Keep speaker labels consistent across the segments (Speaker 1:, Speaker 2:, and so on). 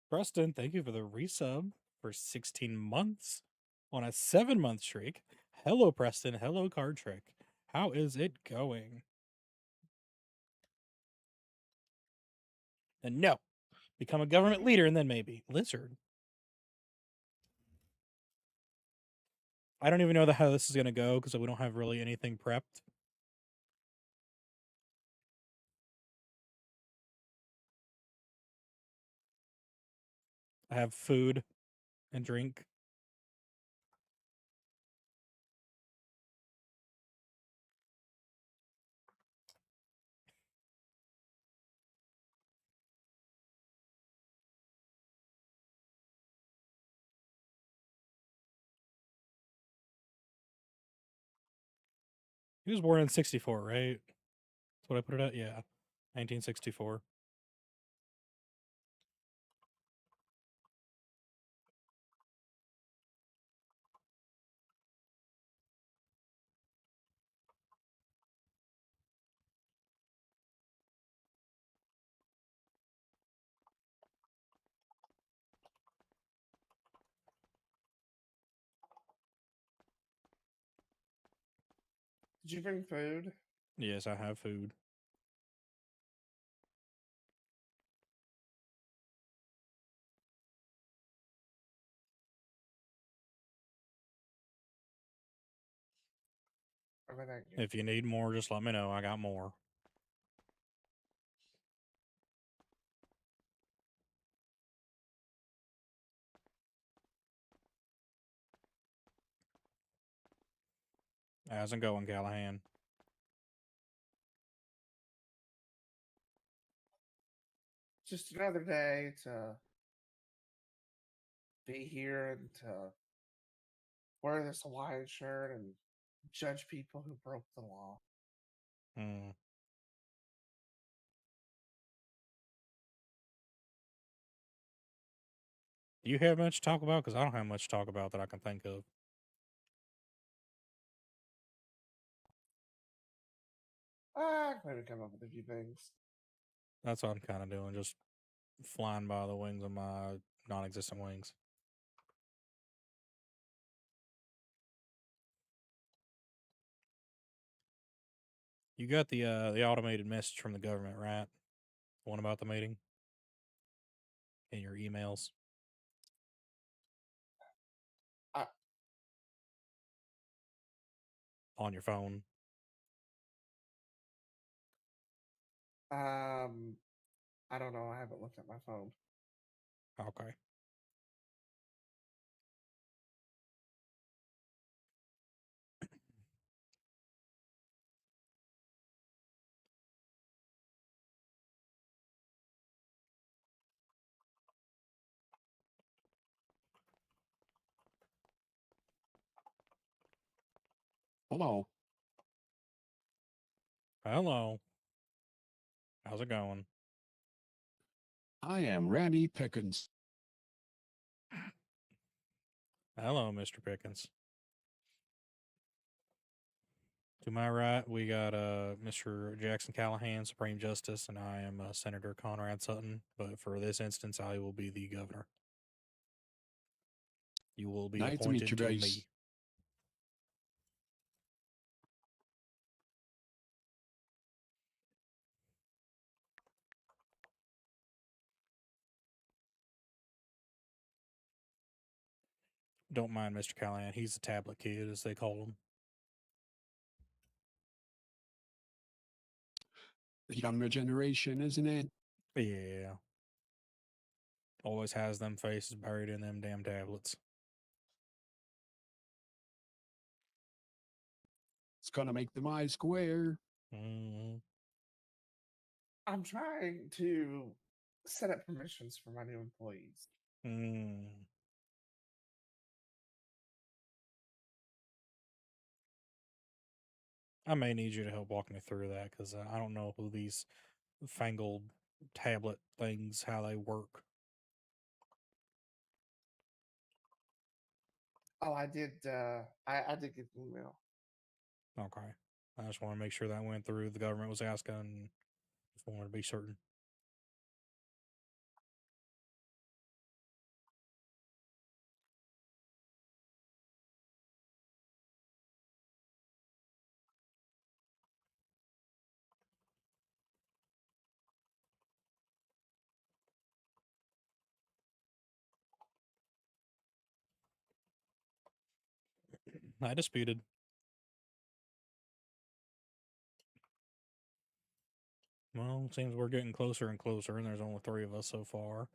Speaker 1: Preston, thank you for the resub for 16 months on a 7-month streak. Hello, Preston. Hello, Card Trick. How is it going? And no, become a government leader and then maybe. Lizard. I don't even know how this is going to go because we don't have really anything prepped. I have food and drink. He was born in 64, right? That's what I put it at? Yeah. 1964.
Speaker 2: Did you bring food?
Speaker 1: Yes, I have food. If you need more, just let me know. I got more. How's it going, Callahan?
Speaker 2: Just another day to be here and to wear this Hawaiian shirt and judge people who broke the law.
Speaker 1: Hmm. Do you have much to talk about? Because I don't have much to talk about that I can think of.
Speaker 2: Maybe come up with a few things.
Speaker 1: That's what I'm kind of doing, just flying by the wings of my non-existent wings. You got the automated message from the government, right? The one about the meeting in your emails
Speaker 2: I,
Speaker 1: on your phone.
Speaker 2: I don't know. I haven't looked at my phone.
Speaker 1: Okay.
Speaker 3: Hello.
Speaker 1: Hello. How's it going?
Speaker 3: I am Randy Pickens.
Speaker 1: Hello, Mr. Pickens. To my right, we got Mr. Jackson Callahan, Supreme Justice, and I am Senator Conrad Sutton. But for this instance, I will be the governor. You will be
Speaker 3: Nice to meet
Speaker 1: appointed
Speaker 3: you
Speaker 1: to
Speaker 3: guys.
Speaker 1: me. Don't mind Mr. Callahan. He's a tablet kid, as they call him.
Speaker 3: The younger generation, isn't it?
Speaker 1: Yeah. Always has them faces buried in them damn tablets.
Speaker 3: It's gonna make them eyes square.
Speaker 1: Mm.
Speaker 2: I'm trying to set up permissions for my new employees.
Speaker 1: Mm. I may need you to help walk me through that because I don't know who these fangled tablet things, how they work.
Speaker 2: Oh, I did. I did get the email.
Speaker 1: Okay. I just want to make sure that went through. The government was asking. Just wanted to be certain. I disputed. Well, it seems we're getting closer and closer, and there's only 3 of us so far.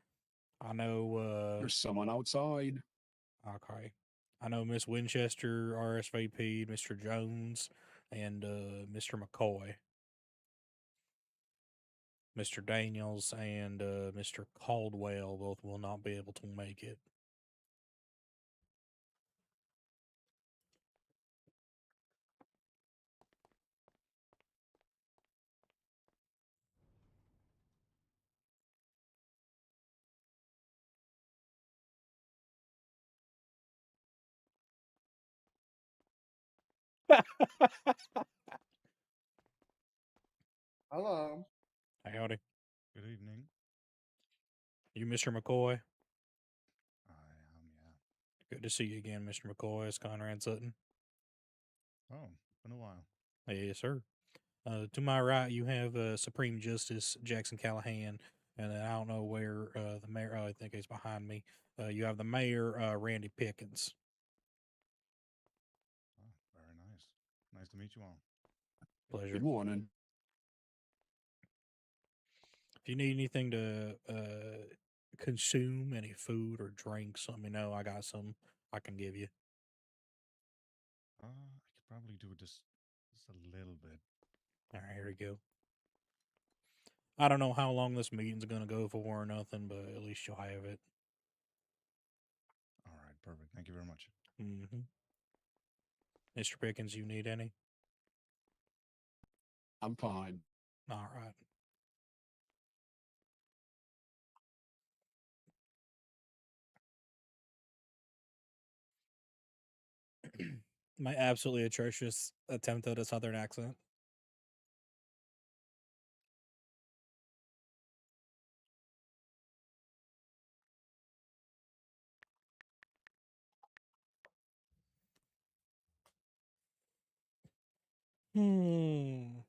Speaker 1: I know,
Speaker 3: There's someone outside.
Speaker 1: okay. I know Miss Winchester RSVP'd, Mr. Jones, and Mr. McCoy. Mr. Daniels and Mr. Caldwell both will not be able to make it.
Speaker 2: Hello.
Speaker 1: Howdy.
Speaker 4: Good evening.
Speaker 1: You Mr. McCoy?
Speaker 4: I am, yeah.
Speaker 1: Good to see you again, Mr. McCoy. It's Conrad Sutton.
Speaker 4: Oh, been a while.
Speaker 1: Yes, sir. To my right, you have Supreme Justice Jackson Callahan, and then I don't know where the mayor. I think he's behind me. You have the mayor, Randy Pickens.
Speaker 4: Oh, very nice. Nice to meet you all.
Speaker 1: Pleasure.
Speaker 3: Good morning.
Speaker 1: If you need anything to consume, any food or drinks, let me know. I got some I can give you.
Speaker 4: I could probably do just a little bit.
Speaker 1: All right, here we go. I don't know how long this meeting's gonna go for or nothing, but at least you'll have it.
Speaker 4: All right, perfect. Thank you very much.
Speaker 1: Mm-hmm. Mr. Pickens, you need any?
Speaker 3: I'm fine.
Speaker 1: All right. My absolutely atrocious attempt at a southern accent. Hmm.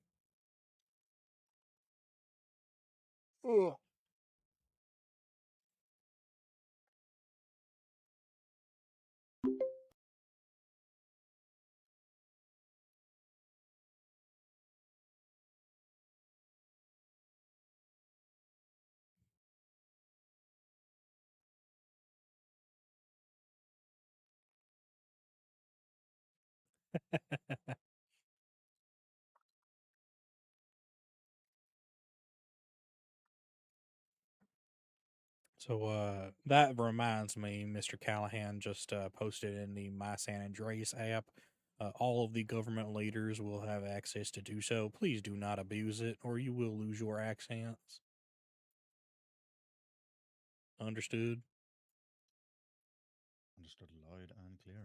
Speaker 1: Ugh. So that reminds me, Mr. Callahan just posted in the My San Andreas app. All of the government leaders will have access to do so. Please do not abuse it, or you will lose your accents. Understood?
Speaker 4: Understood loud and clear.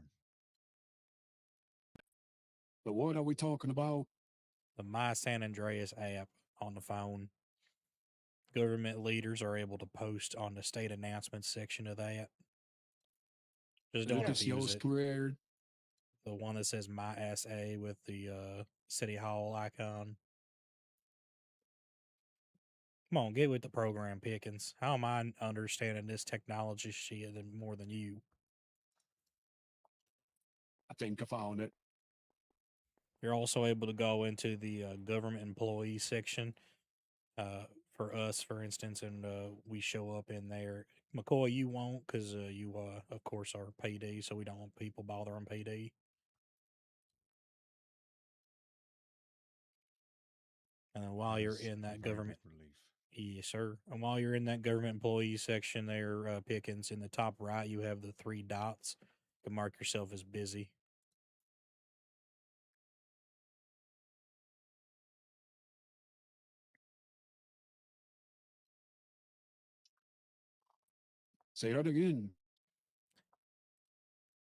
Speaker 3: But what are we talking about?
Speaker 1: The My San Andreas app on the phone. Government leaders are able to post on the state announcements section of that. Just don't
Speaker 3: Lucas
Speaker 1: abuse
Speaker 3: Yo
Speaker 1: it.
Speaker 3: squared.
Speaker 1: The one that says My SA with the City Hall icon. Come on, get with the program, Pickens. How am I understanding this technology shit more than you?
Speaker 3: I think I found it.
Speaker 1: You're also able to go into the government employee section. For us, for instance, and we show up in there. McCoy, you won't because you, of course, are PD, so we don't want people bothering PD. And then while you're
Speaker 4: Yes,
Speaker 1: in that
Speaker 4: comparative
Speaker 1: government,
Speaker 4: relief.
Speaker 1: yes, sir. And while you're in that government employee section there, Pickens, in the top right, you have the 3 dots. You can mark yourself as busy.
Speaker 3: Say that again.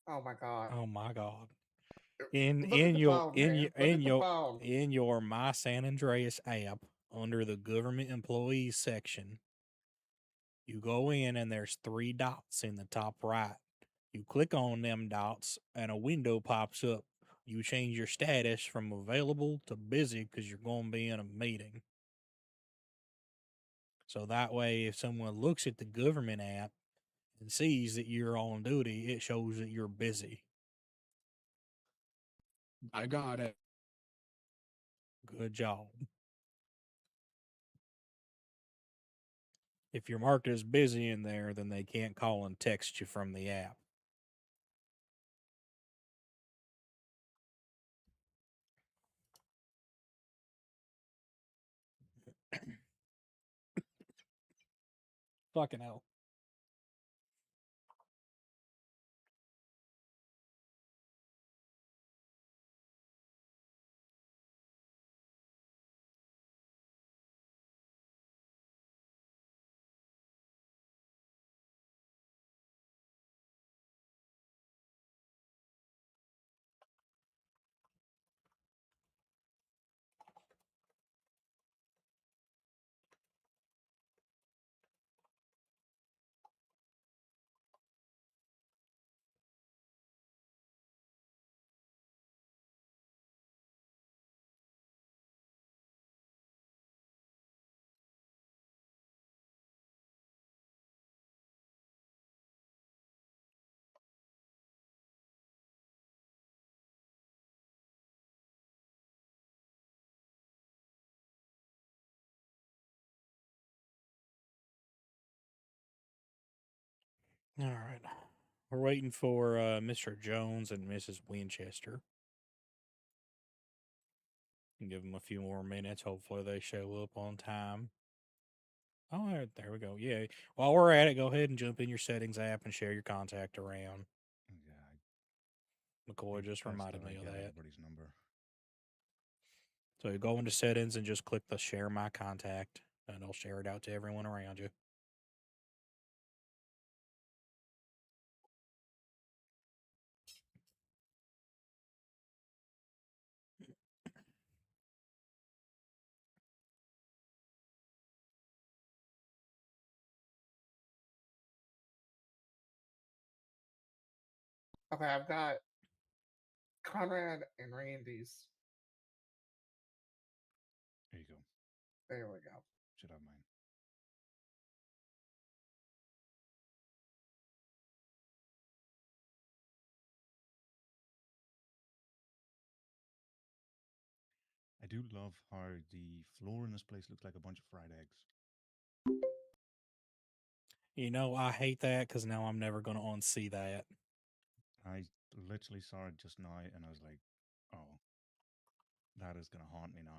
Speaker 2: Oh my god.
Speaker 1: Oh my God. In
Speaker 2: Look at
Speaker 1: in
Speaker 2: the
Speaker 1: your
Speaker 2: phone,
Speaker 1: in
Speaker 2: man.
Speaker 1: your
Speaker 2: Look
Speaker 1: in
Speaker 2: at the
Speaker 1: your
Speaker 2: phone.
Speaker 1: in your My San Andreas app under the government employees section, you go in and there's 3 dots in the top right. You click on them dots and a window pops up. You change your status from available to busy because you're going to be in a meeting. So that way, if someone looks at the government app and sees that you're on duty, it shows that you're busy.
Speaker 3: I got it.
Speaker 1: Good job. If you're marked as busy in there, then they can't call and text you from the app. Fucking hell. All right. We're waiting for Mr. Jones and Mrs. Winchester. Give them a few more minutes. Hopefully, they show up on time. Oh, there we go. Yeah. While we're at it, go ahead and jump in your settings app and share your contact around.
Speaker 4: Yeah,
Speaker 1: McCoy just
Speaker 4: best
Speaker 1: reminded
Speaker 4: that I
Speaker 1: me of
Speaker 4: get
Speaker 1: that.
Speaker 4: everybody's number.
Speaker 1: So you go into settings and just click the share my contact, and it'll share it out to everyone around you.
Speaker 2: Okay, I've got Conrad and Randy's.
Speaker 4: Here you go.
Speaker 2: There we go.
Speaker 4: Should have mine. I do love how the floor in this place looks like a bunch of fried eggs.
Speaker 1: You know, I hate that because now I'm never going to unsee that.
Speaker 4: I literally saw it just now and I was like, oh, that is going to haunt me now.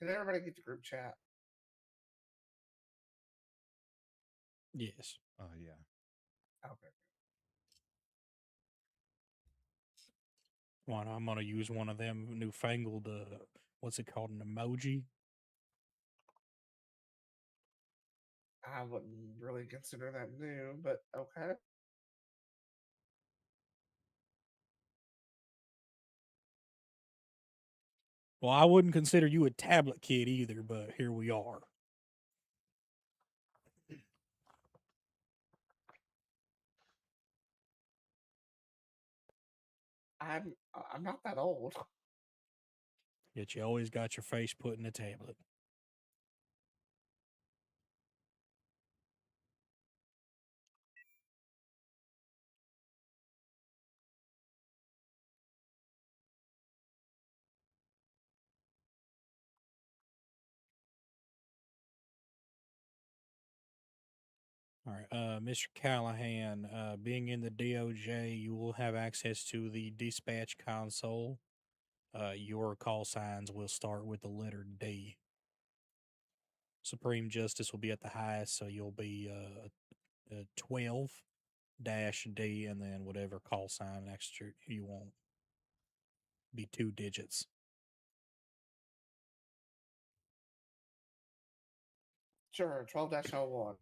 Speaker 2: Did everybody get the group chat?
Speaker 1: Yes.
Speaker 4: Yeah.
Speaker 2: Okay.
Speaker 1: Well, I'm going to use one of them newfangled, what's it called, an emoji?
Speaker 2: I wouldn't really consider that new, but okay.
Speaker 1: Well, I wouldn't consider you a tablet kid either, but here we are.
Speaker 2: I'm not that old.
Speaker 1: Yet you always got your face put in a tablet. All right, Mr. Callahan, being in the DOJ, you will have access to the dispatch console. your call signs will start with the letter D. Supreme Justice will be at the highest, so you'll be 12 dash D, and then whatever call sign next to you want. Be 2 digits.
Speaker 2: Sure, 12-01.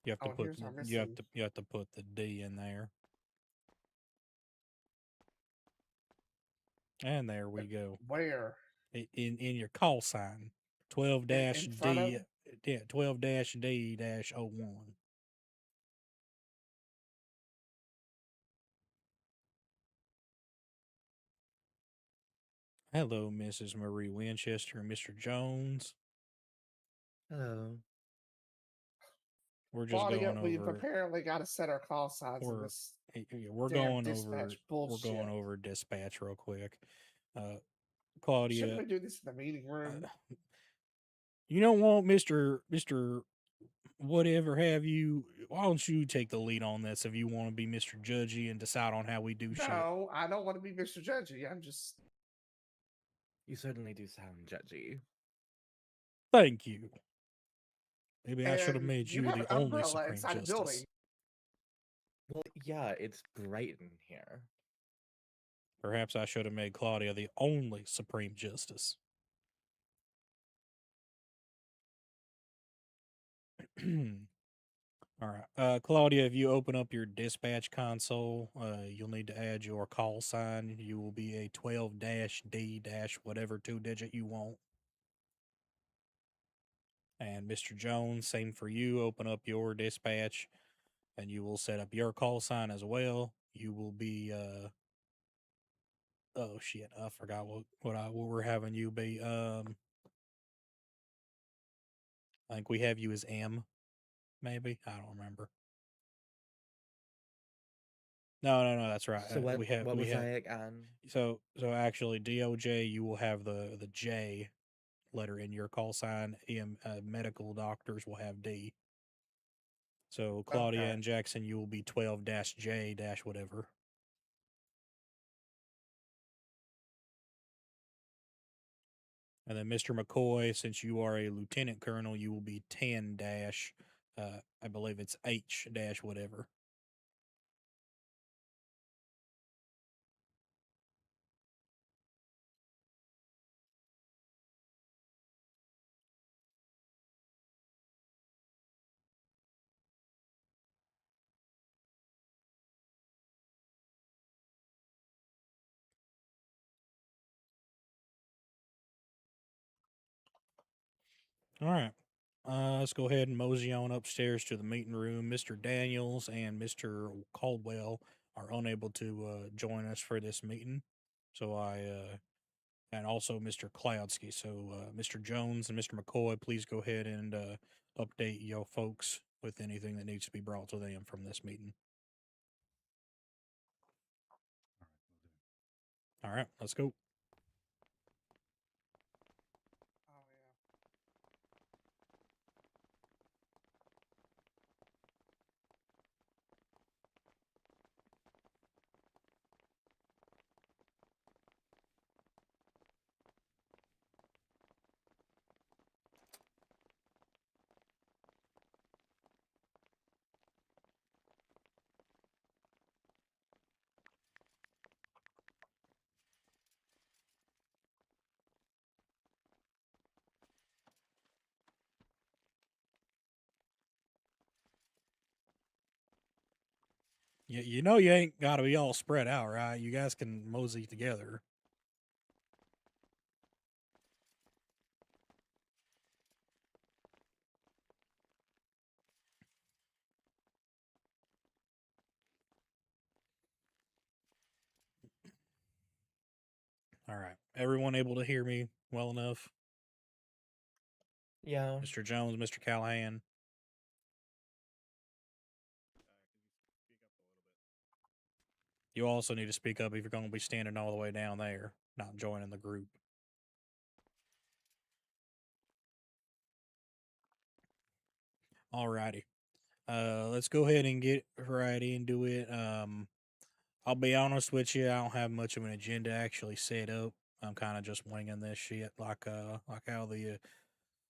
Speaker 1: You have to
Speaker 2: Oh,
Speaker 1: put
Speaker 2: here's our
Speaker 1: you have
Speaker 2: missing.
Speaker 1: to put the D in there. And there we go.
Speaker 2: Where?
Speaker 1: In your call sign. 12 dash
Speaker 2: In front of?
Speaker 1: D, yeah, 12 dash D dash 01. Hello, Mrs. Marie Winchester and Mr. Jones.
Speaker 5: Hello.
Speaker 1: We're just
Speaker 2: Claudia,
Speaker 1: going
Speaker 2: we've
Speaker 1: over.
Speaker 2: apparently got to set our call signs in
Speaker 1: We're
Speaker 2: this
Speaker 1: we're
Speaker 2: damn
Speaker 1: going
Speaker 2: dispatch
Speaker 1: over. We're
Speaker 2: bullshit.
Speaker 1: going over dispatch real quick.
Speaker 2: Shouldn't
Speaker 1: Claudia,
Speaker 2: we do this in the meeting room?
Speaker 1: you don't want Mister whatever have you. Why don't you take the lead on this if you want to be Mister Judgy and decide on how we do shit?
Speaker 2: No, I don't want to be Mr. Judgy. I'm just.
Speaker 5: You certainly do sound judgy.
Speaker 1: Thank you. Maybe I should have
Speaker 2: And
Speaker 1: made
Speaker 2: you
Speaker 1: you
Speaker 2: have
Speaker 1: the
Speaker 2: an
Speaker 1: only
Speaker 2: umbrella
Speaker 1: Supreme
Speaker 2: inside a
Speaker 1: Justice.
Speaker 2: building.
Speaker 5: Well, yeah, it's bright in here.
Speaker 1: Perhaps I should have made Claudia the only Supreme Justice. All right. Claudia, if you open up your dispatch console, you'll need to add your call sign. You will be a 12 D whatever 2-digit you want. And Mr. Jones, same for you. Open up your dispatch and you will set up your call sign as well. You will be, oh shit, I forgot what we're having you be. I think we have you as M, maybe. I don't remember. No, that's right.
Speaker 5: So what was
Speaker 1: have
Speaker 5: I again?
Speaker 1: so actually DOJ, you will have the J letter in your call sign. Medical doctors will have D. So Claudia
Speaker 2: Okay.
Speaker 1: and Jackson, you will be 12 J whatever. And then Mr. McCoy, since you are a lieutenant colonel, you will be 10 I believe it's H whatever. All right. Let's go ahead and mosey on upstairs to the meeting room. Mr. Daniels and Mr. Caldwell are unable to join us for this meeting. So and also Mr. Cloudsky. So Mr. Jones and Mr. McCoy, please go ahead and update your folks with anything that needs to be brought to them from this meeting. All right, let's go.
Speaker 2: Oh, yeah.
Speaker 1: You know you ain't got to be all spread out, right? You guys can mosey together. All right. Everyone able to hear me well enough?
Speaker 5: Yeah.
Speaker 1: Mr. Jones, Mr. Callahan. You also need to speak up if you're going to be standing all the way down there, not joining the group. Alrighty. Let's go ahead and get right into it. I'll be honest with you, I don't have much of an agenda actually set up. I'm kind of just winging this shit, like how the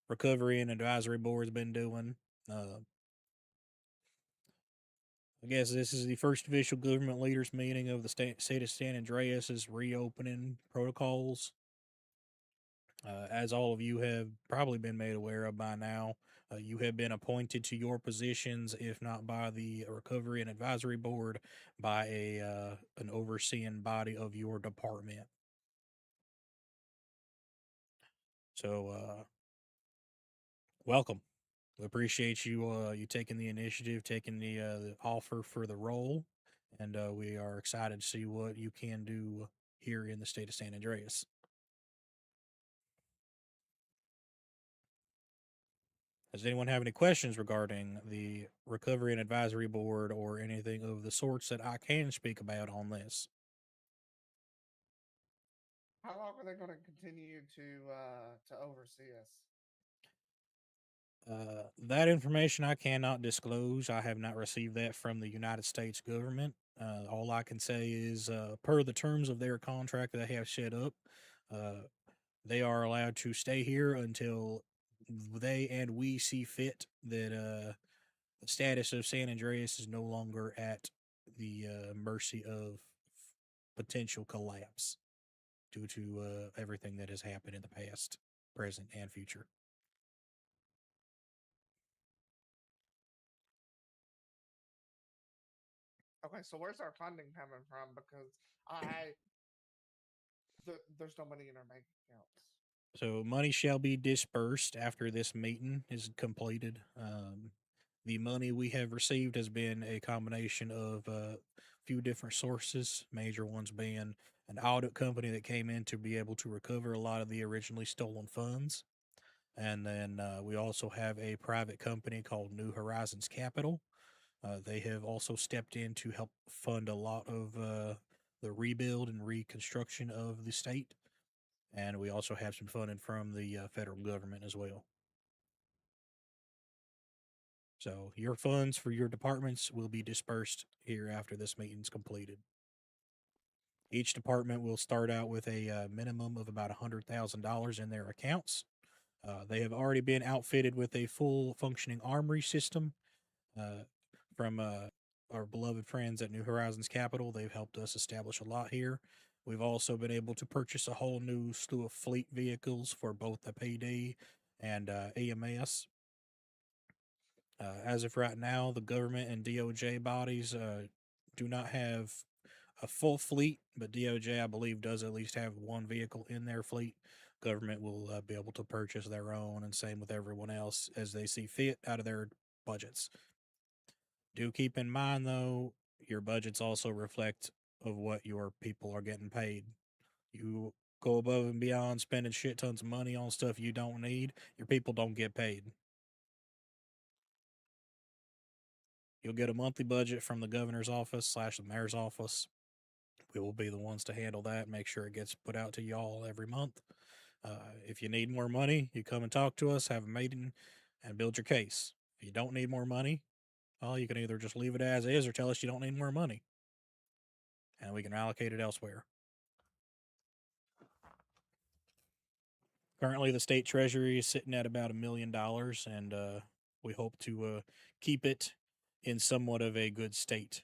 Speaker 1: recovery and advisory board's been doing. Uh, I guess this is the first official government leaders meeting of the state of San Andreas's reopening protocols. As all of you have probably been made aware of by now, you have been appointed to your positions, if not by the recovery and advisory board, by a an overseeing body of your department. So, welcome. We appreciate you taking the initiative, taking the offer for the role, and we are excited to see what you can do here in the state of San Andreas. Does anyone have any questions regarding the Recovery and Advisory Board or anything of the sorts that I can speak about on this?
Speaker 2: How long are they going to continue to oversee us?
Speaker 1: That information I cannot disclose. I have not received that from the United States government. All I can say is, per the terms of their contract that they have set up, uh, they are allowed to stay here until they and we see fit that the status of San Andreas is no longer at the mercy of potential collapse due to everything that has happened in the past, present, and future.
Speaker 2: Okay, so where's our funding coming from? Because I there's no money in our bank accounts.
Speaker 1: So money shall be dispersed after this meeting is completed. The money we have received has been a combination of a few different sources, major ones being an audit company that came in to be able to recover a lot of the originally stolen funds. And then we also have a private company called New Horizons Capital. They have also stepped in to help fund a lot of the rebuild and reconstruction of the state. And we also have some funding from the federal government as well. So your funds for your departments will be dispersed here after this meeting's completed. Each department will start out with a minimum of about $100,000 in their accounts. They have already been outfitted with a full functioning armory system uh, from our beloved friends at New Horizons Capital. They've helped us establish a lot here. We've also been able to purchase a whole new slew of fleet vehicles for both the PD and EMS. As of right now, the government and DOJ bodies do not have a full fleet, but DOJ, I believe, does at least have one vehicle in their fleet. Government will be able to purchase their own, and same with everyone else as they see fit out of their budgets. Do keep in mind, though, your budgets also reflect of what your people are getting paid. You go above and beyond spending shit tons of money on stuff you don't need, your people don't get paid. You'll get a monthly budget from the governor's office slash the mayor's office. We will be the ones to handle that, make sure it gets put out to y'all every month. If you need more money, you come and talk to us, have a meeting, and build your case. If you don't need more money, well, you can either just leave it as is or tell us you don't need more money, and we can allocate it elsewhere. Currently, the state treasury is sitting at about $1 million, and we hope to keep it in somewhat of a good state.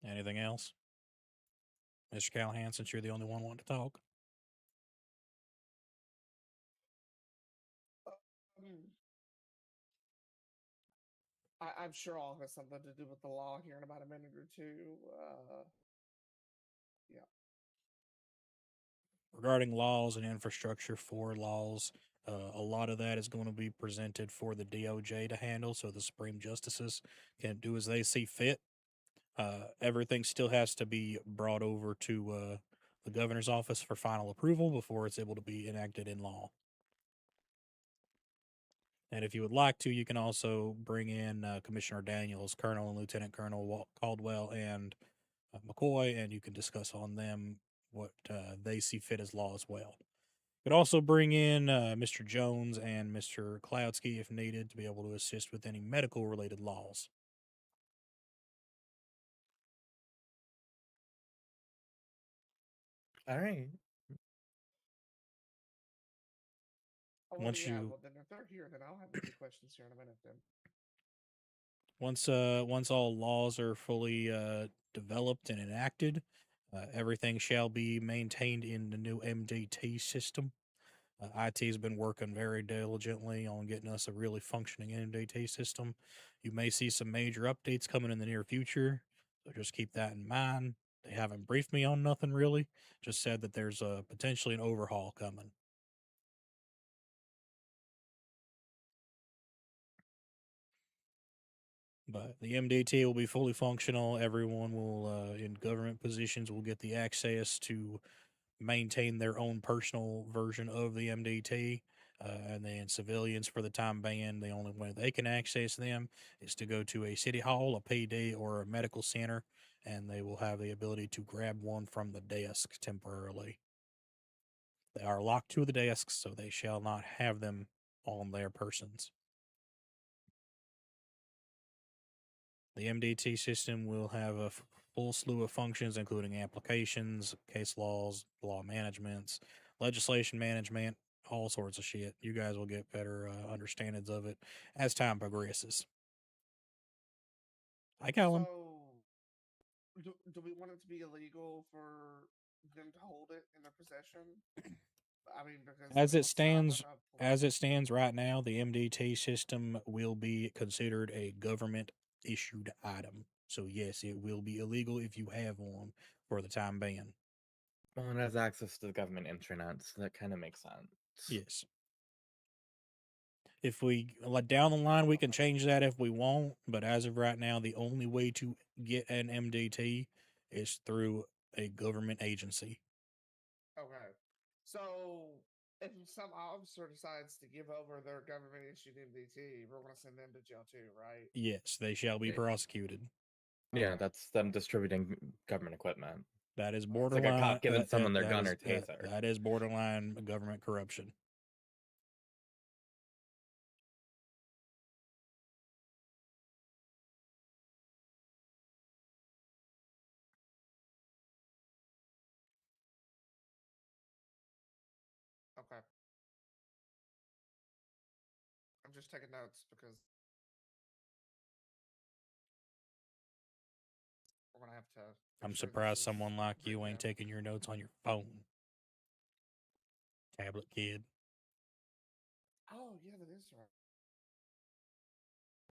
Speaker 1: Anything else? Mr. Callahan, since you're the only one wanting to talk.
Speaker 2: Um, I'm sure all has something to do with the law here in about a minute or two. Yeah.
Speaker 1: Regarding laws and infrastructure for laws, a lot of that is going to be presented for the DOJ to handle, so the Supreme Justices can do as they see fit. Everything still has to be brought over to the governor's office for final approval before it's able to be enacted in law. And if you would like to, you can also bring in Commissioner Daniels, Colonel and Lieutenant Colonel Caldwell, and McCoy, and you can discuss on them what they see fit as law as well. You could also bring in Mr. Jones and Mr. Cloudsky if needed to be able to assist with any medical related laws.
Speaker 5: All right.
Speaker 2: Oh, well,
Speaker 1: Once
Speaker 2: yeah.
Speaker 1: you
Speaker 2: Well, then if they're here, then I'll have a few questions here in a minute. Then.
Speaker 1: once all laws are fully developed and enacted, everything shall be maintained in the new MDT system. IT has been working very diligently on getting us a really functioning MDT system. You may see some major updates coming in the near future, so just keep that in mind. They haven't briefed me on nothing really, just said that there's potentially an overhaul coming. But the MDT will be fully functional. Everyone will, in government positions, will get the access to maintain their own personal version of the MDT. And then civilians, for the time being, the only way they can access them is to go to a city hall, a PD, or a medical center, and they will have the ability to grab one from the desk temporarily. They are locked to the desks, so they shall not have them on their persons. The MDT system will have a full slew of functions, including applications, case laws, law managements, legislation management, all sorts of shit. You guys will get better understandings of it as time progresses. Hi, Callum.
Speaker 2: So, do we want it to be illegal for them to hold it in their possession? I mean, because
Speaker 1: As it
Speaker 2: what's the, I'm
Speaker 1: stands,
Speaker 2: like a
Speaker 1: as it stands right now, the MDT system will be considered a government issued item. So yes, it will be illegal if you have one for the time being.
Speaker 5: Well, it has access to the government internet, so that kind of makes sense.
Speaker 1: Yes. If we like down the line, we can change that if we want. But as of right now, the only way to get an MDT is through a government agency.
Speaker 2: Okay. So, if some officer decides to give over their government issued MDT, we're going to send them to jail too, right?
Speaker 1: Yes, they shall be
Speaker 5: Eh,
Speaker 1: prosecuted.
Speaker 5: Yeah,
Speaker 2: Okay.
Speaker 5: that's them distributing government equipment.
Speaker 1: That is
Speaker 2: Well,
Speaker 5: It's like a
Speaker 1: borderline.
Speaker 5: cop giving someone their gun or taser.
Speaker 1: That is borderline government corruption.
Speaker 2: okay. I'm just taking notes because we're going to have to make
Speaker 1: I'm
Speaker 2: sure this
Speaker 1: surprised
Speaker 2: is
Speaker 1: someone like you
Speaker 2: written
Speaker 1: ain't
Speaker 2: down.
Speaker 1: taking your notes on your phone, tablet kid.
Speaker 2: Oh, yeah, that is right.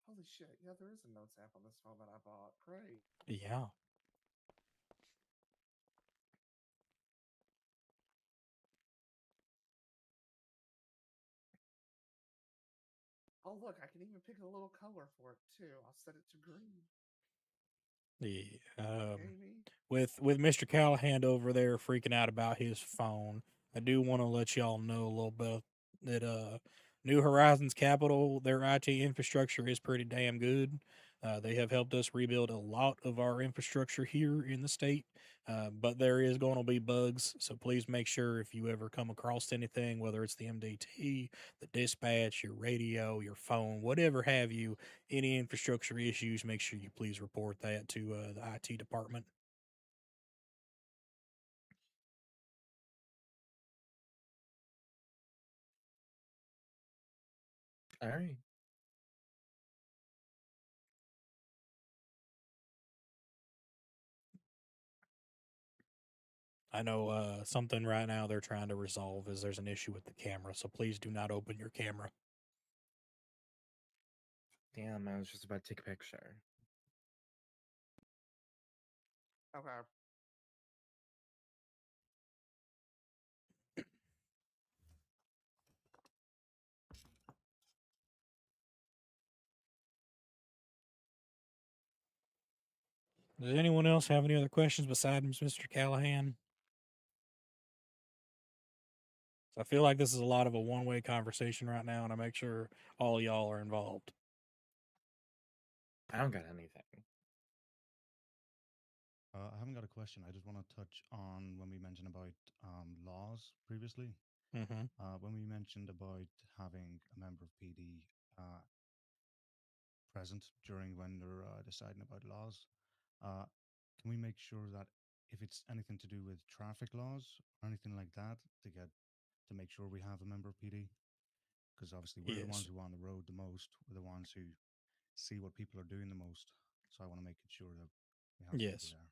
Speaker 2: Holy shit. Yeah, there is a notes app on this phone that I bought. Great.
Speaker 1: Yeah.
Speaker 2: Oh, look, I can even pick a little color for it too. I'll set it to green.
Speaker 1: Yeah.
Speaker 2: Gamey.
Speaker 1: With Mr. Callahan over there freaking out about his phone, I do want to let y'all know a little bit that New Horizons Capital, their IT infrastructure is pretty damn good. They have helped us rebuild a lot of our infrastructure here in the state, but there is going to be bugs. So please make sure if you ever come across anything, whether it's the MDT, the dispatch, your radio, your phone, whatever have you, any infrastructure issues, make sure you please report that to the IT department.
Speaker 5: All right.
Speaker 1: I know something right now they're trying to resolve is there's an issue with the camera, so please do not open your camera.
Speaker 5: Damn, I was just about to take a picture.
Speaker 2: Okay.
Speaker 1: Does anyone else have any other questions besides Mr. Callahan? I feel like this is a lot of a one way conversation right now, and I make sure all y'all are involved.
Speaker 5: I don't got anything.
Speaker 4: I haven't got a question. I just want to touch on when we mentioned about laws previously.
Speaker 1: Mm-hmm.
Speaker 4: When we mentioned about having a member of PD uh, present during when they're deciding about laws, uh, can we make sure that if it's anything to do with traffic laws or anything like that, to make sure we have a member of PD? Because obviously we're the ones
Speaker 1: Yes.
Speaker 4: who are on the road the most. We're the ones who see what people are doing the most. So I want to make it sure that we have somebody
Speaker 1: Yes.
Speaker 4: there.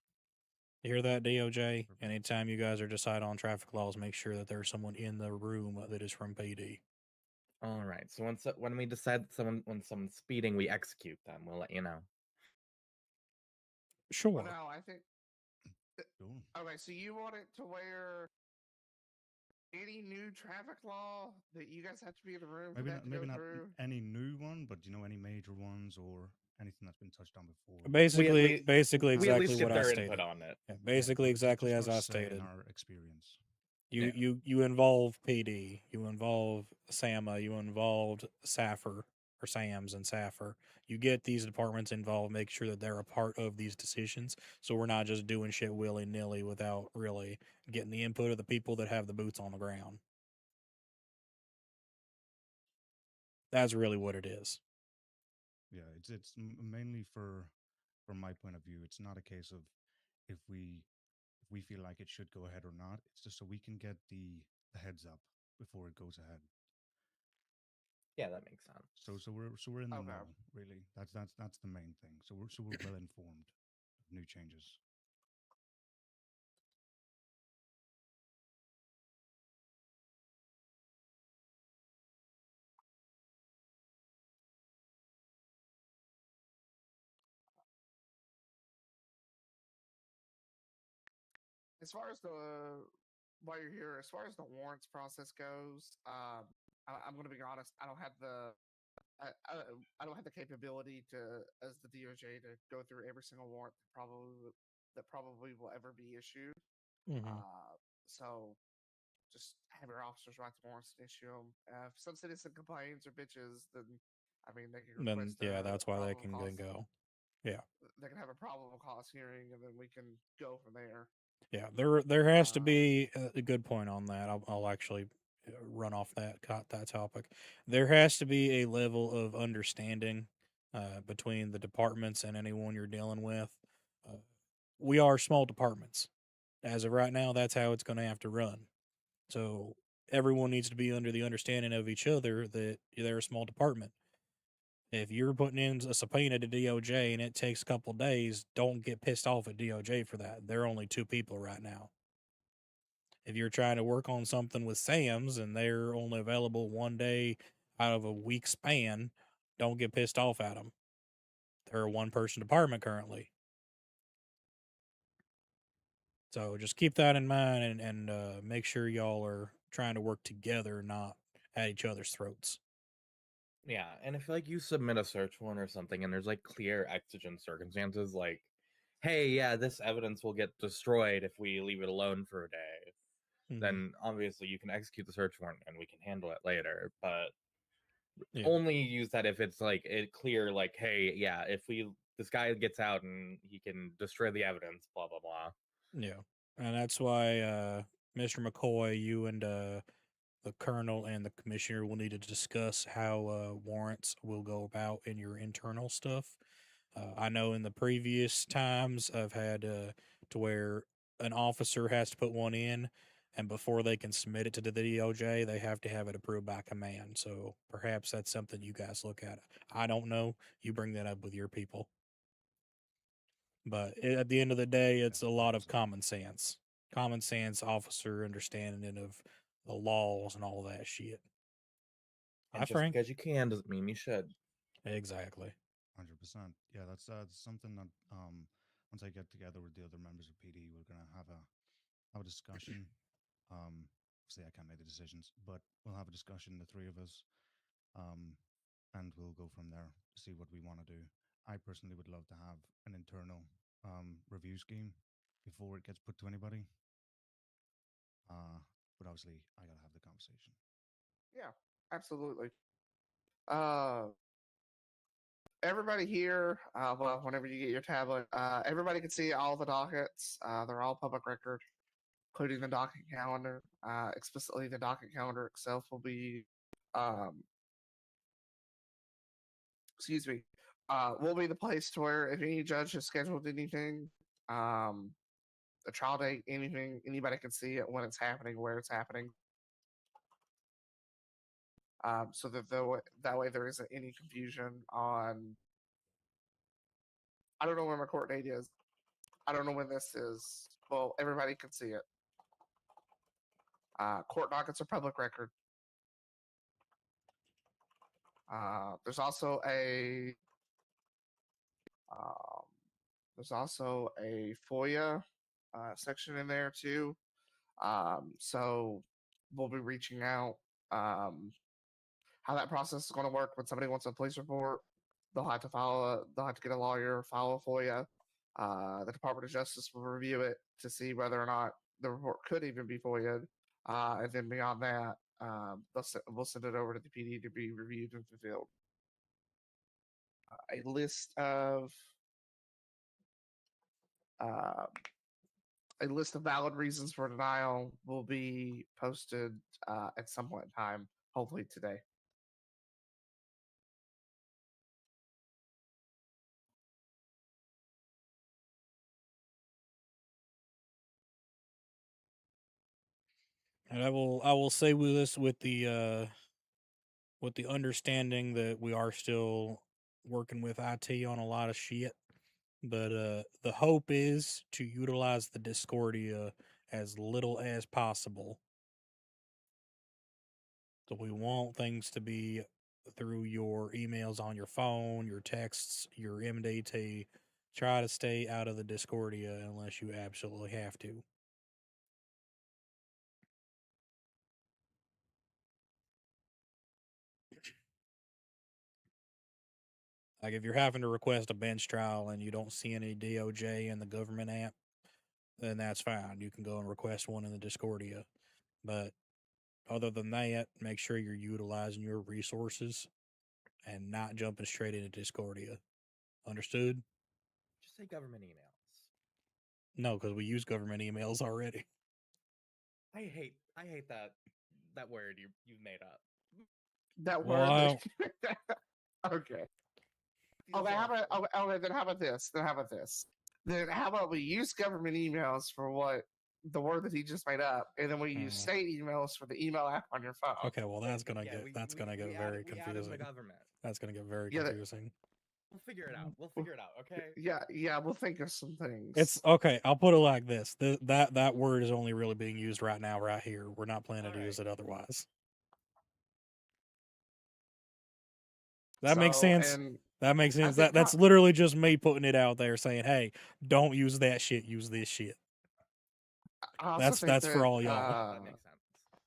Speaker 1: You hear that, DOJ?
Speaker 4: Perfect.
Speaker 1: Anytime you guys are deciding on traffic laws, make sure that there's someone in the room that is from PD.
Speaker 5: All right. So when we decide that when someone's speeding, we execute them. We'll let you know.
Speaker 2: Well,
Speaker 1: Sure.
Speaker 2: no, I think.
Speaker 4: Cool.
Speaker 2: Okay, so you want it to where any new traffic law that you guys have to be in the room for
Speaker 4: Maybe
Speaker 2: that
Speaker 4: not
Speaker 2: to go
Speaker 4: maybe not
Speaker 2: through?
Speaker 4: any new one, but any major ones or anything that's been touched on before.
Speaker 5: We at
Speaker 1: Basically,
Speaker 5: least
Speaker 1: basically
Speaker 5: we at
Speaker 1: exactly
Speaker 5: least
Speaker 1: what
Speaker 5: get
Speaker 1: I
Speaker 5: their input
Speaker 1: stated.
Speaker 5: on it.
Speaker 1: Yeah,
Speaker 4: Yeah,
Speaker 1: basically exactly
Speaker 4: just
Speaker 1: as
Speaker 4: for
Speaker 1: I
Speaker 4: say in
Speaker 1: stated.
Speaker 4: our experience.
Speaker 1: You
Speaker 5: Yeah.
Speaker 1: you you involve PD, you involve SAMA, you involved SAFR or SAMS and SAFR. You get these departments involved, make sure that they're a part of these decisions. So we're not just doing shit willy nilly without really getting the input of the people that have the boots on the ground. That's really what it is.
Speaker 4: Yeah, mainly from my point of view. It's not a case of if we feel like it should go ahead or not. It's just so we can get the heads up before it goes ahead.
Speaker 5: Yeah, that makes sense.
Speaker 4: So we're in the
Speaker 2: Okay.
Speaker 4: know, really. That's the main thing. So we're well informed of new changes.
Speaker 2: As far as while you're here, as far as the warrants process goes, I'm going to be honest. I don't have I don't have the capability to, as the DOJ, to go through every single warrant that probably will ever be issued.
Speaker 1: Mm-hmm.
Speaker 2: Uh, so just have your officers write the warrants and issue them. If some citizen complains or bitches, then I mean they can
Speaker 1: Then
Speaker 2: request
Speaker 1: yeah,
Speaker 2: a
Speaker 1: that's why they
Speaker 2: probable
Speaker 1: can then
Speaker 2: cause.
Speaker 1: go. Yeah.
Speaker 2: They can have a probable cause hearing, and then we can go from there.
Speaker 1: Yeah, there has to
Speaker 2: Uh,
Speaker 1: be a good point on that. I'll actually run off that topic. There has to be a level of understanding between the departments and anyone you're dealing with. Uh, we are small departments. As of right now, that's how it's going to have to run. So everyone needs to be under the understanding of each other that they're a small department. If you're putting in a subpoena to DOJ and it takes a couple days, don't get pissed off at DOJ for that. They're only two people right now. If you're trying to work on something with Sam's and they're only available one day out of a week span, don't get pissed off at them. They're a one person department currently. So just keep that in mind and make sure y'all are trying to work together, not at each other's throats.
Speaker 5: Yeah, and if like you submit a search warrant or something, and there's like clear exigent circumstances, like, hey, yeah, this evidence will get destroyed if we leave it alone for a day,
Speaker 1: Mm-hmm.
Speaker 5: then obviously you can execute the search warrant and we can handle it later. But
Speaker 1: Yeah,
Speaker 5: only use that if it's like it clear, like, hey, yeah, if we this guy gets out and he can destroy the evidence, blah blah blah.
Speaker 1: yeah. And that's why, Mr. McCoy, you and the colonel and the commissioner will need to discuss how warrants will go about in your internal stuff. I know in the previous times I've had to where an officer has to put one in, and before they can submit it to the DOJ, they have to have it approved by command. So perhaps that's something you guys look at. I don't know. You bring that up with your people. But at the end of the day,
Speaker 4: Yeah,
Speaker 1: it's a lot of
Speaker 4: 100%.
Speaker 1: common sense, officer understanding of the laws and all that shit. Hi,
Speaker 5: And just
Speaker 1: Frank.
Speaker 5: because you can doesn't mean you should.
Speaker 1: Exactly.
Speaker 4: 100%. Yeah, that's something that once I get together with the other members of PD, we're gonna have a discussion. Obviously, I can't make the decisions, but we'll have a discussion, the three of us, um, and we'll go from there to see what we want to do. I personally would love to have an internal review scheme before it gets put to anybody. but obviously I gotta have the conversation.
Speaker 2: Yeah, absolutely. Uh, everybody here, well, whenever you get your tablet, everybody can see all the dockets. They're all public record, including the docket calendar. Explicitly, the docket calendar itself will be, um, excuse me, will be the place to where if any judge has scheduled anything, um, a trial date, anything, anybody can see it when it's happening, where it's happening. So that that way there isn't any confusion on. I don't know when my court date is. I don't know when this is. Well, everybody can see it. Court dockets are public record. There's also a um, FOIA section in there too. So we'll be reaching out. How that process is going to work when somebody wants a police report, they'll have to they'll have to get a lawyer, file a FOIA. The Department of Justice will review it to see whether or not the report could even be FOIA'd. And then beyond that, we'll send it over to the PD to be reviewed and fulfilled. A list of uh, valid reasons for denial will be posted at some point in time, hopefully today.
Speaker 1: And I will say with this with the understanding that we are still working with IT on a lot of shit. But the hope is to utilize the Discordia as little as possible. So we want things to be through your emails on your phone, your texts, your MDT. Try to stay out of the Discordia unless you absolutely have to. Like if you're having to request a bench trial and you don't see any DOJ in the government app, then that's fine. You can go and request one in the Discordia. But other than that, make sure you're utilizing your resources and not jumping straight into Discordia. Understood?
Speaker 5: Just say government emails.
Speaker 1: No, because we use government emails already.
Speaker 5: I hate that word you made up.
Speaker 2: That
Speaker 1: Well,
Speaker 2: word. Okay. Okay, how about okay, then how about this? Then how about we use government emails for what the word that he just made up, and then we use state emails for the email app on your phone.
Speaker 1: Okay, well that's gonna
Speaker 5: Yeah,
Speaker 1: get very
Speaker 5: we added
Speaker 1: confusing.
Speaker 5: the government.
Speaker 1: That's gonna get very
Speaker 2: Yeah,
Speaker 1: confusing.
Speaker 5: We'll figure it out. We'll figure it out. Okay.
Speaker 2: Yeah, we'll think of some things.
Speaker 1: It's okay. I'll put it like this: that word is only really being used right now, right here. We're not planning to use it otherwise. That makes sense. That makes sense. That's literally just me putting it out there, saying, "Hey, don't use that shit. Use this shit." That's for all y'all.
Speaker 5: That makes sense.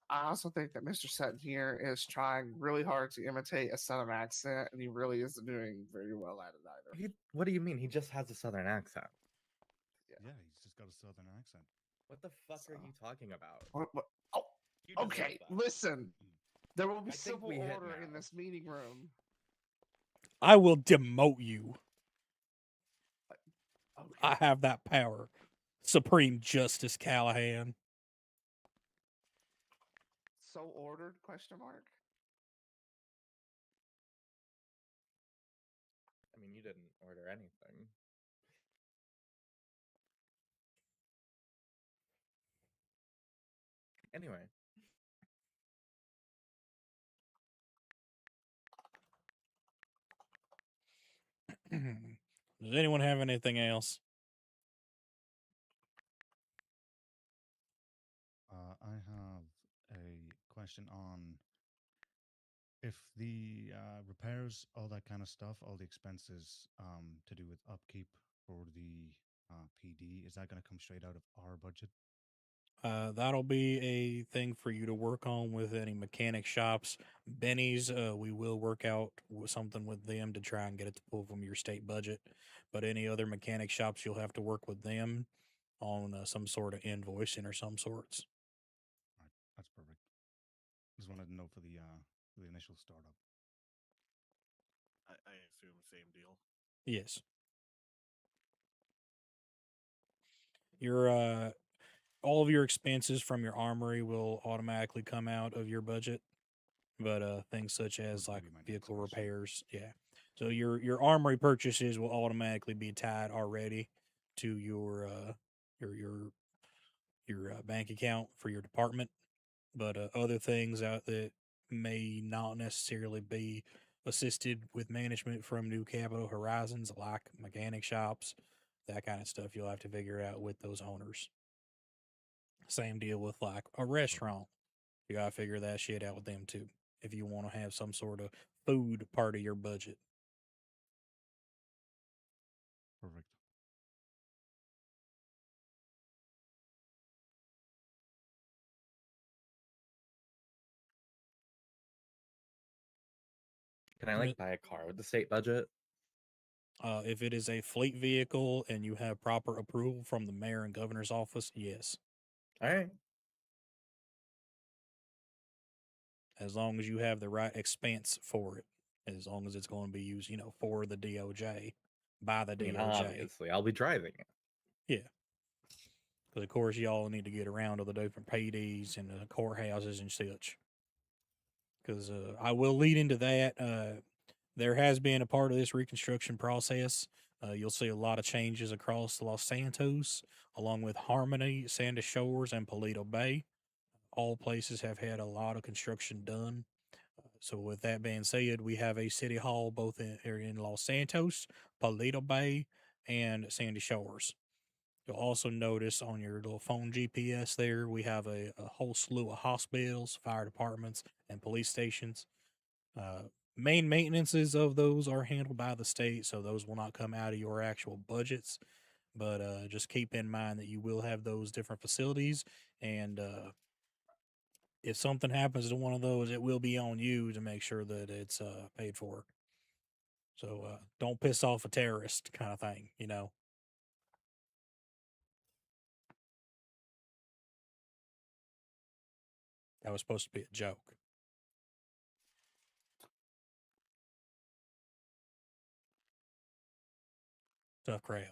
Speaker 2: I also think that Mr. Sutton here is trying really hard to imitate a Southern accent, and he really isn't doing very well at it either.
Speaker 5: What do you mean? He just has a Southern accent.
Speaker 4: Yeah, he's just got a Southern accent.
Speaker 5: What the fuck are you talking about?
Speaker 2: What? Oh, okay. Listen, there will be civil order in this meeting room.
Speaker 1: I will demote you. Okay. I have that power. Supreme Justice Callahan.
Speaker 2: So ordered? Question mark.
Speaker 5: I mean, you didn't order anything. Anyway.
Speaker 1: Does anyone have anything else?
Speaker 4: I have a question on if the repairs, all that kind of stuff, all the expenses to do with upkeep for the PD, is that going to come straight out of our budget?
Speaker 1: That'll be a thing for you to work on with any mechanic shops. Benny's, we will work out something with them to try and get it to pull from your state budget. But any other mechanic shops, you'll have to work with them on some sort of invoicing or some sorts.
Speaker 4: That's perfect. Just wanted to know for the initial startup.
Speaker 6: I assume same deal.
Speaker 1: Yes. Your all of your expenses from your armory will automatically come out of your budget, but things such as
Speaker 4: Would
Speaker 1: like
Speaker 4: be my next
Speaker 1: vehicle
Speaker 4: question.
Speaker 1: repairs, yeah. So your armory purchases will automatically be tied already to your bank account for your department, but other things out that may not necessarily be assisted with management from New Capital Horizons, like mechanic shops, that kind of stuff, you'll have to figure out with those owners. Same deal with like a restaurant. You gotta figure that shit out with them too. If you want to have some sort of food part of your budget.
Speaker 4: Perfect.
Speaker 5: Can I like buy a car with the state budget?
Speaker 1: If it is a fleet vehicle and you have proper approval from the mayor and governor's office, yes.
Speaker 5: All right.
Speaker 1: As long as you have the right expense for it. As long as it's going to be used, for the DOJ, by the
Speaker 5: I mean,
Speaker 1: DOJ.
Speaker 5: obviously, I'll be driving it.
Speaker 1: Yeah. Because, of course, y'all need to get around to the different PDs and the courthouses and such. Because I will lead into that. There has been a part of this reconstruction process. You'll see a lot of changes across Los Santos, along with Harmony, Sandus Shores, and Paleto Bay. All places have had a lot of construction done. So, with that being said, we have a city hall both in Los Santos, Paleto Bay, and Sandy Shores. You'll also notice on your little phone GPS there, we have a whole slew of hospitals, fire departments, and police stations. Uh, Main maintenances of those are handled by the state, so those will not come out of your actual budgets. But just keep in mind that you will have those different facilities, and if something happens to one of those, it will be on you to make sure that it's paid for. So don't piss off a terrorist, kind of thing, That was supposed to be a joke. Tough crowd.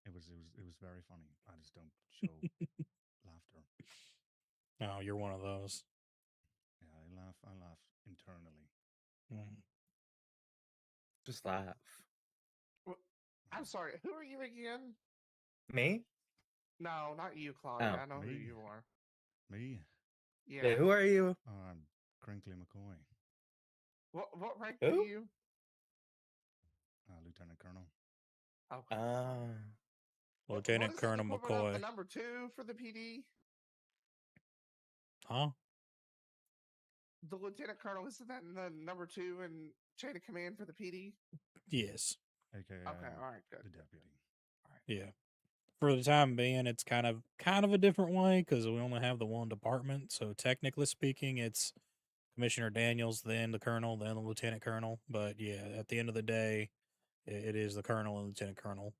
Speaker 4: It was very funny. I just don't show laughter.
Speaker 1: Oh, you're one of those.
Speaker 4: Yeah, I laugh internally.
Speaker 1: Mm.
Speaker 5: Just laugh.
Speaker 2: I'm sorry. Who are you again?
Speaker 5: Me?
Speaker 2: No, not you, Claudia.
Speaker 5: Oh,
Speaker 2: I know who
Speaker 4: me?
Speaker 2: you are.
Speaker 4: Me?
Speaker 5: Yeah,
Speaker 2: Yeah.
Speaker 5: who are you?
Speaker 4: I'm Crinkly McCoy,
Speaker 2: What rank are
Speaker 5: Who?
Speaker 2: you?
Speaker 4: Lieutenant Colonel.
Speaker 2: Okay. What
Speaker 1: Lieutenant
Speaker 2: is that
Speaker 1: Colonel
Speaker 2: equivalent of the
Speaker 1: McCoy.
Speaker 2: number 2 for the PD?
Speaker 1: Huh?
Speaker 2: The lieutenant colonel, isn't that in the number 2 in chain of command for the PD?
Speaker 1: Yes.
Speaker 4: AKA
Speaker 2: Okay, all right, good.
Speaker 4: the
Speaker 2: good.
Speaker 4: deputy.
Speaker 2: All right.
Speaker 1: Yeah. For the time being, it's kind of a different way because we only have the one department. So technically speaking, it's Commissioner Daniels, then the colonel, then the lieutenant colonel. But yeah, at the end of the day, it is the colonel and lieutenant colonel.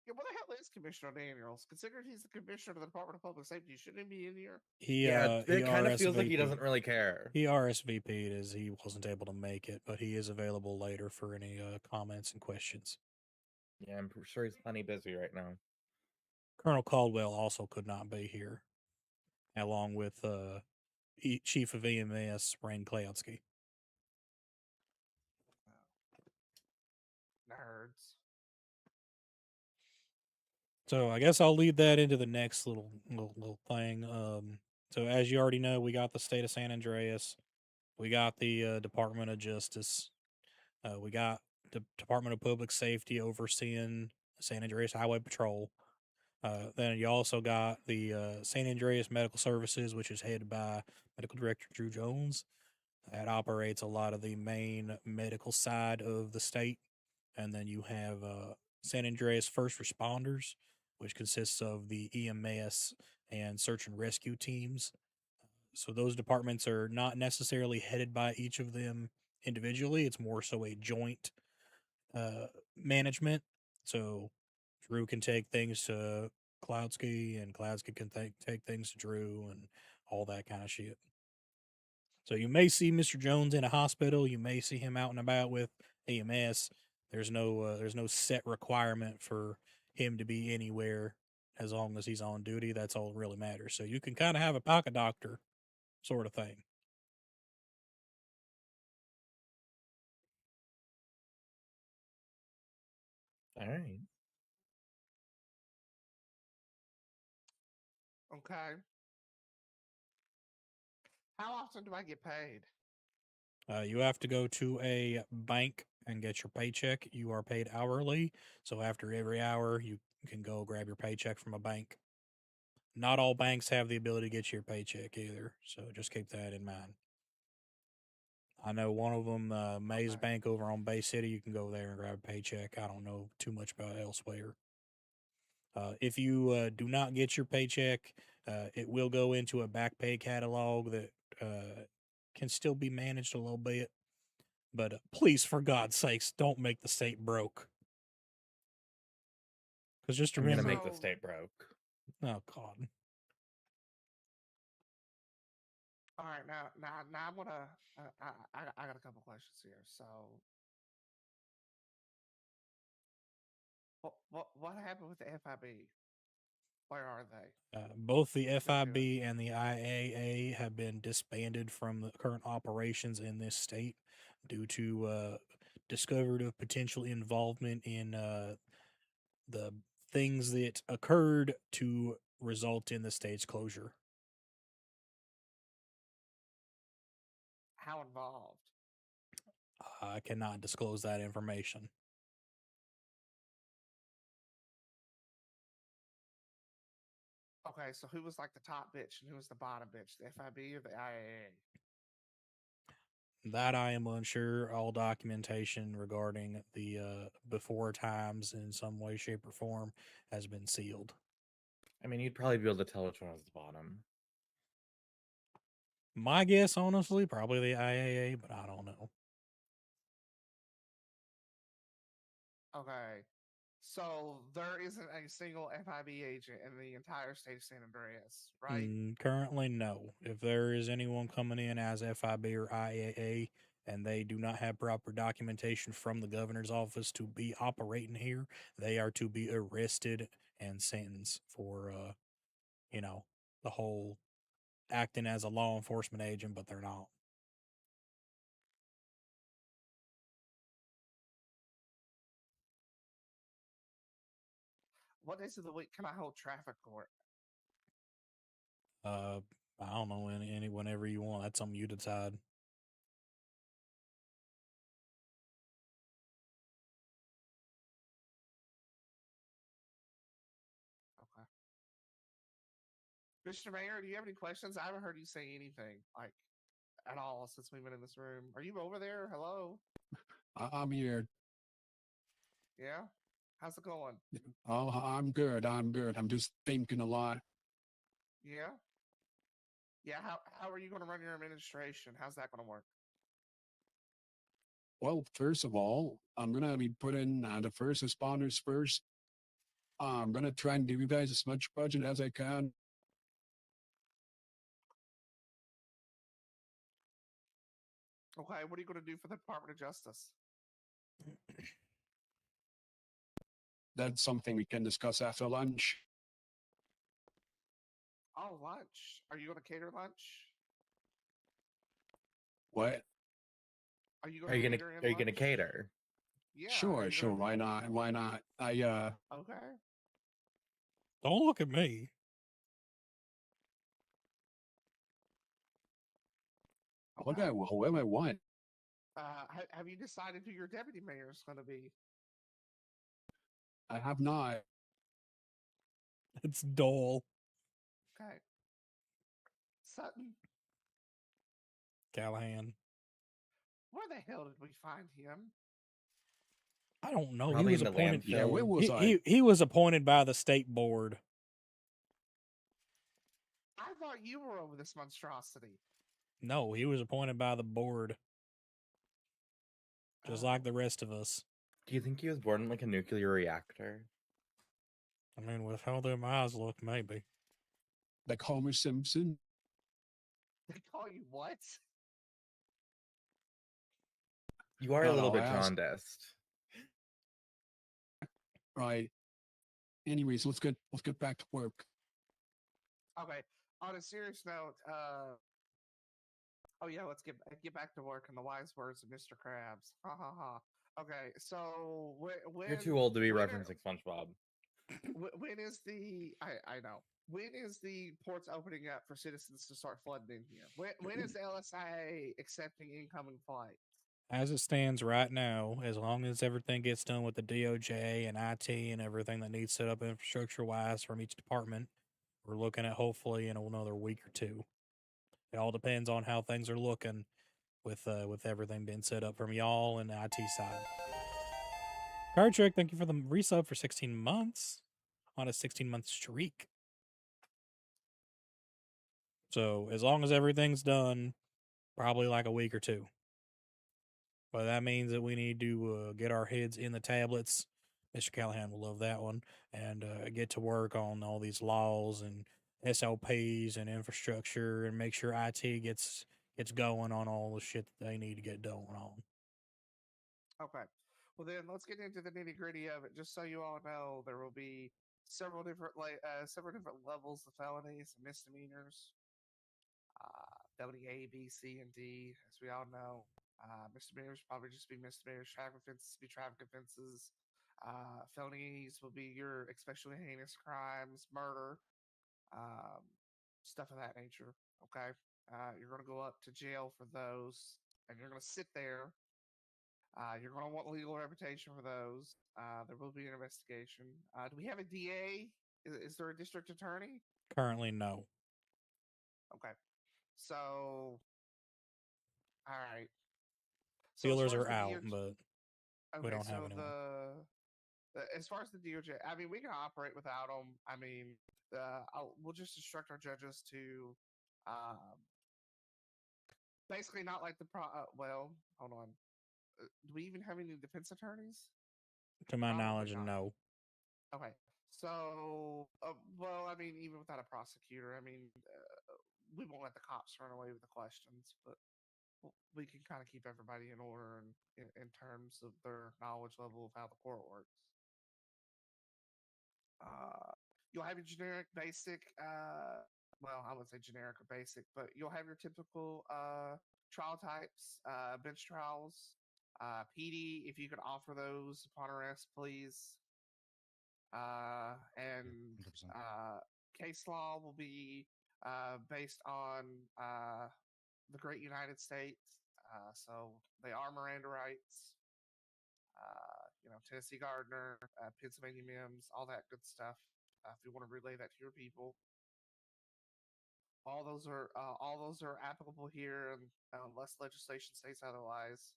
Speaker 2: Yeah, what the hell is Commissioner Daniels? Considering he's the commissioner of the Department of Public Safety, shouldn't he be in here?
Speaker 1: He
Speaker 5: It kind of feels like he
Speaker 1: RSVP'd.
Speaker 5: doesn't really care.
Speaker 1: He RSVP'd as he wasn't able to make it, but he is available later for any comments and questions.
Speaker 5: Yeah, I'm sure he's plenty busy right now.
Speaker 1: Colonel Caldwell also could not be here, along with Chief of EMS Rain Cloudsky.
Speaker 2: Nerds.
Speaker 1: So I guess I'll lead that into the next little thing. So as you already know, we got the state of San Andreas, we got the Department of Justice, we got the Department of Public Safety overseeing San Andreas Highway Patrol. Then you also got the San Andreas Medical Services, which is headed by Medical Director Drew Jones. That operates a lot of the main medical side of the state. And then you have San Andreas First Responders, which consists of the EMS and search and rescue teams. So those departments are not necessarily headed by each of them individually. It's more so a joint management. So Drew can take things to Cloudsky, and Cloudsky can take things to Drew, and all that kind of shit. So you may see Mr. Jones in a hospital. You may see him out and about with EMS. There's no set requirement for him to be anywhere as long as he's on duty. That's all that really matters. So you can kind of have a pocket doctor sort of thing.
Speaker 5: All right.
Speaker 2: Okay. How often do I get paid?
Speaker 1: You have to go to a bank and get your paycheck. You are paid hourly. So after every hour, you can go grab your paycheck from a bank. Not all banks have the ability to get your paycheck either. So just keep that in mind. I know one of them, Maze
Speaker 2: Okay.
Speaker 1: Bank over on Bay City, you can go there and grab a paycheck. I don't know too much about elsewhere. If you do not get your paycheck, it will go into a back pay catalog that can still be managed a little bit. But please, for God's sakes, don't make the state broke. Because just
Speaker 5: I'm gonna
Speaker 1: remember,
Speaker 5: make the
Speaker 2: So-
Speaker 5: state broke.
Speaker 1: oh God,
Speaker 2: All right, now I'm gonna. I got a couple questions here. So, what happened with the FIB? Where are they?
Speaker 1: both the
Speaker 2: What are they
Speaker 1: FIB and the IAA have been disbanded from the current operations in this state due to discovered of potential involvement in the things that occurred to result in the state's closure.
Speaker 2: How involved?
Speaker 1: I cannot disclose that information.
Speaker 2: Okay, so who was like the top bitch and who was the bottom bitch? The FIB or the IAA?
Speaker 1: That I am unsure. All documentation regarding the before times in some way, shape, or form has been sealed.
Speaker 5: I mean, you'd probably be able to tell which one was the bottom.
Speaker 1: My guess, honestly, probably the IAA, but I don't know.
Speaker 2: Okay, so there isn't a single FIB agent in the entire state of San Andreas, right?
Speaker 1: Currently, no. If there is anyone coming in as FIB or IAA and they do not have proper documentation from the governor's office to be operating here, they are to be arrested and sentenced for, the whole acting as a law enforcement agent, but they're not.
Speaker 2: What days of the week can I hold traffic court?
Speaker 1: I don't know, any whenever you want. That's something you decide.
Speaker 2: Okay. Mr. Mayor, do you have any questions? I haven't heard you say anything like at all since we've been in this room. Are you over there? Hello?
Speaker 3: I'm here.
Speaker 2: Yeah? How's it going?
Speaker 3: Oh, I'm good. I'm good. I'm just thinking a lot.
Speaker 2: Yeah? Yeah, how are you going to run your administration? How's that going to work?
Speaker 3: Well, first of all, I'm gonna be putting the first responders first. I'm gonna try and give you guys as much budget as I can.
Speaker 2: Okay, what are you going to do for the Department of Justice?
Speaker 3: That's something we can discuss after lunch.
Speaker 2: Oh, lunch. Are you going to cater lunch?
Speaker 3: What?
Speaker 2: Are you
Speaker 5: Are
Speaker 2: going
Speaker 5: you
Speaker 2: to
Speaker 5: gonna
Speaker 2: cater in
Speaker 5: Are you gonna
Speaker 2: lunch?
Speaker 5: cater?
Speaker 2: Yeah. are
Speaker 3: Sure,
Speaker 2: you
Speaker 3: sure.
Speaker 2: gonna-
Speaker 3: Why not? Why not?
Speaker 2: Okay.
Speaker 1: Don't look at me.
Speaker 3: look
Speaker 2: Okay.
Speaker 3: at whoever I want.
Speaker 2: Have you decided who your deputy mayor is going to be?
Speaker 3: I have not.
Speaker 1: It's dull.
Speaker 2: Okay. Sutton,
Speaker 1: Callahan.
Speaker 2: where the hell did we find him?
Speaker 1: I don't know.
Speaker 5: Probably
Speaker 1: He was
Speaker 5: in the
Speaker 1: appointed.
Speaker 3: Yeah, where
Speaker 5: landfill.
Speaker 3: was I?
Speaker 1: He was appointed by the state board.
Speaker 2: I thought you were over this monstrosity.
Speaker 1: No, he was appointed by the board, just
Speaker 2: Oh.
Speaker 1: like the rest of us.
Speaker 5: Do you think he was born in like a nuclear reactor?
Speaker 1: I mean, with how them eyes look, maybe.
Speaker 3: Like Homer Simpson.
Speaker 2: They call you what?
Speaker 5: You are a
Speaker 3: No,
Speaker 5: little
Speaker 3: no,
Speaker 5: bit
Speaker 3: I asked.
Speaker 5: jaundiced.
Speaker 3: Right. Anyways, let's get back to work.
Speaker 2: Okay. On a serious note, oh yeah, let's get back to work in the wise words of Mr. Krabs. Ha ha ha. Okay, so
Speaker 5: You're too old to be
Speaker 2: when
Speaker 5: referencing SpongeBob.
Speaker 2: when is the I know when is the ports opening up for citizens to start flooding in here? When is the LSIA accepting incoming flights?
Speaker 1: As it stands right now, as long as everything gets done with the DOJ and IT and everything that needs set up infrastructure wise from each department, we're looking at hopefully in another week or two. It all depends on how things are looking with everything being set up from y'all and the IT side. Card Trick, thank you for the resub for 16 months on a 16-month streak. So as long as everything's done, probably like a week or two. But that means that we need to get our heads in the tablets. Mr. Callahan will love that one, and get to work on all these laws and SLPs and infrastructure, and make sure IT gets going on all the shit that they need to get done on.
Speaker 2: Okay. Well, then let's get into the nitty gritty of it. Just so you all know, there will be several different levels of felonies and misdemeanors. Felony A, B, C, and D, as we all know. Misdemeanors probably just be misdemeanors. Traffic offenses be traffic offenses. Felonies will be your especially heinous crimes, murder, um, stuff of that nature. Okay. You're going to go up to jail for those, and you're going to sit there. You're going to want legal reputation for those. There will be an investigation. Do we have a DA? Is there a district attorney?
Speaker 1: Currently, no.
Speaker 2: Okay. So, all right. So as
Speaker 1: Feelers
Speaker 2: far as
Speaker 1: are
Speaker 2: the
Speaker 1: out,
Speaker 2: DOJ,
Speaker 1: but we
Speaker 2: okay.
Speaker 1: don't have
Speaker 2: So
Speaker 1: anyone.
Speaker 2: as far as the DOJ, I mean, we can operate without them. I mean, we'll just instruct our judges to, um, basically not like well, hold on. Do we even have any defense attorneys?
Speaker 1: To my
Speaker 2: Probably
Speaker 1: knowledge,
Speaker 2: not.
Speaker 1: no.
Speaker 2: Okay. So, well, I mean, even without a prosecutor, I mean, we won't let the cops run away with the questions, but we can kind of keep everybody in order and in terms of their knowledge level of how the court works. Uh, you'll have your generic, basic. Well, I would say generic or basic, but you'll have your typical trial types, bench trials, PD. If you could offer those upon arrest, please. And
Speaker 4: 100%.
Speaker 2: case law will be based on the great United States. So they are Miranda rights, Tennessee Gardner, Pennsylvania Mims, all that good stuff. If you want to relay that to your people, all those are applicable here, unless legislation states otherwise.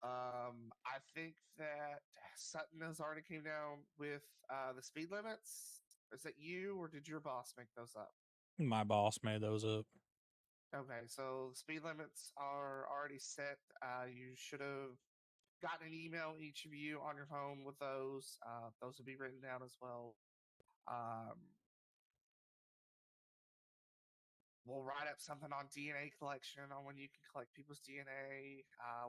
Speaker 2: I think that Sutton has already came down with the speed limits. Is that you, or did your boss make those up?
Speaker 1: My boss made those up.
Speaker 2: Okay, so speed limits are already set. You should have gotten an email, each of you, on your phone with those. Those will be written down as well. Um, we'll write up something on DNA collection, on when you can collect people's DNA,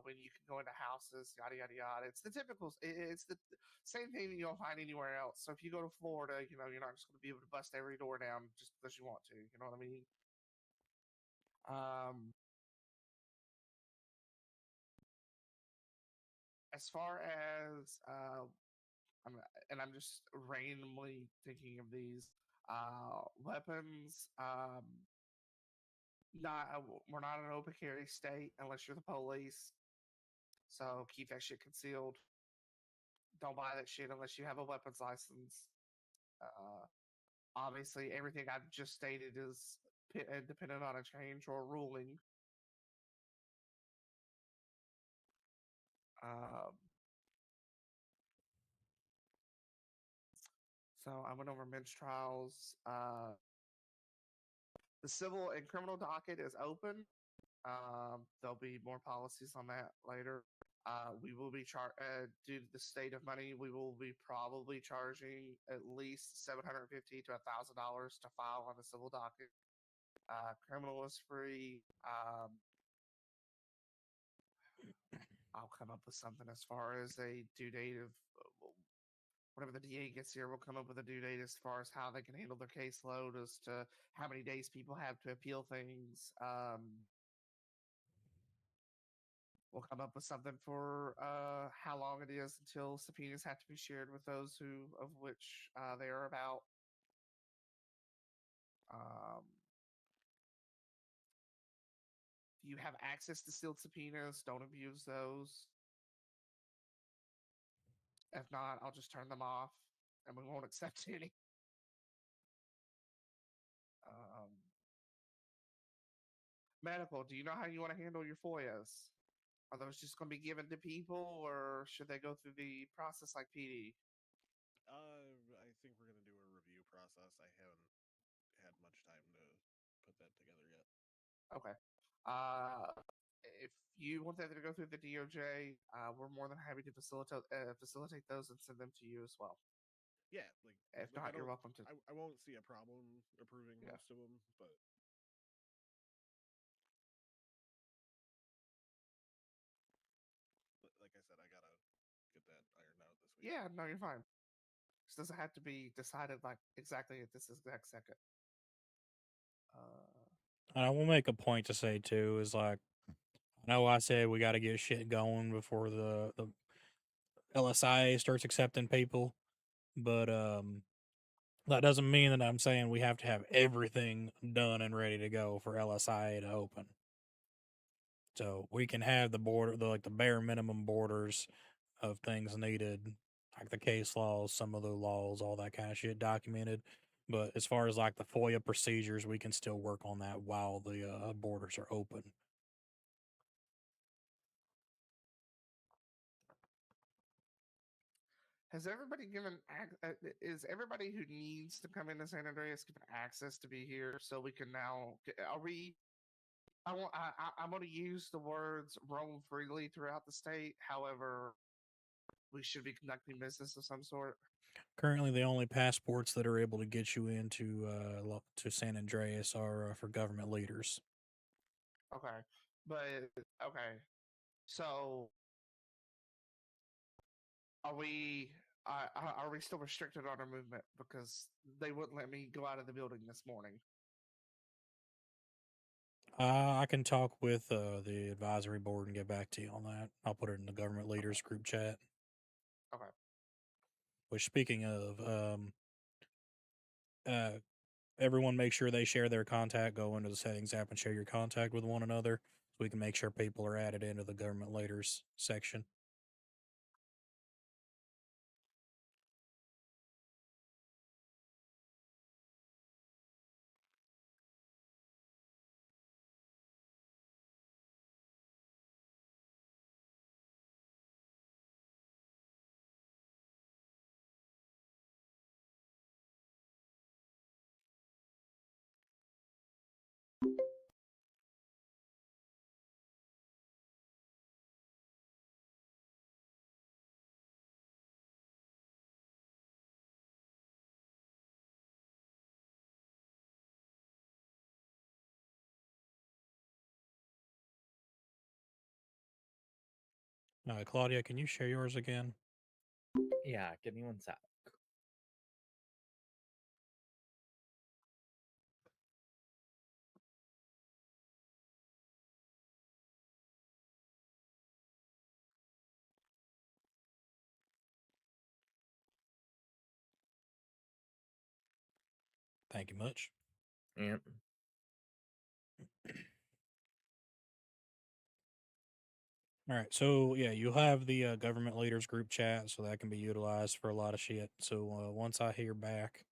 Speaker 2: when you can go into houses, yada yada yada. It's the typical. It's the same thing that you'll find anywhere else. So if you go to Florida, you're not just going to be able to bust every door down just because you want to. You know what I mean? Um, as far as I'm just randomly thinking of these weapons. Not we're not an open carry state unless you're the police. So keep that shit concealed. Don't buy that shit unless you have a weapons license. Uh, Obviously, everything I've just stated is dependent on a change or a ruling. Um, so I went over bench trials. The civil and criminal docket is open. There'll be more policies on that later. We will be due to the state of money. We will be probably charging at least $750 to $1,000 to file on a civil docket. Criminal is free. I'll come up with something as far as a due date of whenever the DA gets here. We'll come up with a due date as far as how they can handle their caseload, as to how many days people have to appeal things. We'll come up with something for how long it is until subpoenas have to be shared with those who of which they are about. If you have access to sealed subpoenas, don't abuse those. If not, I'll just turn them off and we won't accept any. Medical, do you know how you want to handle your FOIAs? Are those just going to be given to people, or should they go through the process like PD?
Speaker 6: I think we're gonna do a review process. I haven't had much time to put that together yet.
Speaker 2: Okay. If you want that to go through the DOJ, we're more than happy to facilitate those and send them to you as well.
Speaker 6: Yeah,
Speaker 2: If
Speaker 6: I
Speaker 2: not, you're
Speaker 6: don't.
Speaker 2: welcome to.
Speaker 6: I won't see a problem approving
Speaker 2: Yeah.
Speaker 6: most of them, but like I said, I gotta get that ironed out this week.
Speaker 2: Yeah, no, you're fine. This doesn't have to be decided like exactly at this exact second.
Speaker 1: And I will make a point to say too is like, I know I said we got to get shit going before the LSIA starts accepting people, but that doesn't mean that I'm saying we have to have everything done and ready to go for LSIA to open. So we can have the border, the bare minimum borders of things needed, like the case laws, some of the laws, all that kind of shit documented. But as far as like the FOIA procedures, we can still work on that while the borders are open.
Speaker 2: Has everybody given? Is everybody who needs to come into San Andreas given access to be here? So we can now. Are we? I'm going to use the words roam freely throughout the state. However, we should be conducting business of some sort.
Speaker 1: Currently, the only passports that are able to get you into to San Andreas are for government leaders.
Speaker 2: Okay, but okay. So, are we? Are we still restricted on our movement because they wouldn't let me go out of the building this morning?
Speaker 1: I can talk with the advisory board and get back to you on that. I'll put it in the government leaders group chat.
Speaker 2: Okay.
Speaker 1: Which, speaking of, everyone make sure they share their contact. Go into the settings app and share your contact with one another, so we can make sure people are added into the government leaders section. Claudia, can you share yours again?
Speaker 5: Yeah, give me one sec.
Speaker 1: Thank you much.
Speaker 5: Yep.
Speaker 1: All right, so yeah, you'll have the government leaders group chat, so that can be utilized for a lot of shit. So once I hear back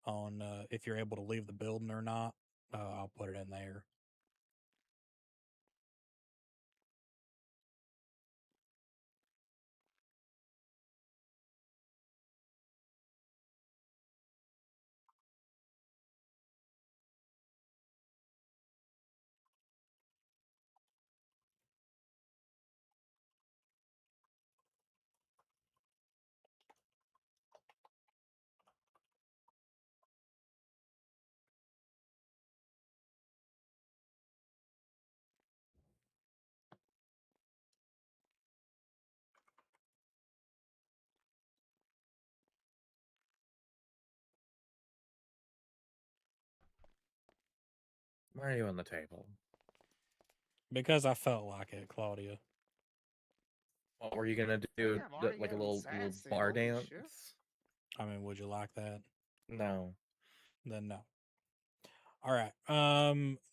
Speaker 1: on if you're able to leave the building or not, I'll put it in there.
Speaker 5: Why are you on the table?
Speaker 1: Because I felt like it, Claudia.
Speaker 5: What were you gonna do?
Speaker 2: Damn, already
Speaker 5: Like a
Speaker 2: getting
Speaker 5: little
Speaker 2: sassy.
Speaker 5: bar
Speaker 2: Holy
Speaker 5: dance?
Speaker 2: shit.
Speaker 1: I mean, would you like that?
Speaker 5: No.
Speaker 1: Then no. All right.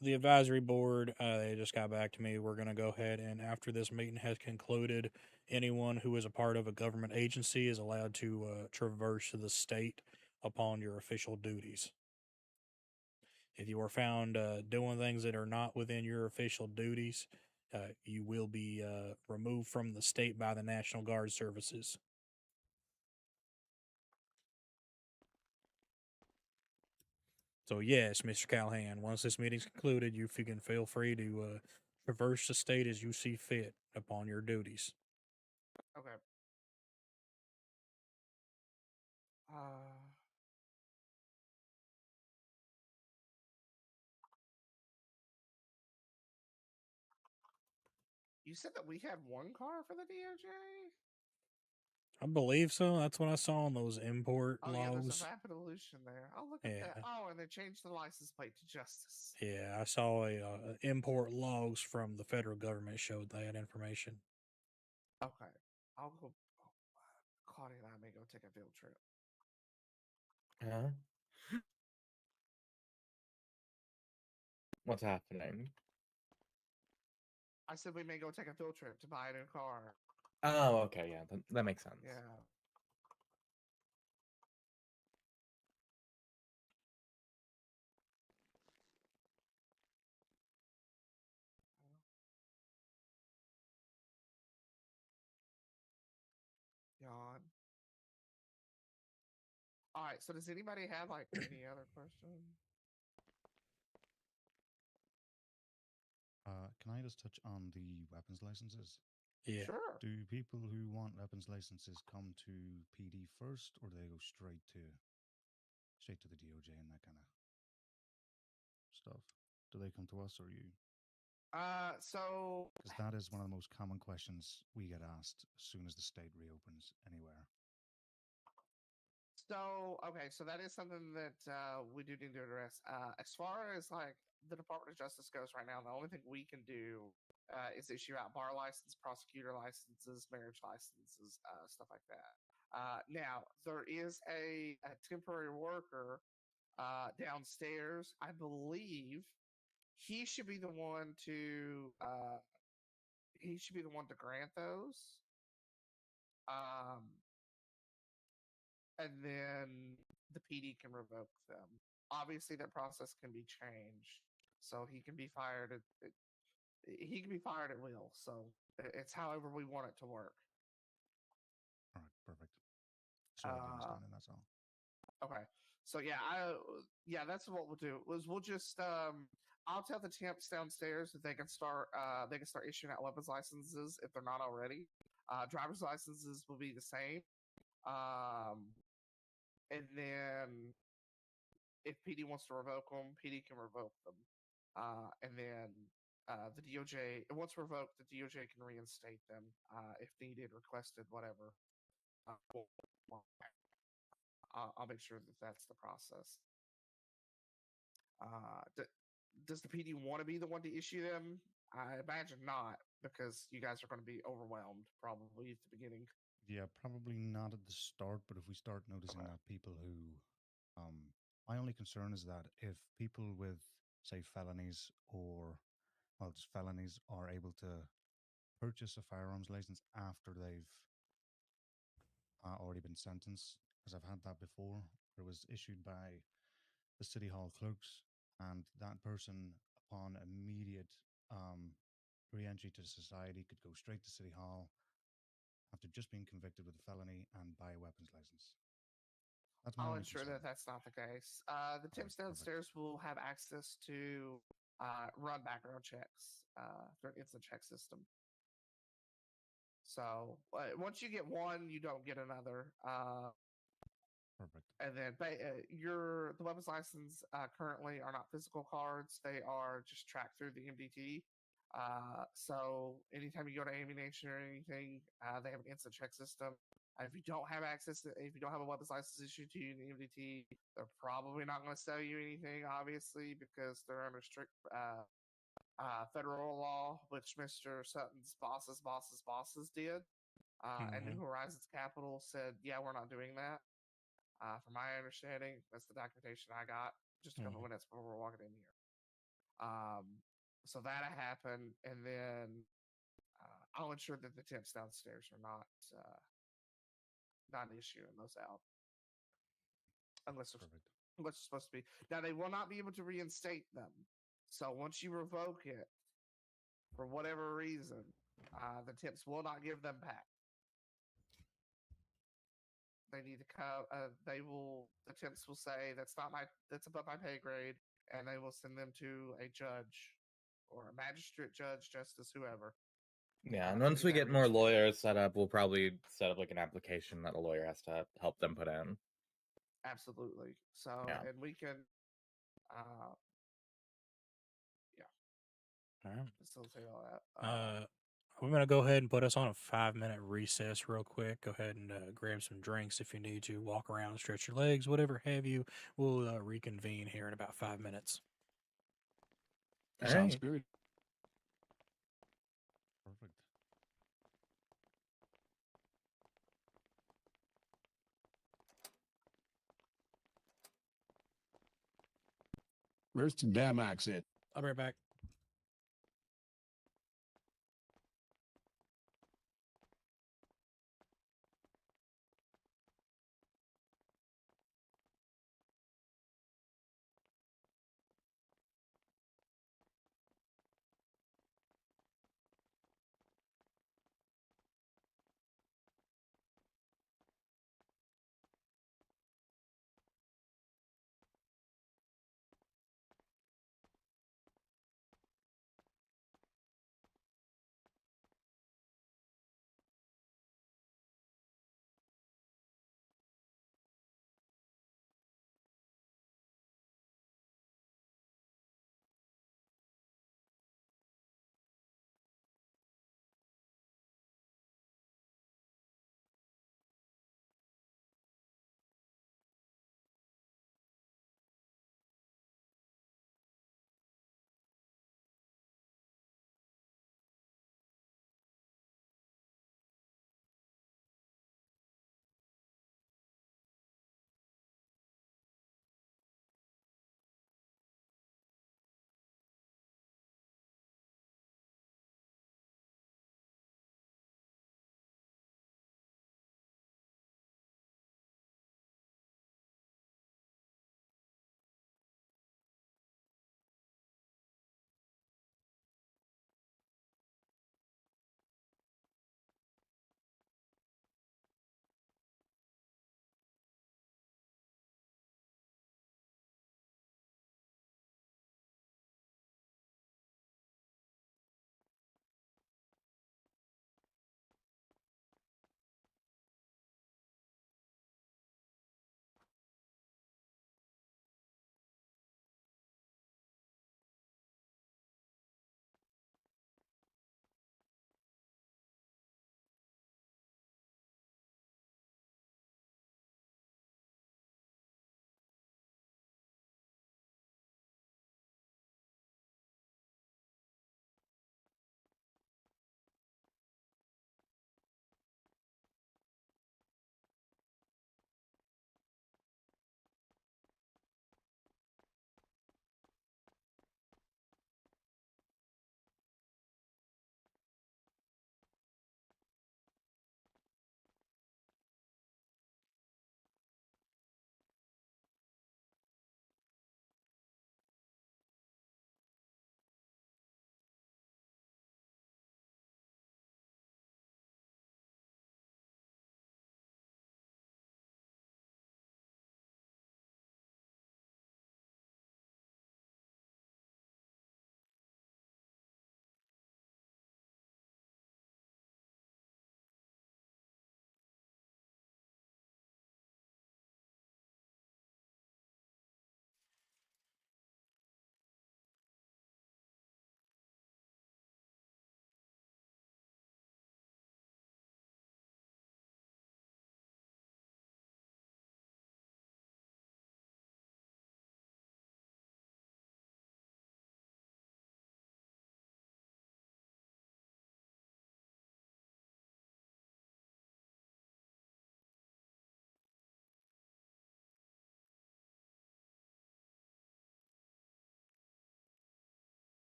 Speaker 1: The advisory board, they just got back to me. We're going to go ahead and after this meeting has concluded, anyone who is a part of a government agency is allowed to traverse the state upon your official duties. If you are found doing things that are not within your official duties, you will be removed from the state by the National Guard services. So yes, Mr. Callahan, once this meeting's concluded, you can feel free to traverse the state as you see fit upon your duties.
Speaker 2: Okay. You said that we have one car for the DOJ?
Speaker 1: I believe so. That's what I saw on those import
Speaker 2: Oh, yeah, there's a
Speaker 1: logs.
Speaker 2: rapid illusion there. Oh, look at that.
Speaker 1: Yeah.
Speaker 2: Oh, and they changed the license plate to Justice.
Speaker 1: Yeah, I saw a import logs from the federal government showed that information.
Speaker 2: Okay. I'll go. Claudia and I may go take a field trip.
Speaker 5: Huh? What's happening?
Speaker 2: I said we may go take a field trip to buy a new car.
Speaker 5: Oh, okay, yeah, that makes sense.
Speaker 2: Yeah. Yawn. All right. So does anybody have like any other questions?
Speaker 4: Can I just touch on the weapons licenses?
Speaker 1: Yeah.
Speaker 2: Sure.
Speaker 4: Do people who want weapons licenses come to PD first, or do they go straight to the DOJ and that kind of stuff? Do they come to us or you?
Speaker 2: So
Speaker 4: Because that is one of the most common questions we get asked as soon as the state reopens anywhere.
Speaker 2: okay, so that is something that we do need to address. As far as like the Department of Justice goes right now, the only thing we can do is issue out bar license, prosecutor licenses, marriage licenses, stuff like that. Now there is a temporary worker downstairs. I believe he should be the one to grant those. And then the PD can revoke them. Obviously, that process can be changed, so he can be fired he can be fired at will. So it's however we want it to work.
Speaker 4: All right, perfect. So I understand, and that's all.
Speaker 2: Okay. So yeah, that's what we'll do. We'll just I'll tell the temps downstairs that they can start issuing out weapons licenses if they're not already. Driver's licenses will be the same. And then if PD wants to revoke them, PD can revoke them. And then the DOJ, once revoked, the DOJ can reinstate them if needed, requested, whatever. I'll make sure that that's the process. Does the PD want to be the one to issue them? I imagine not, because you guys are going to be overwhelmed probably at the beginning.
Speaker 4: Yeah, probably not at the start, but if we start noticing that people who, my only concern is that if people with, say, felonies or, well, just felonies are able to purchase a firearms license after they've already been sentenced, because I've had that before. It was issued by the city hall clerks, and that person, upon immediate re-entry to society, could go straight to city hall after just being convicted with a felony and buy a weapons license. That's my
Speaker 2: I'll
Speaker 4: only
Speaker 2: ensure
Speaker 4: concern.
Speaker 2: that that's not the case. The temps
Speaker 4: Perfect.
Speaker 2: downstairs will have access to run background checks through an instant check system. So once you get one, you don't get another.
Speaker 4: Perfect.
Speaker 2: And then the weapons license currently are not physical cards; they are just tracked through the MDT. So anytime you go to ammunition or anything, they have an instant check system. If you don't have access to, if you don't have a weapons license issued to you in the MDT, they're probably not going to sell you anything, obviously, because they're under strict federal law, which Mr. Sutton's bosses did. And New Horizons Capital said, yeah, we're not doing that. From my understanding, that's the documentation I got just a couple minutes before we're walking in here. So that happened, and then I'll ensure that the temps downstairs are not an issue and those out, unless they're supposed to be. Now they will not be able to reinstate them. So once you revoke it, for whatever reason, the temps will not give them back. They need to come. The temps will say that's above my pay grade, and they will send them to a judge or a magistrate judge, justice, whoever.
Speaker 5: Yeah, and once we get more lawyers set up, we'll probably set up like an application that a lawyer has to help them put in.
Speaker 2: Absolutely. So, and we can,
Speaker 1: All right.
Speaker 2: facilitate all that.
Speaker 1: We're going to go ahead and put us on a 5-minute recess real quick. Go ahead and grab some drinks if you need to. Walk around, stretch your legs, whatever have you. We'll reconvene here in about 5 minutes.
Speaker 3: Sounds good.
Speaker 4: Perfect.
Speaker 3: Where's the damn exit?
Speaker 1: I'll be right back.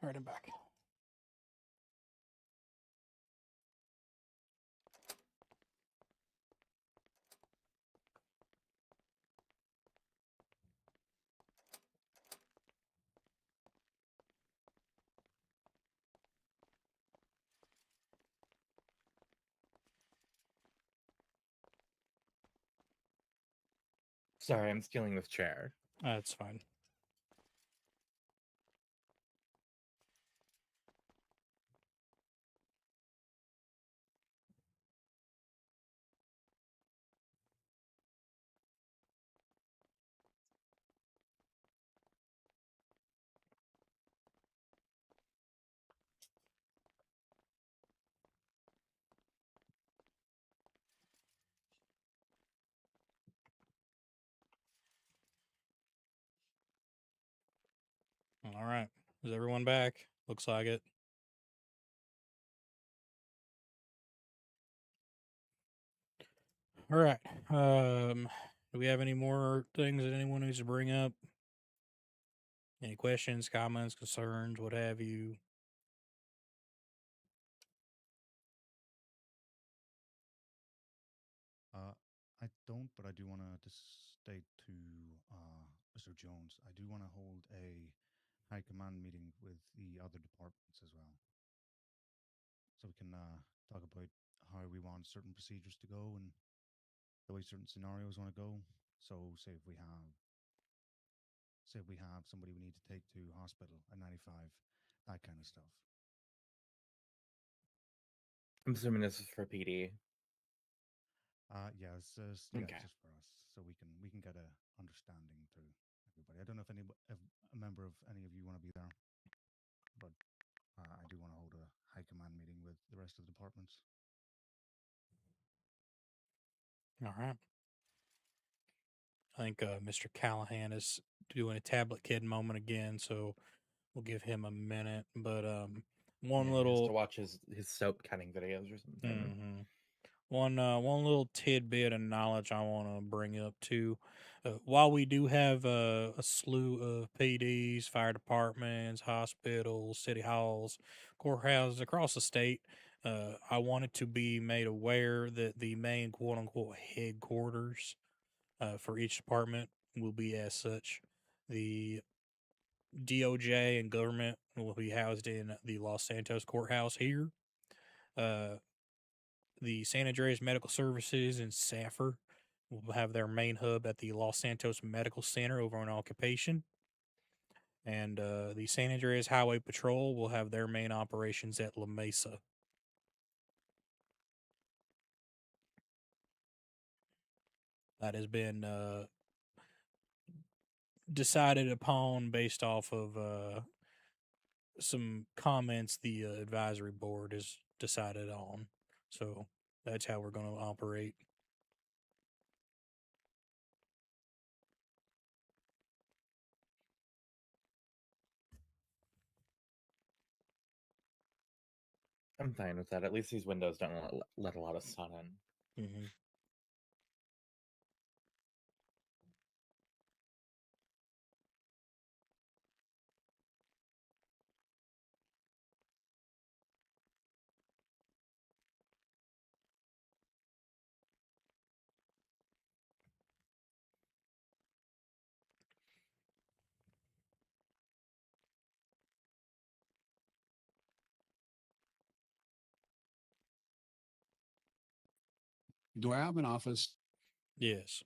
Speaker 1: All right, I'm back.
Speaker 5: Sorry, I'm stealing this chair.
Speaker 1: That's fine. All right. Is everyone back? Looks like it. All right. Do we have any more things that anyone needs to bring up? Any questions, comments, concerns, what have you?
Speaker 4: I don't, but I do want to state to Mr. Jones, I do want to hold a high command meeting with the other departments as well, so we can talk about how we want certain procedures to go and the way certain scenarios want to go. So, say if we have somebody we need to take to hospital at 95, that kind of stuff.
Speaker 5: I'm assuming this is for PD.
Speaker 4: Yeah, it's just,
Speaker 5: Okay.
Speaker 4: it's just for us, so we can get a understanding to everybody. I don't know if a member of any of you want to be there, but I do want to hold a high command meeting with the rest of the departments.
Speaker 1: All right. I think Mr. Callahan is doing a tablet kid moment again, so we'll give him a minute. But one
Speaker 5: Yeah, he has to
Speaker 1: little
Speaker 5: watch his soap cutting videos or something.
Speaker 1: one little tidbit of knowledge I want to bring up too. While we do have a slew of PDs, fire departments, hospitals, city halls, courthouses across the state, I wanted to be made aware that the main quote unquote headquarters for each department will be as such. The DOJ and government will be housed in the Los Santos courthouse here. The San Andreas Medical Services in Safford will have their main hub at the Los Santos Medical Center over on Occupation. And the San Andreas Highway Patrol will have their main operations at La Mesa. That has been decided upon based off of some comments the advisory board has decided on. So that's how we're going to operate.
Speaker 5: I'm fine with that. At least these windows don't let a lot of sun in.
Speaker 1: Mm-hmm.
Speaker 3: Do I have an office?
Speaker 1: Yes.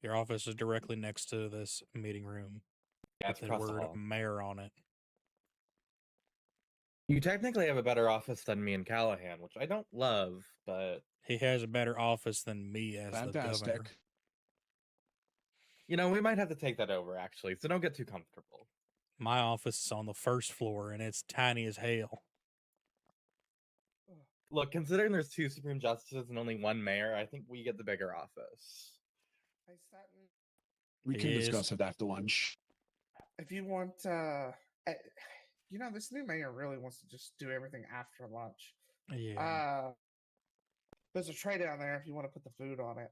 Speaker 1: Your office is directly next to this meeting room
Speaker 5: Yeah,
Speaker 1: with
Speaker 5: it's
Speaker 1: the
Speaker 5: across the
Speaker 1: word
Speaker 5: hall.
Speaker 1: mayor on it.
Speaker 5: You technically have a better office than me and Callahan, which I don't love, but
Speaker 1: He has a better office than me as the governor.
Speaker 3: Fantastic.
Speaker 5: you know, we might have to take that over actually, so don't get too comfortable.
Speaker 1: My office is on the first floor and it's tiny as hell.
Speaker 5: Look, considering there's 2 Supreme Justices and only 1 mayor, I think we get the bigger office.
Speaker 2: Hey, Satin,
Speaker 3: We can
Speaker 1: Yes.
Speaker 3: discuss it after lunch.
Speaker 2: if you want, you know, this new mayor really wants to just do everything after lunch.
Speaker 1: Yeah.
Speaker 2: There's a tray down there if you want to put the food on it.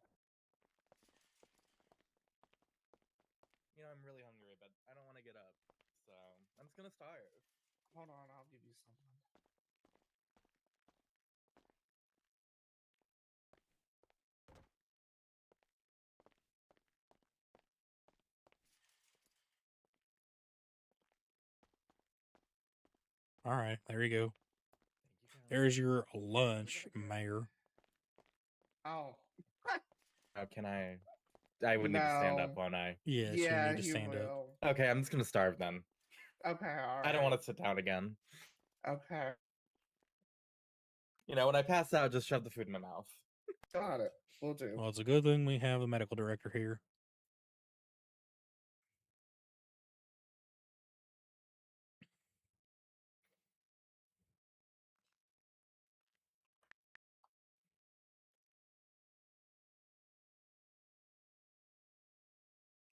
Speaker 5: You know, I'm really hungry, but I don't want to get up, so I'm just gonna starve.
Speaker 2: Hold on, I'll give you something.
Speaker 1: All right, there you go.
Speaker 5: Thank you,
Speaker 1: There's your lunch, Mayor.
Speaker 2: Oh.
Speaker 5: How can I? I would need to stand up,
Speaker 2: No.
Speaker 5: won't I?
Speaker 1: Yes, you
Speaker 2: Yeah,
Speaker 1: need to
Speaker 2: you
Speaker 1: stand up.
Speaker 2: will.
Speaker 5: Okay, I'm just gonna starve then.
Speaker 2: Okay, all right.
Speaker 5: I don't want to sit down again.
Speaker 2: Okay,
Speaker 5: You know, when I pass out, just shove the food in my mouth.
Speaker 2: got it. We'll do.
Speaker 1: Well, it's a good thing we have the medical director here.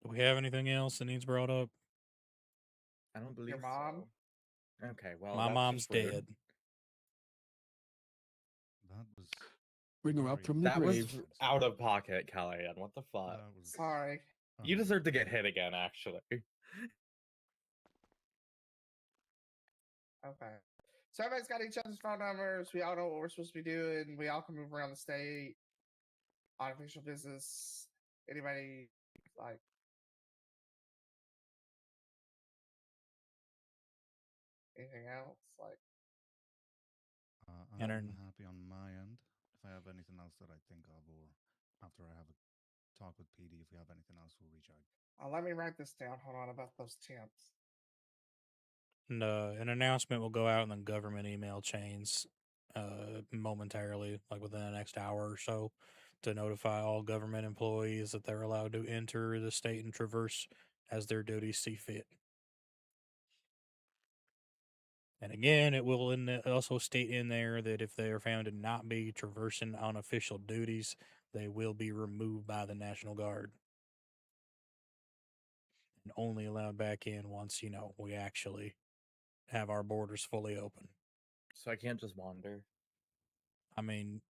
Speaker 1: Do we have anything else that needs brought up?
Speaker 5: I don't believe
Speaker 2: Your mom?
Speaker 5: so. Okay, well,
Speaker 1: My
Speaker 5: that's
Speaker 1: mom's
Speaker 5: just weird.
Speaker 1: dead.
Speaker 4: That was
Speaker 3: Bring her up
Speaker 4: very
Speaker 3: from the
Speaker 5: That was
Speaker 3: grave.
Speaker 5: out of pocket, Callahan. What the fuck?
Speaker 4: That was,
Speaker 2: Sorry.
Speaker 5: You deserve to get hit again, actually.
Speaker 2: Okay. So everybody's got each other's phone numbers. We all know what we're supposed to be doing. We all can move around the state on official business. Anybody like anything else? Like
Speaker 4: I'm
Speaker 1: And
Speaker 4: happy on my end. If I have anything else that I think of, or after I have a talk with PD, if we have anything else, we'll reach out.
Speaker 2: let me write this down. Hold on about those temps.
Speaker 1: an announcement will go out in the government email chains momentarily, like within the next hour or so, to notify all government employees that they're allowed to enter the state and traverse as their duties see fit. And again, it will also state in there that if they are found to not be traversing on official duties, they will be removed by the National Guard and only allowed back in once, we actually have our borders fully open.
Speaker 5: So I can't just wander.
Speaker 1: I mean,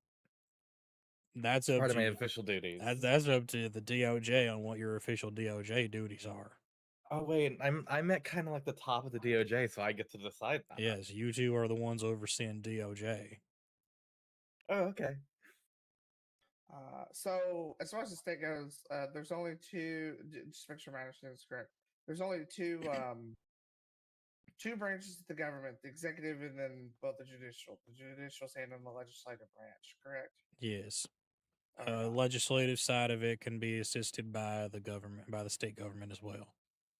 Speaker 1: that's
Speaker 5: It's
Speaker 1: up
Speaker 5: part of
Speaker 1: to
Speaker 5: my
Speaker 1: you.
Speaker 5: official duties.
Speaker 1: That's up to the DOJ on what your official DOJ duties are.
Speaker 5: Oh wait, I'm at kind of like the top of the DOJ, so I get to decide that.
Speaker 1: Yes, you two are the ones overseeing DOJ.
Speaker 5: Oh, okay.
Speaker 2: So as far as the state goes, there's only two. Just make sure my understanding is correct. There's only two branches of the government: the executive and then both the judicial. The judicial handling the legislative branch. Correct.
Speaker 1: Yes.
Speaker 2: Okay.
Speaker 1: Legislative side of it can be assisted by the government, by the state government as well.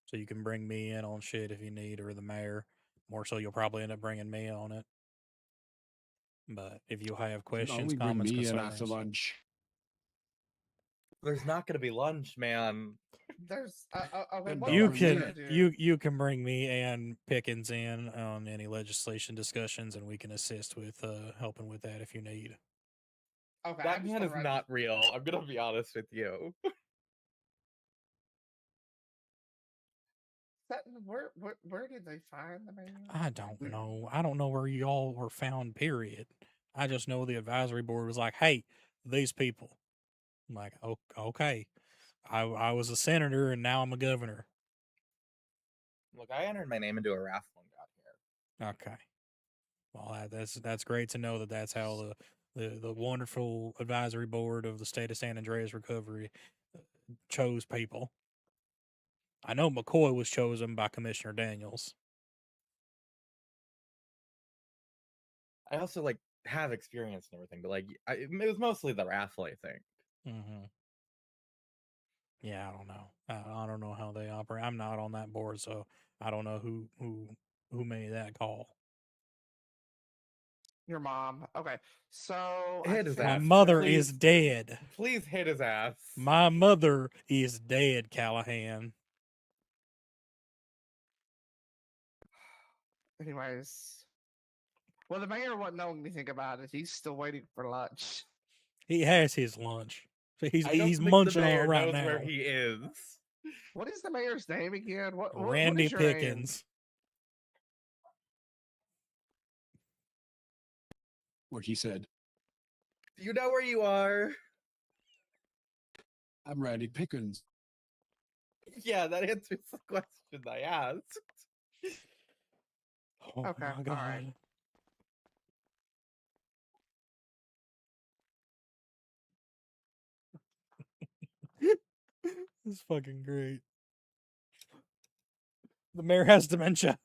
Speaker 1: So you can bring me in on shit if you need, or the mayor. More so, you'll probably end up bringing me on it. But if you have
Speaker 3: You can
Speaker 1: questions,
Speaker 3: only bring
Speaker 1: comments,
Speaker 3: me in after
Speaker 1: concerns,
Speaker 3: lunch.
Speaker 5: There's not going to be lunch, man.
Speaker 2: There's okay.
Speaker 3: Then
Speaker 2: What
Speaker 3: don't
Speaker 1: you
Speaker 2: are we
Speaker 3: bring
Speaker 2: gonna
Speaker 3: me
Speaker 1: can
Speaker 2: do?
Speaker 1: you can bring me and Pickens in on any legislation discussions, and we can assist with helping with that if you need.
Speaker 2: Okay, I
Speaker 5: That
Speaker 2: just
Speaker 5: man
Speaker 2: want
Speaker 5: is
Speaker 2: to write
Speaker 5: not real. I'm going to be honest with you.
Speaker 2: where did they find the man?
Speaker 1: I don't know. I don't know where y'all were found. Period. I just know the advisory board was like, "Hey, these people." I'm like, okay. I was a senator and now I'm a governor.
Speaker 5: Look, I entered my name into a raffle and got here.
Speaker 1: Okay. Well, that's great to know that that's how the wonderful advisory board of the state of San Andreas Recovery chose people. I know McCoy was chosen by Commissioner Daniels.
Speaker 5: I also like have experience and everything, but like it was mostly the raffle, I think.
Speaker 1: Mm-hmm. Yeah, I don't know. I don't know how they operate. I'm not on that board, so I don't know who made that call.
Speaker 2: Your mom. Okay, so
Speaker 5: Hit his
Speaker 1: My
Speaker 5: ass.
Speaker 1: mother
Speaker 5: Please.
Speaker 1: is dead.
Speaker 5: Please hit his ass.
Speaker 1: My mother is dead, Callahan.
Speaker 2: anyways, well, the mayor wasn't knowing anything about it. He's still waiting for lunch.
Speaker 1: He has his lunch. So he's
Speaker 5: I don't
Speaker 1: he's
Speaker 5: think the
Speaker 1: munching on
Speaker 5: mayor
Speaker 1: it right
Speaker 5: knows
Speaker 1: now.
Speaker 5: where he is.
Speaker 2: What is the mayor's name again? What
Speaker 1: Randy
Speaker 2: is your name?
Speaker 1: Pickens.
Speaker 3: What he said.
Speaker 5: Do you know where you are?
Speaker 3: I'm Randy Pickens.
Speaker 5: Yeah, that answers the question I asked.
Speaker 1: Oh
Speaker 2: Okay,
Speaker 1: my
Speaker 2: all right.
Speaker 1: god. This is fucking great. The mayor has dementia.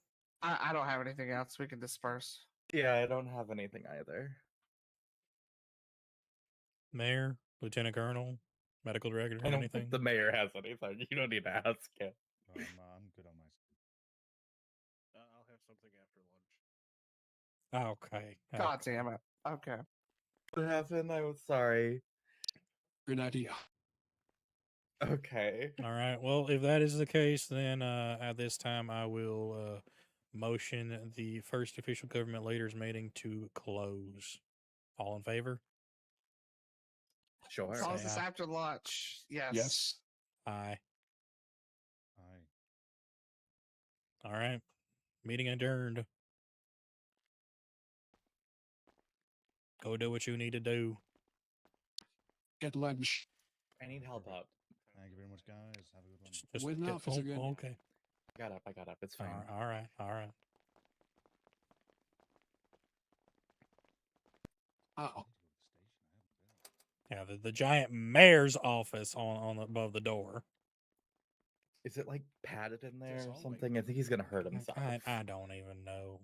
Speaker 2: I don't have anything else. We can disperse.
Speaker 5: Yeah, I don't have anything either.
Speaker 1: Mayor, lieutenant colonel, medical director,
Speaker 5: I don't
Speaker 1: anything?
Speaker 5: think the mayor has anything. You don't need to ask him.
Speaker 4: I'm good on my side.
Speaker 6: I'll have something after lunch.
Speaker 1: Okay.
Speaker 2: God
Speaker 1: okay.
Speaker 2: damn it. Okay.
Speaker 5: What happened? I was sorry.
Speaker 3: Good idea.
Speaker 5: Okay.
Speaker 1: All right. Well, if that is the case, then at this time I will motion the first official government leaders meeting to close. All in favor?
Speaker 5: Sure.
Speaker 2: Close
Speaker 1: Say
Speaker 2: this
Speaker 1: aye.
Speaker 2: after lunch. Yes.
Speaker 3: Yes.
Speaker 1: Aye.
Speaker 4: Aye.
Speaker 1: All right. Meeting adjourned. Go do what you need to do.
Speaker 3: Get lunch.
Speaker 5: I need help up.
Speaker 4: Thank you very much, guys. Have a good one.
Speaker 1: Just
Speaker 3: With an
Speaker 1: get,
Speaker 3: officer again.
Speaker 1: okay.
Speaker 5: I got up. It's fine.
Speaker 1: All right. All right.
Speaker 3: Oh,
Speaker 1: Yeah, the giant mayor's office on above the door.
Speaker 5: Is it like padded in there
Speaker 6: Just
Speaker 5: or
Speaker 6: all, like,
Speaker 5: something? I think he's gonna hurt himself.
Speaker 1: I don't even know.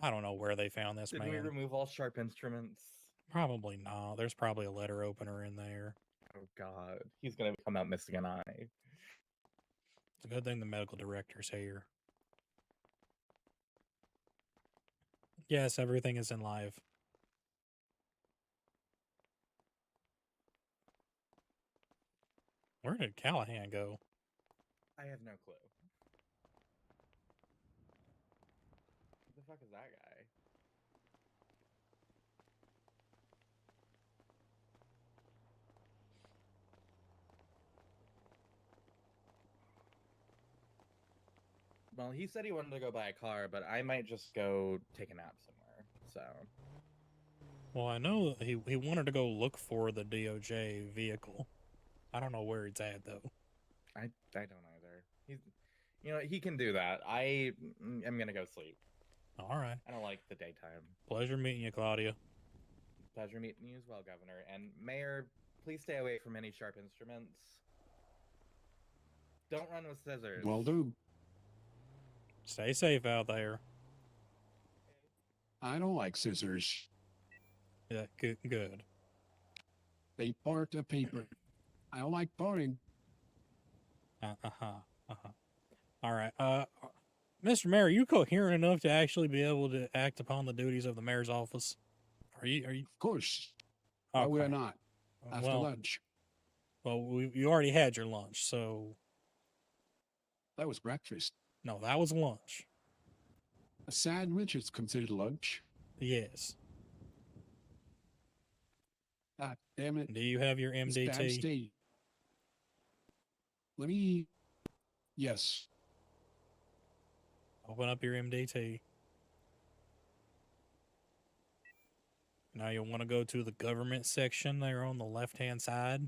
Speaker 1: I don't know where they found this
Speaker 5: Did we
Speaker 1: man.
Speaker 5: remove all sharp instruments?
Speaker 1: Probably not. There's probably a letter opener in there.
Speaker 5: Oh god, he's gonna come out missing an eye.
Speaker 1: It's a good thing the medical director's here. Yes, everything is in live. Where did Callahan go?
Speaker 5: I have no clue. Who the fuck is that guy? Well, he said he wanted to go buy a car, but I might just go take a nap somewhere. So
Speaker 1: Well, I know he wanted to go look for the DOJ vehicle. I don't know where it's at though.
Speaker 5: I don't either. He's, you know, he can do that. I am gonna go sleep.
Speaker 1: All right.
Speaker 5: I don't like the daytime.
Speaker 1: Pleasure meeting you, Claudia.
Speaker 5: Pleasure meeting you as well, Governor. And Mayor, please stay away from any sharp instruments. Don't run with scissors.
Speaker 3: will do.
Speaker 1: Stay safe out there.
Speaker 3: I don't like scissors.
Speaker 1: Yeah, good.
Speaker 3: They part the paper. I don't like parting.
Speaker 1: All right. Mr. Mayor, are you coherent enough to actually be able to act upon the duties of the mayor's office? Are you?
Speaker 3: Of course. Why would I not? After
Speaker 1: well,
Speaker 3: lunch.
Speaker 1: Well, you already had your lunch, so
Speaker 3: That was breakfast.
Speaker 1: no, that was lunch.
Speaker 3: A sandwich is considered lunch.
Speaker 1: Yes.
Speaker 3: God damn it.
Speaker 1: Do you have your
Speaker 3: It's bad
Speaker 1: MDT?
Speaker 3: state. Let me. Yes.
Speaker 1: Open up your MDT. Now you'll want to go to the government section there on the left-hand side.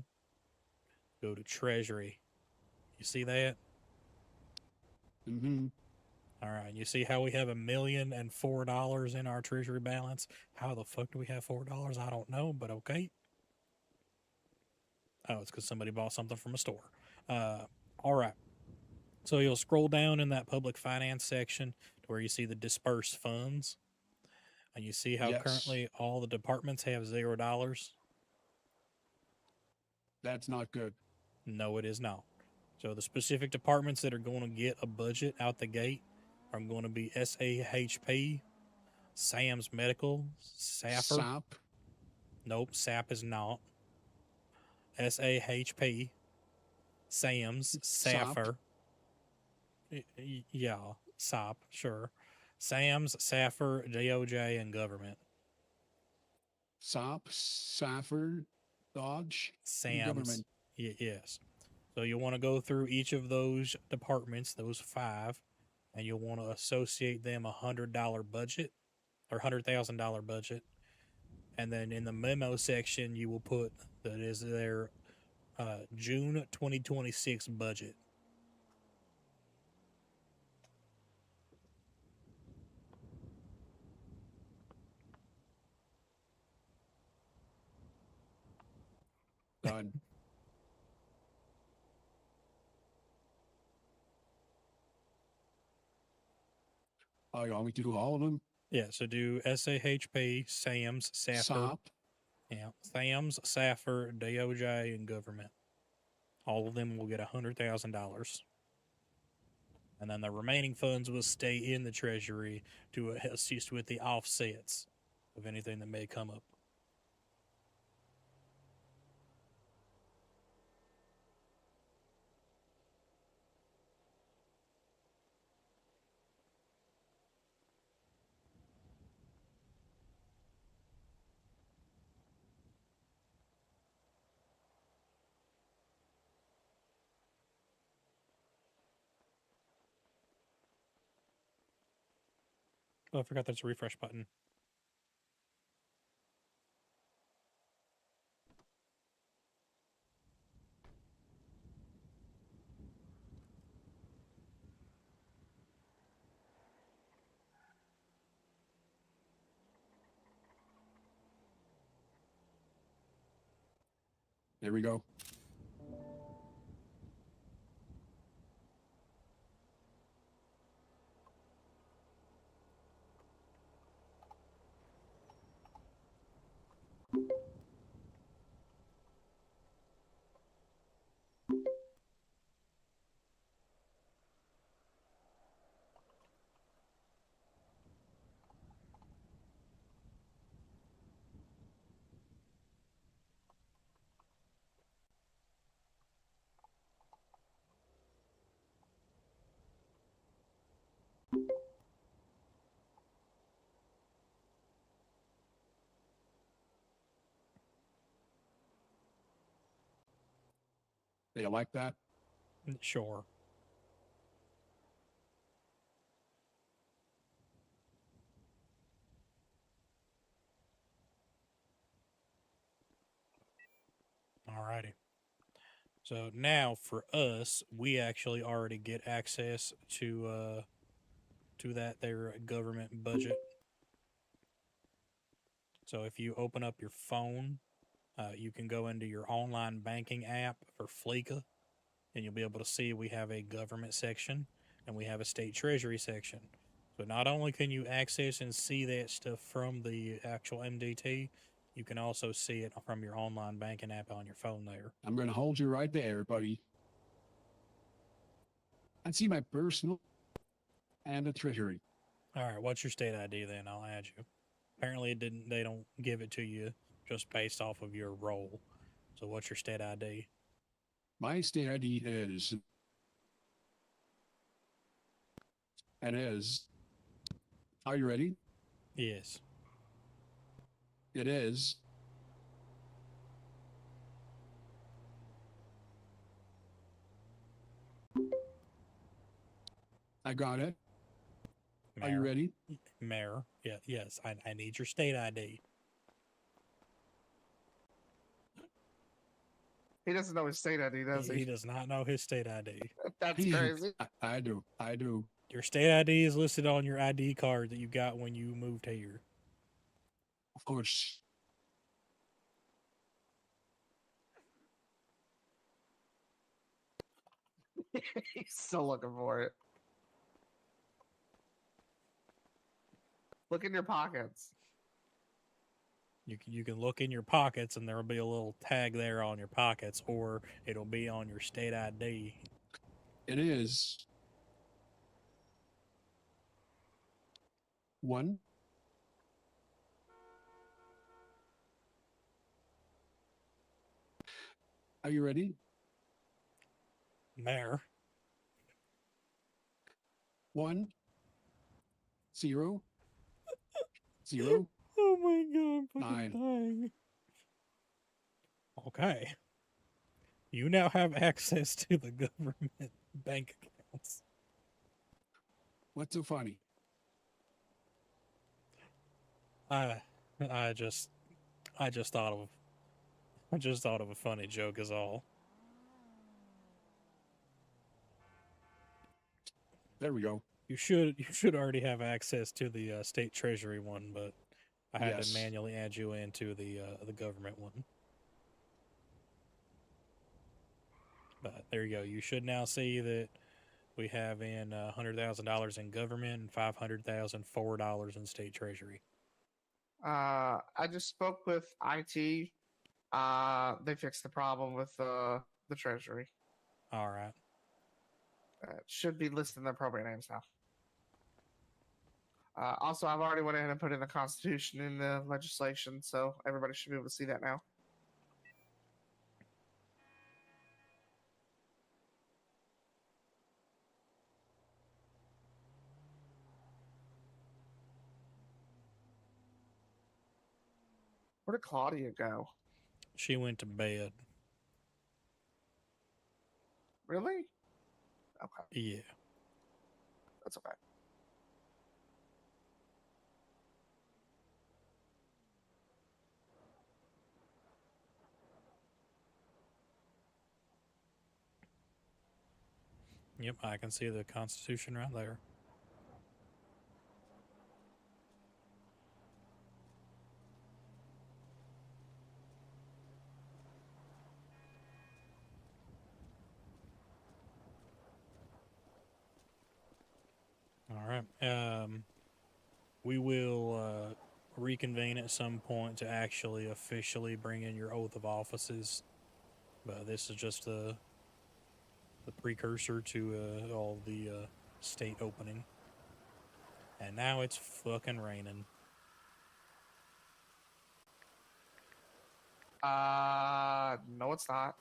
Speaker 1: Go to Treasury. You see that?
Speaker 3: Mm-hmm.
Speaker 1: All right. You see how we have $1,004 in our Treasury balance? How the fuck do we have $4? I don't know, but okay. Oh, it's because somebody bought something from a store. All right. So you'll scroll down in that public finance section to where you see the dispersed funds. And you see how
Speaker 3: Yes.
Speaker 1: currently all the departments have $0.
Speaker 3: That's not good.
Speaker 1: No, it is not. So the specific departments that are going to get a budget out the gate are going to be SAHP, Sam's Medical, SAFR.
Speaker 3: SAP.
Speaker 1: Nope, SAP is not. SAHP, Sam's,
Speaker 3: SAP.
Speaker 1: SAFR. Yeah, SAP, sure. Sam's, SAFR, DOJ, and government.
Speaker 3: SAP, Safford, Dodge,
Speaker 1: Sam's.
Speaker 3: government.
Speaker 1: Yes. So you'll want to go through each of those departments, those 5, and you'll want to associate them $100 budget or $100,000 budget. And then in the memo section, you will put that is their June 2026 budget.
Speaker 3: Done. Oh, you want me to do all of them?
Speaker 1: Yeah, so do SAHP, SAMS, SAFR.
Speaker 3: SOP.
Speaker 1: Yeah, SAMS, SAFR, DOJ, and government. All of them will get $100,000. And then the remaining funds will stay in the Treasury to assist with the offsets of anything that may come up. Oh, I forgot there's a refresh button.
Speaker 3: There we go. Do you like that?
Speaker 1: Sure. Alrighty. So now for us, we actually already get access to that their government budget. So if you open up your phone, you can go into your online banking app for Fleeka, and you'll be able to see we have a government section and we have a state treasury section. So not only can you access and see that stuff from the actual MDT, you can also see it from your online banking app on your phone there.
Speaker 3: I'm going to hold you right there, buddy. I see my personal and a treasury.
Speaker 1: All right, what's your state ID then? I'll add you. Apparently it didn't they don't give it to you just based off of your role. So what's your state ID?
Speaker 3: My state ID is. And is. Are you ready?
Speaker 1: Yes.
Speaker 3: It is. I got it. Are you ready?
Speaker 1: Mayor. Yeah, yes. I need your state ID.
Speaker 2: He doesn't know his state ID, does
Speaker 1: He
Speaker 2: he?
Speaker 1: does not know his state ID.
Speaker 2: That's crazy.
Speaker 3: I do. I do.
Speaker 1: Your state ID is listed on your ID card that you got when you moved here.
Speaker 3: Of course.
Speaker 2: He's still looking for it. Look in your pockets.
Speaker 1: You can look in your pockets and there will be a little tag there on your pockets, or it'll be on your state ID.
Speaker 3: It is 1. Are you ready?
Speaker 1: Mayor.
Speaker 3: 1 0 0
Speaker 1: Oh my god, I'm
Speaker 3: 9.
Speaker 1: dying. Okay. You now have access to the government bank accounts.
Speaker 3: What's so funny?
Speaker 1: I just thought of a funny joke is all.
Speaker 3: There we go.
Speaker 1: You should already have access to the state treasury one, but I had
Speaker 3: Yes.
Speaker 1: to manually add you into the government one. But there you go. You should now see that we have in $100,000 in government and $504 in state treasury.
Speaker 2: I just spoke with IT. They fixed the problem with the treasury.
Speaker 1: All right.
Speaker 2: It should be listed in the appropriate names now. Also, I've already went ahead and put in the Constitution in the legislation, so everybody should be able to see that now. Where did Claudia go?
Speaker 1: She went to bed.
Speaker 2: Really? Okay,
Speaker 1: Yeah.
Speaker 2: that's okay.
Speaker 1: Yep, I can see the Constitution right there. All right. We will reconvene at some point to actually officially bring in your oath of offices. But this is just the precursor to all the state opening. And now it's fucking raining.
Speaker 2: No, it's not.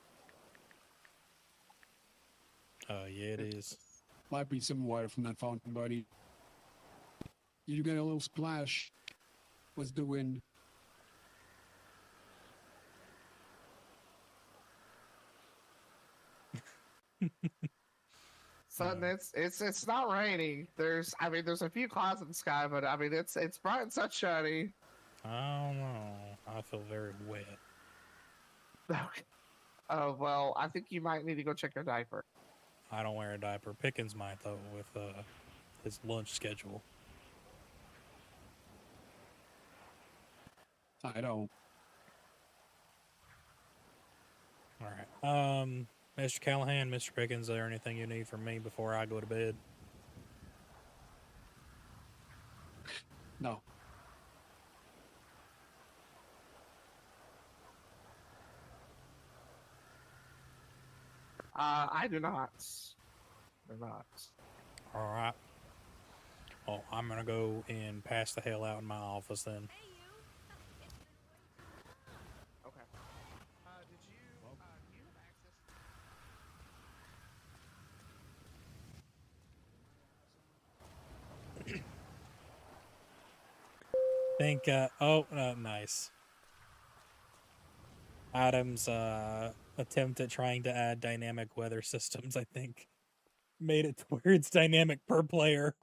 Speaker 1: Yeah, it is.
Speaker 3: Might be some water from that fountain, buddy. You get a little splash. What's the wind?
Speaker 2: Sudden, it's not raining. There's a few clouds in the sky, but it's bright and sunshiny.
Speaker 1: I don't know. I feel very wet.
Speaker 2: Okay. Oh well, I think you might need to go check your diaper.
Speaker 1: I don't wear a diaper. Pickens might though with his lunch schedule.
Speaker 3: I don't.
Speaker 1: All right. Mr. Callahan, Mr. Pickens, is there anything you need from me before I go to bed?
Speaker 3: No.
Speaker 2: I do not. Do not.
Speaker 1: All right. Well, I'm gonna go and pass the hell out in my office then.
Speaker 2: Okay. Did you? Do you have access?
Speaker 1: Think. Nice. Adam's attempt at trying to add dynamic weather systems, I think, made it to where it's dynamic per player.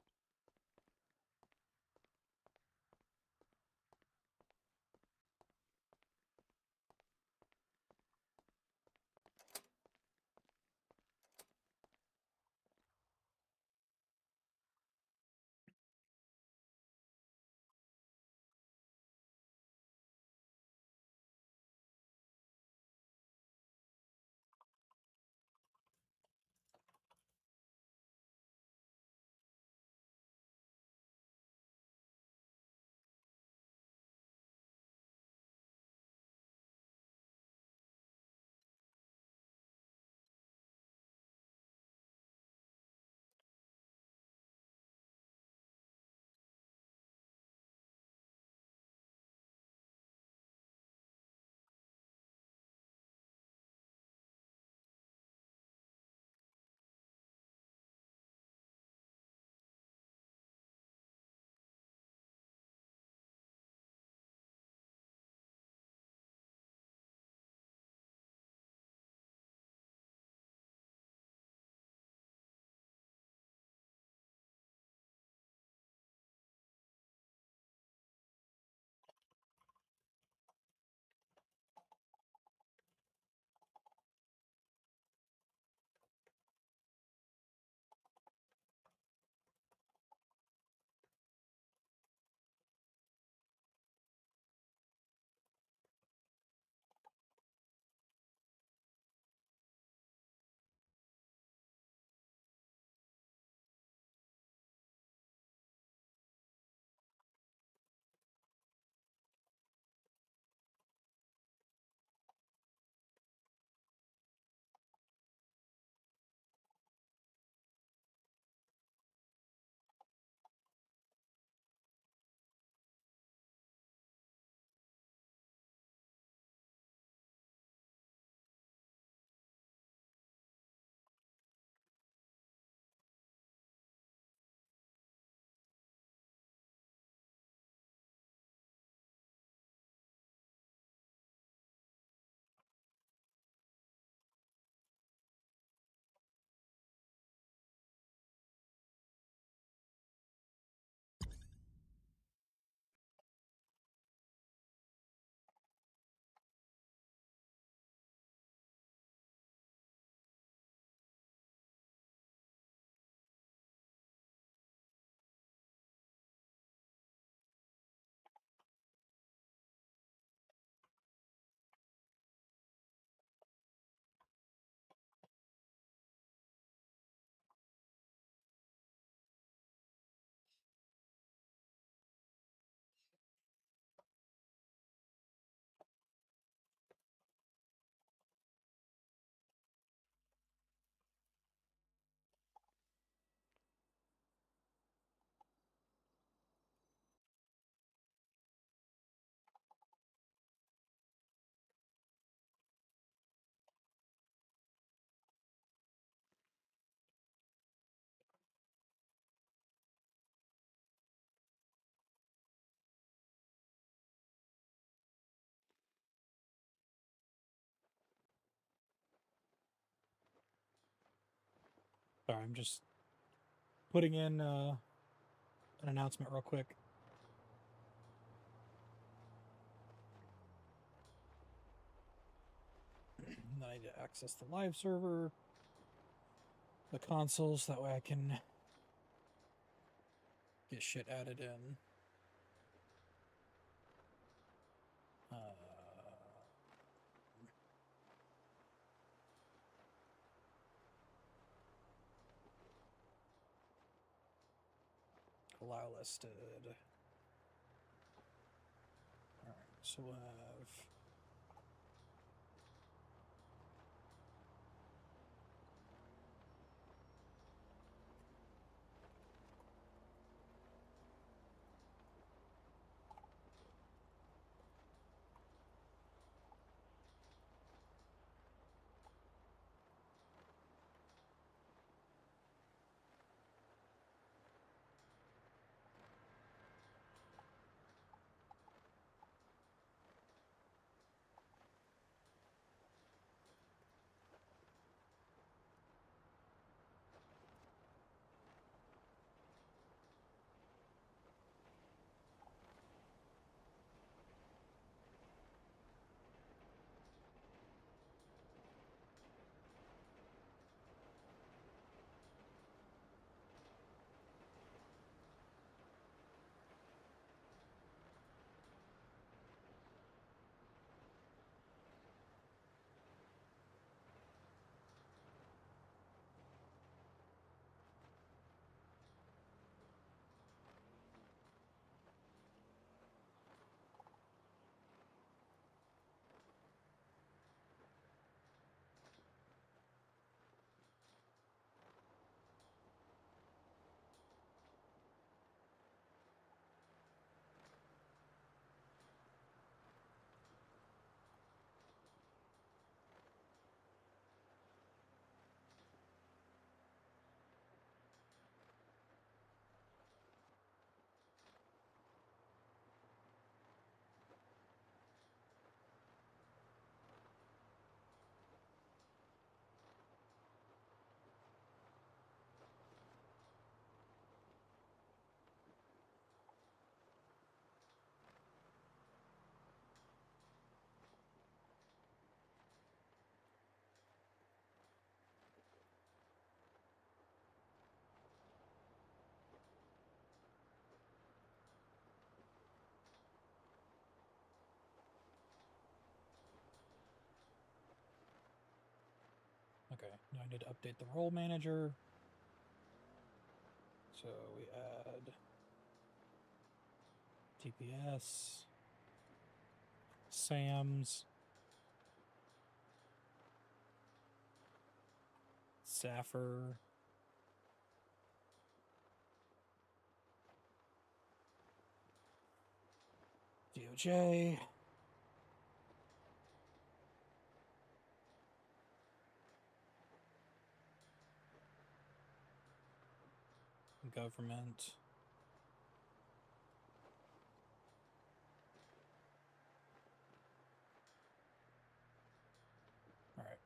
Speaker 1: Sorry, I'm just putting in an announcement real quick. Then I need to access the live server, the consoles, that way I can get shit added in. Allow listed. Alright, so we'll have okay, now I need to update the role manager. So we add TPS, SAMS, Saffir, DOJ, government, all right.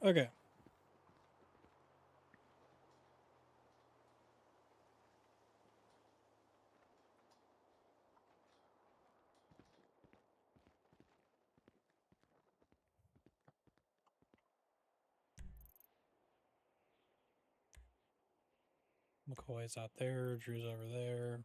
Speaker 1: Okay. McCoy's out there. Drew's over there.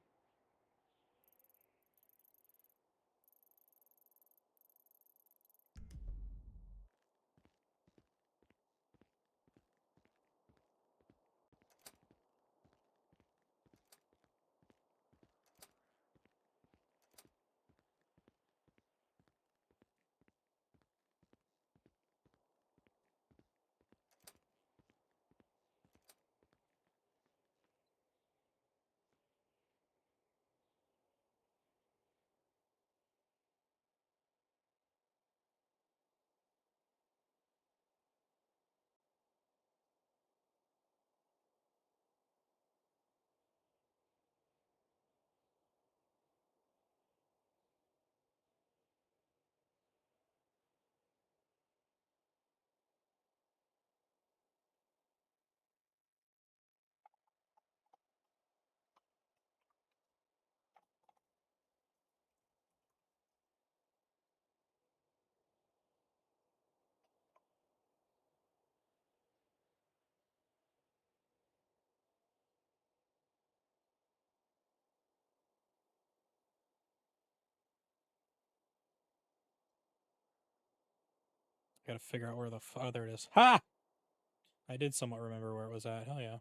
Speaker 1: Gotta figure out where the oh, there it is. Ha! I did somewhat remember where it was at. Hell yeah.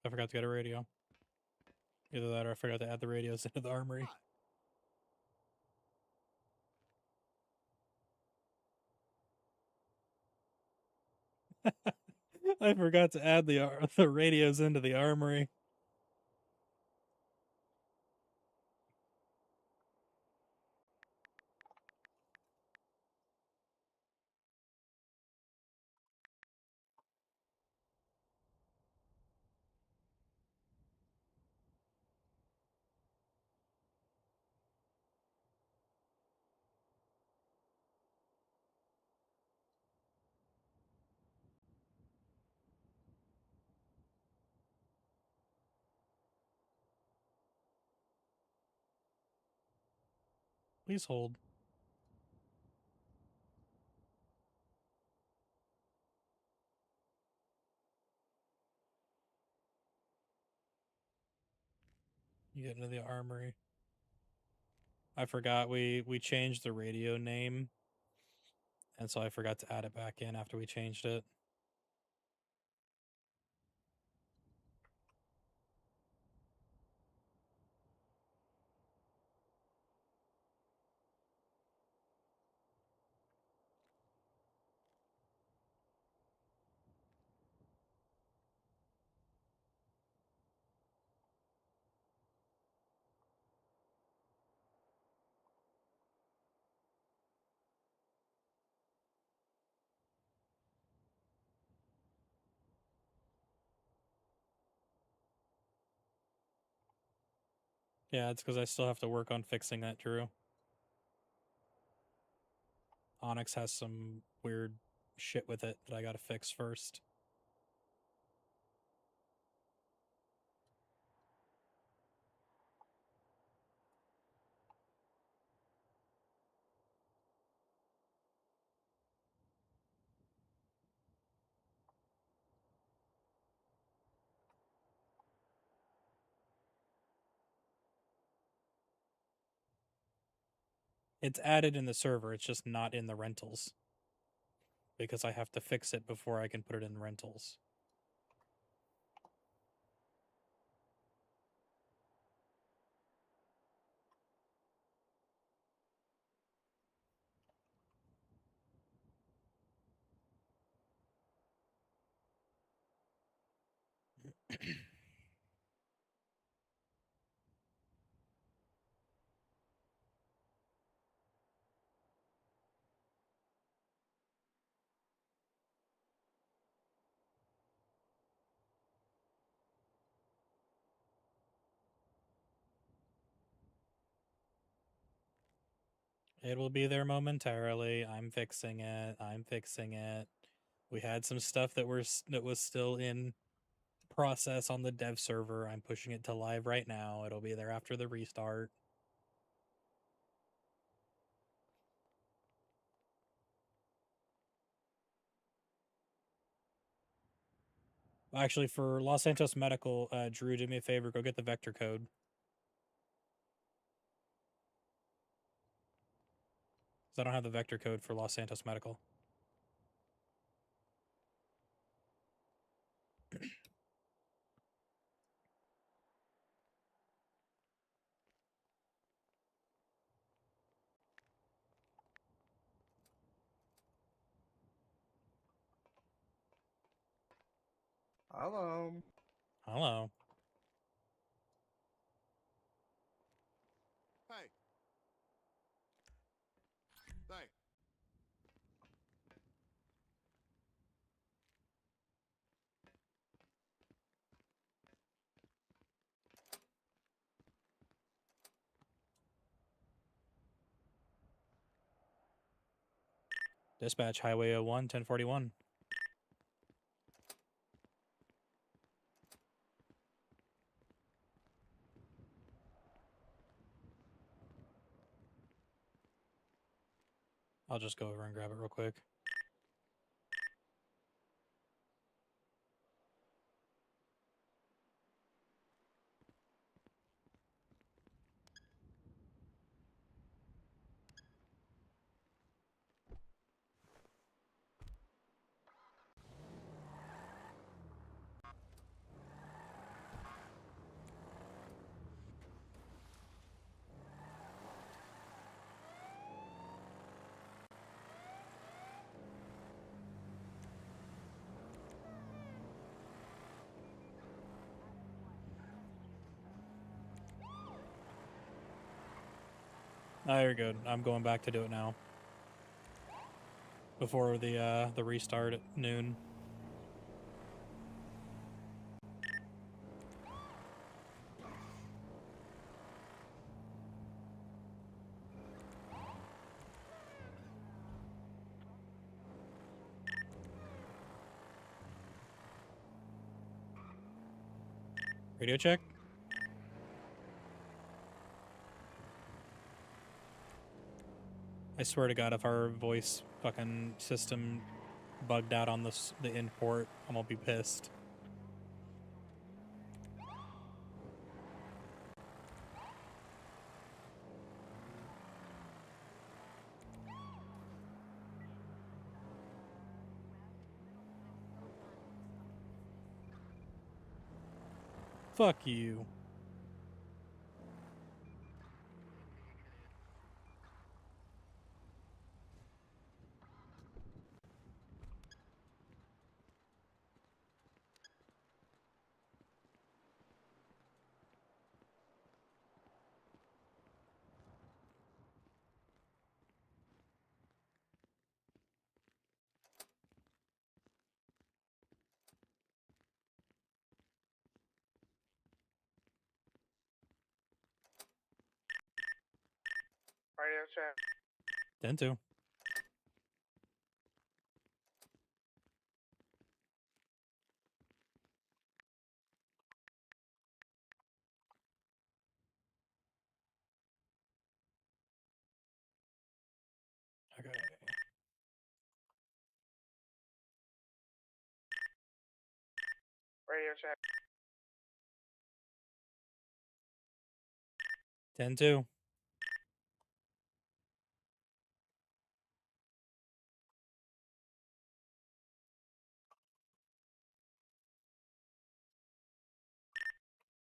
Speaker 1: I forgot to get a radio. Either that or I forgot to add the radios into the armory. I forgot to add the radios into the armory. Please hold. You get into the armory. I forgot we changed the radio name, and so I forgot to add it back in after we changed it. Yeah, it's because I still have to work on fixing that, Drew. Onyx has some weird shit with it that I gotta fix first. It's added in the server, it's just not in the rentals. Because I have to fix it before I can put it in rentals. It will be there momentarily. I'm fixing it. I'm fixing it. We had some stuff that was still in process on the dev server. I'm pushing it to live right now. It'll be there after the restart. Actually, for Los Santos Medical, Drew, do me a favor. Go get the vector code. Because I don't have the vector code for Los Santos Medical.
Speaker 2: Hello.
Speaker 1: Hello.
Speaker 6: Hey. Hey.
Speaker 1: Dispatch, Highway 01, 1041. I'll just go over and grab it real quick. Oh, you're good. I'm going back to do it now. Before the restart at noon. Radio check. I swear to God, if our voice fucking system bugged out on the import, I'm gonna be pissed. Fuck you.
Speaker 2: Radio check.
Speaker 1: 10-2. Okay.
Speaker 2: Radio check.
Speaker 1: 10-2.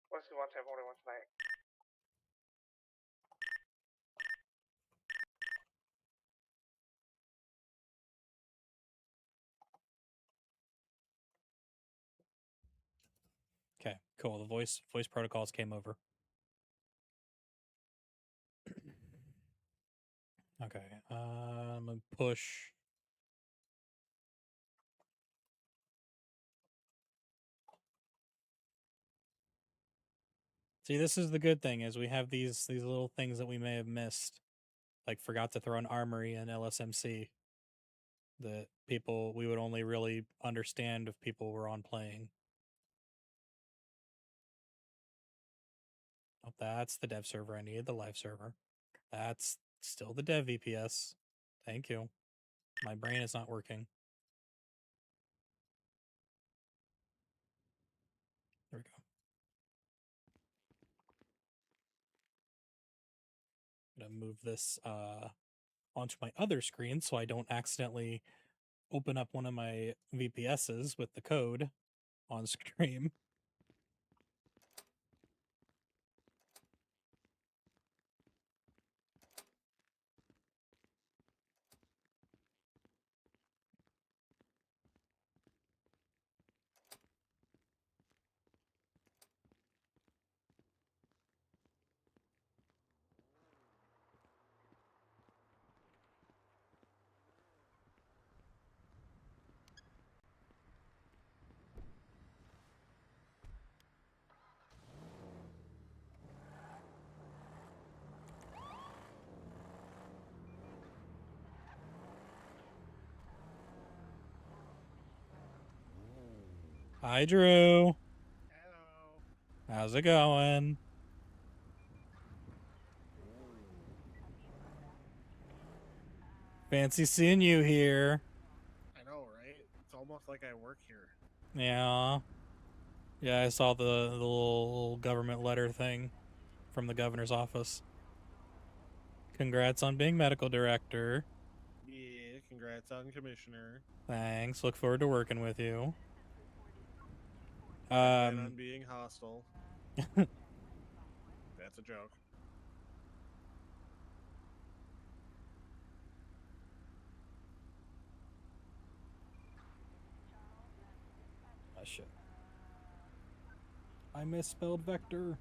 Speaker 2: Whiskey 11041 tonight.
Speaker 1: Okay, cool. The voice protocols came over. Okay, I'm gonna push. See, this is the good thing is we have these little things that we may have missed, like forgot to throw an armory in LSMC. That people we would only really understand if people were on playing. Oh, that's the dev server. I needed the live server. That's still the dev VPS. Thank you. My brain is not working. There we go. I'm gonna move this onto my other screen so I don't accidentally open up one of my VPSs with the code on stream. Hi, Drew.
Speaker 6: Hello.
Speaker 1: How's it going? Fancy seeing you here.
Speaker 6: I know, right? It's almost like I work here.
Speaker 1: Yeah. Yeah, I saw the little government letter thing from the governor's office. Congrats on being medical director.
Speaker 6: Yeah, congrats on commissioner.
Speaker 1: Thanks. Look forward to working with you.
Speaker 6: I plan on being hostile. That's a joke.
Speaker 1: Oh, shit. I misspelled vector.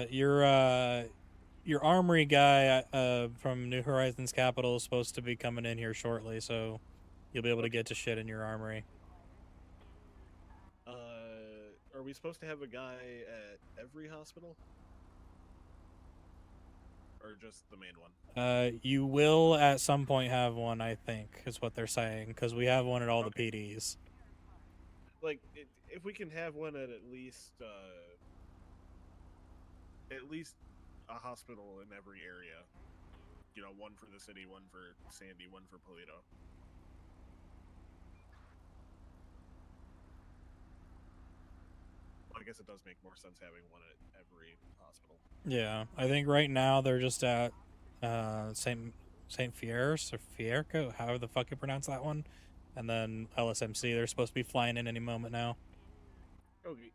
Speaker 1: Your armory guy from New Horizons Capital is supposed to be coming in here shortly, so you'll be able to get to shit in your armory.
Speaker 6: Are we supposed to have a guy at every hospital? Or just the main one?
Speaker 1: You will at some point have one, I think, is what they're saying, because we have one at all the PDs.
Speaker 6: Like, if we can have one at least a hospital in every area. You know, one for the city, one for Sandy, one for Polito. Well, I guess it does make more sense having one at every hospital.
Speaker 1: Yeah, I think right now they're just at Saint Fierce or Fierco, however the fuck you pronounce that one, and then LSMC. They're supposed to be flying in any moment now.
Speaker 6: Okay.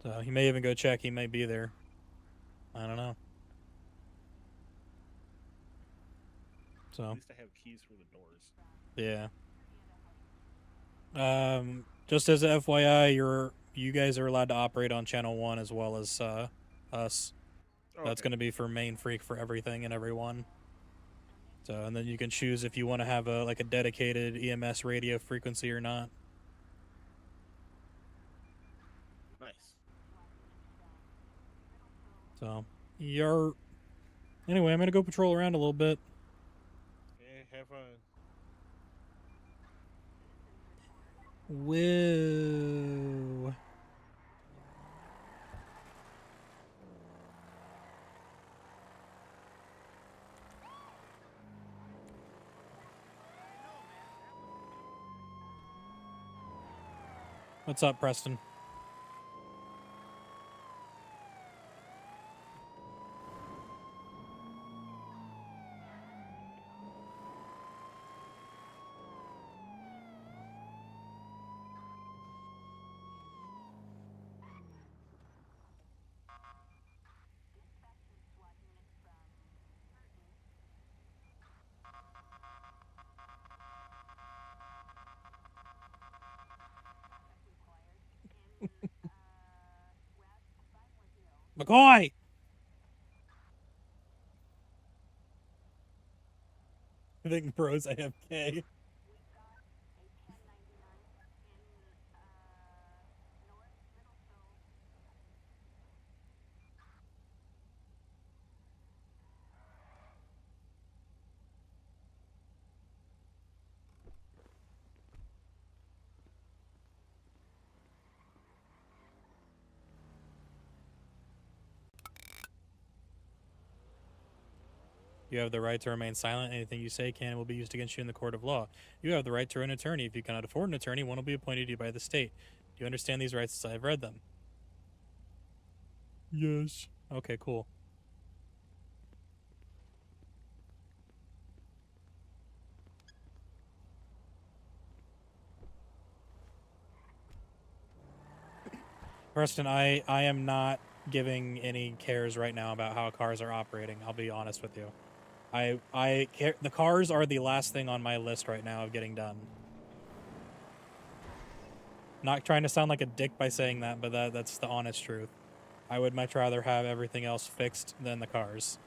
Speaker 1: So he may even go check. He may be there. I don't know. So
Speaker 6: at least I have keys for the doors.
Speaker 1: Yeah. Just as a FYI, you guys are allowed to operate on channel 1 as well as us. That's going to be for main freak for everything and everyone. So, and then you can choose if you want to have a dedicated EMS radio frequency or not.
Speaker 6: Nice.
Speaker 1: So, anyway, I'm going to go patrol around a little bit.
Speaker 6: Yeah, have fun.
Speaker 1: Whoa. What's up, Preston? McCoy! I think bro's AFK. You have the right to remain silent. Anything you say can and will be used against you in the court of law. You have the right to an attorney. If you cannot afford an attorney, one will be appointed to you by the state. Do you understand these rights as I have read them? Yes. Okay, cool. Preston, I am not giving any cares right now about how cars are operating. I'll be honest with you. I care. The cars are the last thing on my list right now of getting done. Not trying to sound like a dick by saying that, but that's the honest truth. I would much rather have everything else fixed than the cars.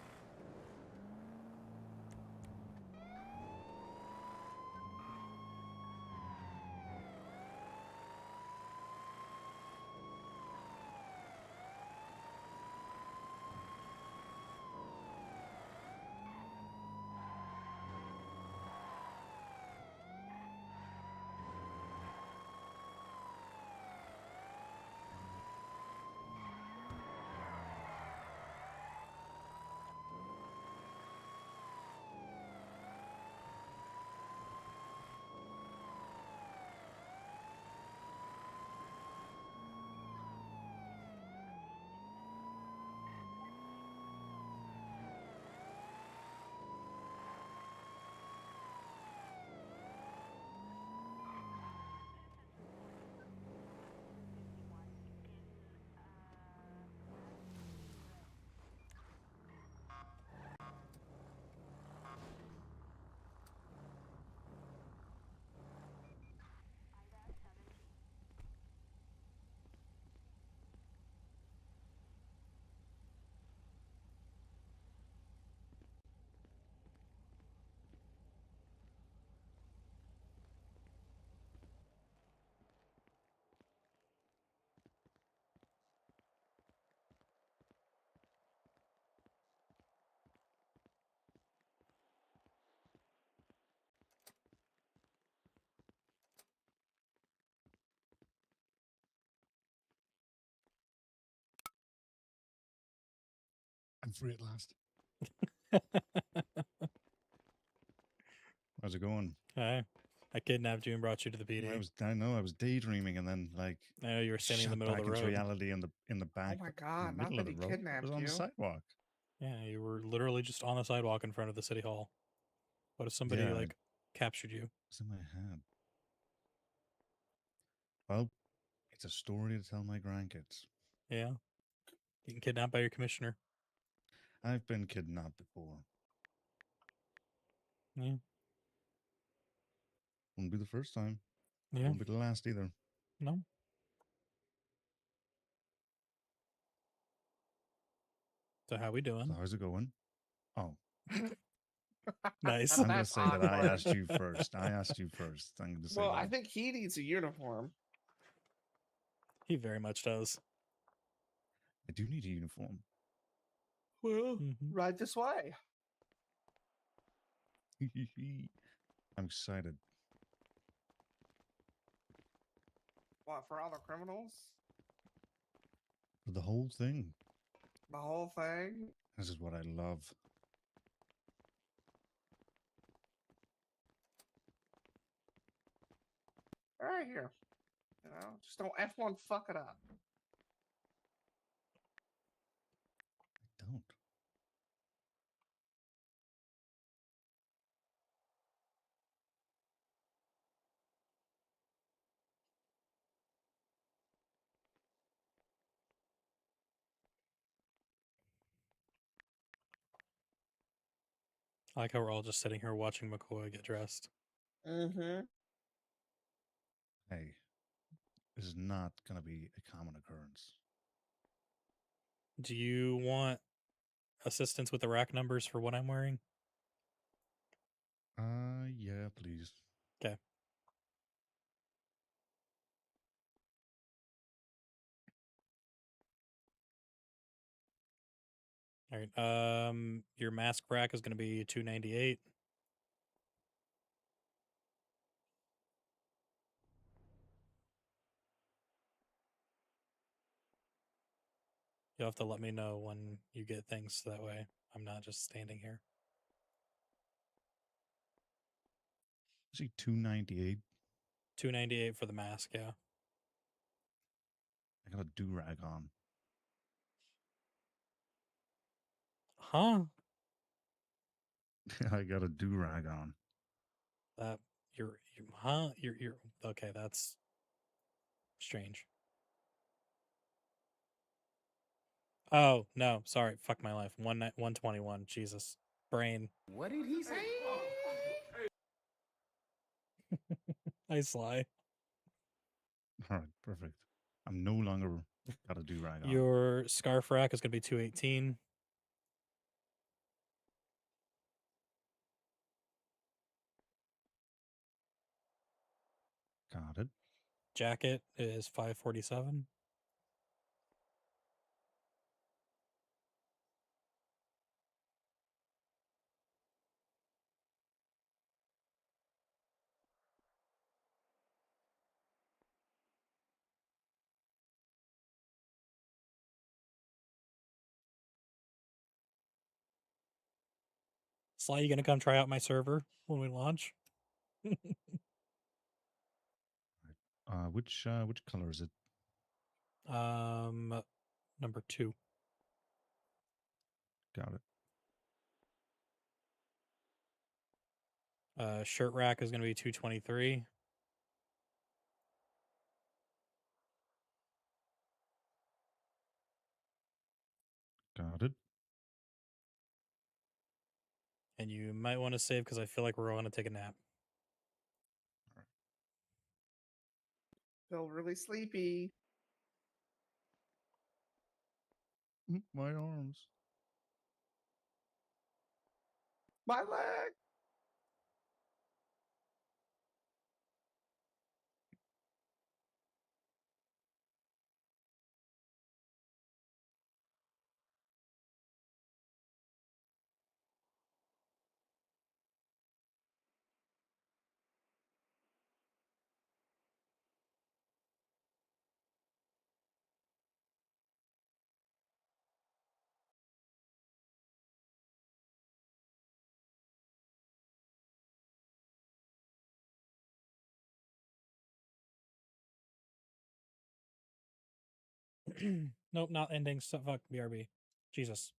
Speaker 3: I'm free at last.
Speaker 4: How's it going?
Speaker 1: Hi. I kidnapped you and brought you to the PD.
Speaker 4: I know I was daydreaming, and then like
Speaker 1: I know you were standing in the
Speaker 4: shot
Speaker 1: middle of
Speaker 4: back
Speaker 1: the
Speaker 4: into
Speaker 1: road.
Speaker 4: reality in the
Speaker 2: Oh
Speaker 4: back.
Speaker 2: my
Speaker 4: in
Speaker 2: god,
Speaker 4: the
Speaker 2: not
Speaker 4: middle
Speaker 2: that
Speaker 4: of
Speaker 2: he
Speaker 4: the road. I
Speaker 2: kidnapped
Speaker 4: was on
Speaker 2: you.
Speaker 4: the sidewalk.
Speaker 1: Yeah, you were literally just on the sidewalk in front of the city hall. What if somebody
Speaker 4: Yeah,
Speaker 1: like captured you?
Speaker 4: it's in my head. Well, it's a story to tell my grandkids.
Speaker 1: Yeah. Getting kidnapped by your commissioner.
Speaker 4: I've been kidnapped before.
Speaker 1: Yeah.
Speaker 4: Won't be the first time.
Speaker 1: Yeah.
Speaker 4: Won't be the last either.
Speaker 1: No. So how we
Speaker 4: So
Speaker 1: doing?
Speaker 4: how's it going? Oh,
Speaker 1: Nice.
Speaker 4: I'm gonna
Speaker 2: That's
Speaker 4: say that I
Speaker 2: awkward.
Speaker 4: asked you first. I asked you first. I'm gonna say
Speaker 2: Well,
Speaker 4: that.
Speaker 2: I think he needs a uniform.
Speaker 1: He very much does.
Speaker 4: I do need a uniform.
Speaker 2: Well,
Speaker 1: Mhm.
Speaker 2: right this way.
Speaker 4: I'm excited.
Speaker 2: What, for all the criminals?
Speaker 4: For the whole thing.
Speaker 2: The whole thing?
Speaker 4: This is what I love.
Speaker 2: Right here. You know, just don't F1 fuck it up.
Speaker 4: I don't.
Speaker 1: I like how we're all just sitting here watching McCoy get dressed.
Speaker 2: Mm-hmm.
Speaker 4: Hey, this is not gonna be a common occurrence.
Speaker 1: Do you want assistance with the rack numbers for what I'm wearing?
Speaker 4: Yeah, please.
Speaker 1: Okay. All right. Your mask rack is going to be 298. You'll have to let me know when you get things so that way I'm not just standing here.
Speaker 4: See, 298.
Speaker 1: 298 for the mask, yeah.
Speaker 4: I got a do rag on.
Speaker 1: Huh?
Speaker 4: I got a do rag on.
Speaker 1: That you're okay, that's strange. Oh, no, sorry. Fuck my life. 121. Jesus. Brain.
Speaker 7: What did he say?
Speaker 1: I sly.
Speaker 4: All right, perfect. I'm no longer got a do rag on.
Speaker 1: Your scarf rack is going to be 218.
Speaker 4: Got it.
Speaker 1: Jacket is 547. Sly, you going to come try out my server when we launch?
Speaker 4: Which color is it?
Speaker 1: Number 2.
Speaker 4: Got it.
Speaker 1: Shirt rack is going to be 223.
Speaker 4: Got it.
Speaker 1: And you might want to save because I feel like we're all going to take a nap.
Speaker 2: Feel really sleepy.
Speaker 4: My arms.
Speaker 2: My leg.
Speaker 1: Nope, not ending. So fuck BRB. Jesus.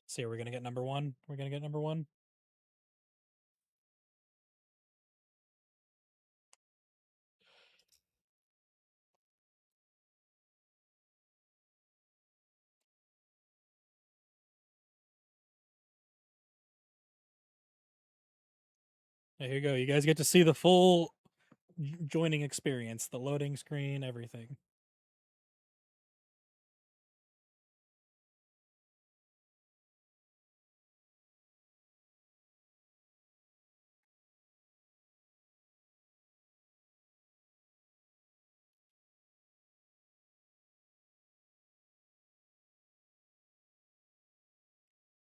Speaker 1: See, are we gonna get number one? We're gonna get number one. There you go. You guys get to see the full joining experience, the loading screen, everything.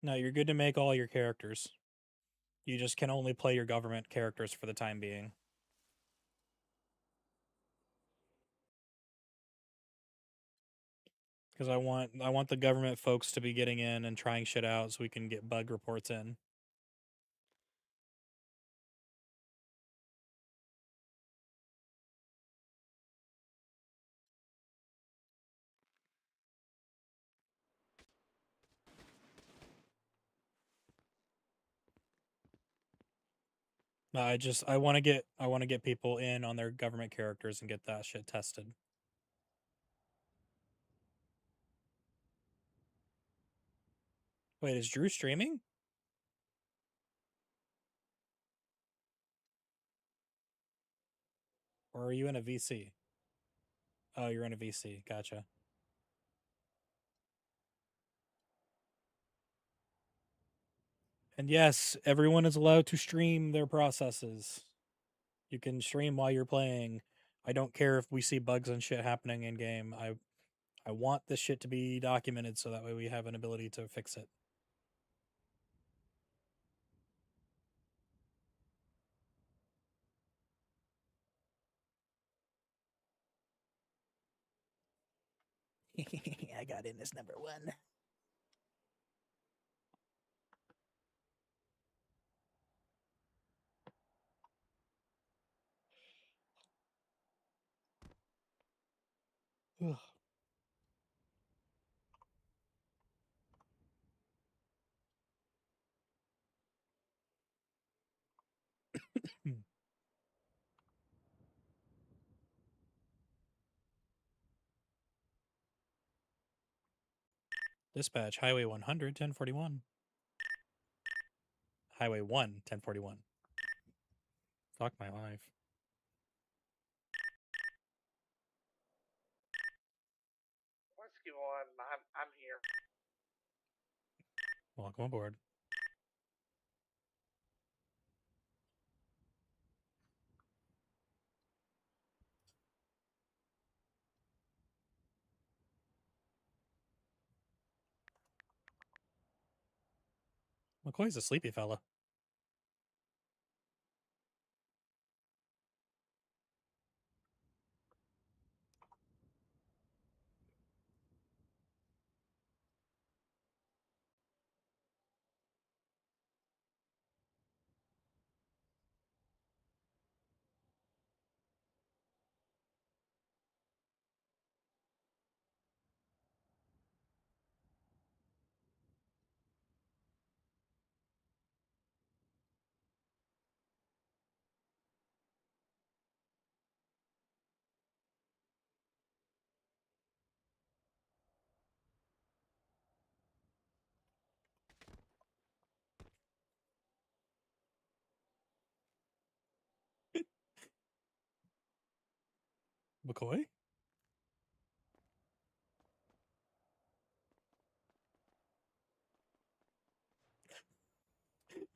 Speaker 1: No, you're good to make all your characters. You just can only play your government characters for the time being. Because I want the government folks to be getting in and trying shit out so we can get bug reports in. I want to get people in on their government characters and get that shit tested. Wait, is Drew streaming? Or are you in a VC? Oh, you're in a VC. Gotcha. And yes, everyone is allowed to stream their processes. You can stream while you're playing. I don't care if we see bugs and shit happening in game. I want this shit to be documented so that way we have an ability to fix it. I got in as number one. Ugh. Dispatch, Highway 100, 1041. Highway 1, 1041. Fuck my life.
Speaker 2: Whiskey One, I'm here.
Speaker 1: Welcome aboard. McCoy's a sleepy fella. McCoy?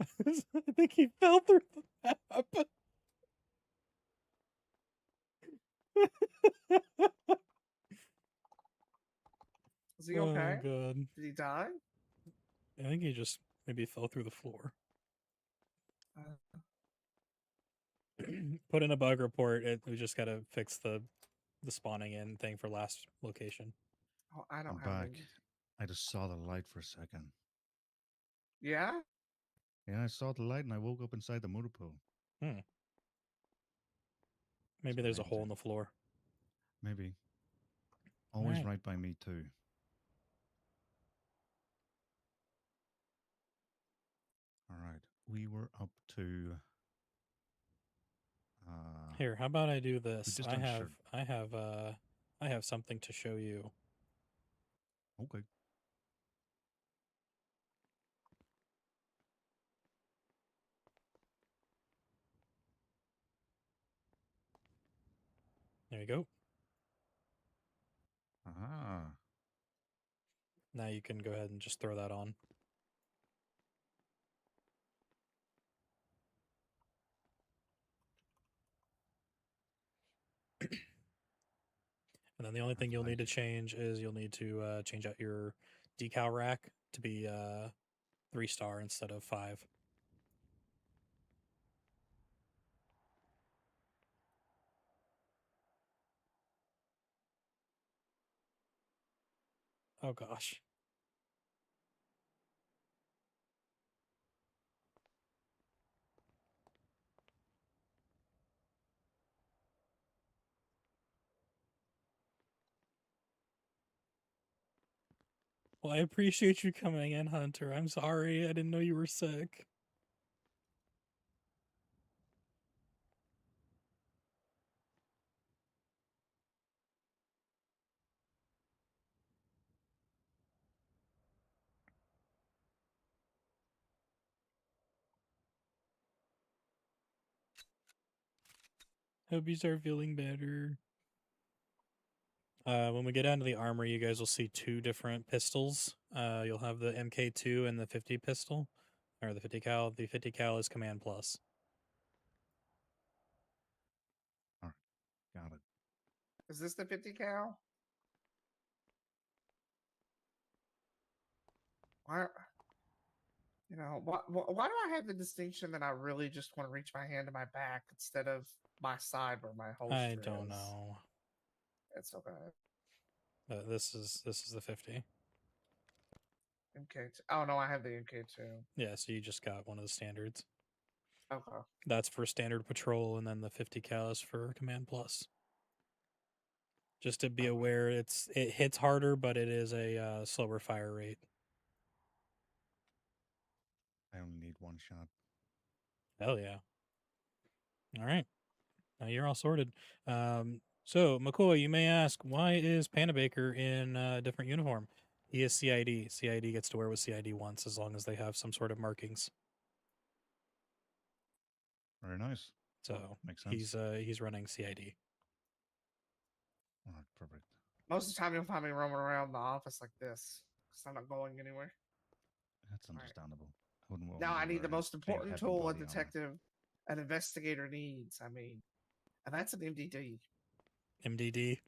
Speaker 1: I think he fell through the map.
Speaker 2: he
Speaker 1: Oh
Speaker 2: okay?
Speaker 1: god.
Speaker 2: Did he die?
Speaker 1: I think he just maybe fell through the floor.
Speaker 2: Uh,
Speaker 1: Put in a bug report. We just gotta fix the spawning in thing for last location.
Speaker 2: oh, I don't
Speaker 4: I'm
Speaker 2: have
Speaker 4: back.
Speaker 2: any.
Speaker 4: I just saw the light for a second.
Speaker 2: Yeah?
Speaker 4: Yeah, I saw the light and I woke up inside the motor pool.
Speaker 1: Hmm. Maybe
Speaker 4: It's
Speaker 1: there's a hole in
Speaker 4: amazing.
Speaker 1: the floor.
Speaker 4: Maybe. Always
Speaker 1: Alright.
Speaker 4: right by me too. All right. We were up to.
Speaker 1: Here, how about I do
Speaker 4: We
Speaker 1: this?
Speaker 4: just done shirt.
Speaker 1: I have something to show you.
Speaker 4: Okay.
Speaker 1: There you go.
Speaker 4: Ah.
Speaker 1: Now you can go ahead and just throw that on. And then the only thing you'll need to change is you'll need to change out your decal rack to be 3-star instead of 5. Oh gosh. Well, I appreciate you coming in, Hunter. I'm sorry. I didn't know you were sick. Hope you start feeling better. When we get down to the armor, you guys will see 2 different pistols. You'll have the MK2 and the 50 pistol, or the 50 cal. The 50 cal is Command Plus.
Speaker 4: All right. Got it.
Speaker 2: Is this the 50 cal? Why? Why do I have the distinction that I really just want to reach my hand to my back instead of my side where my holster
Speaker 1: I
Speaker 2: is?
Speaker 1: don't know.
Speaker 2: It's okay.
Speaker 1: But this is the 50.
Speaker 2: MK2. Oh no, I have the MK2.
Speaker 1: Yeah, so you just got one of the standards.
Speaker 2: Okay.
Speaker 1: That's for standard patrol, and then the 50 cal is for Command Plus. Just to be
Speaker 2: Okay.
Speaker 1: aware, it hits harder, but it is a slower fire rate.
Speaker 4: I only need one shot.
Speaker 1: Hell yeah! All right, now you're all sorted. So McCoy, you may ask, why is Panda Baker in a different uniform? He is CID. CID gets to wear what CID wants as long as they have some sort of markings.
Speaker 4: Very nice.
Speaker 1: So
Speaker 4: Makes sense.
Speaker 1: he's running CID.
Speaker 4: All right. Perfect.
Speaker 2: Most of the time, you'll find me roaming around the office like this because I'm not going anywhere.
Speaker 4: That's
Speaker 2: Right.
Speaker 4: understandable. I wouldn't want
Speaker 2: Now
Speaker 4: to
Speaker 2: I need the
Speaker 4: wear
Speaker 2: most
Speaker 4: big,
Speaker 2: important
Speaker 4: heavy
Speaker 2: tool a
Speaker 4: body armor.
Speaker 2: detective, an investigator needs. I mean, and that's an MDD.
Speaker 1: MDD.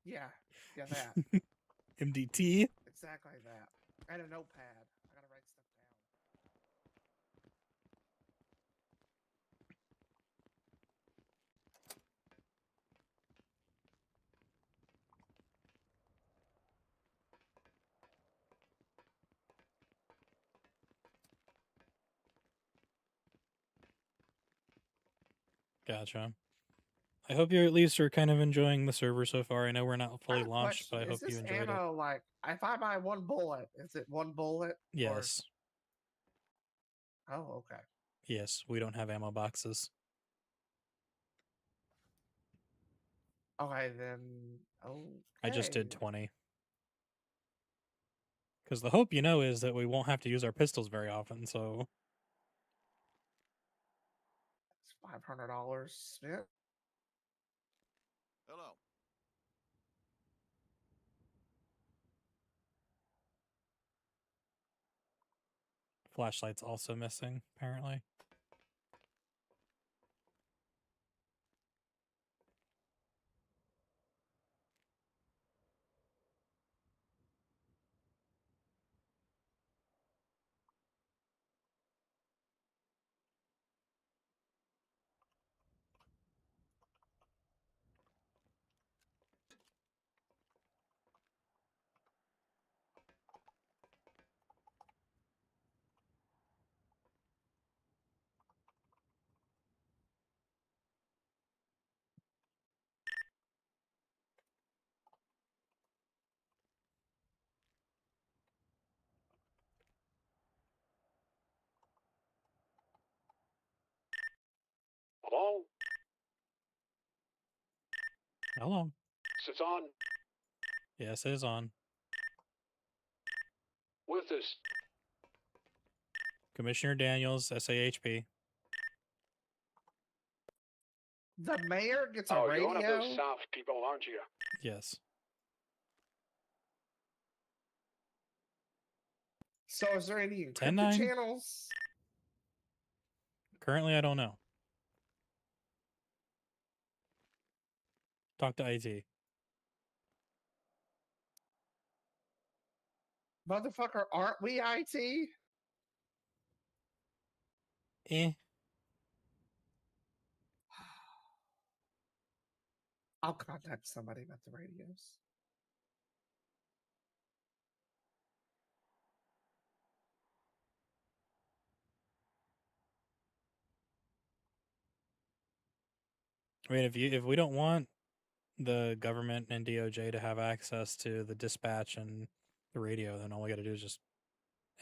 Speaker 2: Yeah, that.
Speaker 1: MDT.
Speaker 2: Exactly that. And a notepad. I gotta write stuff down.
Speaker 1: Gotcha. I hope you at least are kind of enjoying the server so far. I know we're not fully launched, but I hope you enjoyed it.
Speaker 2: Is this ammo like, if I buy one bullet, is it one bullet?
Speaker 1: Yes.
Speaker 2: Oh, okay.
Speaker 1: Yes, we don't have ammo boxes.
Speaker 2: Okay, then. Okay.
Speaker 1: I just did 20. Because the hope, is that we won't have to use our pistols very often, so.
Speaker 2: It's $500 spent.
Speaker 6: Hello.
Speaker 1: Flashlight's also missing, apparently.
Speaker 3: Hello?
Speaker 1: Hello.
Speaker 3: It's on.
Speaker 1: Yes, it is on.
Speaker 3: With this.
Speaker 1: Commissioner Daniels, SAHP.
Speaker 2: The mayor gets a
Speaker 3: You're one of
Speaker 2: radio.
Speaker 3: those South people, aren't you?
Speaker 1: Yes.
Speaker 2: So is there any encrypted
Speaker 1: 10-9?
Speaker 2: channels?
Speaker 1: Currently, I don't know. Talk to IT.
Speaker 2: Motherfucker, aren't we IT?
Speaker 1: Eh.
Speaker 2: I'll contact somebody about the radios.
Speaker 1: I mean, if we don't want the government and DOJ to have access to the dispatch and the radio, then all we got to do is just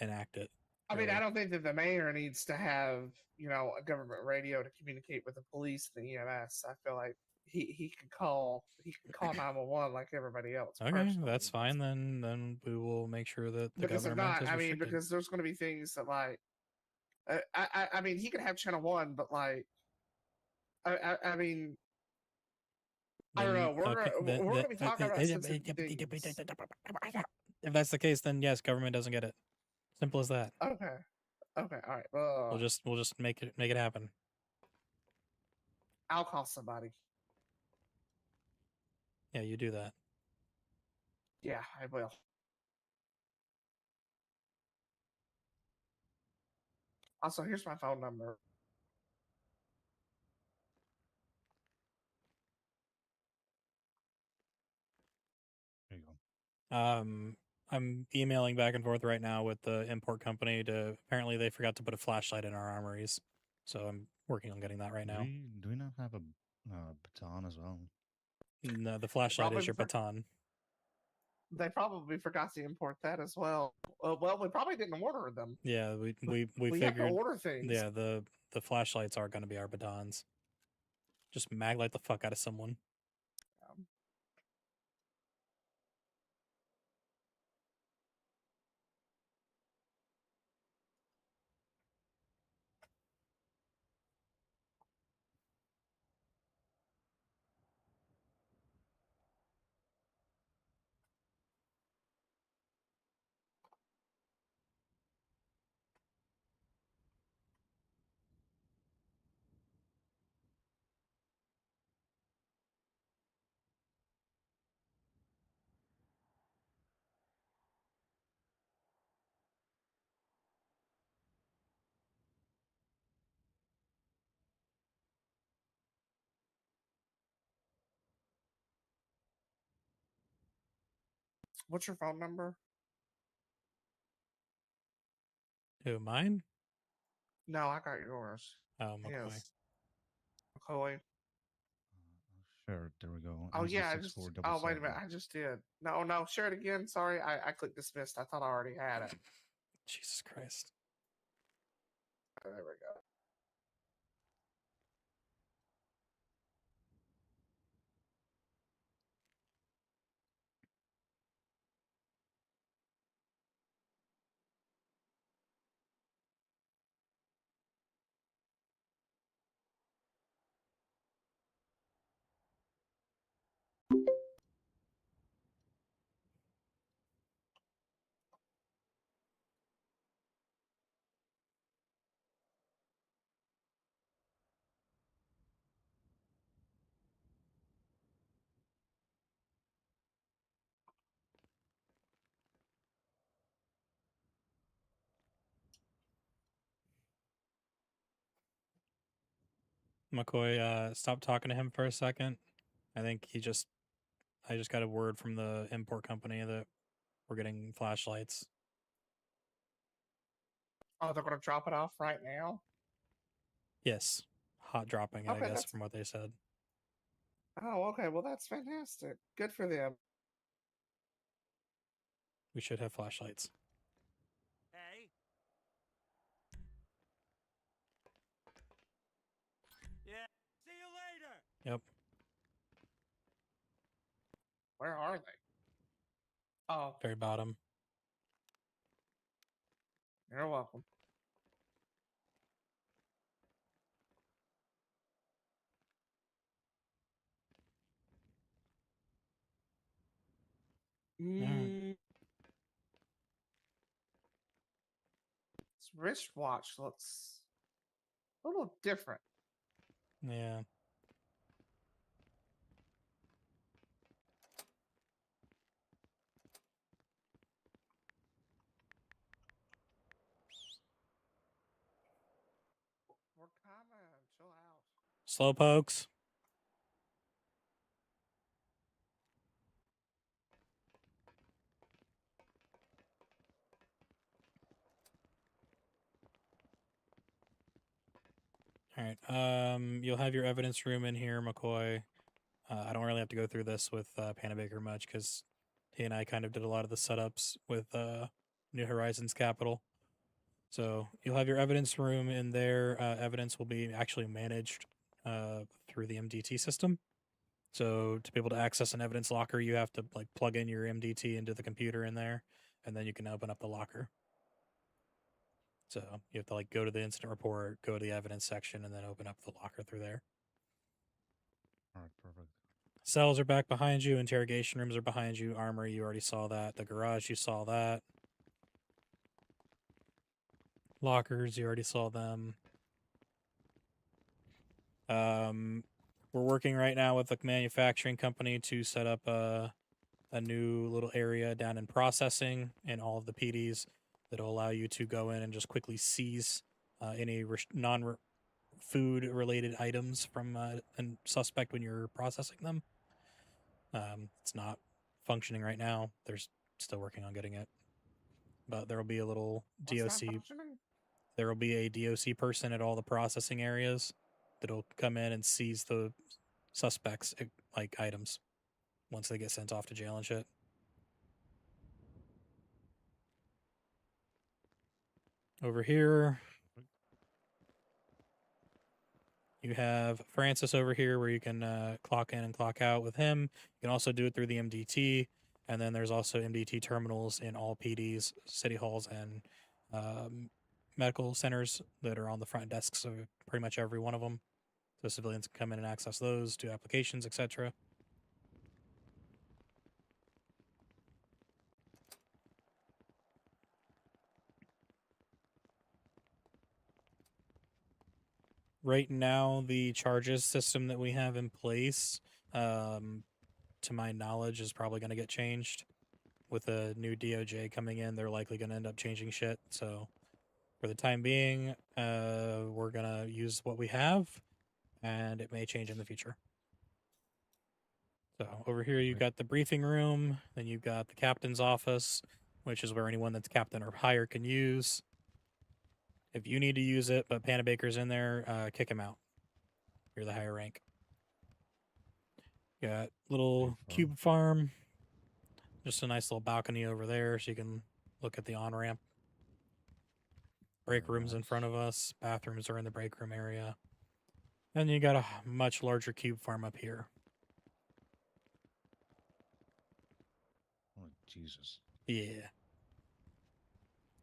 Speaker 1: enact it.
Speaker 2: I mean,
Speaker 1: really.
Speaker 2: I don't think that the mayor needs to have, a government radio to communicate with the police and the EMS. I feel like he can call 911 like everybody else.
Speaker 1: Okay,
Speaker 2: personally.
Speaker 1: that's fine. Then we will make sure that the
Speaker 2: Because if
Speaker 1: government
Speaker 2: not,
Speaker 1: is
Speaker 2: I mean,
Speaker 1: restricted.
Speaker 2: because there's going to be things that like, I mean, he could have channel 1, but like, I mean, I don't know. We're going to be talking about sensitive things.
Speaker 1: If that's the case, then yes, government doesn't get it. Simple as that.
Speaker 2: Okay. Okay. All right.
Speaker 1: We'll just make it happen.
Speaker 2: I'll call somebody.
Speaker 1: Yeah, you do that.
Speaker 2: Yeah, I will. Also, here's my phone number.
Speaker 4: There you go.
Speaker 1: I'm emailing back and forth right now with the import company to apparently they forgot to put a flashlight in our armories. So I'm working on getting that right now.
Speaker 4: Do we not have a baton as well?
Speaker 1: No, the flashlight is your baton.
Speaker 2: They probably forgot to import that as well. Well, we probably didn't order them.
Speaker 1: Yeah, we
Speaker 2: We
Speaker 1: figured.
Speaker 2: have to order things.
Speaker 1: Yeah, the flashlights are going to be our batons. Just maglight the fuck out of someone.
Speaker 2: What's your phone number?
Speaker 1: Who, mine?
Speaker 2: No, I got yours.
Speaker 1: Oh, McCoy.
Speaker 2: Yes. McCoy.
Speaker 4: Sure, there we go.
Speaker 2: Oh yeah, I just. Oh wait a
Speaker 4: 6477.
Speaker 2: minute, I just did. No, share it again. Sorry, I clicked dismissed. I thought I already had it.
Speaker 1: Jesus Christ.
Speaker 2: There we go.
Speaker 1: McCoy, stop talking to him for a second. I think I just got a word from the import company that we're getting flashlights.
Speaker 2: Oh, they're gonna drop it off right now.
Speaker 1: Yes. Hot dropping it,
Speaker 2: Okay,
Speaker 1: I guess,
Speaker 2: that's-
Speaker 1: from what they said.
Speaker 2: Oh, okay. Well, that's fantastic. Good for them.
Speaker 1: We should have flashlights.
Speaker 7: Hey. Yeah.
Speaker 1: Yep.
Speaker 2: Where are they? Oh,
Speaker 1: Very bottom.
Speaker 2: you're welcome.
Speaker 1: Alright.
Speaker 2: This wristwatch looks a little different.
Speaker 1: Yeah.
Speaker 2: We're coming. Chill out.
Speaker 1: Slowpokes. All right. You'll have your evidence room in here, McCoy. I don't really have to go through this with Panabaker much because he and I kind of did a lot of the setups with New Horizons Capital. So you'll have your evidence room in there. Evidence will be actually managed through the MDT system. So to be able to access an evidence locker, you have to like plug in your MDT into the computer in there, and then you can open up the locker. So you have to like go to the incident report, go to the evidence section, and then open up the locker through there.
Speaker 4: All right, perfect.
Speaker 1: Cells are back behind you. Interrogation rooms are behind you. Armory, you already saw that. The garage, you saw that. Lockers, you already saw them. We're working right now with the manufacturing company to set up a new little area down in processing in all of the PDs that'll allow you to go in and just quickly seize any non-food related items from a suspect when you're processing them. It's not functioning right now. They're still working on getting it. But there will be a little
Speaker 2: What's not
Speaker 1: DOC.
Speaker 2: functioning?
Speaker 1: There will be a DOC person at all the processing areas that'll come in and seize the suspects like items once they get sent off to jail and shit. Over here, you have Francis over here where you can clock in and clock out with him. You can also do it through the MDT. And then there's also MDT terminals in all PDs, city halls, and medical centers that are on the front desks of pretty much every one of them. So civilians can come in and access those, do applications, etc. Right now, the charges system that we have in place, to my knowledge, is probably going to get changed. With a new DOJ coming in, they're likely going to end up changing shit. So, for the time being, we're going to use what we have, and it may change in the future. So, over here, you've got the briefing room, then you've got the captain's office, which is where anyone that's captain or higher can use. If you need to use it, but Panabaker's in there, kick him out. You're the higher rank. Got little cube farm. Just a nice little balcony over there so you can look at the on-ramp. Break rooms in front of us. Bathrooms are in the break room area. And you got a much larger cube farm up here.
Speaker 4: Oh, Jesus.
Speaker 1: Yeah.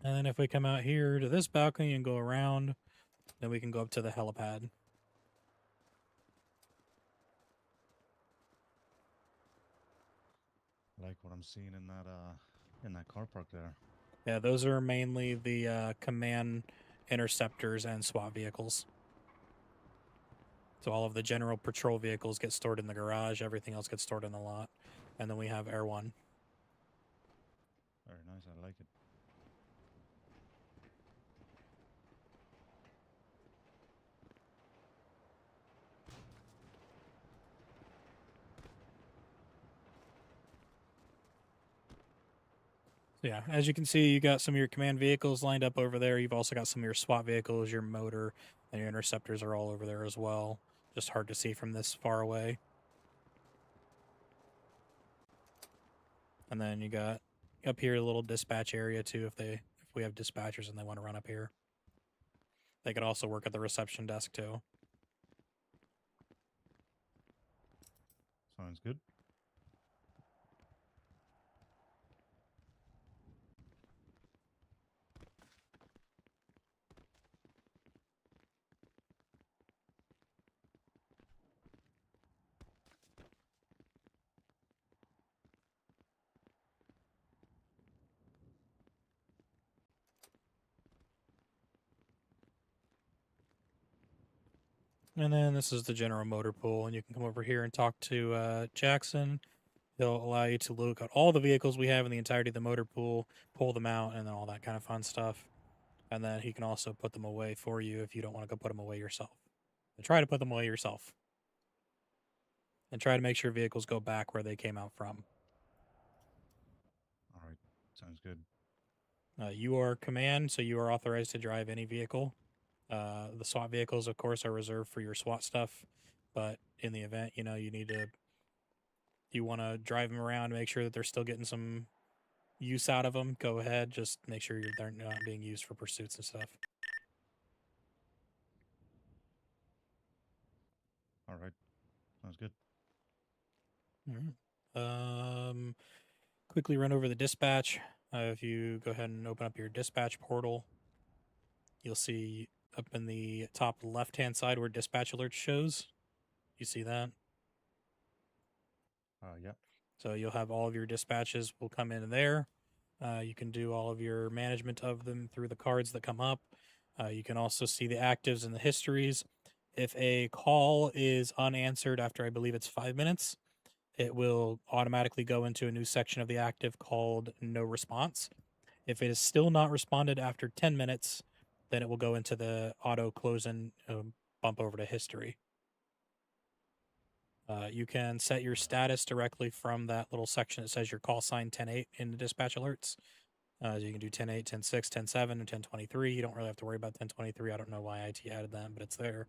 Speaker 1: And then if we come out here to this balcony and go around, then we can go up to the helipad.
Speaker 4: I like what I'm seeing in that car park there.
Speaker 1: Yeah, those are mainly the command interceptors and SWAT vehicles. So all of the general patrol vehicles get stored in the garage. Everything else gets stored in the lot. And then we have Air 1.
Speaker 4: Very nice. I like it.
Speaker 1: Yeah, as you can see, you got some of your command vehicles lined up over there. You've also got some of your SWAT vehicles, your motor, and your interceptors are all over there as well. Just hard to see from this far away. And then you got up here a little dispatch area too if we have dispatchers and they want to run up here. They could also work at the reception desk too.
Speaker 4: Sounds good.
Speaker 1: And then this is the general motor pool, and you can come over here and talk to Jackson. He'll allow you to look at all the vehicles we have in the entirety of the motor pool, pull them out, and then all that kind of fun stuff. And then he can also put them away for you if you don't want to go put them away yourself. And try to put them away yourself. And try to make sure vehicles go back where they came out from.
Speaker 4: All right. Sounds good.
Speaker 1: You are command, so you are authorized to drive any vehicle. The SWAT vehicles, of course, are reserved for your SWAT stuff. But in the event, you need to, you want to drive them around, make sure that they're still getting some use out of them. Go ahead, just make sure they're not being used for pursuits and stuff.
Speaker 4: All right. Sounds good.
Speaker 1: All right. Quickly run over the dispatch. If you go ahead and open up your dispatch portal, you'll see up in the top left-hand side where dispatch alert shows. You see that?
Speaker 4: Yeah.
Speaker 1: So you'll have all of your dispatches will come in there. You can do all of your management of them through the cards that come up. You can also see the actives and the histories. If a call is unanswered after, I believe it's 5 minutes, it will automatically go into a new section of the active called no response. If it is still not responded after 10 minutes, then it will go into the auto close and bump over to history. You can set your status directly from that little section that says your call sign 10.8 in the dispatch alerts. You can do 10.8, 10.6, 10.7, and 10.23. You don't really have to worry about 10.23. I don't know why IT added that, but it's there.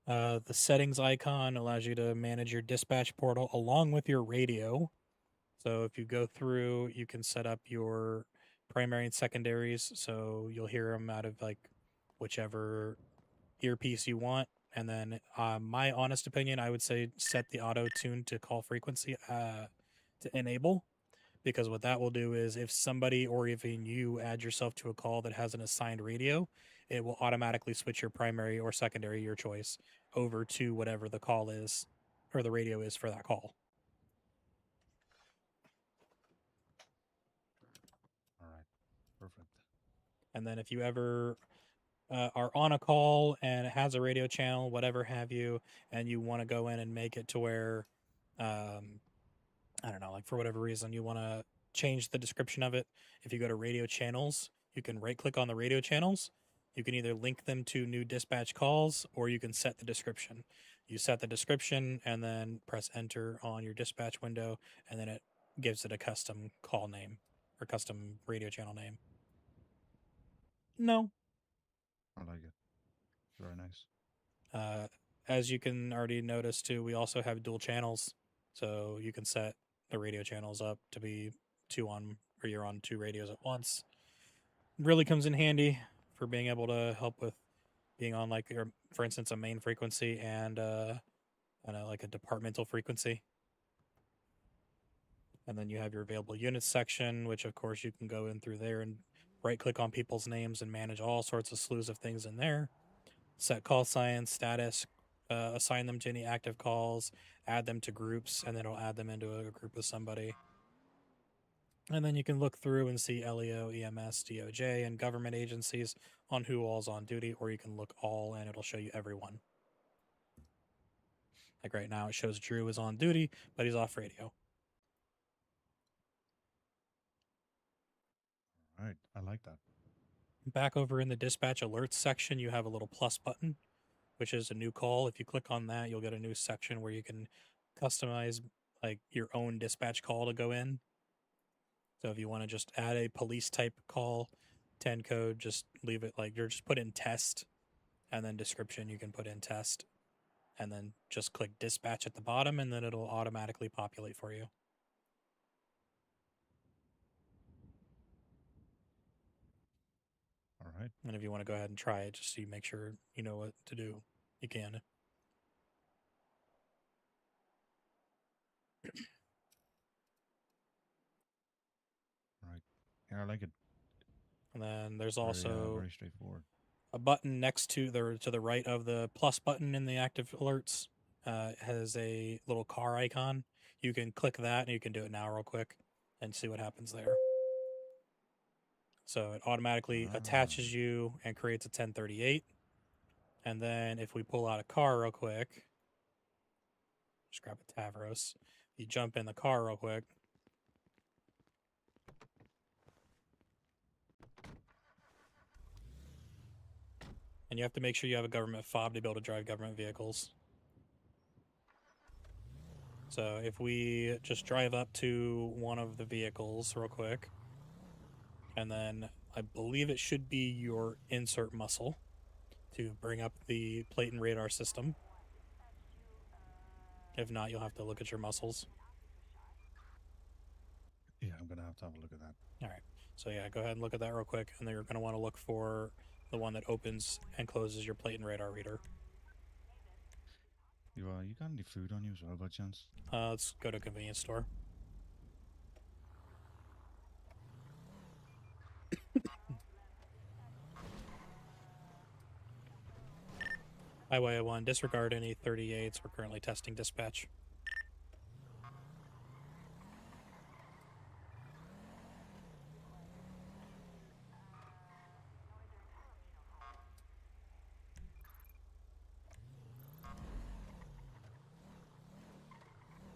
Speaker 1: The settings icon allows you to manage your dispatch portal along with your radio. So if you go through, you can set up your primary and secondaries. So you'll hear them out of like whichever earpiece you want. And then my honest opinion, I would say set the auto tune to call frequency to enable. Because what that will do is if somebody or even you add yourself to a call that has an assigned radio, it will automatically switch your primary or secondary, your choice, over to whatever the call is or the radio is for that call.
Speaker 4: All right. Perfect.
Speaker 1: And then if you ever are on a call and it has a radio channel, whatever have you, and you want to go in and make it to where, I don't know, like for whatever reason, you want to change the description of it. If you go to radio channels, you can right click on the radio channels. You can either link them to new dispatch calls or you can set the description. You set the description and then press enter on your dispatch window, and then it gives it a custom call name or custom radio channel name. No.
Speaker 4: I like it. Very nice.
Speaker 1: As you can already notice too, we also have dual channels, so you can set the radio channels up to be two on, or you're on two radios at once. Really comes in handy for being able to help with being on like, for instance, a main frequency and like a departmental frequency. And then you have your available units section, which of course you can go in through there and right click on people's names and manage all sorts of slews of things in there. Set call sign, status, assign them to any active calls, add them to groups, and then it'll add them into a group with somebody. And then you can look through and see LEO, EMS, DOJ, and government agencies on who all's on duty, or you can look all and it'll show you everyone. Like right now, it shows Drew is on duty, but he's off radio.
Speaker 4: All right. I like that.
Speaker 1: Back over in the dispatch alerts section, you have a little plus button, which is a new call. If you click on that, you'll get a new section where you can customize like your own dispatch call to go in. So if you want to just add a police type call, 10 code, just leave it like you're just put in test, and then description you can put in test, and then just click dispatch at the bottom, and then it'll automatically populate for you.
Speaker 4: All right.
Speaker 1: And if you want to go ahead and try it, just so you make sure you know what to do, you can.
Speaker 4: Right. Yeah, I like it.
Speaker 1: And then there's
Speaker 4: Very,
Speaker 1: also
Speaker 4: very straightforward.
Speaker 1: a button next to the right of the plus button in the active alerts. Has a little car icon. You can click that and you can do it now real quick and see what happens there. So it automatically attaches you and creates a 1038. And then if we pull out a car real quick, just grab a Tavros. You jump in the car real quick. And you have to make sure you have a government fob to be able to drive government vehicles. So if we just drive up to one of the vehicles real quick, and then I believe it should be your insert muscle to bring up the plate and radar system. If not, you'll have to look at your muscles.
Speaker 4: Yeah, I'm gonna have to have a look at that.
Speaker 1: All right. So yeah, go ahead and look at that real quick, and then you're going to want to look for the one that opens and closes your plate and radar reader.
Speaker 4: You got any food on you as well, by chance?
Speaker 1: Let's go to a convenience store. Highway 1, disregard any 38s. We're currently testing dispatch.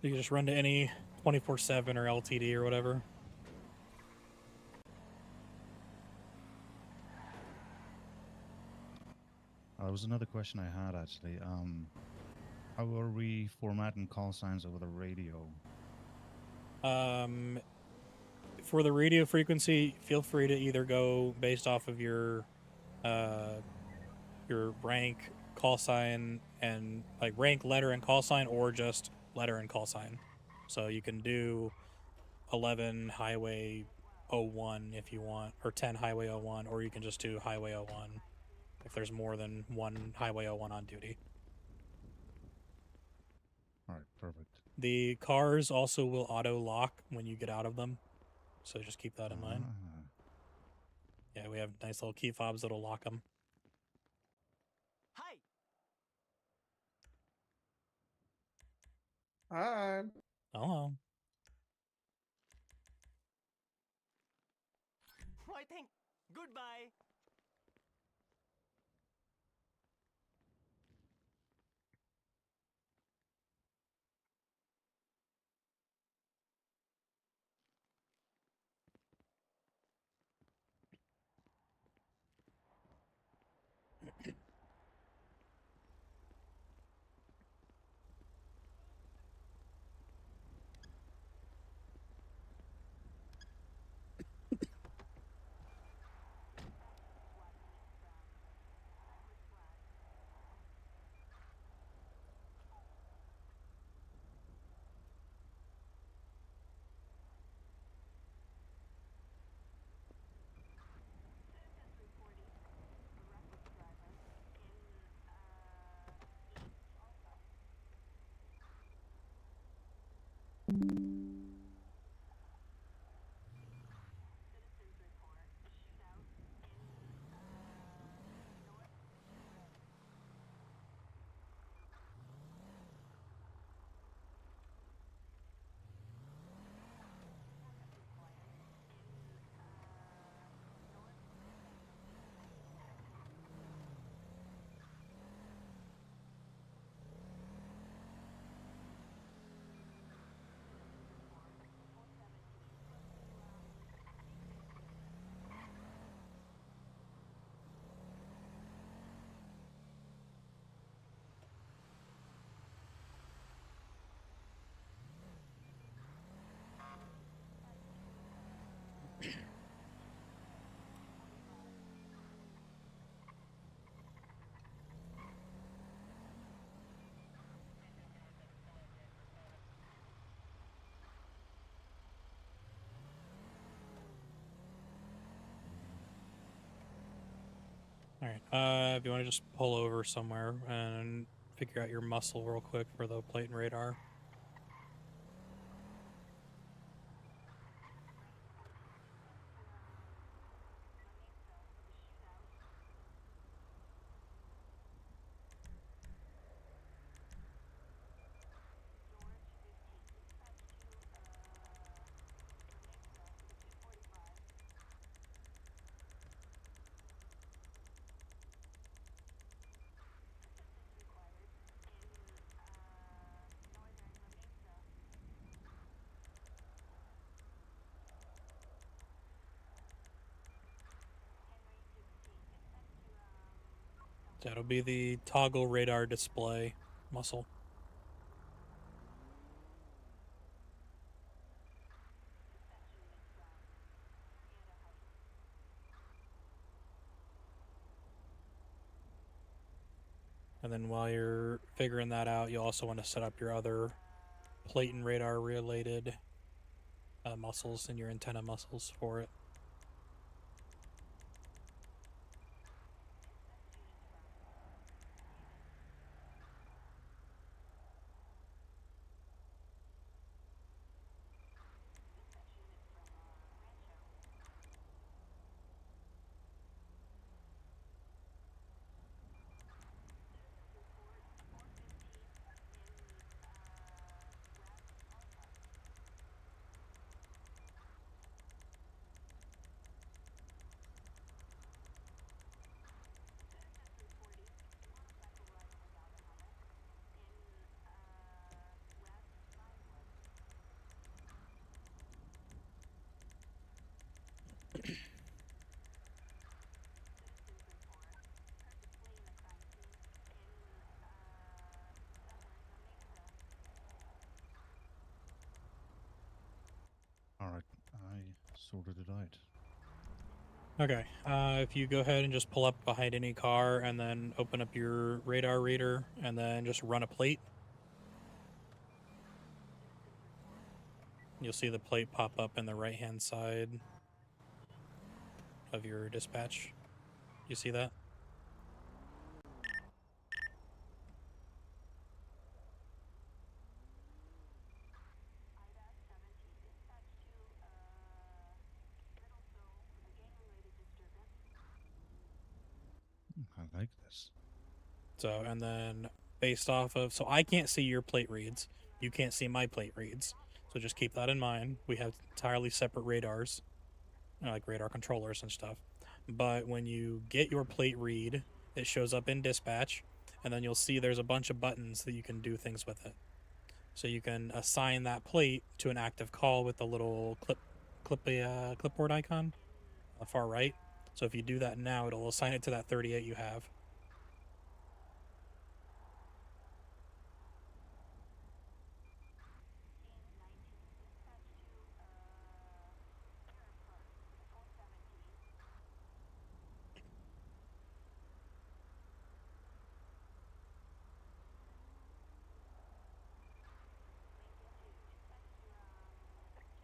Speaker 1: You can just run to any 24/7 or LTD or whatever.
Speaker 4: That was another question I had actually. How are we formatting call signs over the radio?
Speaker 1: For the radio frequency, feel free to either go based off of your rank, call sign, and like rank, letter, and call sign, or just letter and call sign. So you can do 11 Highway 01 if you want, or 10 Highway 01, or you can just do Highway 01 if there's more than one Highway 01 on duty.
Speaker 4: All right, perfect.
Speaker 1: The cars also will auto lock when you get out of them, so just keep that in mind. Yeah, we have nice little key fobs that'll lock them.
Speaker 7: Hi.
Speaker 2: Hi.
Speaker 1: Hello.
Speaker 7: Why, thank. Goodbye.
Speaker 1: All right. If you want to just pull over somewhere and figure out your muscle real quick for the plate and radar. That'll be the toggle radar display muscle. And then while you're figuring that out, you also want to set up your other plate and radar related muscles and your antenna muscles for it.
Speaker 4: All right, I sorted it out.
Speaker 1: Okay, if you go ahead and just pull up behind any car and then open up your radar reader and then just run a plate. You'll see the plate pop up in the right-hand side of your dispatch. You see that?
Speaker 4: I like this.
Speaker 1: So, and then based off of, so I can't see your plate reads. You can't see my plate reads. So just keep that in mind. We have entirely separate radars, like radar controllers and stuff. But when you get your plate read, it shows up in dispatch, and then you'll see there's a bunch of buttons that you can do things with it. So you can assign that plate to an active call with the little clipboard icon on the far right. So if you do that now, it'll assign it to that 38 you have.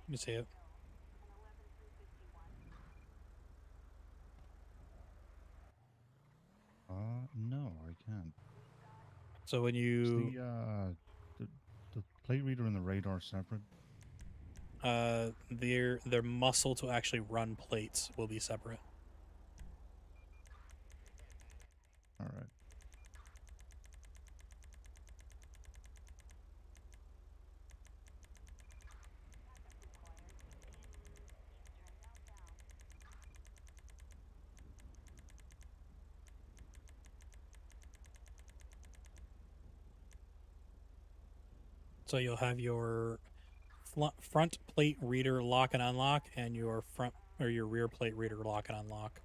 Speaker 1: You see it?
Speaker 4: No, I can't.
Speaker 1: So when
Speaker 4: Is
Speaker 1: you
Speaker 4: the plate reader and the radar separate?
Speaker 1: their muscle to actually run plates will be separate.
Speaker 4: All right.
Speaker 1: So you'll have your front plate reader lock and unlock, and your front or your rear plate reader lock and unlock.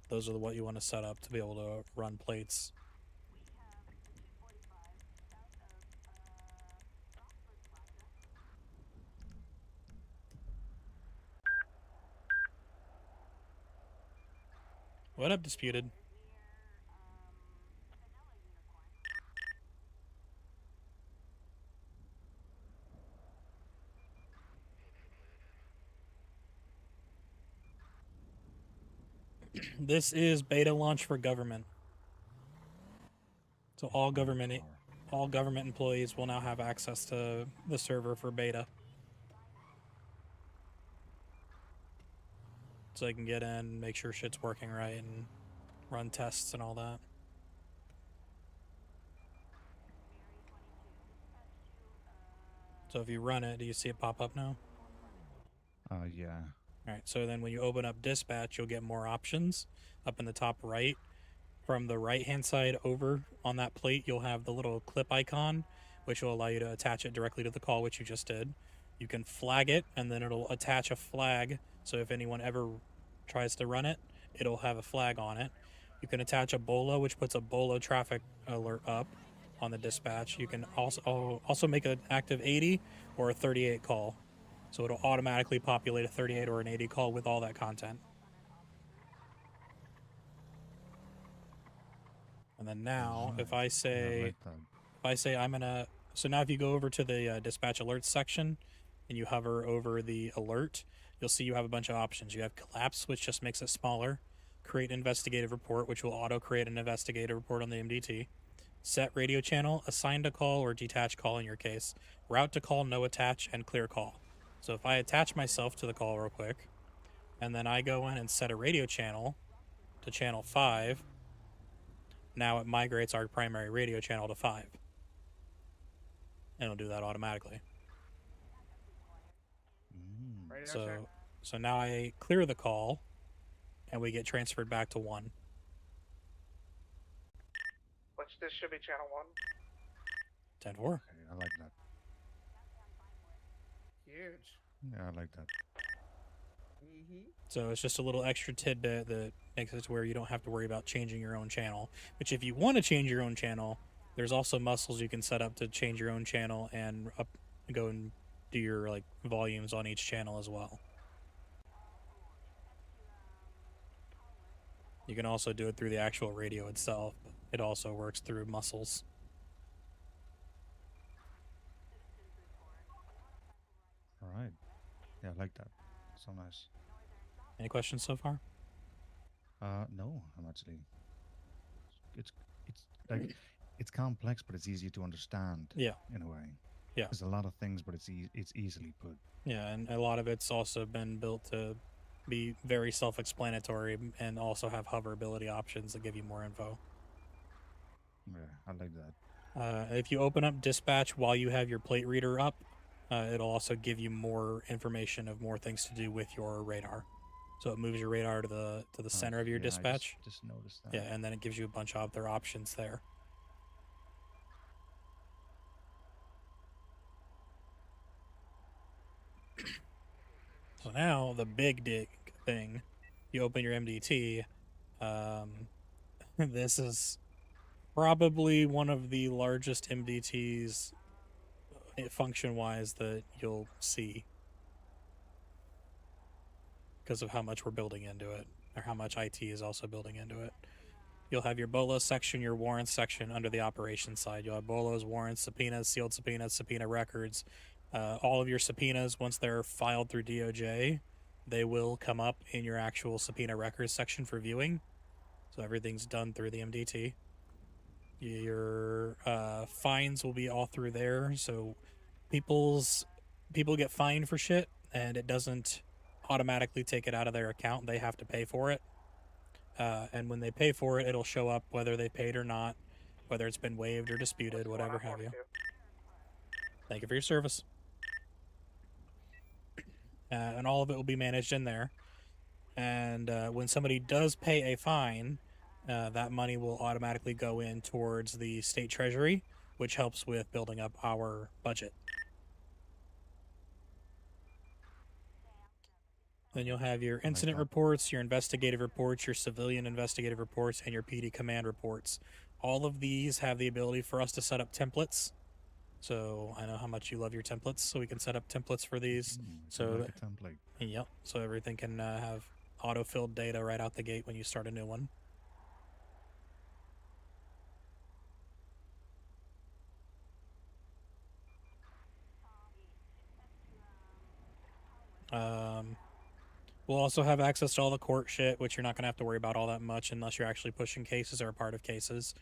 Speaker 1: Those are what you want to set up to be able to run plates. What up, Disputed? This is beta launch for government. So all government employees will now have access to the server for beta. So they can get in, make sure shit's working right, and run tests and all that. So if you run it, do you see it pop up now?
Speaker 4: Yeah.
Speaker 1: All right, so then when you open up dispatch, you'll get more options up in the top right. From the right-hand side over on that plate, you'll have the little clip icon, which will allow you to attach it directly to the call, which you just did. You can flag it, and then it'll attach a flag, so if anyone ever tries to run it, it'll have a flag on it. You can attach a BOLA, which puts a BOLA traffic alert up on the dispatch. You can also make an active 80 or a 38 call. So it'll automatically populate a 38 or an 80 call with all that content. And then now, if I say, I'm gonna, so now if you go over to the dispatch alerts section and you hover over the alert, you'll see you have a bunch of options. You have collapse, which just makes it smaller. Create investigative report, which will auto create an investigative report on the MDT. Set radio channel, assign to call or detach call in your case. Route to call, no attach, and clear call. So if I attach myself to the call real quick, and then I go in and set a radio channel to channel 5, now it migrates our primary radio channel to 5. And it'll do that automatically. So now I clear the call, and we get transferred back to 1.
Speaker 2: Which this should be channel 1.
Speaker 1: 10-4.
Speaker 4: Okay, I like that.
Speaker 2: Huge.
Speaker 4: Yeah, I like that.
Speaker 1: So it's just a little extra tidbit that makes it to where you don't have to worry about changing your own channel. Which if you want to change your own channel, there's also muscles you can set up to change your own channel and go and do your like volumes on each channel as well. You can also do it through the actual radio itself. It also works through muscles.
Speaker 4: All right. Yeah, I like that. So nice.
Speaker 1: Any questions so far?
Speaker 4: No, I'm actually. It's like it's complex, but it's easy to understand.
Speaker 1: Yeah.
Speaker 4: In a way.
Speaker 1: Yeah.
Speaker 4: There's a lot of things, but it's easily put.
Speaker 1: Yeah, and a lot of it's also been built to be very self-explanatory and also have hoverability options that give you more info.
Speaker 4: Yeah, I like that.
Speaker 1: If you open up dispatch while you have your plate reader up, it'll also give you more information of more things to do with your radar. So it moves your radar to the center of your dispatch.
Speaker 4: I just noticed that.
Speaker 1: Yeah, and then it gives you a bunch of other options there. So now the big dig thing, you open your MDT. This is probably one of the largest MDTs function-wise that you'll see because of how much we're building into it, or how much IT is also building into it. You'll have your BOLA section, your warrants section under the operations side. You'll have BOLAs, warrants, subpoenas, sealed subpoenas, subpoena records. All of your subpoenas, once they're filed through DOJ, they will come up in your actual subpoena records section for viewing. So everything's done through the MDT. Your fines will be all through there. So people get fined for shit, and it doesn't automatically take it out of their account. They have to pay for it. And when they pay for it, it'll show up whether they paid or not, whether it's been waived or disputed, whatever have you. Thank you for your service. And all of it will be managed in there. And when somebody does pay a fine, that money will automatically go in towards the state treasury, which helps with building up our budget. Then you'll have your incident reports, your investigative reports, your civilian investigative reports, and your PD command reports. All of these have the ability for us to set up templates. So I know how much you love your templates, so we can set up templates for these. So
Speaker 4: like a template.
Speaker 1: Yep. So everything can have auto-filled data right out the gate when you start a new one. We'll also have access to all the court shit, which you're not going to have to worry about all that much unless you're actually pushing cases or a part of cases.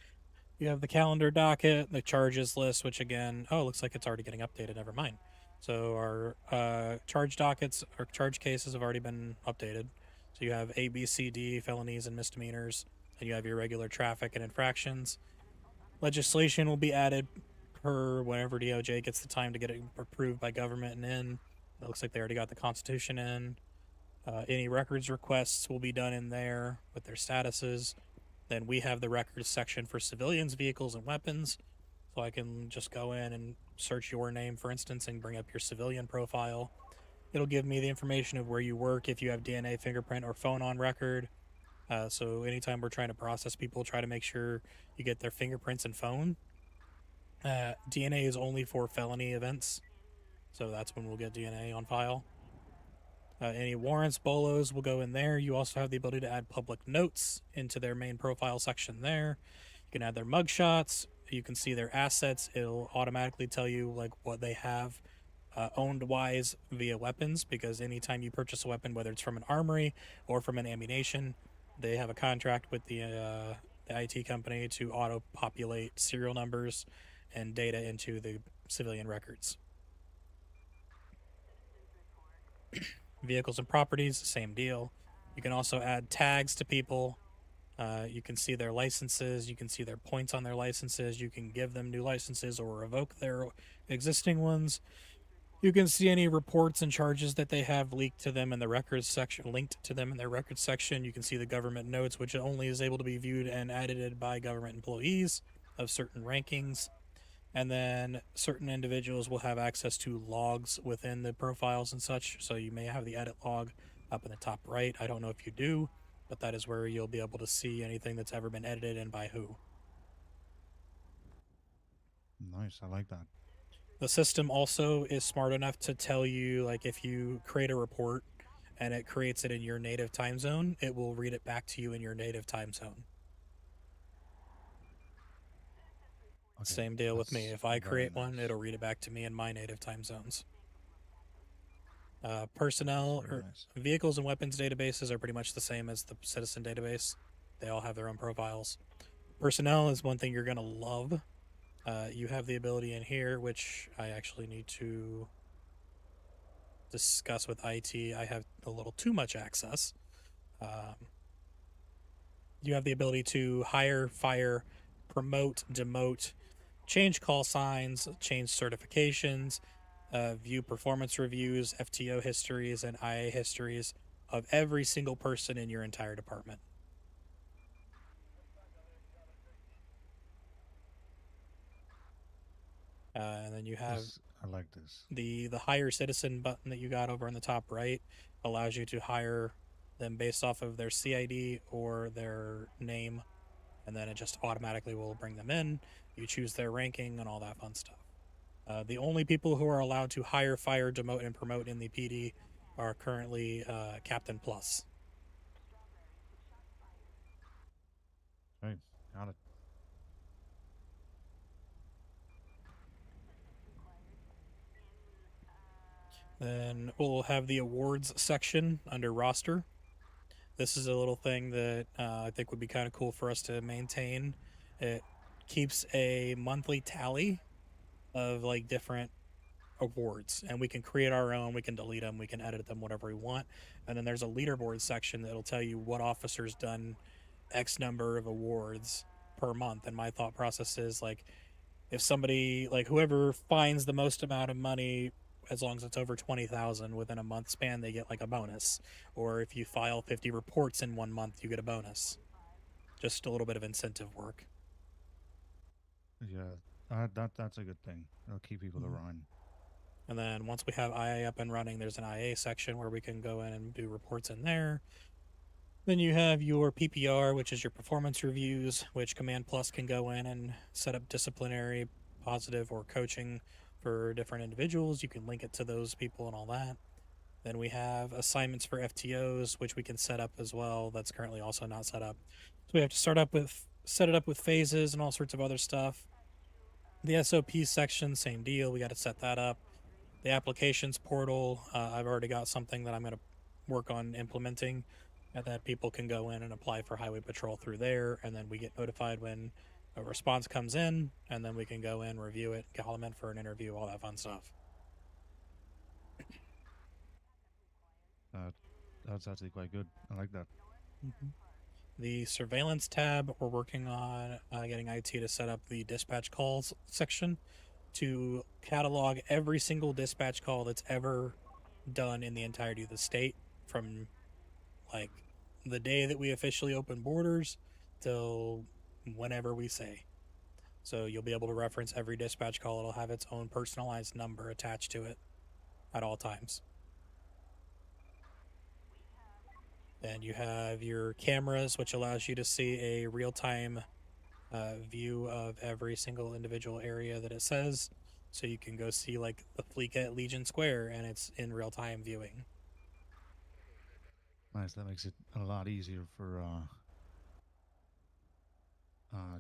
Speaker 1: You have the calendar docket, the charges list, which again, oh, it looks like it's already getting updated. Never mind. So our charge dockets, our charge cases have already been updated. So you have A, B, C, D, felonies and misdemeanors, and you have your regular traffic and infractions. Legislation will be added per whenever DOJ gets the time to get it approved by government and in. It looks like they already got the Constitution in. Any records requests will be done in there with their statuses. Then we have the records section for civilians, vehicles, and weapons. So I can just go in and search your name, for instance, and bring up your civilian profile. It'll give me the information of where you work, if you have DNA, fingerprint, or phone on record. So anytime we're trying to process people, try to make sure you get their fingerprints and phone. DNA is only for felony events, so that's when we'll get DNA on file. Any warrants, bolos will go in there. You also have the ability to add public notes into their main profile section there. You can add their mugshots. You can see their assets. It'll automatically tell you like what they have owned wise via weapons, because anytime you purchase a weapon, whether it's from an armory or from an ammunition, they have a contract with the IT company to auto populate serial numbers and data into the civilian records. Vehicles and properties, same deal. You can also add tags to people. You can see their licenses. You can see their points on their licenses. You can give them new licenses or revoke their existing ones. You can see any reports and charges that they have leaked to them in the records section, linked to them in their records section. You can see the government notes, which only is able to be viewed and edited by government employees of certain rankings. And then certain individuals will have access to logs within the profiles and such. So you may have the edit log up in the top right. I don't know if you do, but that is where you'll be able to see anything that's ever been edited and by who.
Speaker 4: Nice, I like that.
Speaker 1: The system also is smart enough to tell you, like, if you create a report and it creates it in your native time zone, it will read it back to you in your native time zone.
Speaker 4: Okay,
Speaker 1: Same deal with me.
Speaker 4: that's
Speaker 1: If I
Speaker 4: very
Speaker 1: create one,
Speaker 4: nice.
Speaker 1: it'll read it back to me in my native time zones. Personnel
Speaker 4: Very
Speaker 1: or
Speaker 4: nice.
Speaker 1: vehicles and weapons databases are pretty much the same as the citizen database. They all have their own profiles. Personnel is one thing you're going to love. You have the ability in here, which I actually need to discuss with IT. I have a little too much access. You have the ability to hire, fire, promote, demote, change call signs, change certifications, view performance reviews, FTO histories, and IA histories of every single person in your entire department. And then you have
Speaker 4: I like this.
Speaker 1: the hire citizen button that you got over on the top right allows you to hire them based off of their CID or their name, and then it just automatically will bring them in. You choose their ranking and all that fun stuff. The only people who are allowed to hire, fire, demote, and promote in the PD are currently Captain Plus.
Speaker 4: Right, got it.
Speaker 1: Then we'll have the awards section under roster. This is a little thing that I think would be kind of cool for us to maintain. It keeps a monthly tally of like different awards, and we can create our own. We can delete them, we can edit them, whatever we want. And then there's a leaderboard section that'll tell you what officer's done X number of awards per month. And my thought process is like, if somebody, like whoever finds the most amount of money, as long as it's over 20,000 within a month span, they get like a bonus. Or if you file 50 reports in 1 month, you get a bonus. Just a little bit of incentive work.
Speaker 4: Yeah, that's a good thing. It'll keep people around.
Speaker 1: And then once we have IA up and running, there's an IA section where we can go in and do reports in there. Then you have your PPR, which is your performance reviews, which Command Plus can go in and set up disciplinary, positive, or coaching for different individuals. You can link it to those people and all that. Then we have assignments for FTOs, which we can set up as well. That's currently also not set up. So we have to set it up with phases and all sorts of other stuff. The SOP section, same deal. We got to set that up. The applications portal, I've already got something that I'm going to work on implementing, and that people can go in and apply for highway patrol through there, and then we get notified when a response comes in, and then we can go in, review it, call them in for an interview, all that fun stuff.
Speaker 4: That's actually quite good. I like that.
Speaker 1: The surveillance tab, we're working on getting IT to set up the dispatch calls section to catalog every single dispatch call that's ever done in the entirety of the state, from like the day that we officially open borders till whenever we say. So you'll be able to reference every dispatch call. It'll have its own personalized number attached to it at all times. Then you have your cameras, which allows you to see a real-time view of every single individual area that it says. So you can go see like the fleet at Legion Square, and it's in real-time viewing.
Speaker 4: Nice. That makes it a lot easier for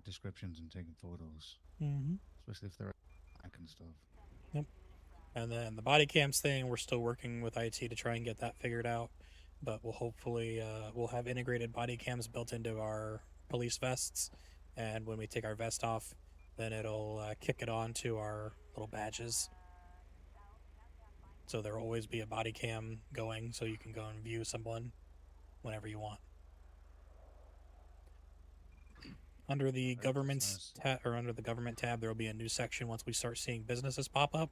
Speaker 4: descriptions and taking photos,
Speaker 1: Mm-hmm.
Speaker 4: especially if they're back and stuff.
Speaker 1: Yep. And then the body cams thing, we're still working with IT to try and get that figured out. But we'll hopefully we'll have integrated body cams built into our police vests, and when we take our vest off, then it'll kick it on to our little badges. So there'll always be a body cam going, so you can go and view someone whenever you want. Under the
Speaker 4: Right,
Speaker 1: government's
Speaker 4: that's nice.
Speaker 1: or under the government tab, there will be a new section once we start seeing businesses pop up,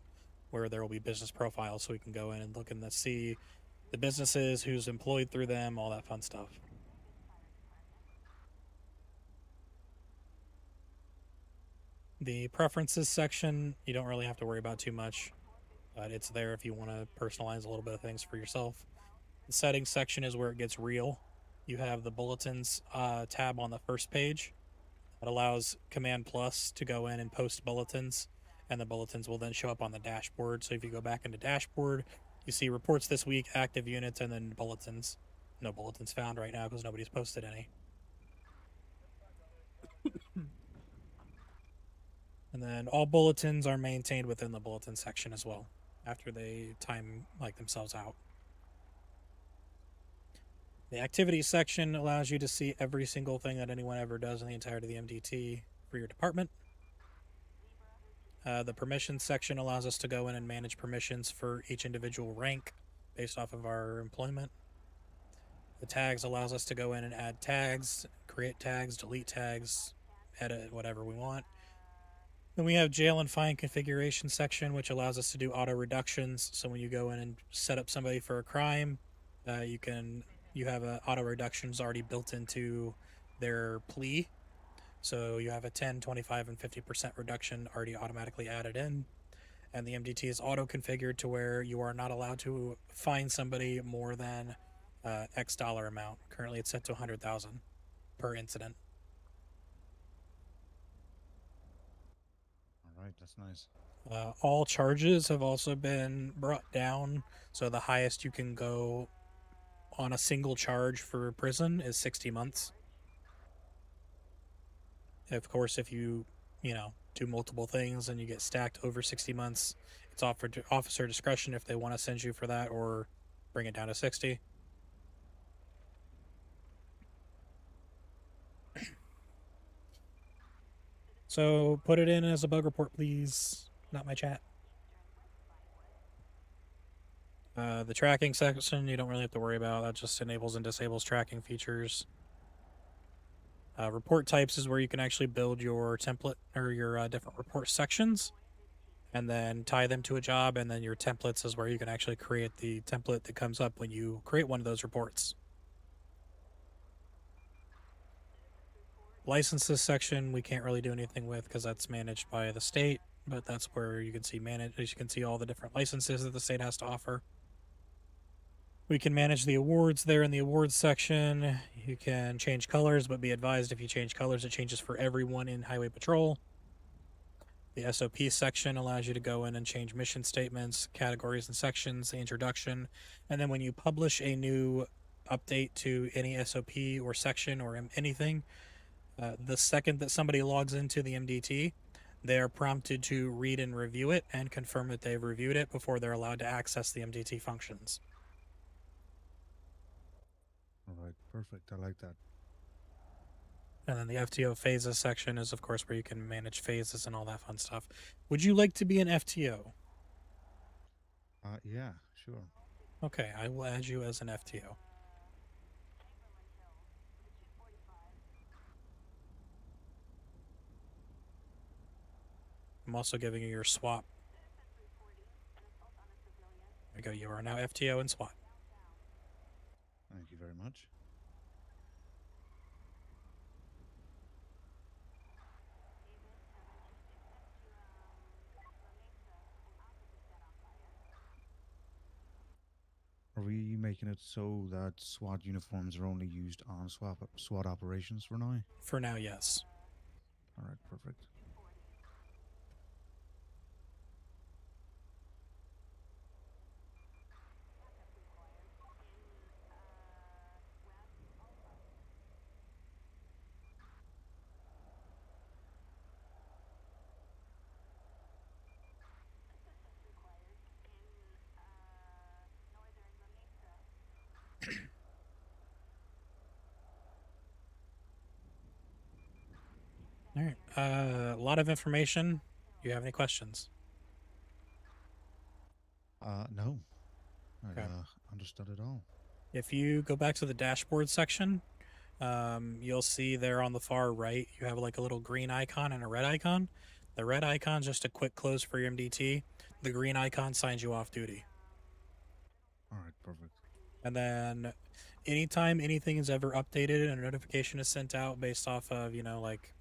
Speaker 1: where there will be business profiles, so we can go in and look and see the businesses, who's employed through them, all that fun stuff. The preferences section, you don't really have to worry about too much, but it's there if you want to personalize a little bit of things for yourself. The settings section is where it gets real. You have the bulletins tab on the first page. That allows Command Plus to go in and post bulletins, and the bulletins will then show up on the dashboard. So if you go back into dashboard, you see reports this week, active units, and then bulletins. No bulletins found right now because nobody's posted any. And then all bulletins are maintained within the bulletin section as well after they time like themselves out. The activities section allows you to see every single thing that anyone ever does in the entirety of the MDT for your department. The permissions section allows us to go in and manage permissions for each individual rank based off of our employment. The tags allows us to go in and add tags, create tags, delete tags, edit whatever we want. Then we have jail and fine configuration section, which allows us to do auto reductions. So when you go in and set up somebody for a crime, you have auto reductions already built into their plea. So you have a 10, 25, and 50% reduction already automatically added in. And the MDT is auto configured to where you are not allowed to fine somebody more than X dollar amount. Currently, it's set to 100,000 per incident.
Speaker 4: All right, that's nice.
Speaker 1: All charges have also been brought down, so the highest you can go on a single charge for prison is 60 months. Of course, if you do multiple things and you get stacked over 60 months, it's offered to officer discretion if they want to send you for that or bring it down to 60. So put it in as a bug report, please. Not my chat. The tracking section, you don't really have to worry about. That just enables and disables tracking features. Report types is where you can actually build your template or your different report sections and then tie them to a job. And then your templates is where you can actually create the template that comes up when you create one of those reports. Licenses section, we can't really do anything with because that's managed by the state, but that's where you can see all the different licenses that the state has to offer. We can manage the awards there in the awards section. You can change colors, but be advised if you change colors, it changes for everyone in Highway Patrol. The SOP section allows you to go in and change mission statements, categories and sections, the introduction, and then when you publish a new update to any SOP or section or anything, the second that somebody logs into the MDT, they are prompted to read and review it and confirm that they've reviewed it before they're allowed to access the MDT functions.
Speaker 4: All right, perfect. I like that.
Speaker 1: And then the FTO phases section is, of course, where you can manage phases and all that fun stuff. Would you like to be an FTO?
Speaker 4: Yeah, sure.
Speaker 1: Okay, I will add you as an FTO. I'm also giving you your swap. There you go. You are now FTO and SWAT.
Speaker 4: Thank you very much. Are we making it so that SWAT uniforms are only used on SWAT operations for now?
Speaker 1: For now, yes.
Speaker 4: All right, perfect.
Speaker 1: All right. A lot of information. Do you have any questions?
Speaker 4: No. I
Speaker 1: Okay.
Speaker 4: understood it all.
Speaker 1: If you go back to the dashboard section, you'll see there on the far right, you have like a little green icon and a red icon. The red icon is just a quick close for your MDT. The green icon signs you off duty.
Speaker 4: All right, perfect.
Speaker 1: And then anytime anything is ever updated and a notification is sent out based off of, like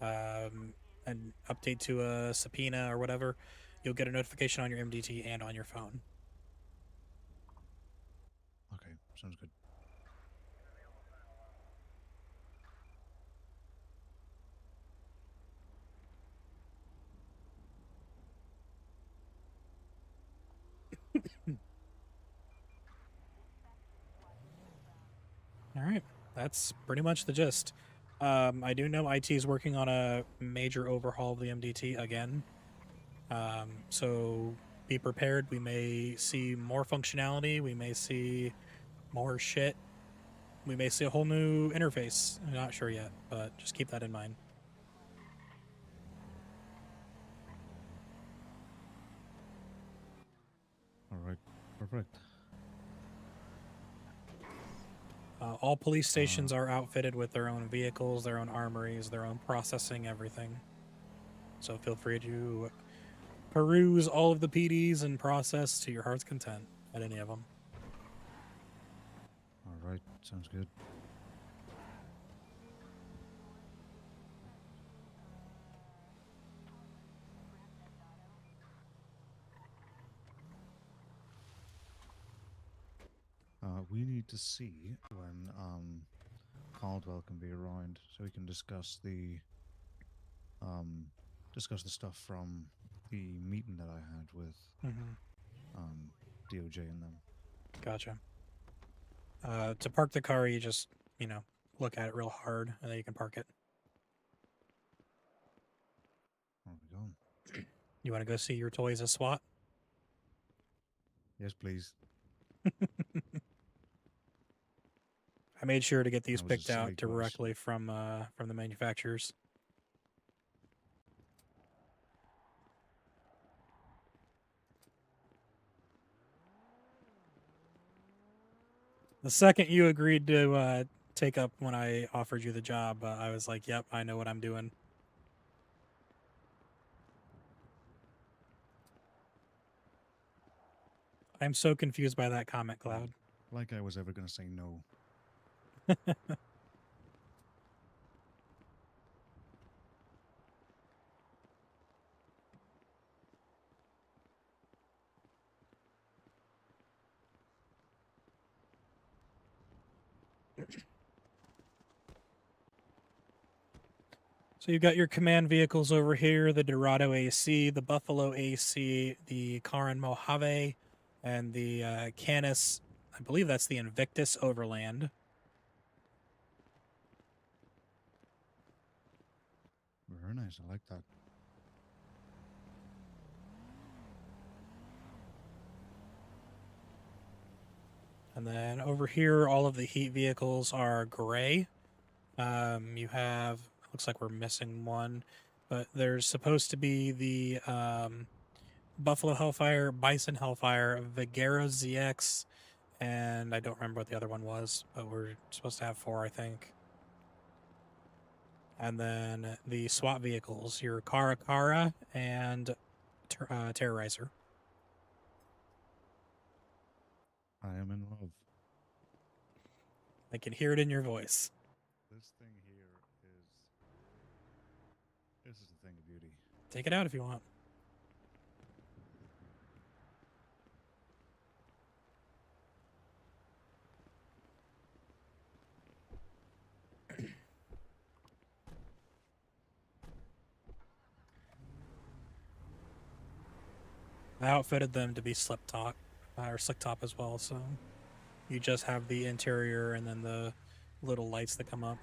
Speaker 1: an update to a subpoena or whatever, you'll get a notification on your MDT and on your phone.
Speaker 4: Okay, sounds good.
Speaker 1: All right, that's pretty much the gist. I do know IT is working on a major overhaul of the MDT again. So be prepared. We may see more functionality. We may see more shit. We may see a whole new interface. I'm not sure yet, but just keep that in mind.
Speaker 4: All right, perfect.
Speaker 1: All police stations are outfitted with their own vehicles, their own armories, their own processing, everything. So feel free to peruse all of the PDs and process to your heart's content at any of them.
Speaker 4: All right, sounds good. We need to see when Caldwell can be around so we can discuss the stuff from the meeting that I had with DOJ and them.
Speaker 1: Gotcha. To park the car, you just, look at it real hard, and then you can park it.
Speaker 4: There we go.
Speaker 1: You want to go see your toys as SWAT?
Speaker 4: Yes, please.
Speaker 1: I made sure to get these
Speaker 4: That was a
Speaker 1: picked out
Speaker 4: silly question.
Speaker 1: directly from the manufacturers. The second you agreed to take up when I offered you the job, I was like, yep, I know what I'm doing. I'm so confused by that comment, Cloud.
Speaker 4: Like I was ever going to say no.
Speaker 1: So you've got your command vehicles over here, the Dorado AC, the Buffalo AC, the Karin Mojave, and the Canis, I believe that's the Invictus Overland.
Speaker 4: Very nice. I like that.
Speaker 1: And then over here, all of the heat vehicles are gray. You have, looks like we're missing one, but there's supposed to be the Buffalo Hellfire, Bison Hellfire, Vigero ZX, and I don't remember what the other one was, but we're supposed to have 4, I think. And then the SWAT vehicles, your Caracara and Terrorizer.
Speaker 4: I am in love.
Speaker 1: I can hear it in your voice.
Speaker 4: This thing here this is a thing of beauty.
Speaker 1: Take it out if you want. I outfitted them to be slip top or slick top as well, so you just have the interior and then the little lights that come up.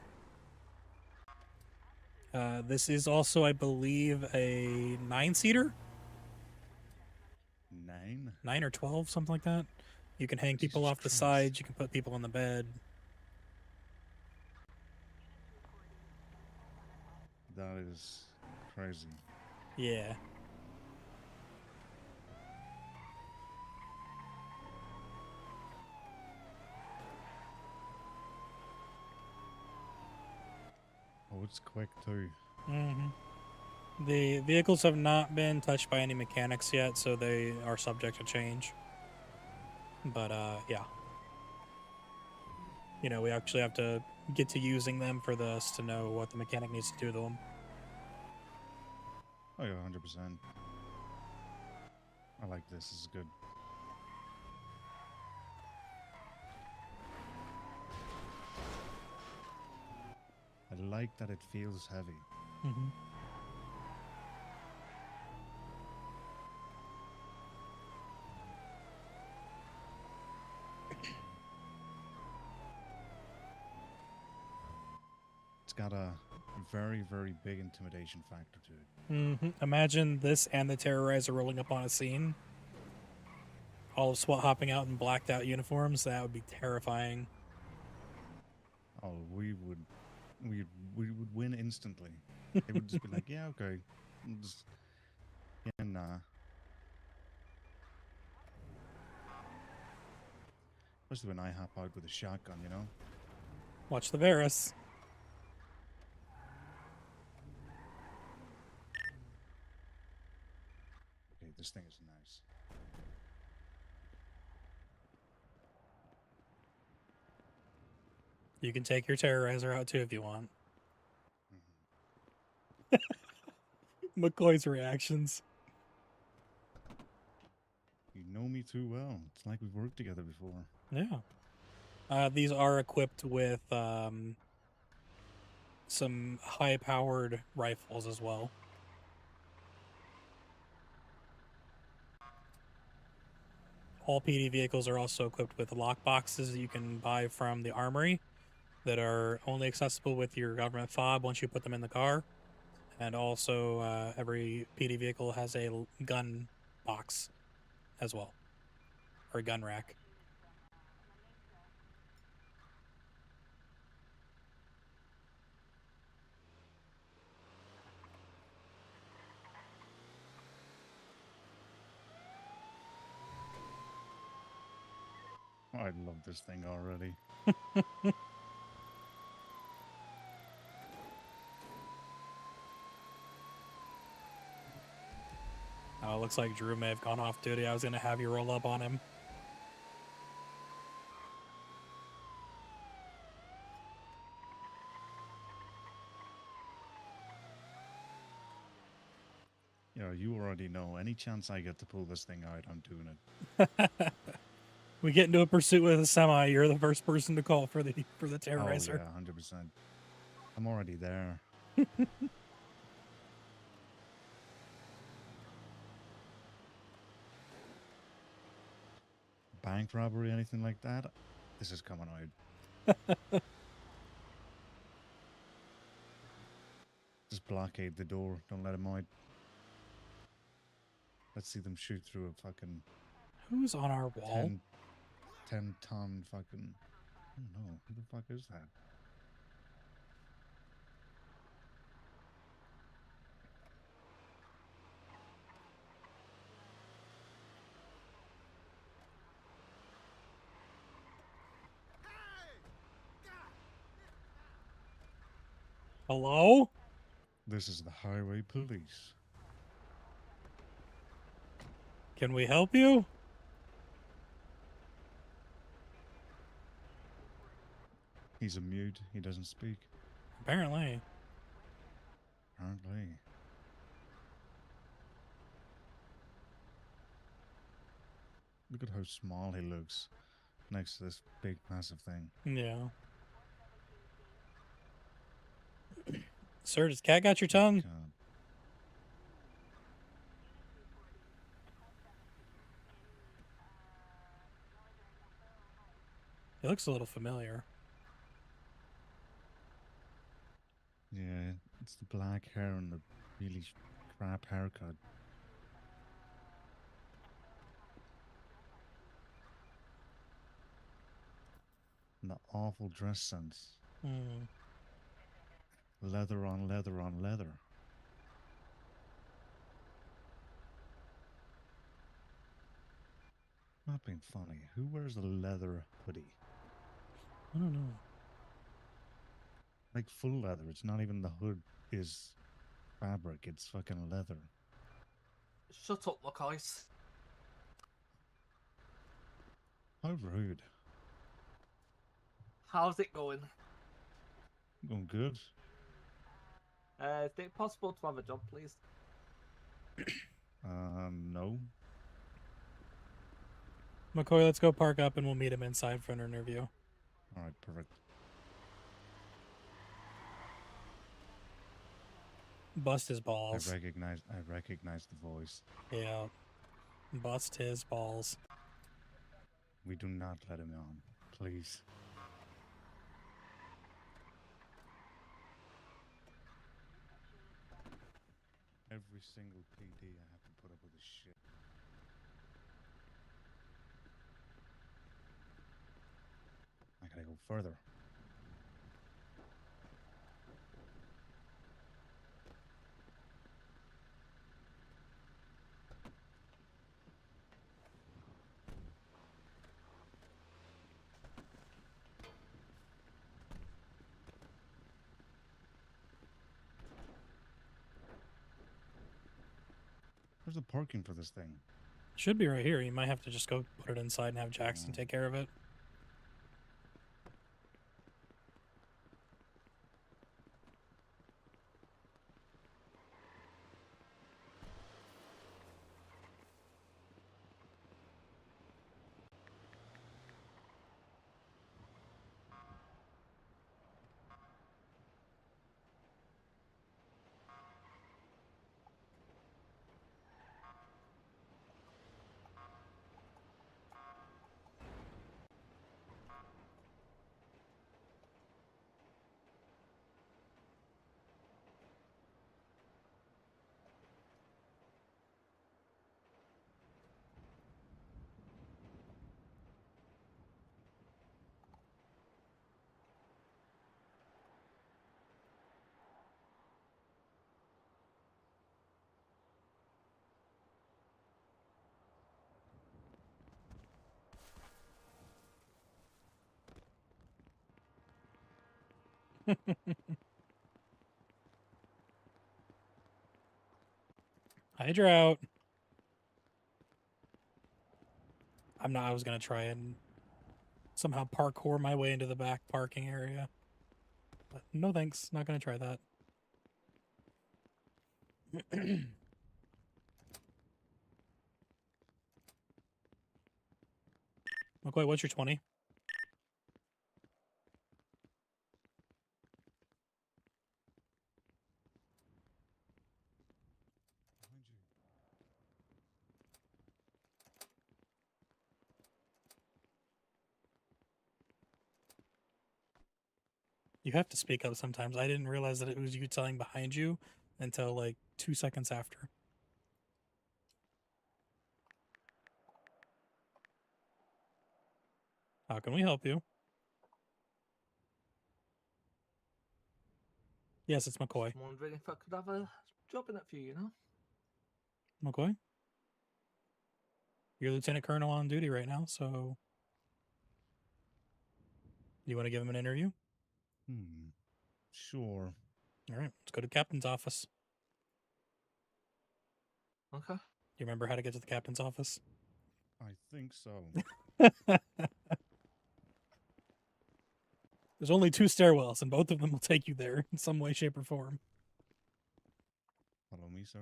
Speaker 1: This is also, I believe, a 9-seater,
Speaker 4: 9?
Speaker 1: 9 or 12, something like that. You can hang people
Speaker 4: Jesus
Speaker 1: off the
Speaker 4: Christ.
Speaker 1: sides. You can put people on the bed.
Speaker 4: That is crazy.
Speaker 1: Yeah.
Speaker 4: Oh, it's quick too.
Speaker 1: hmm The vehicles have not been touched by any mechanics yet, so they are subject to change. But, yeah. You know, we actually have to get to using them for this to know what the mechanic needs to do to them.
Speaker 4: Oh yeah, 100%. I like this. This is good. I like that it feels heavy.
Speaker 1: Mm-hmm.
Speaker 4: It's got a very, very big intimidation factor to it.
Speaker 1: Mm-hmm. Imagine this and the Terrorizer rolling up on a scene. All of SWAT hopping out in blacked out uniforms. That would be terrifying.
Speaker 4: Oh, we would win instantly. They would just be like, yeah, okay. We'll just, yeah, nah. Especially when I hop out with a shotgun, you know?
Speaker 1: Watch the Varus.
Speaker 4: Okay, this thing is nice.
Speaker 1: You can take your Terrorizer out too if you want. McCoy's reactions.
Speaker 4: You know me too well. It's like we've worked together before.
Speaker 1: Yeah. These are equipped with some high-powered rifles as well. All PD vehicles are also equipped with lock boxes that you can buy from the armory that are only accessible with your government fob once you put them in the car. And also, every PD vehicle has a gun box as well, or a gun rack.
Speaker 4: I love this thing already.
Speaker 1: Oh, it looks like Drew may have gone off duty. I was going to have you roll up on him.
Speaker 4: You know, you already know. Any chance I get to pull this thing out, I'm doing it.
Speaker 1: We get into a pursuit with a semi. You're the first person to call for the Terrorizer.
Speaker 4: Oh, yeah, 100%. I'm already there. Bank robbery, anything like that? This is coming out. Just blockade the door. Don't let them out. Let's see them shoot through a fucking
Speaker 1: Who's on our wall?
Speaker 4: 10-ton fucking... I don't know. Who the fuck is that?
Speaker 1: Hello?
Speaker 4: This is the highway police.
Speaker 1: Can we help you?
Speaker 4: He's a mute. He doesn't speak.
Speaker 1: Apparently.
Speaker 4: Apparently. Look at how small he looks next to this big, massive thing.
Speaker 1: Yeah. Sir, does cat got your tongue?
Speaker 4: God.
Speaker 1: It looks a little familiar.
Speaker 4: Yeah, it's the black hair and the really crap haircut. And the awful dress sense.
Speaker 1: Hmm.
Speaker 4: Leather on leather on leather. Not being funny. Who wears a leather hoodie?
Speaker 1: I don't know.
Speaker 4: Like full leather. It's not even the hood is fabric. It's fucking leather.
Speaker 8: Shut up, McCoys.
Speaker 4: How rude.
Speaker 8: How's it going?
Speaker 4: Going good.
Speaker 8: Is it possible to have a job, please?
Speaker 4: No.
Speaker 1: McCoy, let's go park up and we'll meet him inside for an interview.
Speaker 4: All right, perfect.
Speaker 1: Bust his balls.
Speaker 4: I recognize the voice.
Speaker 1: Yeah. Bust his balls.
Speaker 4: We do not let him on, please. Every single PD I have to put up with this shit. I gotta go further. Where's the parking for this thing?
Speaker 1: Should be right here. You might have to just go put it inside and have Jackson take care of it. Hi, Drought. I was going to try and somehow parkour my way into the back parking area. But no thanks. Not going to try that. McCoy, what's your 20?
Speaker 4: Behind you.
Speaker 1: You have to speak up sometimes. I didn't realize that it was you telling behind you until like 2 seconds after. How can we help you? Yes, it's McCoy.
Speaker 8: Just wondering if I could have a job in it for you, you know?
Speaker 1: McCoy? You're Lieutenant Colonel on duty right now, so you want to give him an interview?
Speaker 4: Sure.
Speaker 1: All right, let's go to the captain's office.
Speaker 8: Okay.
Speaker 1: Do you remember how to get to the captain's office?
Speaker 4: I think so.
Speaker 1: There's only 2 stairwells, and both of them will take you there in some way, shape, or form.
Speaker 4: Follow me, sir.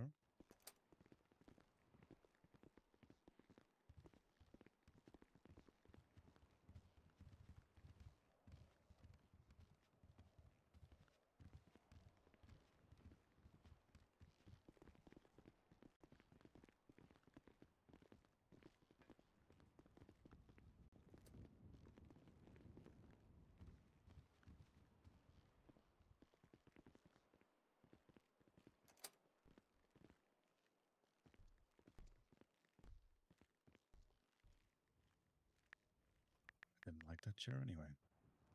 Speaker 4: like that chair anyway.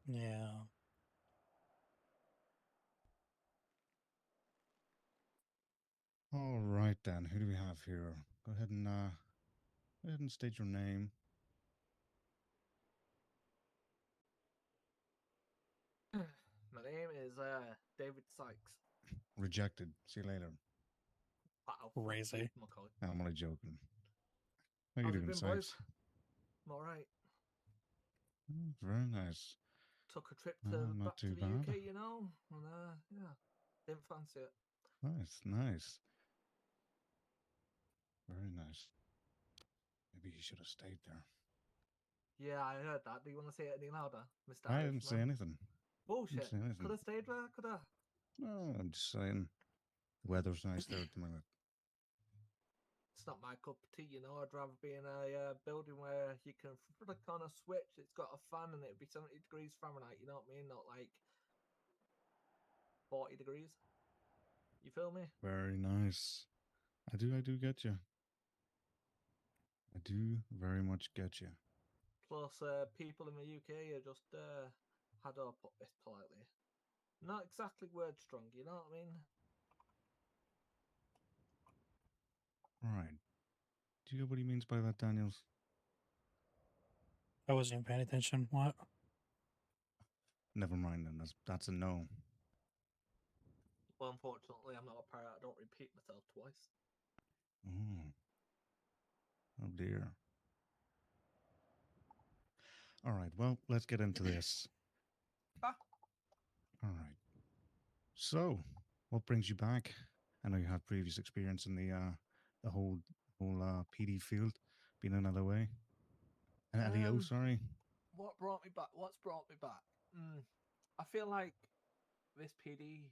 Speaker 1: Yeah.
Speaker 4: All right then. Who do we have here? Go ahead and state your name.
Speaker 8: My name is David Sykes.
Speaker 4: Rejected. See you later.
Speaker 8: Wow.
Speaker 1: Crazy.
Speaker 8: McCoy.
Speaker 4: I'm only joking. How you
Speaker 8: How's it
Speaker 4: doing,
Speaker 8: been, boys?
Speaker 4: Sykes?
Speaker 8: I'm alright.
Speaker 4: Very nice.
Speaker 8: Took a trip
Speaker 4: not
Speaker 8: back
Speaker 4: too
Speaker 8: to the
Speaker 4: bad.
Speaker 8: UK, you know, and yeah, didn't fancy it.
Speaker 4: Nice, nice. Very nice. Maybe you should have stayed there.
Speaker 8: Yeah, I heard that. Do you want to say it any louder, Mr.
Speaker 4: I didn't say anything.
Speaker 8: Bullshit.
Speaker 4: say anything.
Speaker 8: Could have stayed there. Could have.
Speaker 4: No, I'm just saying. The weather's nice there at the minute.
Speaker 8: It's not my cup of tea, you know. I'd rather be in a building where you can flick on a switch. It's got a fan and it'd be 70 degrees Fahrenheit. You know what I mean? Not like 40 degrees. You feel me?
Speaker 4: Very nice. I do get you. I do very much get you.
Speaker 8: Plus, people in the UK are just, how do I put this politely? Not exactly word strong, you know what I mean?
Speaker 4: Right. Do you get what he means by that, Daniels?
Speaker 1: I wasn't even paying attention. What?
Speaker 4: Never mind then. That's a no.
Speaker 8: Well, unfortunately, I'm not a pirate. I don't repeat myself twice.
Speaker 4: Oh. Oh dear. All right. Well, let's get into this.
Speaker 8: Ah.
Speaker 4: All right. So, what brings you back? I know you had previous experience in the whole PD field, being in LOA. And LEO, sorry.
Speaker 8: What brought me back? What's brought me back? I feel like this PD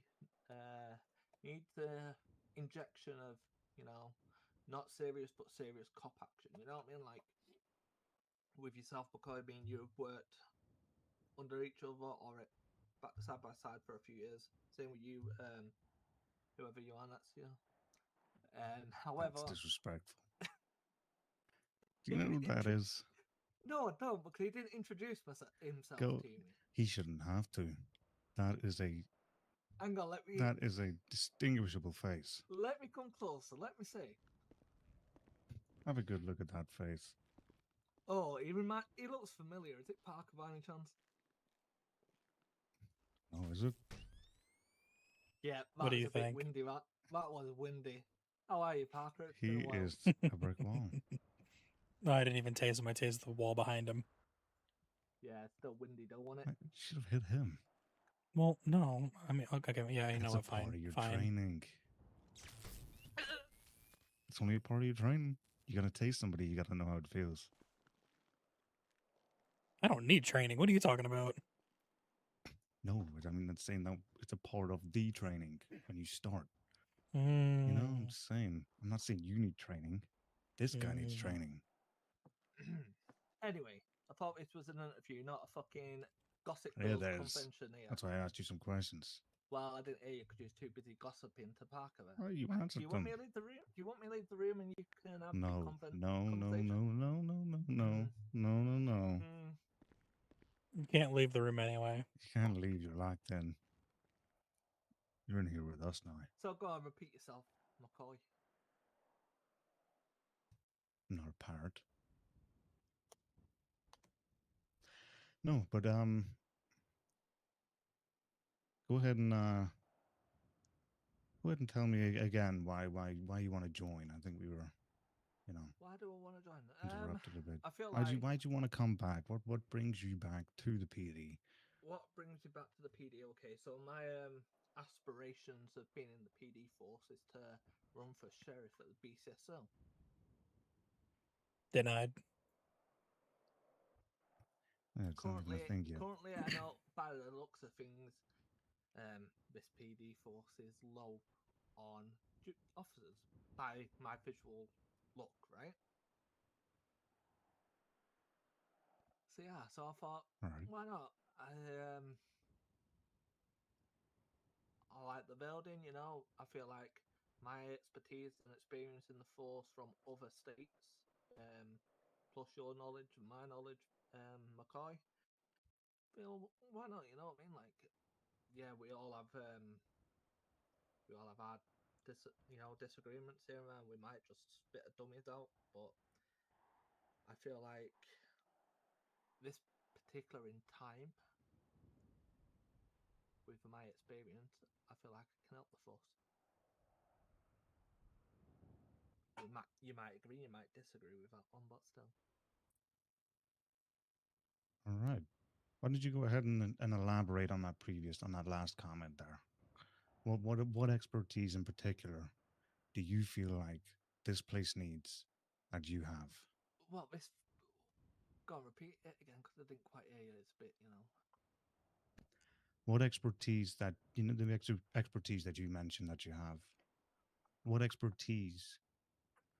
Speaker 8: needs a injection of, you know, not serious but serious cop action. You know what I mean? Like with yourself, McCoy, being you've worked under each other or side by side for a few years. Same with you, whoever you are, that's you. However,
Speaker 4: That's disrespectful. Do you know who that is?
Speaker 8: No, I don't, because he didn't introduce himself
Speaker 4: Go.
Speaker 8: to me.
Speaker 4: He shouldn't have to. That is a
Speaker 8: Hang on,
Speaker 4: that is a distinguishable face.
Speaker 8: let me come closer. Let me see.
Speaker 4: Have a good look at that face.
Speaker 8: Oh, he looks familiar. Is it Parker by any chance?
Speaker 4: Oh, is it?
Speaker 8: Yeah, that
Speaker 1: What do
Speaker 8: was
Speaker 1: you
Speaker 8: a bit
Speaker 1: think?
Speaker 8: windy. That was windy. How are you, Parker? It's
Speaker 4: He
Speaker 8: been a while.
Speaker 4: is a brick wall.
Speaker 1: No, I didn't even taste him. I tasted the wall behind him.
Speaker 8: Yeah, it's still windy, don't want it.
Speaker 4: I should have hit him.
Speaker 1: Well, no. I mean, okay, yeah, you know
Speaker 4: It's
Speaker 1: what?
Speaker 4: a part
Speaker 1: Fine,
Speaker 4: of your
Speaker 1: fine.
Speaker 4: training. It's only a part of your training. You gotta taste somebody. You gotta know how it feels.
Speaker 1: I don't need training. What are you talking about?
Speaker 4: No, I mean that's saying that it's a part of the training when you start.
Speaker 1: Mm.
Speaker 4: You know, I'm just saying. I'm not saying you need training. This guy needs
Speaker 1: Mm.
Speaker 4: training.
Speaker 8: Anyway, I thought this was an interview, not a fucking gossip
Speaker 4: Yeah,
Speaker 8: girls
Speaker 4: there's.
Speaker 8: convention here.
Speaker 4: That's why I asked you some questions.
Speaker 8: Well, I didn't hear you because you was too busy gossiping to Parker there.
Speaker 4: Oh, you
Speaker 8: Do
Speaker 4: answered
Speaker 8: you want
Speaker 4: them.
Speaker 8: me to leave the room? Do you want me to leave the room and you can have your
Speaker 4: No, no, no,
Speaker 8: conversation?
Speaker 4: no, no, no, no, no,
Speaker 8: Mm.
Speaker 4: no, no, no.
Speaker 1: You can't leave the room anyway.
Speaker 4: You can't leave. You're locked in. You're in here with us now.
Speaker 8: So go on, repeat yourself, McCoy.
Speaker 4: Not a part. No, but go ahead and tell me again why you want to join. I think we were, you know,
Speaker 8: Why do I want to join?
Speaker 4: interrupted a bit.
Speaker 8: I feel
Speaker 4: Why'd
Speaker 8: like
Speaker 4: you want to come back? What brings you back to the PD?
Speaker 8: what brings you back to the PD? Okay, so my aspirations of being in the PD force is to run for sheriff at the BCSO.
Speaker 1: Denied.
Speaker 4: Yeah, it's not even a thing yet.
Speaker 8: Currently, I know by the looks of things, this PD force is low on officers by my visual look, right? So yeah, so I thought,
Speaker 4: Right.
Speaker 8: why not? I like the building, you know. I feel like my expertise and experience in the force from other states, plus your knowledge and my knowledge, McCoy, feel why not? You know what I mean? Like, yeah, we all have our disagreements here and there. We might just spit a dummies out, but I feel like this particular in time, with my experience, I feel like I can help the force. You might agree, you might disagree with that one, but still.
Speaker 4: All right. Why don't you go ahead and elaborate on that last comment there? What expertise in particular do you feel like this place needs that you have?
Speaker 8: Well, this. Go on, repeat it again because I didn't quite hear you. It's a bit,
Speaker 4: What expertise that the expertise that you mentioned that you have? What expertise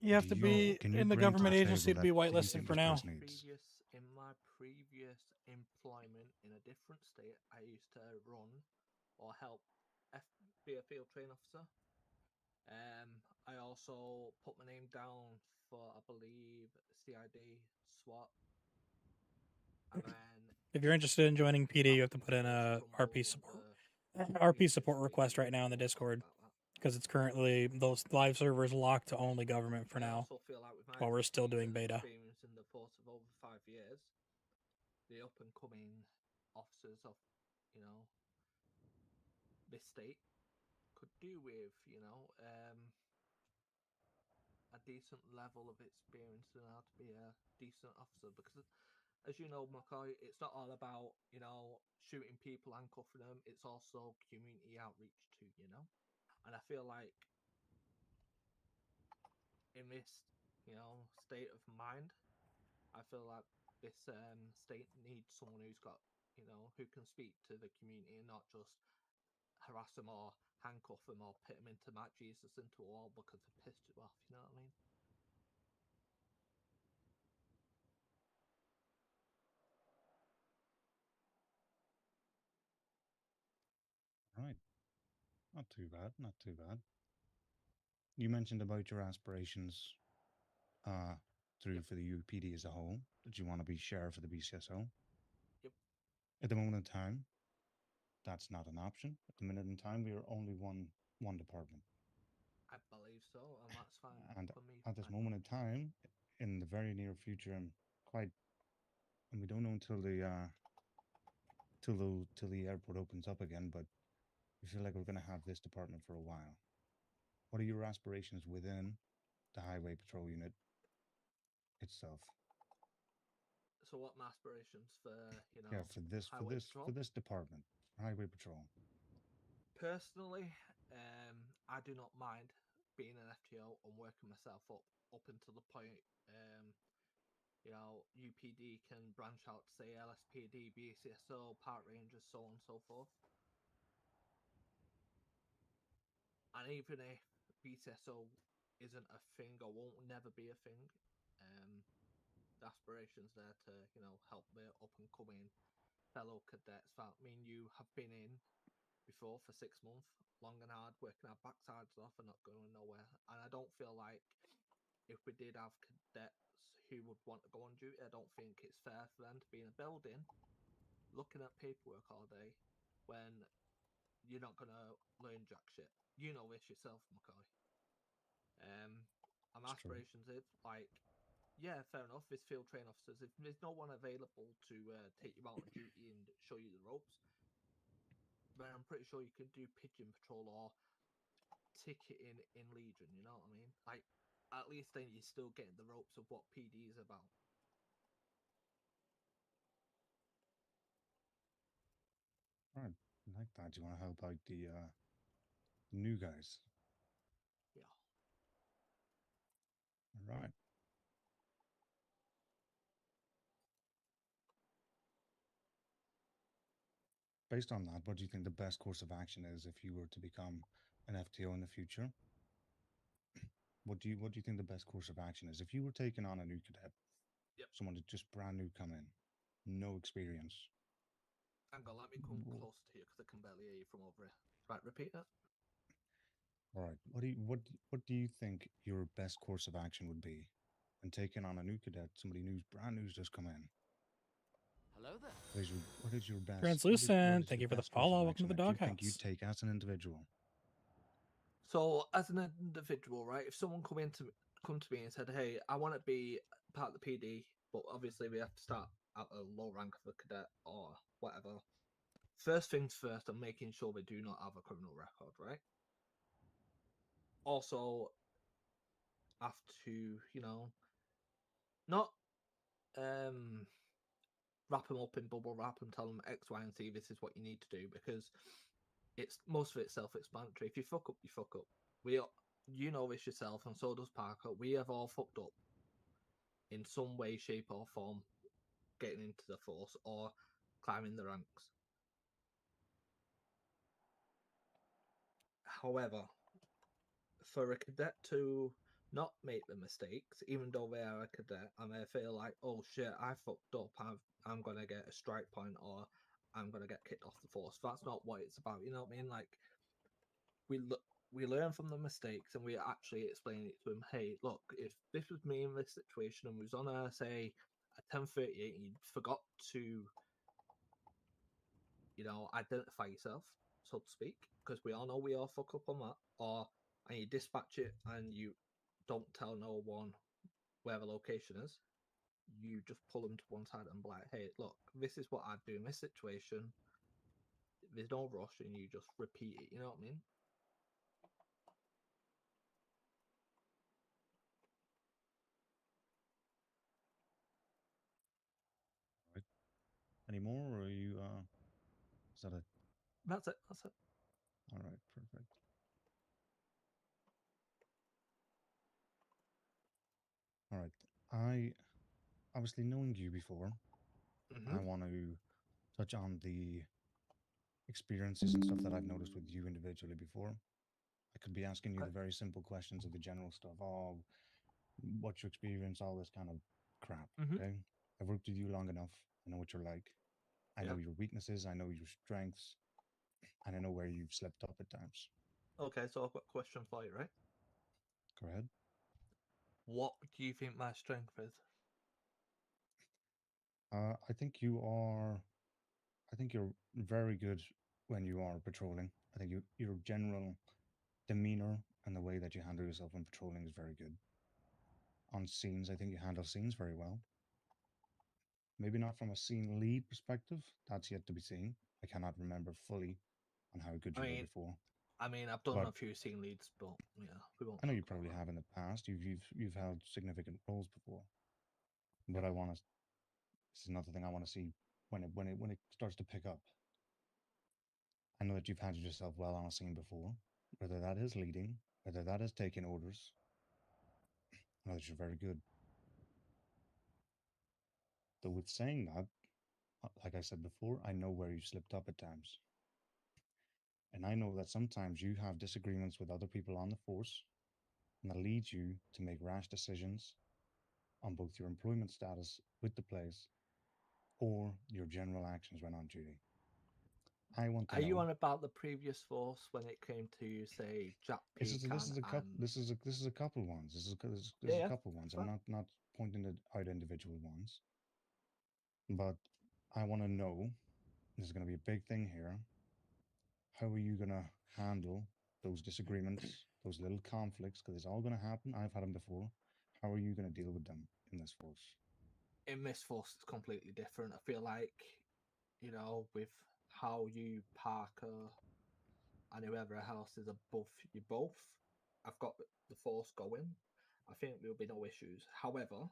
Speaker 1: You have
Speaker 4: do
Speaker 1: to
Speaker 4: you
Speaker 1: be
Speaker 4: can you
Speaker 1: in the
Speaker 4: bring to the
Speaker 1: government agency
Speaker 4: table
Speaker 1: to be
Speaker 4: that you
Speaker 1: whitelisted
Speaker 4: think
Speaker 1: for
Speaker 4: this
Speaker 1: now.
Speaker 4: place needs?
Speaker 8: In my previous employment in a different state, I used to run or help be a field train officer. I also put my name down for, I believe, CID, SWAT, and then
Speaker 1: If you're interested in joining PD, you have to put in a RP support request right now in the Discord because it's currently those live servers locked to only government for
Speaker 8: I
Speaker 1: now
Speaker 8: also feel like with my
Speaker 1: while we're still doing
Speaker 8: expertise and
Speaker 1: beta.
Speaker 8: experience in the force of over 5 years, the up and coming officers of, this state could do with, a decent level of experience and how to be a decent officer. Because, as you know, McCoy, it's not all about, shooting people, handcuffing them. It's also community outreach too. And I feel like in this, state of mind, I feel like this state needs someone who's got, who can speak to the community and not just harass them or handcuff them or put them into Matt Jesus into a wall because they pissed you off. You know what I mean?
Speaker 4: Right. Not too bad. Not too bad. You mentioned about your aspirations uh, through
Speaker 8: Yep.
Speaker 4: for the UPD as a whole. That you want to be sheriff of the BCSO.
Speaker 8: Yep.
Speaker 4: At the moment in time, that's not an option. At the minute in time, we are only one department,
Speaker 8: I believe so, and that's fine
Speaker 4: and
Speaker 8: for me.
Speaker 4: at this
Speaker 8: Fine.
Speaker 4: moment in time, in the very near future, and we don't know until the airport opens up again, but we feel like we're going to have this department for a while. What are your aspirations within the Highway Patrol Unit itself?
Speaker 8: So, what my aspirations for
Speaker 4: Yeah, for this for
Speaker 8: highway
Speaker 4: this for
Speaker 8: patrol?
Speaker 4: this department, Highway Patrol.
Speaker 8: Personally, I do not mind being an FTO and working myself up until the point, UPD can branch out to say LSPD, BCSO, Park Rangers, so on and so forth. And even if BCSO isn't a thing or won't never be a thing, the aspirations there to help the up and coming fellow cadets that me and you have been in before for 6 months, long and hard, working our backsides off and not going nowhere. And I don't feel like if we did have cadets who would want to go on duty, I don't think it's fair for them to be in a building looking at paperwork all day when you're not going to learn jack shit. You know this yourself, McCoy. And my aspirations is like, yeah, fair enough. There's field train officers. If there's no one available to take you out on duty and show you the ropes, then I'm pretty sure you can do pigeon patrol or ticketing in Legion. You know what I mean? Like, at least then you're still getting the ropes of what PD is about.
Speaker 4: Right, like that. Do you want to help out the new guys?
Speaker 8: Yeah.
Speaker 4: All right. Based on that, what do you think the best course of action is if you were to become an FTO in the future? What do you think the best course of action is if you were taking on a new cadet?
Speaker 8: Yep.
Speaker 4: Someone that just brand new come in, no experience.
Speaker 8: Hang on, let me come closer to you because I can barely hear you from over here. Right, repeat that.
Speaker 4: All right. What do you think your best course of action would be when taking on a new cadet, somebody brand new's just come in?
Speaker 7: Hello there.
Speaker 4: What is your best?
Speaker 1: Translucent, thank you for the
Speaker 4: best course of
Speaker 1: follow. Welcome to
Speaker 4: action
Speaker 1: the
Speaker 4: that you think you'd
Speaker 1: doghouse.
Speaker 4: take as an individual?
Speaker 8: So, as an individual, right, if someone come to me and said, "Hey, I want to be part of the PD," but obviously we have to start at a low rank of a cadet or whatever. First things first, I'm making sure they do not have a criminal record, right? Also, have to, not wrap them up in bubble wrap and tell them X, Y, and Z. This is what you need to do, because it's most of it's self-explanatory. If you fuck up, you fuck up. You know this yourself, and so does Parker. We have all fucked up in some way, shape, or form, getting into the force or climbing the ranks. However, for a cadet to not make the mistakes, even though they are a cadet, and they feel like, oh shit, I fucked up, I'm gonna get a strike point, or I'm gonna get kicked off the force. That's not what it's about. You know what I mean? Like, we learn from the mistakes, and we actually explain it to him. Hey, look, if this was me in this situation and we was on a, say, a 1038, and you forgot to, identify yourself, so to speak, because we all know we all fuck up on that, and you dispatch it and you don't tell no one where the location is, you just pull them to one side and be like, hey, look, this is what I'd do in this situation. There's no rush, and you just repeat it. You know what I mean?
Speaker 4: Right. Any more, or are you? Is that it?
Speaker 8: That's it. That's it.
Speaker 4: All right, perfect. All right. I obviously knowing you before, I want to touch on the experiences and stuff that I've noticed with you individually before. I could be asking you the very simple questions of the general stuff. Oh, what's your experience? All this kind of crap. Okay. I've worked with you long enough. I know what you're like. I know your weaknesses. I know your strengths. And I know where you've slipped up at times.
Speaker 8: Okay, so I've got a question for you, right?
Speaker 4: Go ahead.
Speaker 8: What do you think my strength is?
Speaker 4: I think you are. I think you're very good when you are patrolling. I think your general demeanor and the way that you handle yourself when patrolling is very good. On scenes, I think you handle scenes very well. Maybe not from a scene lead perspective. That's yet to be seen. I cannot remember fully on how good you were before.
Speaker 8: I've done
Speaker 4: But
Speaker 8: a few scene leads, but yeah, we won't.
Speaker 4: I know you probably have in the past. You've held significant roles before. But I want to. This is another thing I want to see when it starts to pick up. I know that you've handled yourself well on a scene before, whether that is leading, whether that is taking orders. I know that you're very good. Though with saying that, like I said before, I know where you've slipped up at times. And I know that sometimes you have disagreements with other people on the force, and that leads you to make rash decisions on both your employment status with the place or your general actions when on duty. I want to
Speaker 8: Are you
Speaker 4: know.
Speaker 8: on about the previous force when it came to, say, Jack Pecan and...
Speaker 4: This is a couple ones. There's a
Speaker 8: Yeah,
Speaker 4: couple ones.
Speaker 8: that's
Speaker 4: I'm
Speaker 8: fine.
Speaker 4: not pointing it out individual ones, but I want to know. This is going to be a big thing here. How are you going to handle those disagreements, those little conflicts? Because it's all going to happen. I've had them before. How are you going to deal with them in this force?
Speaker 8: In this force, it's completely different. I feel like, with how you, Parker, and whoever else is above you both, I've got the force going. I think there'll be no issues. However,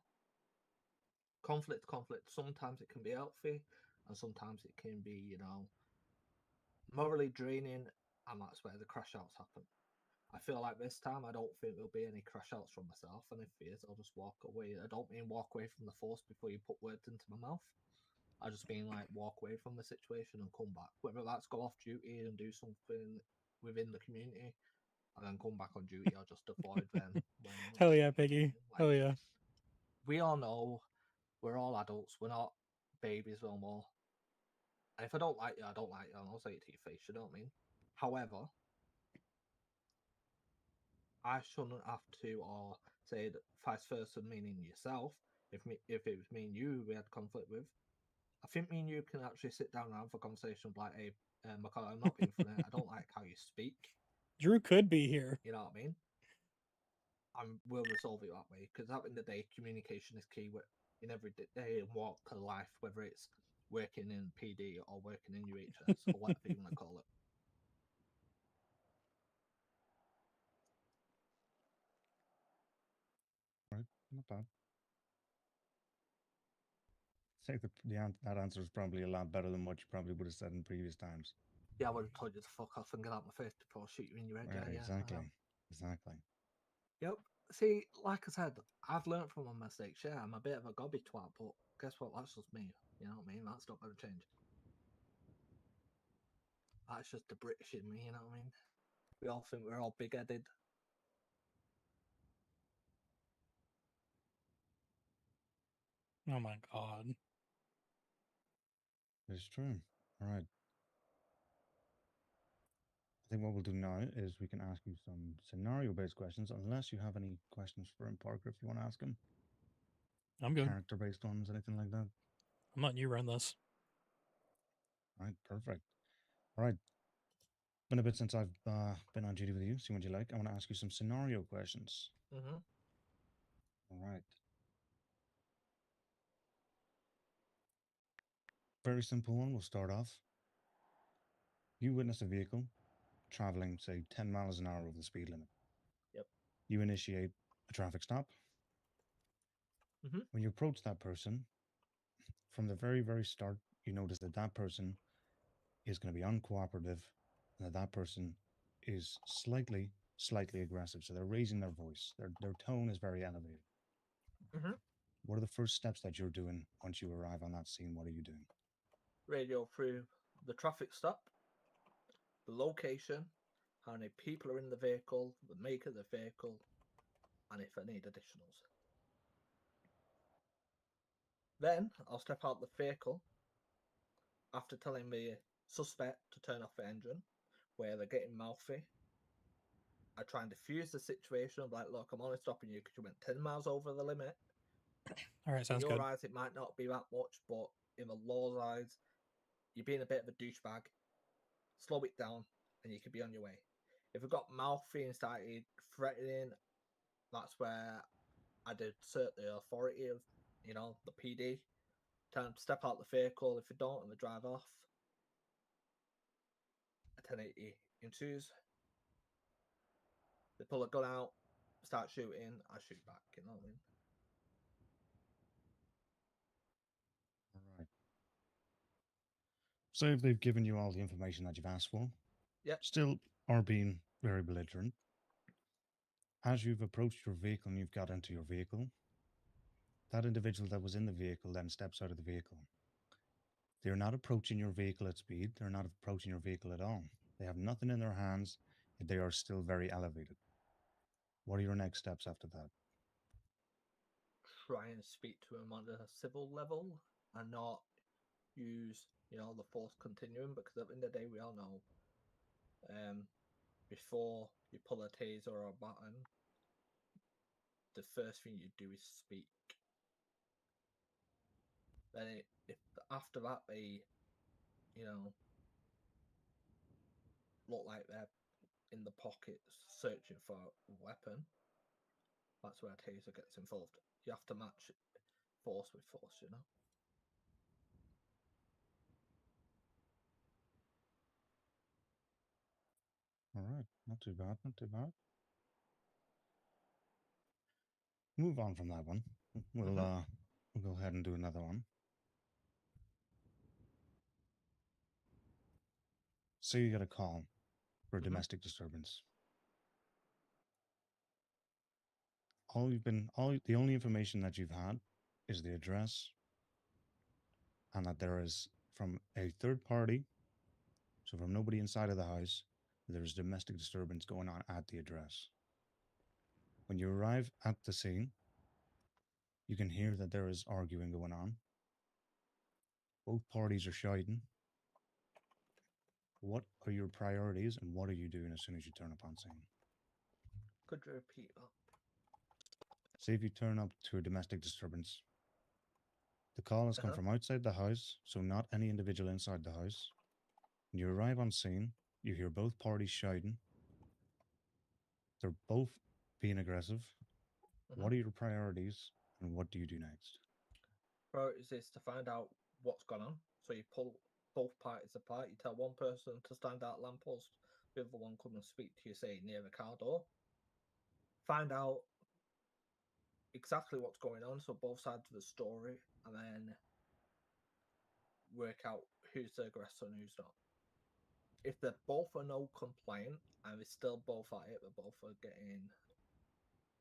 Speaker 8: conflict, sometimes it can be healthy, and sometimes it can be, morally draining, and that's where the crash outs happen. I feel like this time I don't think there'll be any crash outs from myself, and if there is, I'll just walk away. I don't mean walk away from the force before you put words into my mouth. I just mean like walk away from the situation and come back. Whether that's go off duty and do something within the community and then come back on duty, or just avoid them when
Speaker 1: Hell yeah, Piggy.
Speaker 8: like,
Speaker 1: Hell yeah.
Speaker 8: we all know we're all adults. We're not babies no more. And if I don't like you, I don't like you, and I'll say it to your face. You know what I mean? However, I shouldn't have to, or say that vice versa, meaning yourself. If it was me and you we had conflict with, I think me and you can actually sit down and have a conversation of like, hey, McCall, I'm not being funny. I don't like how you speak.
Speaker 1: Drew could be here.
Speaker 8: You know what I mean? We'll resolve it that way because at the end of the day, communication is key in every day and walk of life, whether it's working in PD or working in UHS or whatever you want to call it.
Speaker 4: Right, not bad. I think that answer is probably a lot better than what you probably would have said in previous times.
Speaker 8: Yeah, I would have told you to fuck off and get out my face before I shoot you in your head. Yeah,
Speaker 4: exactly. Exactly.
Speaker 8: Yep. See, like I said, I've learned from my mistakes. Yeah, I'm a bit of a gobby twat, but guess what? That's just me. You know what I mean? That's not going to change. That's just the British in me. You know what I mean? We all think we're all big-headed.
Speaker 1: Oh my god.
Speaker 4: It's true. All right. I think what we'll do now is we can ask you some scenario-based questions, unless you have any questions for him, Parker, if you want to ask him.
Speaker 1: I'm good.
Speaker 4: Character-based ones, anything like that.
Speaker 1: I'm letting you run this.
Speaker 4: All right, perfect. All right. Been a bit since I've been on duty with you. See what you like. I want to ask you some scenario questions.
Speaker 8: Mm-hmm.
Speaker 4: All right. Very simple one. We'll start off. You witness a vehicle traveling, say, 10 miles an hour over the speed limit.
Speaker 8: Yep.
Speaker 4: You initiate a traffic stop.
Speaker 8: Mm-hmm.
Speaker 4: When you approach that person, from the very, very start, you notice that that person is going to be uncooperative and that person is slightly aggressive. So they're raising their voice. Their tone is very elevated.
Speaker 8: Mm-hmm.
Speaker 4: What are the first steps that you're doing once you arrive on that scene? What are you doing?
Speaker 8: Radio through the traffic stop, the location, how many people are in the vehicle, the make of the vehicle, and if I need additionals. Then I'll step out the vehicle after telling the suspect to turn off the engine, where they're getting mouthy. I try and diffuse the situation. I'm like, look, I'm only stopping you because you went 10 miles over the limit.
Speaker 1: All right,
Speaker 8: In
Speaker 1: sounds
Speaker 8: your
Speaker 1: good.
Speaker 8: eyes, it might not be that much, but in the law's eyes, you're being a bit of a douchebag. Slow it down, and you could be on your way. If it got mouthy and started threatening, that's where I'd assert the authority of, the PD. Tell them to step out the vehicle. If they don't, and they drive off, a 1080 ensues. They pull a gun out, start shooting, I shoot back, you know what I mean?
Speaker 4: All right. So if they've given you all the information that you've asked for,
Speaker 8: Yep.
Speaker 4: still are being very belligerent. As you've approached your vehicle and you've got into your vehicle, that individual that was in the vehicle then steps out of the vehicle. They're not approaching your vehicle at speed. They're not approaching your vehicle at all. They have nothing in their hands. They are still very elevated. What are your next steps after that?
Speaker 8: Try and speak to him on a civil level and not use, the force continuum, because at the end of the day, we all know before you pull a taser or a button, the first thing you do is speak. Then if after that they, look like they're in the pockets searching for a weapon, that's where a taser gets involved. You have to match force with force,
Speaker 4: All right, not too bad, not too bad. Move on from that one. We'll go ahead and do another one. Say you get a call for a domestic disturbance. The only information that you've had is the address and that there is from a third party, so from nobody inside of the house, there's domestic disturbance going on at the address. When you arrive at the scene, you can hear that there is arguing going on. Both parties are shouting. What are your priorities and what are you doing as soon as you turn up on scene?
Speaker 8: Could you repeat that?
Speaker 4: Say if you turn up to a domestic disturbance, The call has come
Speaker 8: Uh-huh.
Speaker 4: from outside the house, so not any individual inside the house. When you arrive on scene, you hear both parties shouting. They're both being aggressive.
Speaker 8: Mhm.
Speaker 4: What are your priorities, and what do you do next?
Speaker 8: Priorities is to find out what's gone on. So you pull both parties apart. You tell one person to stand out lamppost, the other one come and speak to you, say near the car door. Find out exactly what's going on, so both sides of the story, and then work out who's the aggressor and who's not. If they're both are no compliant and they still both at it, but both are getting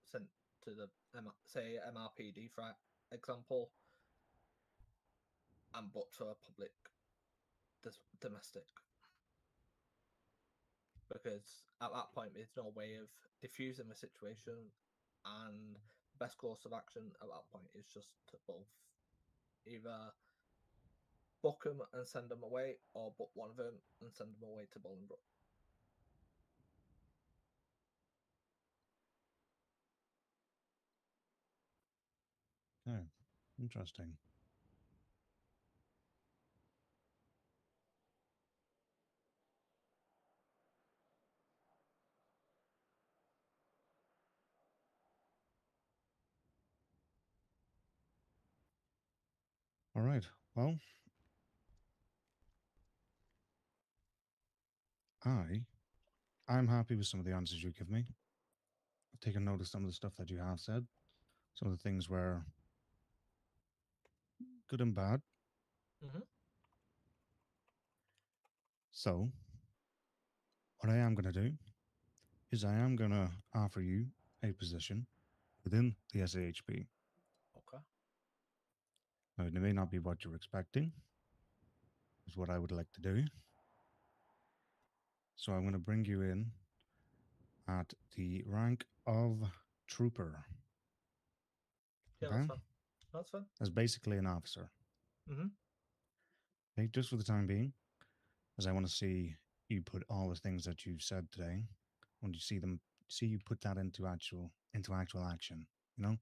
Speaker 8: sent to the say MRPD for example, and but for public domestic, because at that point there's no way of diffusing the situation, and the best course of action at that point is just to both either book them and send them away, or book one of them and send them away to Bolingbroke.
Speaker 4: Oh, interesting. All right. Well, I'm happy with some of the answers you give me. I've taken note of some of the stuff that you have said. Some of the things were good and bad.
Speaker 8: Mm-hmm.
Speaker 4: So, what I am going to do is I am going to offer you a position within the SAHP.
Speaker 8: Okay.
Speaker 4: Now, it may not be what you're expecting, is what I would like to do. So, I'm going to bring you in at the rank of trooper.
Speaker 8: Yeah,
Speaker 4: Okay?
Speaker 8: that's fine. That's fine.
Speaker 4: As basically an officer.
Speaker 8: Mm-hmm.
Speaker 4: Okay, just for the time being, as I want to see you put all the things that you've said today. When you see you put that into actual action. You know,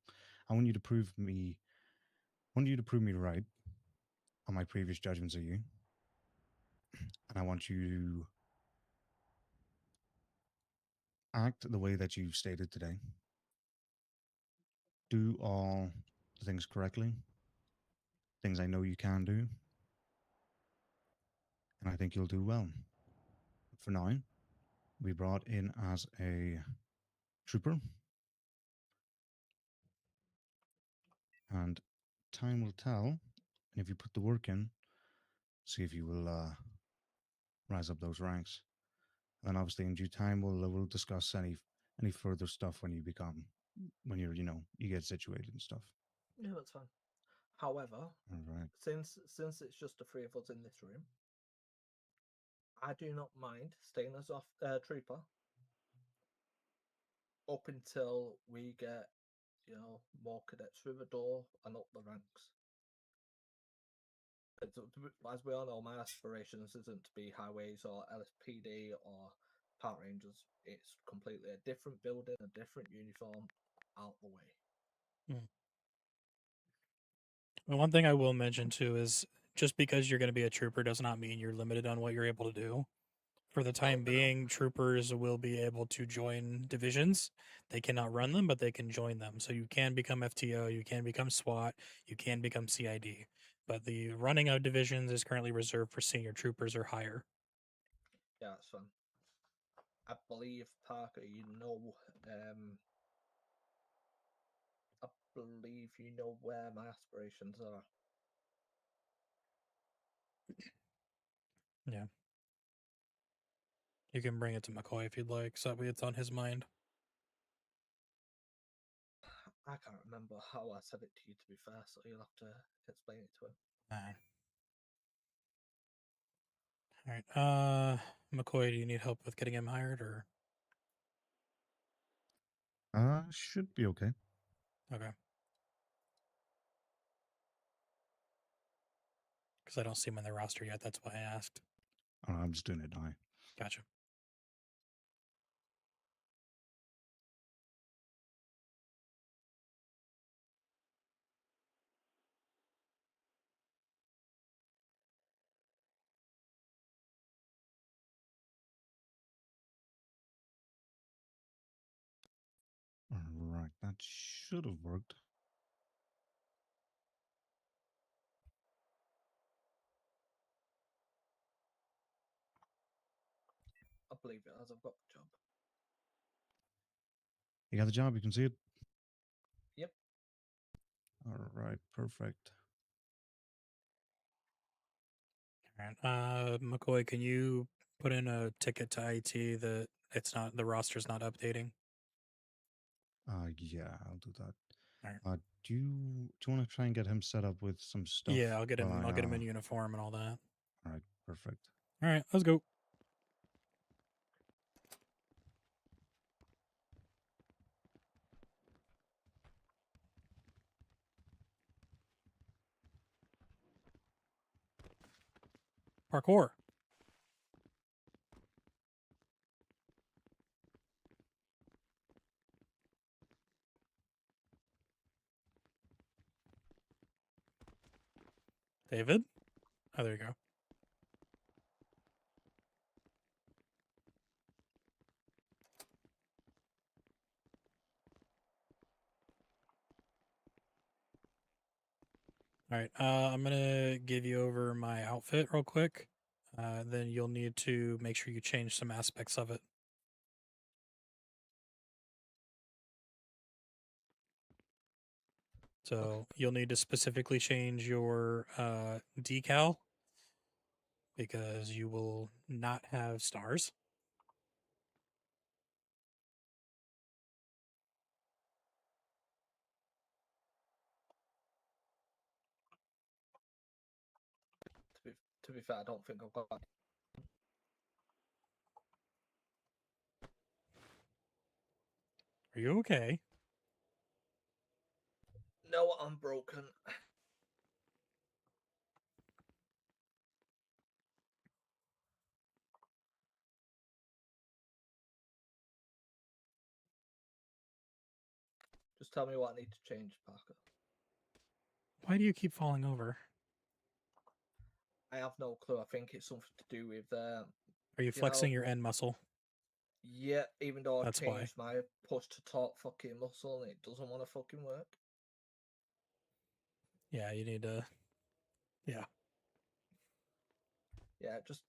Speaker 4: I want you to prove me. I want you to prove me right on my previous judgments of you, and I want you to act the way that you've stated today. Do all the things correctly, things I know you can do, and I think you'll do well. For now, we brought in as a trooper, and time will tell. And if you put the work in, see if you will rise up those ranks. And obviously, in due time, we'll discuss any further stuff when you're you get situated and stuff.
Speaker 8: Yeah, that's fine. However,
Speaker 4: All right.
Speaker 8: since it's just the three of us in this room, I do not mind staying as off trooper up until we get more cadets through the door and up the ranks. As we all know, my aspirations isn't to be highways or LSPD or park rangers. It's completely a different building, a different uniform, out the way.
Speaker 1: And one thing I will mention too is just because you're going to be a trooper does not mean you're limited on what you're able to do. For the time
Speaker 8: no.
Speaker 1: being, troopers will be able to join divisions. They cannot run them, but they can join them. So you can become FTO, you can become SWAT, you can become CID. But the running of divisions is currently reserved for senior troopers or higher.
Speaker 8: Yeah, it's fun. I believe, Parker, I believe you know where my aspirations are.
Speaker 1: Yeah. You can bring it to McCoy if you'd like, so that way it's on his mind.
Speaker 8: I can't remember how I said it to you, to be fair, so you'll have to explain it to him.
Speaker 1: All right. McCoy, do you need help with getting him hired, or
Speaker 4: Should be okay.
Speaker 1: okay? Because I don't see him in the roster yet. That's why I asked.
Speaker 4: I'm just doing it now.
Speaker 1: Gotcha.
Speaker 4: That should have worked.
Speaker 8: I believe it as I've got the job.
Speaker 4: You got the job. You can see it.
Speaker 8: Yep.
Speaker 4: All right. Perfect.
Speaker 1: McCoy, can you put in a ticket to IT that the roster's not updating?
Speaker 4: Yeah, I'll do that.
Speaker 1: Alright.
Speaker 4: Do you want to try and get him set up with some stuff?
Speaker 1: Yeah, I'll get him.
Speaker 4: while
Speaker 1: I'll get him in
Speaker 4: uh,
Speaker 1: uniform and all that.
Speaker 4: All right. Perfect.
Speaker 1: All right, let's go. Parkour. David? Oh, there you go. All right, I'm gonna give you over my outfit real quick. Then you'll need to make sure you change some aspects of it. So you'll need to specifically change your decal because you will not have stars.
Speaker 8: To be fair, I don't think I've got that.
Speaker 1: Are you okay?
Speaker 8: No, I'm broken. Just tell me what I need to change, Parker.
Speaker 1: Why do you keep falling over?
Speaker 8: I have no clue. I think it's something to do with.
Speaker 1: Are you flexing your end muscle?
Speaker 8: Yeah, even though I
Speaker 1: That's why.
Speaker 8: changed my push to talk fucking muscle and it doesn't want to fucking work.
Speaker 1: Yeah, you need to. Yeah.
Speaker 8: Yeah, just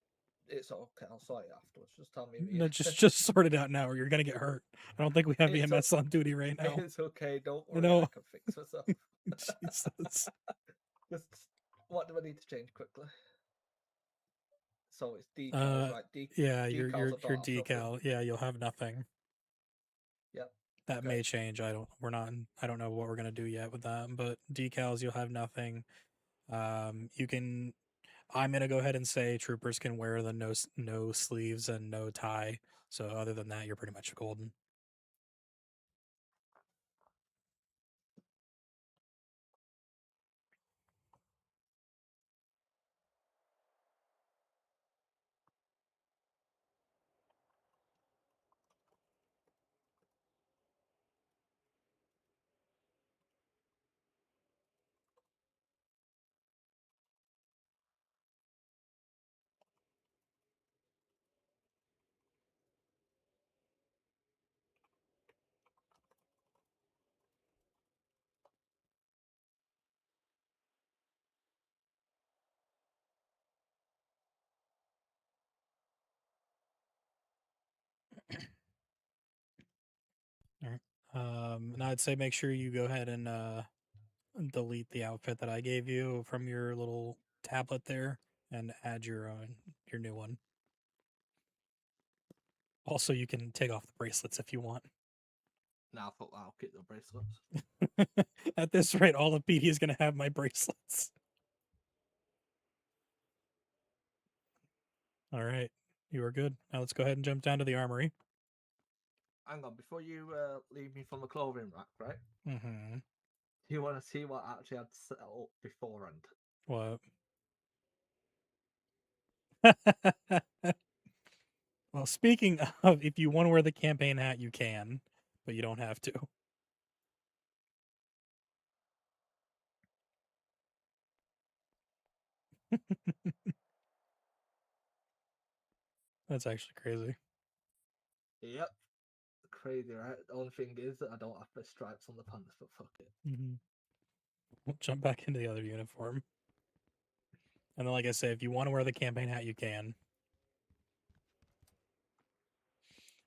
Speaker 8: it's okay. I'll sort it afterwards. Just tell me.
Speaker 1: No, just sort it out now, or you're gonna get hurt. I don't think we have
Speaker 8: It's
Speaker 1: EMS on duty right now.
Speaker 8: It's okay. Don't worry.
Speaker 1: No.
Speaker 8: I can fix myself.
Speaker 1: Jesus.
Speaker 8: Just what do I need to change quickly? So it's decals, right?
Speaker 1: Yeah,
Speaker 8: decals
Speaker 1: your
Speaker 8: I don't have nothing.
Speaker 1: decal. Yeah, you'll have nothing.
Speaker 8: Yep.
Speaker 1: That
Speaker 8: Okay.
Speaker 1: may change. I don't know what we're gonna do yet with that, but decals you'll have nothing. You can. I'm gonna go ahead and say troopers can wear the no sleeves and no tie. So other than that, you're pretty much golden. All right. And I'd say make sure you go ahead and delete the outfit that I gave you from your little tablet there and add your new one. Also, you can take off the bracelets if you want.
Speaker 8: Now I'll keep the bracelets.
Speaker 1: At this rate, all of PD is going to have my bracelets. All right, you are good. Now let's go ahead and jump down to the armory.
Speaker 8: Hang on, before you leave me from the clothing rack, right?
Speaker 1: Mm-hmm.
Speaker 8: Do you want to see what I actually had set up beforehand?
Speaker 1: What? Well, speaking of, if you want to wear the campaign hat, you can, but you don't have to. That's actually crazy.
Speaker 8: Yep. crazy, right? The only thing is that I don't have the stripes on the pants, but fuck it.
Speaker 1: We'll jump back into the other uniform. And then, like I say, if you want to wear the campaign hat, you can.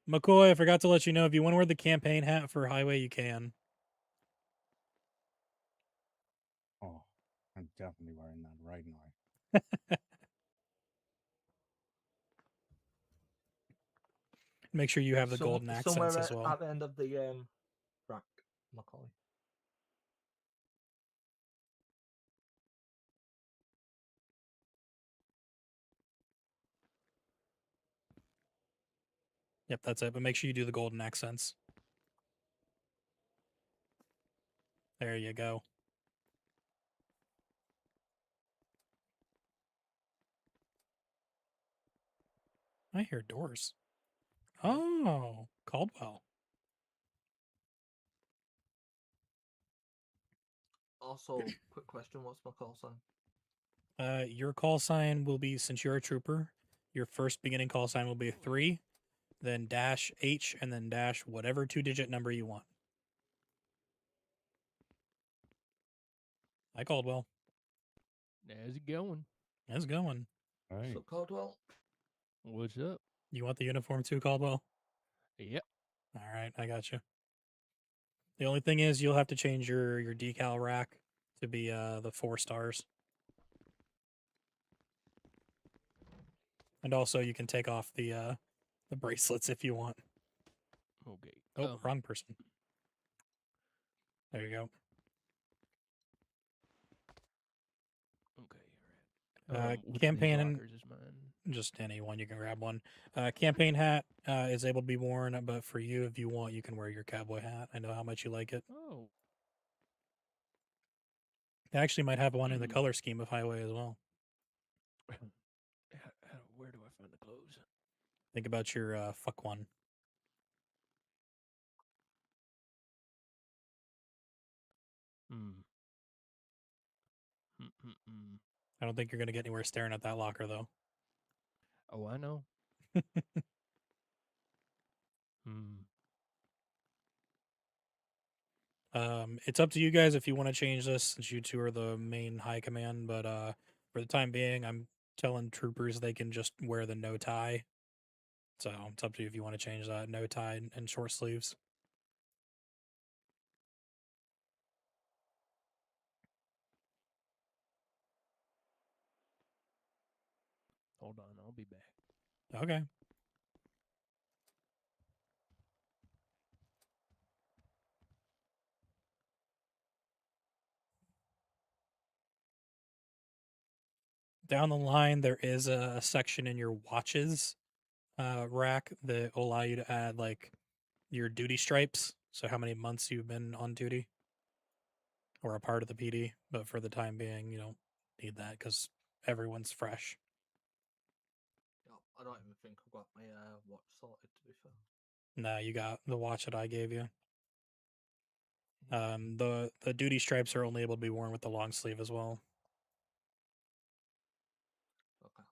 Speaker 1: McCoy, I forgot to let you know, if you want to wear the campaign hat for highway, you can.
Speaker 4: Oh, I'm definitely wearing that right now.
Speaker 1: Make sure you have the golden accents
Speaker 8: somewhere
Speaker 1: as well.
Speaker 8: at the end of the rack, Macaulay.
Speaker 1: Yep, that's it. But make sure you do the golden accents. There you go. I hear doors. Oh, Caldwell.
Speaker 8: Also, quick question: what's my call sign?
Speaker 1: Your call sign will be, since you're a trooper, your first beginning call sign will be 3, then dash H, and then dash whatever 2-digit number you want. Hi, Caldwell.
Speaker 9: How's it going?
Speaker 1: How's it going?
Speaker 4: Hey.
Speaker 8: So Caldwell,
Speaker 9: What's up?
Speaker 1: You want the uniform too, Caldwell?
Speaker 9: Yep.
Speaker 1: All right, I got you. The only thing is you'll have to change your decal rack to be the 4 stars. And also you can take off the bracelets if you want.
Speaker 9: Okay.
Speaker 1: Oh, wrong person. There you go.
Speaker 9: Okay, all right.
Speaker 1: Uh,
Speaker 9: Which
Speaker 1: campaign-
Speaker 9: of these lockers is mine?
Speaker 1: Just any one, you can grab one. Campaign hat is able to be worn, but for you, if you want, you can wear your cowboy hat. I know how much you like it.
Speaker 9: Oh.
Speaker 1: I actually might have one in the color scheme of highway as well.
Speaker 9: Where do I find the clothes?
Speaker 1: Think about your fuck one. I don't think you're going to get anywhere staring at that locker, though.
Speaker 9: Oh, I know.
Speaker 1: It's up to you guys if you want to change this, since you two are the main high command, but for the time being, I'm telling troopers they can just wear the no tie. So it's up to you if you want to change that. No tie and short sleeves.
Speaker 9: Hold on, I'll be back.
Speaker 1: Okay. Down the line, there is a section in your watches rack that will allow you to add like your duty stripes. So how many months you've been on duty or a part of the PD. But for the time being, you don't need that because everyone's fresh.
Speaker 8: I don't even think I've got my watch sorted. To be fair.
Speaker 1: Nah, you got the watch that I gave you. The duty stripes are only able to be worn with the long sleeve as well.
Speaker 8: Okay.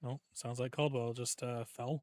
Speaker 1: Oh, sounds like Caldwell just fell.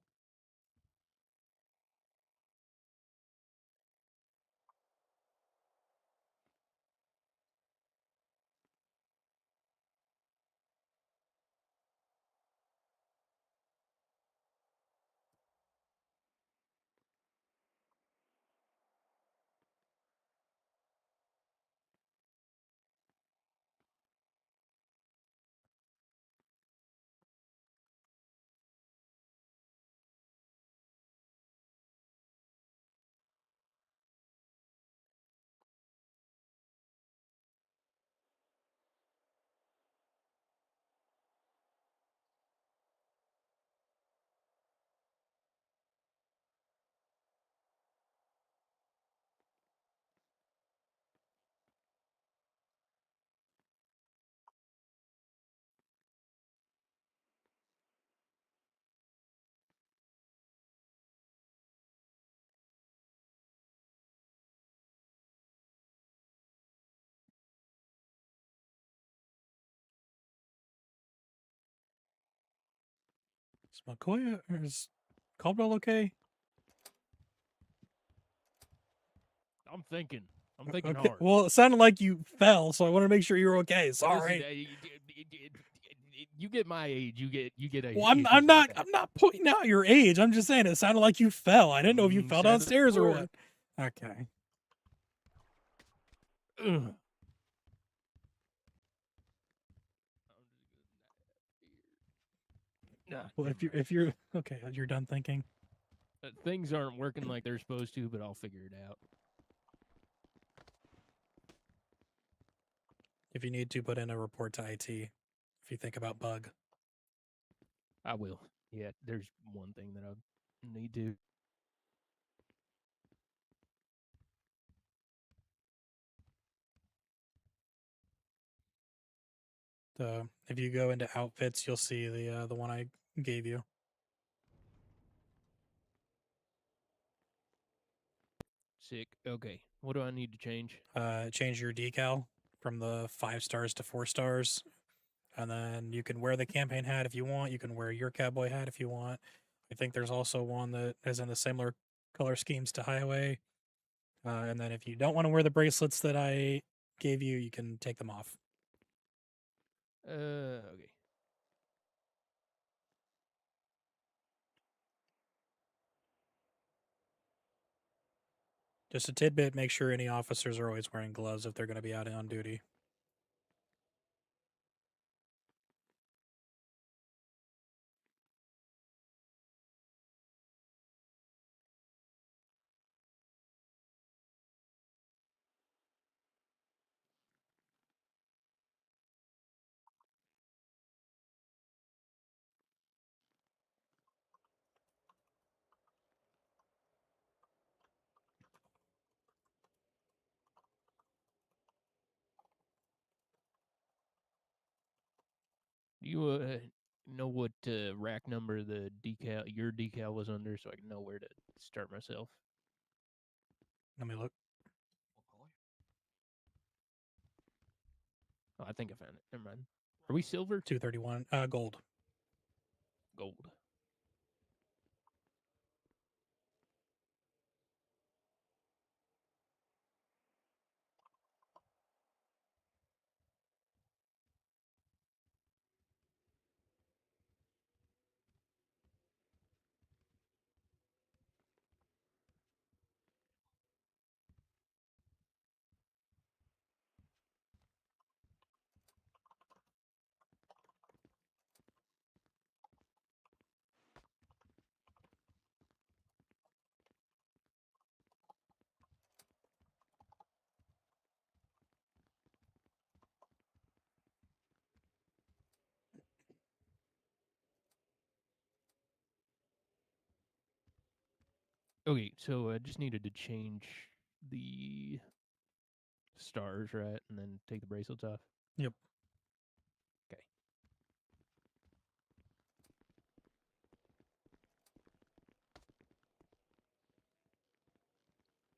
Speaker 1: Is McCoy or is Caldwell okay?
Speaker 9: I'm thinking
Speaker 1: Okay.
Speaker 9: hard.
Speaker 1: Well, it sounded like you fell, so I want to make sure you were okay.
Speaker 9: Listen,
Speaker 1: Sorry.
Speaker 9: you get my age, you get a.
Speaker 1: Well, I'm not pointing out your age. I'm just saying it sounded like you fell. I didn't know if you fell
Speaker 9: Sounded
Speaker 1: downstairs or
Speaker 9: worse.
Speaker 1: what. Okay.
Speaker 9: Ugh. Nah,
Speaker 1: Well, if you're okay, you're done thinking.
Speaker 9: things aren't working like they're supposed to, but I'll figure it out.
Speaker 1: If you need to, put in a report to IT. If you think about bug.
Speaker 9: I will. Yeah, there's one thing that I need to.
Speaker 1: If you go into outfits, you'll see the one I gave you.
Speaker 9: Sick. Okay. What do I need to change?
Speaker 1: Change your decal from the 5 stars to 4 stars. And then you can wear the campaign hat if you want. You can wear your cowboy hat if you want. I think there's also one that is in the similar color schemes to Highway. And then if you don't want to wear the bracelets that I gave you, you can take them off.
Speaker 9: Okay.
Speaker 1: Just a tidbit, make sure any officers are always wearing gloves if they're going to be out on duty.
Speaker 9: Do you know what rack number the your decal was under, so I can know where to start myself?
Speaker 1: Let me look.
Speaker 9: Oh, I think I found it. Never mind. Are we silver?
Speaker 1: 231. Gold.
Speaker 9: Gold. Okay, so I just needed to change the stars, right? And then take the bracelets off.
Speaker 1: Yep.
Speaker 9: Okay.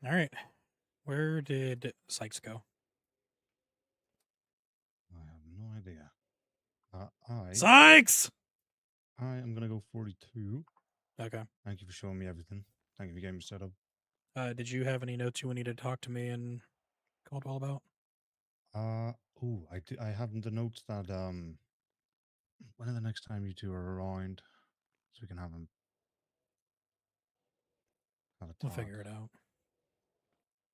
Speaker 1: All right. Where did Sykes go?
Speaker 4: I have no idea.
Speaker 1: Sykes!
Speaker 4: I am gonna go 42.
Speaker 1: Okay.
Speaker 4: Thank you for showing me everything. Thank you for getting me set up.
Speaker 1: Did you have any notes you wanted to talk to me and Caldwell about?
Speaker 4: I have the notes that when are the next time you two are around, so we can have a
Speaker 1: We'll
Speaker 4: talk.
Speaker 1: figure it out.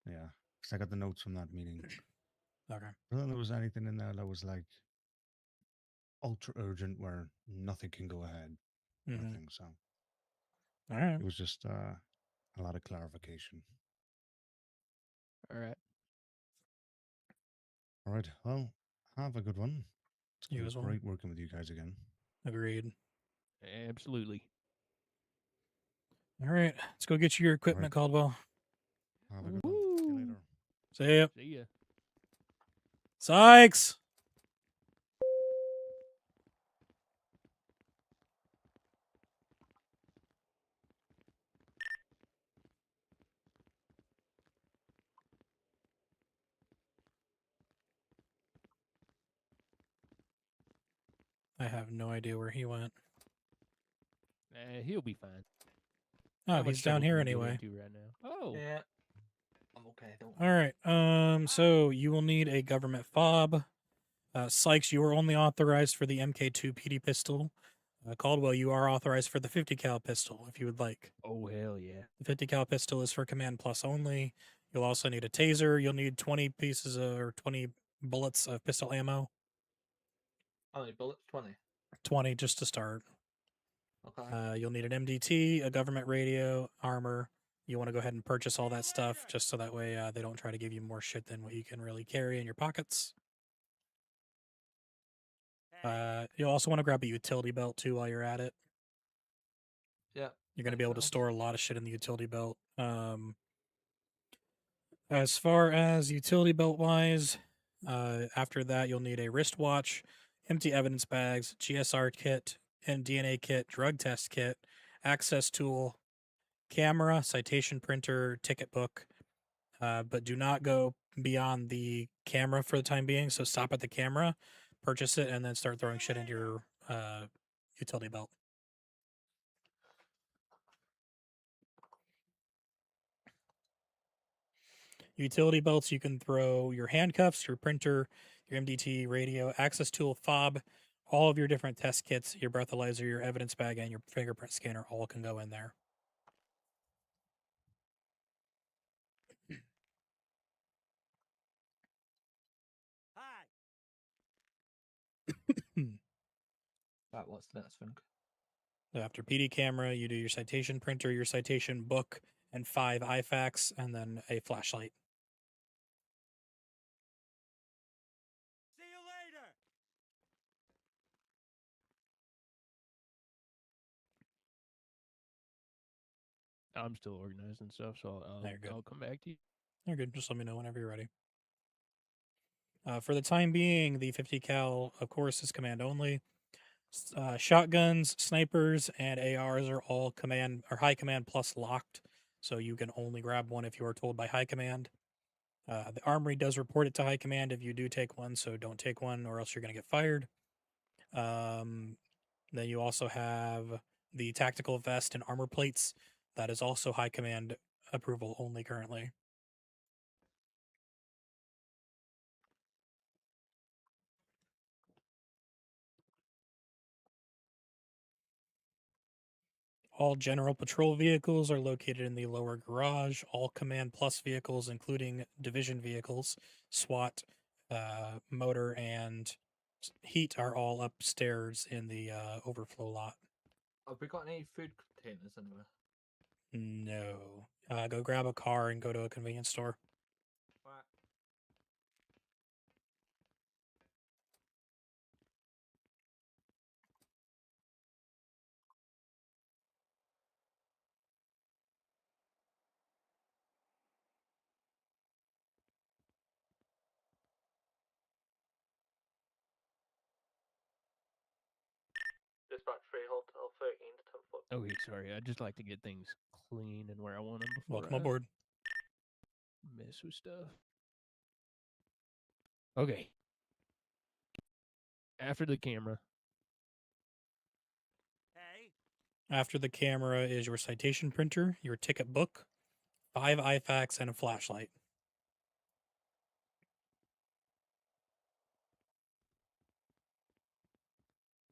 Speaker 4: Yeah, because I got the notes from that meeting.
Speaker 1: Okay.
Speaker 4: I don't think there was anything in there that was like ultra urgent where nothing can go ahead. I think so.
Speaker 1: All right.
Speaker 4: It was just a lot of clarification.
Speaker 9: All right.
Speaker 4: All right. Well, have a good one.
Speaker 1: You
Speaker 4: It's
Speaker 1: as well.
Speaker 4: great working with you guys again.
Speaker 1: Agreed.
Speaker 9: Absolutely.
Speaker 1: All right. Let's go get you your equipment, Caldwell.
Speaker 4: Have a good one. See you later.
Speaker 1: See ya.
Speaker 9: See ya.
Speaker 1: Sykes! I have no idea where he went.
Speaker 9: He'll be fine.
Speaker 1: Oh,
Speaker 9: How much
Speaker 1: he's down
Speaker 9: trouble
Speaker 1: here
Speaker 9: can we get
Speaker 1: anyway.
Speaker 9: into right now? Oh,
Speaker 8: Yeah. I'm okay. Don't
Speaker 1: All right. So you will need a government fob. Sykes, you are only authorized for the MK2 PD pistol. Caldwell, you are authorized for the 50 cal pistol if you would like.
Speaker 9: oh hell yeah.
Speaker 1: The 50 cal pistol is for command plus only. You'll also need a taser. You'll need 20 pieces or 20 bullets of pistol ammo.
Speaker 8: How many bullets? 20.
Speaker 1: 20 just to start.
Speaker 8: Okay.
Speaker 1: You'll need an MDT, a government radio, armor. You want to go ahead and purchase all that stuff just so that way they don't try to give you more shit than what you can really carry in your pockets. You'll also want to grab a utility belt too while you're at it.
Speaker 8: Yeah.
Speaker 1: You're going to be able to
Speaker 8: Makes sense.
Speaker 1: store a lot of shit in the utility belt. As far as utility belt wise, after that, you'll need a wristwatch, empty evidence bags, GSR kit, and DNA kit, drug test kit, access tool, camera, citation printer, ticket book. But do not go beyond the camera for the time being. So stop at the camera, purchase it, and then start throwing shit into your utility belt. Utility belts, you can throw your handcuffs, your printer, your MDT, radio, access tool, fob, all of your different test kits, your breathalyzer, your evidence bag, and your fingerprint scanner all can go in there.
Speaker 7: Hi.
Speaker 8: Right, what's the next thing?
Speaker 1: After PD camera, you do your citation printer, your citation book, and 5 IFACs, and then a flashlight.
Speaker 7: See you later.
Speaker 9: I'm still organizing stuff, so
Speaker 1: There you go.
Speaker 9: I'll come back to you.
Speaker 1: You're good. Just let me know whenever you're ready. For the time being, the 50 cal, of course, is command only. Shotguns, snipers, and ARs are all command or high command plus locked, so you can only grab one if you are told by high command. The armory does report it to high command if you do take one, so don't take one or else you're going to get fired. Then you also have the tactical vest and armor plates. That is also high command approval only currently. All general patrol vehicles are located in the lower garage. All command plus vehicles, including division vehicles, SWAT, motor, and heat, are all upstairs in the overflow lot.
Speaker 8: Have we got any food containers anywhere?
Speaker 1: No. Go grab a car and go to a convenience store.
Speaker 8: Right. Dispatch 3 Hotel 13 to 10 foot.
Speaker 9: Okay, sorry. I just like to get things clean and where I want them before
Speaker 1: Welcome
Speaker 9: I
Speaker 1: aboard.
Speaker 9: mess with stuff. Okay. After the camera.
Speaker 7: Hey.
Speaker 1: After the camera is your citation printer, your ticket book, 5 IFACs, and a flashlight.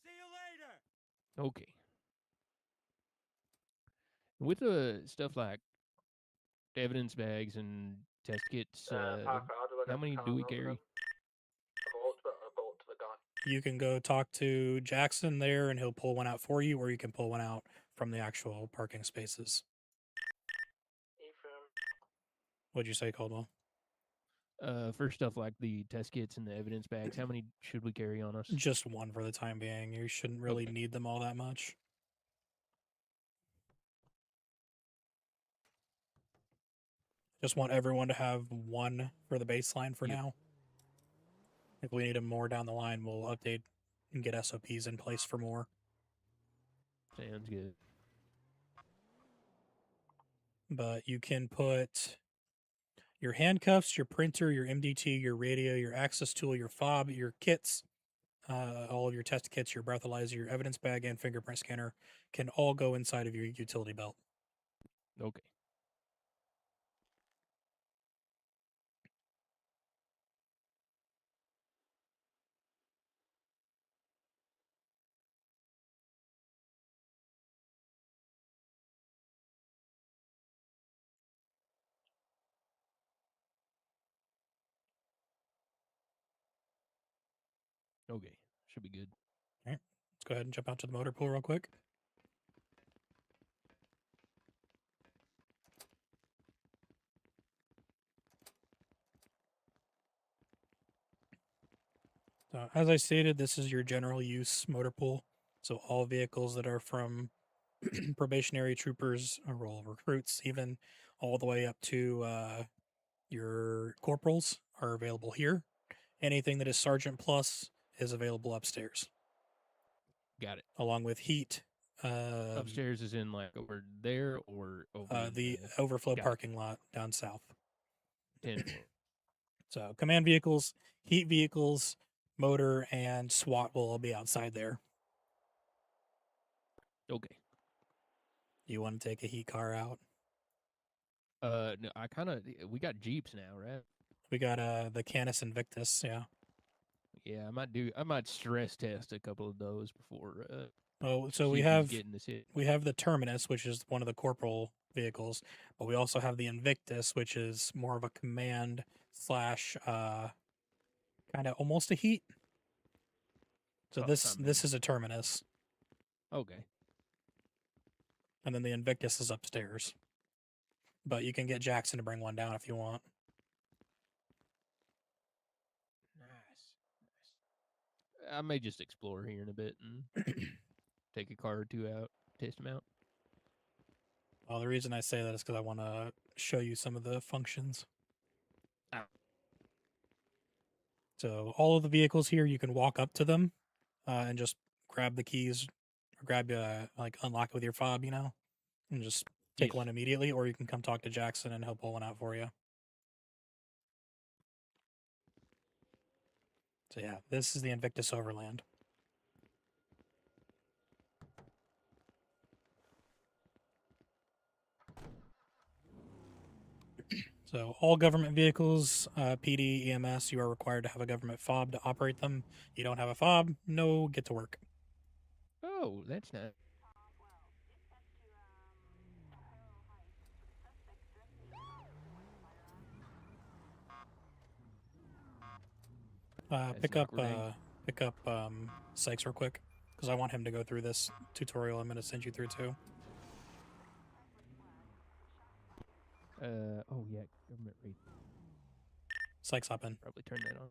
Speaker 7: See you later.
Speaker 9: Okay. With the stuff like evidence bags and test kits,
Speaker 8: Parker, how do I
Speaker 9: how
Speaker 8: get
Speaker 9: many
Speaker 8: the
Speaker 9: do we
Speaker 8: car over
Speaker 9: carry?
Speaker 8: then? I've got to the guy.
Speaker 1: You can go talk to Jackson there and he'll pull one out for you, or you can pull one out from the actual parking spaces.
Speaker 8: Ephraim.
Speaker 1: What'd you say, Caldwell?
Speaker 9: For stuff like the test kits and the evidence bags, how many should we carry on us?
Speaker 1: Just one for the time being. You shouldn't really
Speaker 9: Okay.
Speaker 1: need them all that much. Just want everyone to have one for the baseline for
Speaker 9: Yep.
Speaker 1: now. If we need them more down the line, we'll update and get SOPs in place for more.
Speaker 9: Sounds good.
Speaker 1: But you can put your handcuffs, your printer, your MDT, your radio, your access tool, your fob, your kits, all of your test kits, your breathalyzer, your evidence bag, and fingerprint scanner can all go inside of your utility belt.
Speaker 9: Okay. Okay. Should be good.
Speaker 1: All right, let's go ahead and jump out to the motor pool real quick. So, as I stated, this is your general use motor pool. So all vehicles that are from probationary troopers or roll recruits, even all the way up to your corporals, are available here. Anything that is sergeant plus is available upstairs,
Speaker 9: Got it.
Speaker 1: along with heat.
Speaker 9: Upstairs is in like over there or over in
Speaker 1: The overflow
Speaker 9: got it.
Speaker 1: parking lot down south.
Speaker 9: 10 floor.
Speaker 1: So command vehicles, heat vehicles, motor, and SWAT will all be outside there.
Speaker 9: Okay.
Speaker 1: You want to take a heat car out?
Speaker 9: No, I kind of we got Jeeps now, right?
Speaker 1: We got the Canis Invictus, yeah.
Speaker 9: Yeah, I might stress test a couple of those before
Speaker 1: Oh, so
Speaker 9: see
Speaker 1: we
Speaker 9: if he's
Speaker 1: have
Speaker 9: getting this hit.
Speaker 1: we have the Terminus, which is one of the corporal vehicles, but we also have the Invictus, which is more of a command slash kind of almost a heat. So
Speaker 9: Oh,
Speaker 1: this is a Terminus,
Speaker 9: Okay.
Speaker 1: and then the Invictus is upstairs. But you can get Jackson to bring one down if you want.
Speaker 9: Nice. I may just explore here in a bit and take a car or two out, test them out.
Speaker 1: Well, the reason I say that is because I want to show you some of the functions.
Speaker 9: Ah.
Speaker 1: So all of the vehicles here, you can walk up to them and just grab the keys or grab like unlock it with your fob, and just take
Speaker 9: Yes.
Speaker 1: one immediately, or you can come talk to Jackson and he'll pull one out for you. So yeah, this is the Invictus Overland. So all government vehicles, PD, EMS, you are required to have a government fob to operate them. You don't have a fob, no, get to work.
Speaker 9: Oh, that's nice.
Speaker 1: Pick up
Speaker 9: grenade.
Speaker 1: Sykes real quick, because I want him to go through this tutorial I'm going to send you through too.
Speaker 9: Oh yeah, government rate.
Speaker 1: Sykes, hop in.
Speaker 9: Probably turn that on.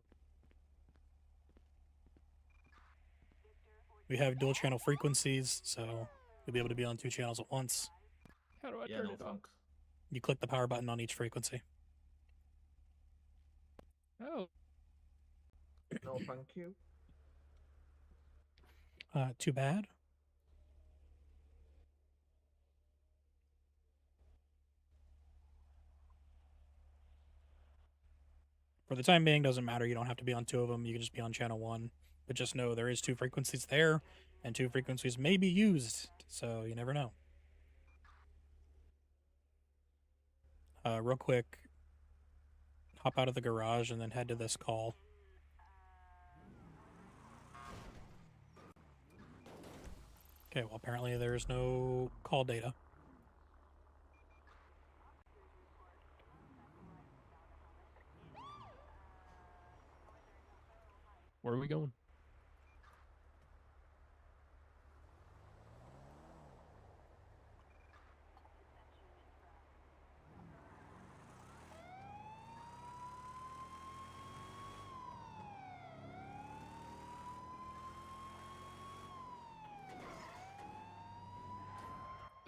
Speaker 1: We have dual channel frequencies, so you'll be able to be on 2 channels at once.
Speaker 9: How do I turn it on?
Speaker 1: You click the power button on each frequency.
Speaker 9: Oh,
Speaker 8: No, thank you.
Speaker 1: Too bad. For the time being, doesn't matter. You don't have to be on 2 of them. You can just be on channel 1. But just know there is 2 frequencies there, and 2 frequencies may be used, so you never know. Real quick, hop out of the garage and then head to this call. Okay, well, apparently there's no call data.
Speaker 9: where are we going?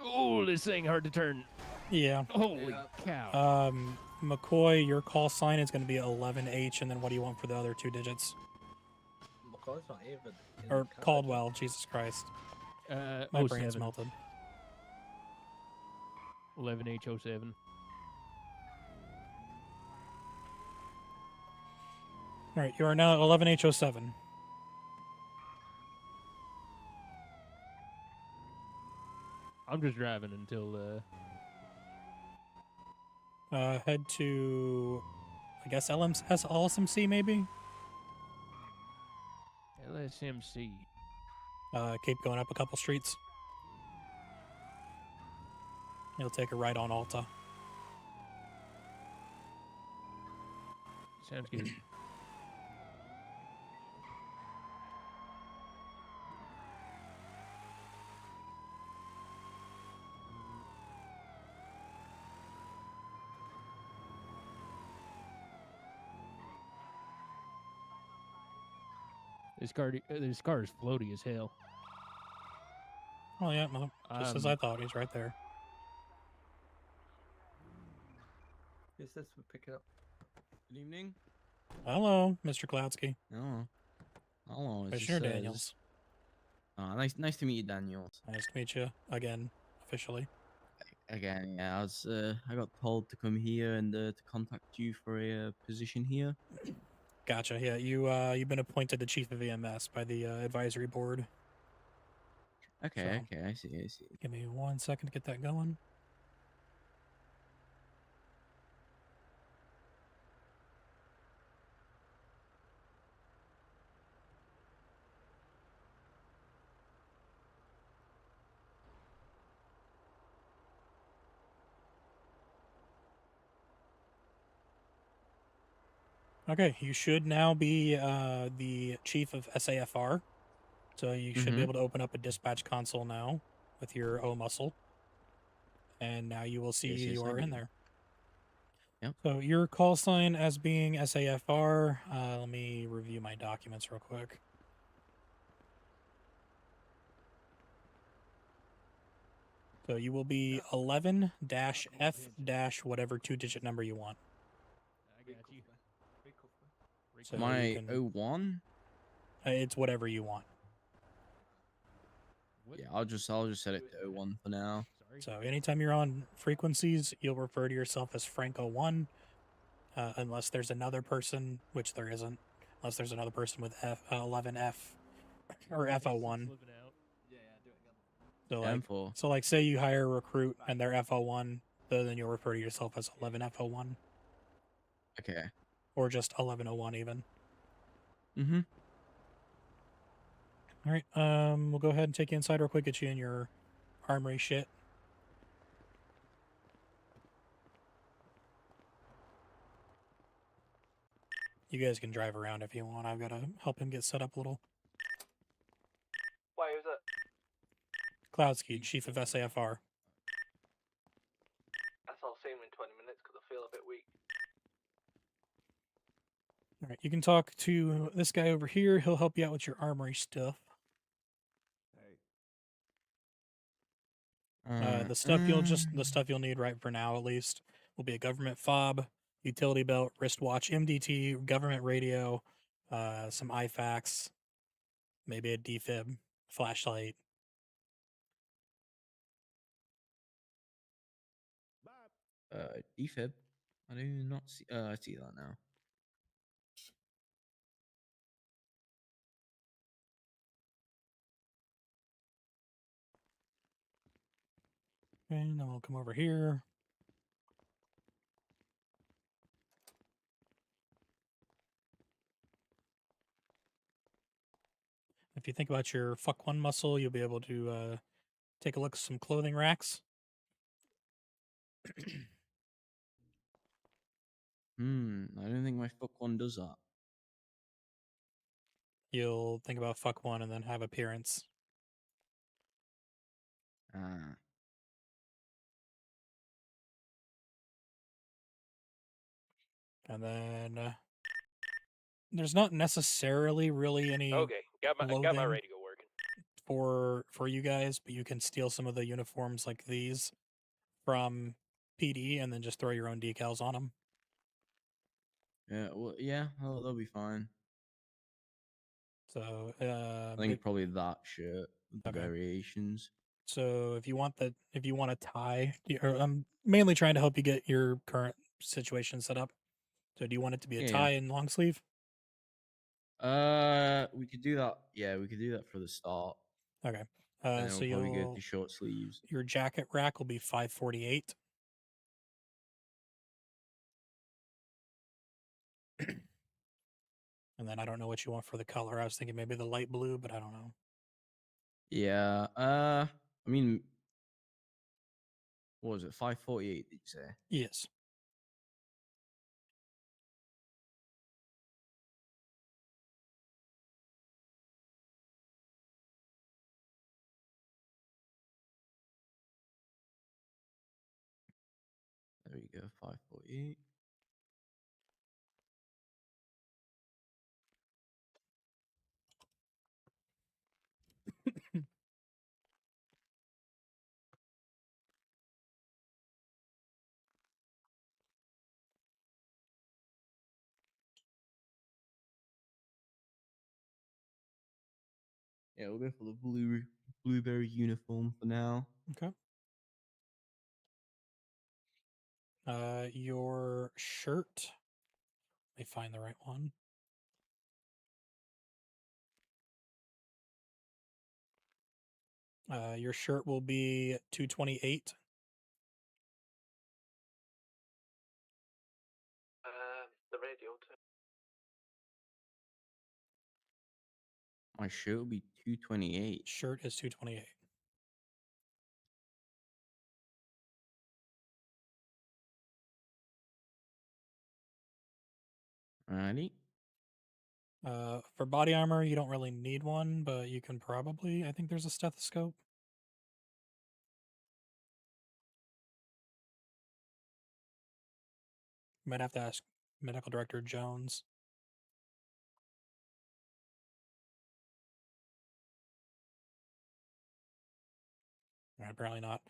Speaker 9: Oh, this thing hard to turn.
Speaker 1: Yeah.
Speaker 9: Holy cow.
Speaker 1: McCoy, your call sign is going to be 11H, and then what do you want for the other 2 digits?
Speaker 8: McCoy's not even.
Speaker 1: Or Caldwell, Jesus Christ. My brain's
Speaker 9: 07.
Speaker 1: melted.
Speaker 9: 11H07.
Speaker 1: All right, you are now at 11H07.
Speaker 9: I'm just driving until
Speaker 1: Head to, I guess, LSMC maybe?
Speaker 9: LSMC.
Speaker 1: Keep going up a couple streets. You'll take a right on Alta.
Speaker 9: Sounds good. This car is floaty as hell.
Speaker 1: Oh yeah, well, just as I thought, he's right there.
Speaker 8: Is this for picking up?
Speaker 10: Good evening.
Speaker 1: Hello, Mr. Klautsky.
Speaker 10: Oh, hello.
Speaker 1: Commissioner Daniels.
Speaker 10: Nice to meet you, Daniels.
Speaker 1: Nice to meet you again, officially.
Speaker 10: Again, yeah. I got told to come here and to contact you for a position here.
Speaker 1: Gotcha. Yeah, you've been appointed the chief of EMS by the advisory board.
Speaker 10: Okay,
Speaker 1: So-
Speaker 10: okay. I see.
Speaker 1: Give me 1 second to get that going. Okay, you should now be the chief of SAFR. So you should be able to open up a dispatch console now with your O muscle. And now you will see
Speaker 10: Yes,
Speaker 1: you
Speaker 10: I
Speaker 1: are in
Speaker 10: do.
Speaker 1: there.
Speaker 10: Yep.
Speaker 1: So your call sign as being SAFR. Let me review my documents real quick. So you will be 11-F- whatever 2-digit number you want.
Speaker 9: I got you.
Speaker 1: So you
Speaker 10: My
Speaker 1: can-
Speaker 10: 01.
Speaker 1: It's whatever you want.
Speaker 9: What?
Speaker 10: Yeah, I'll just set it to 01 for now.
Speaker 9: Sorry.
Speaker 1: So anytime you're on frequencies, you'll refer to yourself as Franco1, unless there's another person, which there isn't, unless there's another person with 11F or FO1.
Speaker 9: Flipping out.
Speaker 8: Yeah, do it again.
Speaker 1: So like,
Speaker 10: M4.
Speaker 1: so like, say you hire a recruit and they're FO1, then you'll refer to yourself as 11FO1
Speaker 10: Okay.
Speaker 1: or just 1101 even.
Speaker 10: Mm-hmm.
Speaker 1: All right, we'll go ahead and take you inside real quick, get you in your armory shit. You guys can drive around if you want. I've got to help him get set up a little.
Speaker 8: Wait, who's it?
Speaker 1: Cloudsky, chief of SAFR.
Speaker 8: That's I'll see him in 20 minutes because I feel a bit weak.
Speaker 1: All right, you can talk to this guy over here. He'll help you out with your armory stuff. The stuff you'll need right for now at least will be a government fob, utility belt, wristwatch, MDT, government radio, some IFACs, maybe a defib, flashlight.
Speaker 10: Defib. I do not see. I see that now.
Speaker 1: And then we'll come over here. If you think about your fuck one muscle, you'll be able to take a look at some clothing racks.
Speaker 10: I don't think my fuck one does that.
Speaker 1: You'll think about fuck one and then have appearance.
Speaker 10: Ah.
Speaker 1: And then there's not necessarily really any
Speaker 9: Okay, got my
Speaker 1: clothing
Speaker 9: radio working.
Speaker 1: for you guys, but you can steal some of the uniforms like these from PD and then just throw your own decals on them.
Speaker 10: Yeah. Well, yeah. That'll be fine.
Speaker 1: So
Speaker 10: I think probably that shirt with the
Speaker 1: Okay.
Speaker 10: variations.
Speaker 1: so if you want a tie, or I'm mainly trying to help you get your current situation set up. So do you want it to be a
Speaker 10: Yeah,
Speaker 1: tie and long sleeve?
Speaker 10: We could do that. Yeah, we could do that for the start.
Speaker 1: Okay.
Speaker 10: Then
Speaker 1: So
Speaker 10: it'll probably go
Speaker 1: you'll
Speaker 10: to short sleeves.
Speaker 1: your jacket rack will be 548. And then I don't know what you want for the color. I was thinking maybe the light blue, but I don't know.
Speaker 10: Yeah. I mean, what was it? 548? Did you say?
Speaker 1: Yes.
Speaker 10: There you go. 548. Yeah, we'll go for the blueberry uniform for now.
Speaker 1: Okay. Your shirt. Let me find the right one. Your shirt will be 228.
Speaker 9: The radio.
Speaker 10: My shirt will be 228.
Speaker 1: Shirt is 228.
Speaker 10: Alrighty.
Speaker 1: For body armor, you don't really need one, but you can probably. I think there's a stethoscope. Might have to ask Medical Director Jones. Apparently not.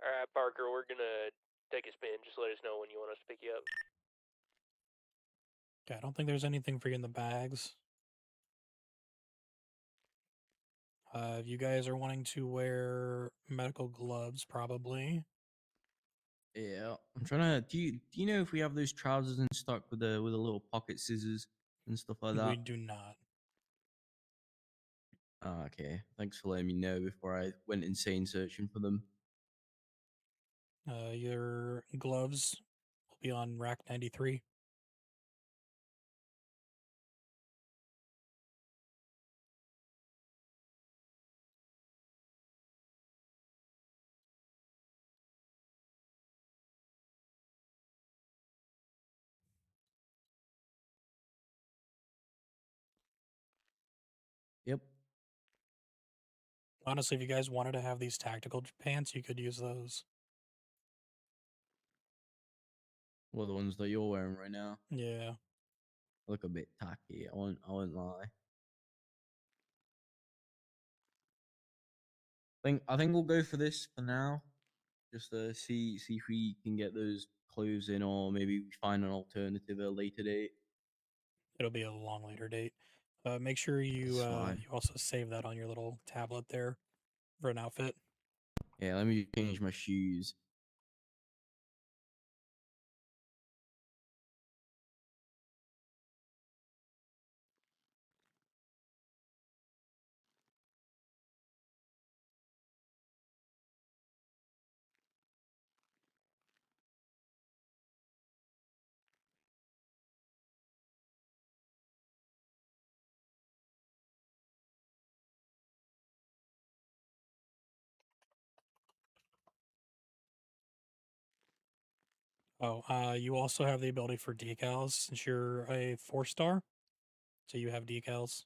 Speaker 9: All right, Parker, we're gonna take a spin. Just let us know when you want us to pick you up.
Speaker 1: Okay, I don't think there's anything for you in the bags. You guys are wanting to wear medical gloves, probably.
Speaker 10: Yeah, I'm trying to. Do you know if we have those trousers in stock with the little pocket scissors and stuff like that?
Speaker 1: We do not.
Speaker 10: Oh, okay. Thanks for letting me know before I went insane searching for them.
Speaker 1: Your gloves will be on rack 93.
Speaker 10: Yep.
Speaker 1: Honestly, if you guys wanted to have these tactical pants, you could use those.
Speaker 10: Well, the ones that you're wearing right now
Speaker 1: Yeah.
Speaker 10: look a bit tacky. I won't lie. I think we'll go for this for now. Just to see if we can get those clothes in, or maybe we find an alternative at a later date.
Speaker 1: It'll be a long later date. Make sure you
Speaker 10: That's fine.
Speaker 1: you also save that on your little tablet there for an outfit.
Speaker 10: Yeah, let me change my shoes.
Speaker 1: Oh, you also have the ability for decals since you're a 4-star. So you have decals.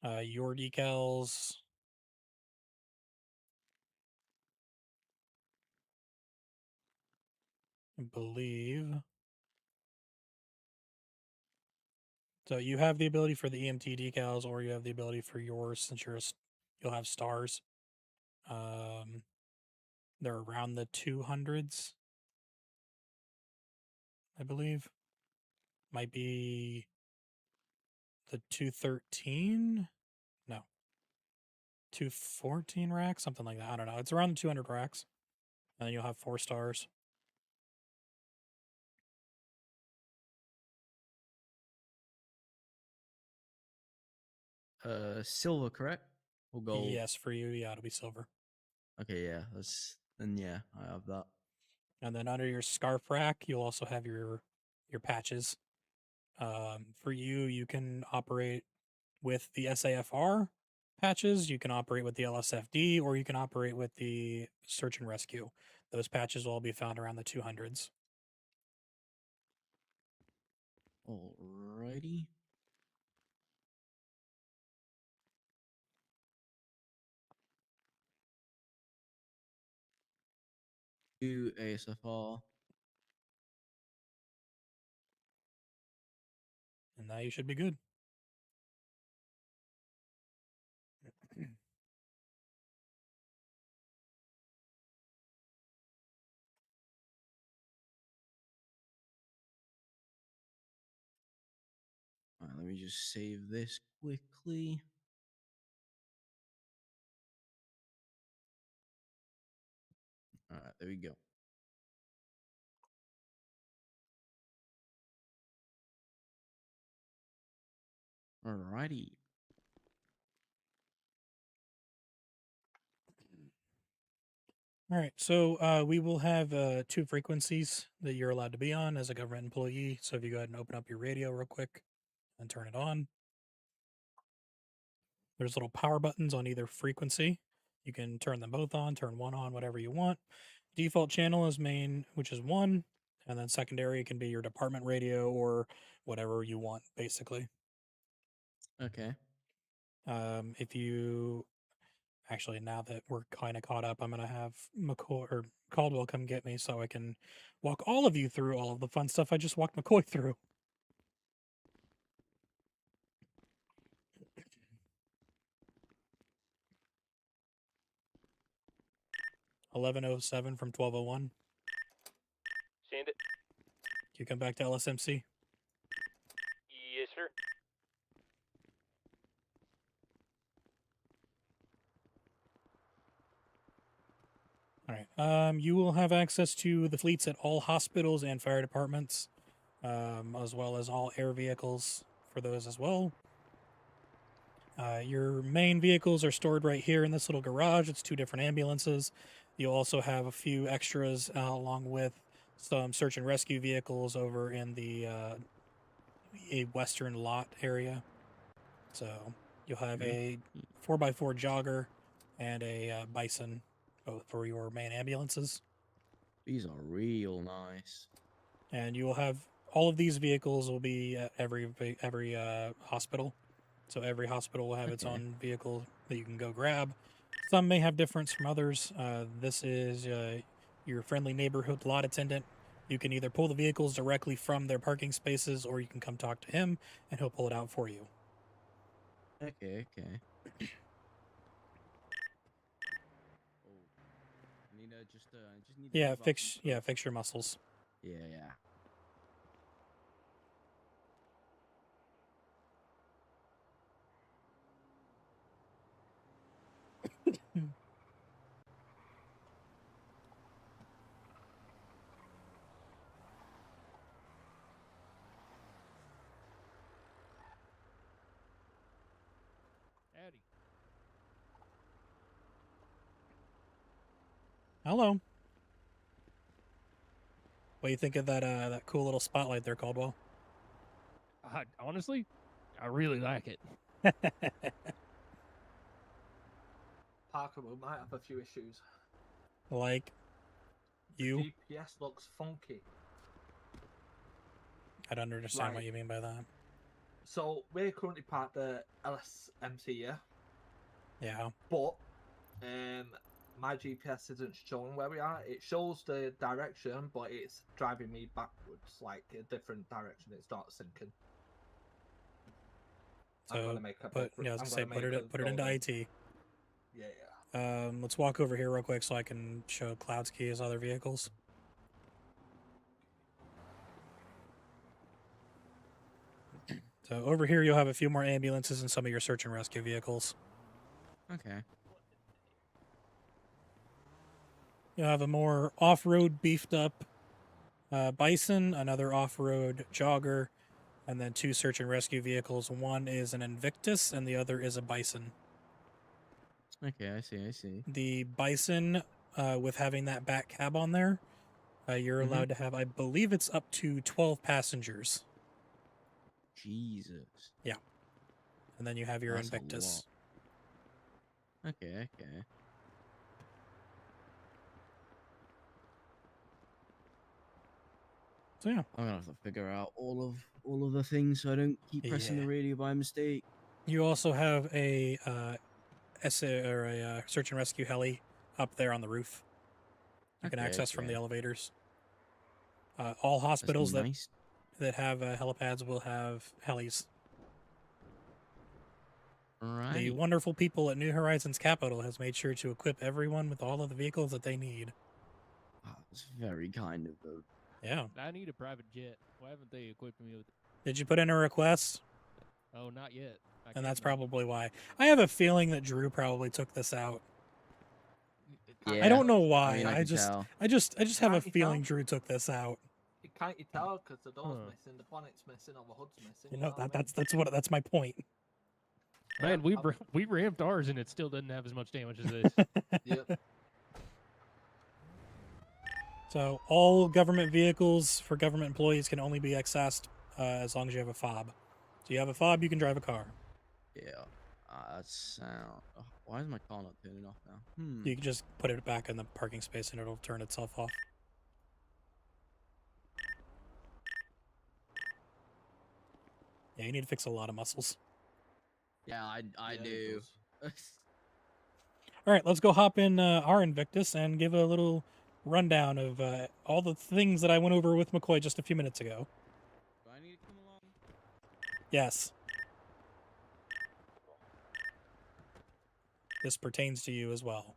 Speaker 1: Your decals. I believe. So you have the ability for the EMT decals, or you have the ability for yours since you'll have stars. They're around the 200s, I believe. Might be the 213? No. 214 racks, something like that. I don't know. It's around the 200 racks. And then you'll have 4 stars.
Speaker 10: Silver, correct? Or gold?
Speaker 1: Yes, for you, yeah, it'll be silver.
Speaker 10: Okay, yeah. Then yeah, I have that.
Speaker 1: And then under your scarf rack, you'll also have your patches. For you, you can operate with the SAFR patches, you can operate with the LSFD, or you can operate with the search and rescue. Those patches will all be found around the 200s.
Speaker 10: Alrighty. Do ASFR.
Speaker 1: And now you should be good.
Speaker 10: Alright, let me just save this quickly. Alright, there we go. Alrighty.
Speaker 1: All right, so we will have 2 frequencies that you're allowed to be on as a government employee. So if you go ahead and open up your radio real quick and turn it on, there's little power buttons on either frequency. You can turn them both on, turn one on, whatever you want. Default channel is main, which is 1, and then secondary can be your department radio or whatever you want, basically.
Speaker 10: Okay.
Speaker 1: If you actually, now that we're kind of caught up, I'm gonna have McCoy or Caldwell come get me so I can walk all of you through all of the fun stuff I just walked McCoy through. (11:07) from 12:01.
Speaker 9: Send it.
Speaker 1: Can you come back to LSMC?
Speaker 9: Yes, sir.
Speaker 1: All right. You will have access to the fleets at all hospitals and fire departments, as well as all air vehicles for those as well. Your main vehicles are stored right here in this little garage. It's 2 different ambulances. You'll also have a few extras along with some search and rescue vehicles over in the a western lot area. So you'll have a 4x4 jogger and a bison both for your main ambulances.
Speaker 10: These are real nice.
Speaker 1: And you will have all of these vehicles will be at every hospital. So every hospital will have its own vehicle that you can go grab. Some may have difference from others. This is your friendly neighborhood lot attendant. You can either pull the vehicles directly from their parking spaces, or you can come talk to him, and he'll pull it out for you.
Speaker 10: Okay. Oh, I need to just need to
Speaker 1: Yeah,
Speaker 10: move out
Speaker 1: fix
Speaker 10: some stuff.
Speaker 1: fix your muscles.
Speaker 10: Yeah.
Speaker 9: Howdy.
Speaker 1: Hello. What do you think of that cool little spotlight there, Caldwell?
Speaker 9: Honestly, I really like it.
Speaker 8: Parker, we might have a few issues.
Speaker 1: Like you?
Speaker 8: GPS looks funky.
Speaker 1: I don't understand what you mean by that.
Speaker 8: So we're currently parked at LSMC, yeah.
Speaker 1: Yeah.
Speaker 8: But my GPS isn't showing where we are. It shows the direction, but it's driving me backwards, like a different direction. It starts sinking. I'm
Speaker 1: So,
Speaker 8: gonna make a
Speaker 1: put
Speaker 8: big-
Speaker 1: yeah, I was
Speaker 8: I'm
Speaker 1: gonna say
Speaker 8: gonna make
Speaker 1: put
Speaker 8: a
Speaker 1: it into
Speaker 8: golden-
Speaker 1: IT.
Speaker 8: Yeah.
Speaker 1: Let's walk over here real quick so I can show Cloudski his other vehicles. So over here you'll have a few more ambulances and some of your search and rescue vehicles.
Speaker 10: Okay.
Speaker 1: You'll have a more off-road beefed up bison, another off-road jogger, and then 2 search and rescue vehicles. One is an Invictus and the other is a bison.
Speaker 10: Okay, I see.
Speaker 1: The bison, with having that back cab on there, you're allowed to have, I believe it's up to 12 passengers.
Speaker 10: Jesus.
Speaker 1: Yeah. And then you have your
Speaker 10: That's a
Speaker 1: Invictus.
Speaker 10: lot. Okay.
Speaker 1: So yeah.
Speaker 10: I'm gonna have to figure out all of the things so I don't keep pressing the radio by mistake.
Speaker 1: You also have a search and rescue heli up there on the roof. You can access from the elevators. All hospitals that have helipads will have helis.
Speaker 10: Right.
Speaker 1: The wonderful people at New Horizons Capital has made sure to equip everyone with all of the vehicles that they need.
Speaker 10: Oh, it's very kind of them.
Speaker 1: Yeah.
Speaker 9: I need a private jet. Why haven't they equipped me with it?
Speaker 1: Did you put in a request?
Speaker 9: Oh, not yet.
Speaker 1: And that's probably why. I have a feeling that Drew probably took this out.
Speaker 10: Yeah.
Speaker 1: I don't know why.
Speaker 10: I mean, I can tell.
Speaker 1: I just have a
Speaker 8: Can't you
Speaker 1: feeling
Speaker 8: tell?
Speaker 1: Drew took this out.
Speaker 8: Can't you tell? Because the door's missing, the bonnet's missing, or the hood's missing.
Speaker 1: You
Speaker 8: You
Speaker 1: know,
Speaker 8: know what I mean?
Speaker 1: that's my point.
Speaker 9: Man, we ramped ours and it still doesn't have as much damage as this.
Speaker 8: Yep.
Speaker 1: So all government vehicles for government employees can only be accessed as long as you have a fob. So you have a fob, you can drive a car.
Speaker 10: Yeah. That sound. Oh, why is my car not turning off now?
Speaker 1: You can just put it back in the parking space and it'll turn itself off. Yeah, you need to fix a lot of muscles.
Speaker 10: Yeah, I do.
Speaker 1: All right, let's go hop in our Invictus and give a little rundown of all the things that I went over with McCoy just a few minutes ago.
Speaker 10: Do I need to come along?
Speaker 1: Yes. This pertains to you as well.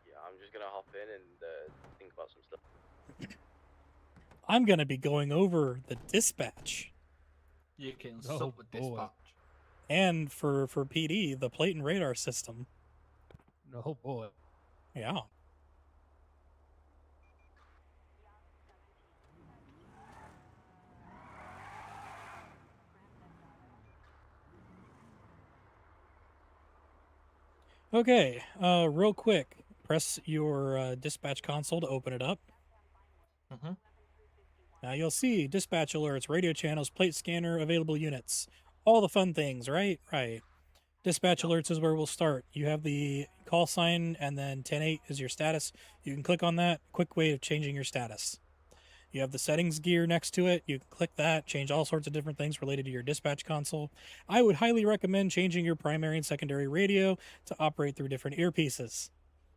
Speaker 11: Yeah, I'm just gonna hop in and think about some stuff.
Speaker 1: I'm going to be going over the dispatch.
Speaker 8: You can
Speaker 9: Oh,
Speaker 8: sup with
Speaker 9: boy.
Speaker 8: dispatch.
Speaker 1: And for PD, the plate and radar system.
Speaker 9: Oh boy.
Speaker 1: Yeah. Okay, real quick, press your dispatch console to open it up. Now you'll see dispatch alerts, radio channels, plate scanner, available units. All the fun things, right? Right. Dispatch alerts is where we'll start. You have the call sign and then 10-8 is your status. You can click on that. Quick way of changing your status. You have the settings gear next to it. You can click that, change all sorts of different things related to your dispatch console. I would highly recommend changing your primary and secondary radio to operate through different earpieces.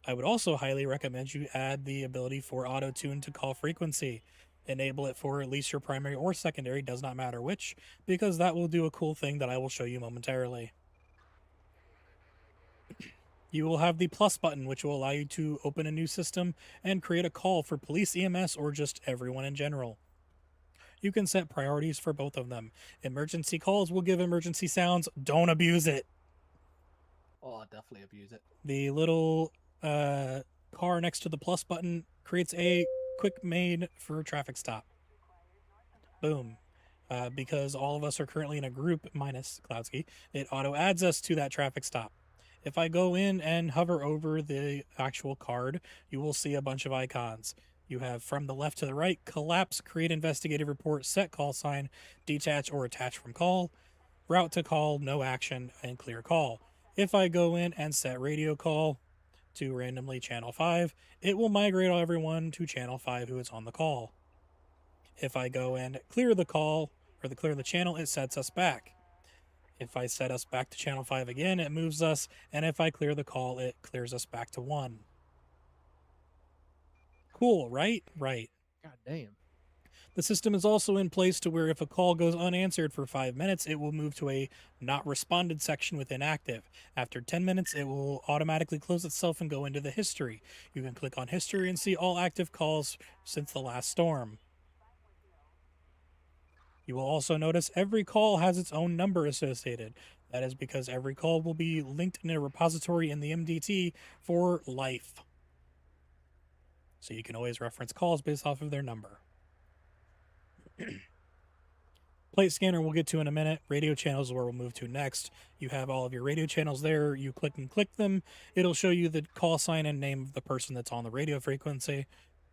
Speaker 1: I would also highly recommend you add the ability for auto-tune to call frequency. Enable it for at least your primary or secondary, does not matter which, because that will do a cool thing that I will show you momentarily. You will have the plus button, which will allow you to open a new system and create a call for police, EMS, or just everyone in general. You can set priorities for both of them. Emergency calls will give emergency sounds. Don't abuse it.
Speaker 8: Oh, I definitely abuse it.
Speaker 1: The little car next to the plus button creates a quick main for a traffic stop. Boom. Because all of us are currently in a group, minus Cloudsky, it auto adds us to that traffic stop. If I go in and hover over the actual card, you will see a bunch of icons. You have from the left to the right, collapse, create investigative report, set call sign, detach or attach from call, route to call, no action, and clear call. If I go in and set radio call to randomly channel 5, it will migrate everyone to channel 5 who is on the call. If I go and clear the call or clear the channel, it sets us back. If I set us back to channel 5 again, it moves us, and if I clear the call, it clears us back to 1. Cool, right? Right.
Speaker 9: God damn.
Speaker 1: The system is also in place to where if a call goes unanswered for 5 minutes, it will move to a not responded section with inactive. After 10 minutes, it will automatically close itself and go into the history. You can click on history and see all active calls since the last storm. You will also notice every call has its own number associated. That is because every call will be linked in a repository in the MDT for life. So you can always reference calls based off of their number. Plate scanner we'll get to in a minute. Radio channels is where we'll move to next. You have all of your radio channels there. You click them. It'll show you the call sign and name of the person that's on the radio frequency.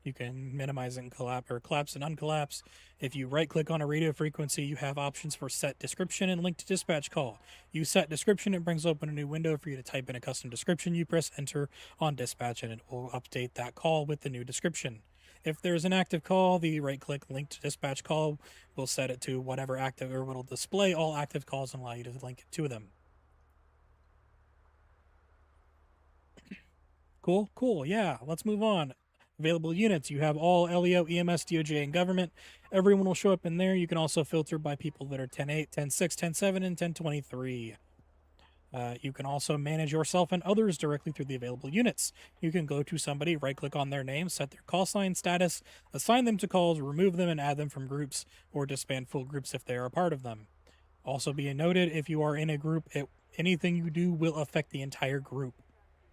Speaker 1: You can minimize and collapse and uncollapse. If you right click on a radio frequency, you have options for set description and link to dispatch call. You set description, it brings open a new window for you to type in a custom description. You press enter on dispatch and it will update that call with the new description. If there's an active call, the right click link to dispatch call will set it to whatever active, or it'll display all active calls and allow you to link it to them. Cool. Yeah, let's move on. Available units. You have all LEO, EMS, DOJ, and government. Everyone will show up in there. You can also filter by people that are 10.8, 10.6, 10.7, and 10.23. You can also manage yourself and others directly through the available units. You can go to somebody, right-click on their name, set their call sign status, assign them to calls, remove them, and add them from groups, or disband full groups if they are a part of them. Also being noted, if you are in a group, anything you do will affect the entire group.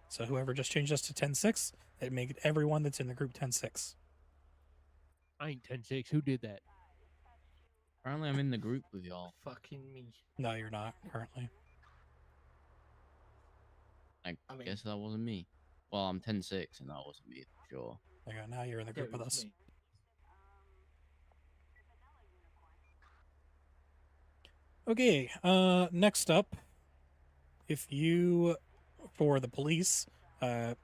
Speaker 1: So whoever just changed us to 10.6, it made everyone that's in the group 10.6.
Speaker 9: I ain't 10-6. Who did that?
Speaker 10: Apparently, I'm in the group with y'all.
Speaker 8: Fucking me.
Speaker 1: No, you're not currently.
Speaker 10: I guess that wasn't me. Well, I'm 10-6, and that wasn't me for sure.
Speaker 1: There you go. Now you're in the group with us.
Speaker 8: Me.
Speaker 1: Okay, next up, if you, for the police,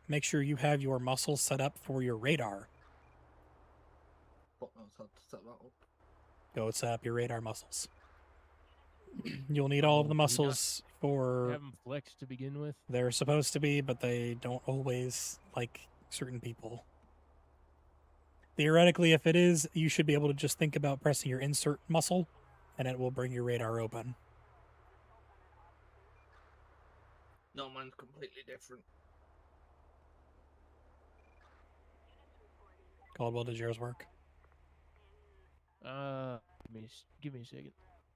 Speaker 1: make sure you have your muscles set up for your radar.
Speaker 8: What else had to set that up?
Speaker 1: Go set up your radar muscles. You'll need all of the muscles for...
Speaker 9: Have them flex to begin with?
Speaker 1: They're supposed to be, but they don't always like certain people. Theoretically, if it is, you should be able to just think about pressing your insert muscle, and it will bring your radar open.
Speaker 8: No, mine's completely different.
Speaker 1: Caldwell, does yours work?
Speaker 9: Give me a second.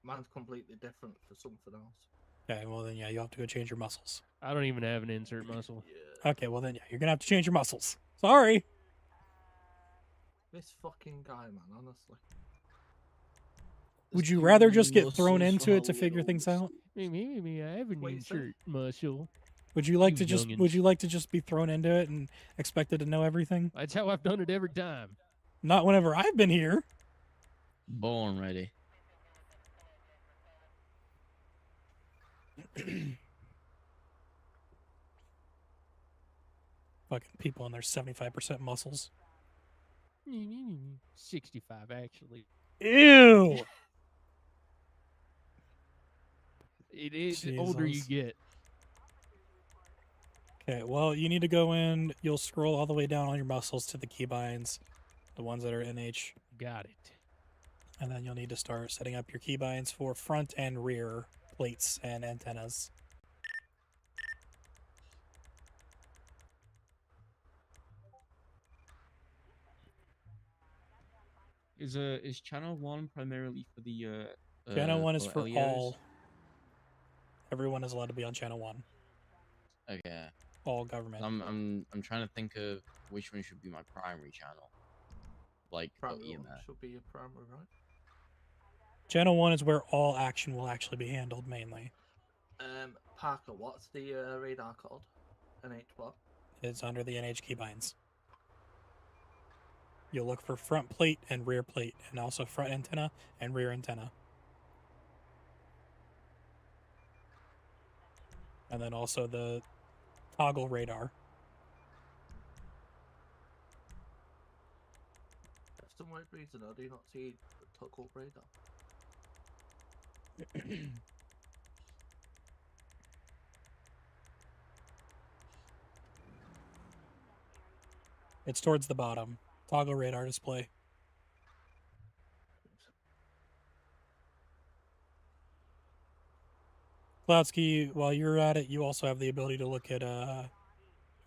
Speaker 8: Mine's completely different for something else.
Speaker 1: Okay, well then, yeah, you'll have to go change your muscles.
Speaker 9: I don't even have an insert muscle.
Speaker 8: Yeah.
Speaker 1: Okay, well then, yeah, you're gonna have to change your muscles. Sorry.
Speaker 8: This fucking guy, man, honestly.
Speaker 1: Would you rather just get thrown into it to figure things out?
Speaker 9: Maybe I have an insert muscle.
Speaker 1: Would you like to
Speaker 9: youngins.
Speaker 1: Would you like to just be thrown into it and expected to know everything?
Speaker 9: That's how I've done it every time.
Speaker 1: Not whenever I've been here.
Speaker 10: Born ready.
Speaker 1: Fucking people and their 75% muscles.
Speaker 9: 65, actually.
Speaker 1: Ew.
Speaker 9: It is the older you
Speaker 1: Jesus.
Speaker 9: get.
Speaker 1: Okay, well, you need to go in. You'll scroll all the way down on your muscles to the keybinds, the ones that are NH.
Speaker 9: Got it.
Speaker 1: And then you'll need to start setting up your keybinds for front and rear plates and antennas.
Speaker 10: Is channel 1 primarily for the
Speaker 1: Channel 1 is for
Speaker 10: LEOs?
Speaker 1: all. Everyone is allowed to be on channel 1.
Speaker 10: Okay.
Speaker 1: All government.
Speaker 10: I'm trying to think of which one should be my primary channel. Like
Speaker 8: Primary
Speaker 10: EMS.
Speaker 8: one should be your primary, right?
Speaker 1: Channel 1 is where all action will actually be handled mainly.
Speaker 8: Parker, what's the radar code? NH what?
Speaker 1: It's under the NH keybinds. You'll look for front plate and rear plate, and also front antenna and rear antenna. And then also the toggle radar.
Speaker 8: For some weird reason, I do not see the toggle radar.
Speaker 1: It's towards the bottom. Toggle radar display. Cloudsky, while you're at it, you also have the ability to look at a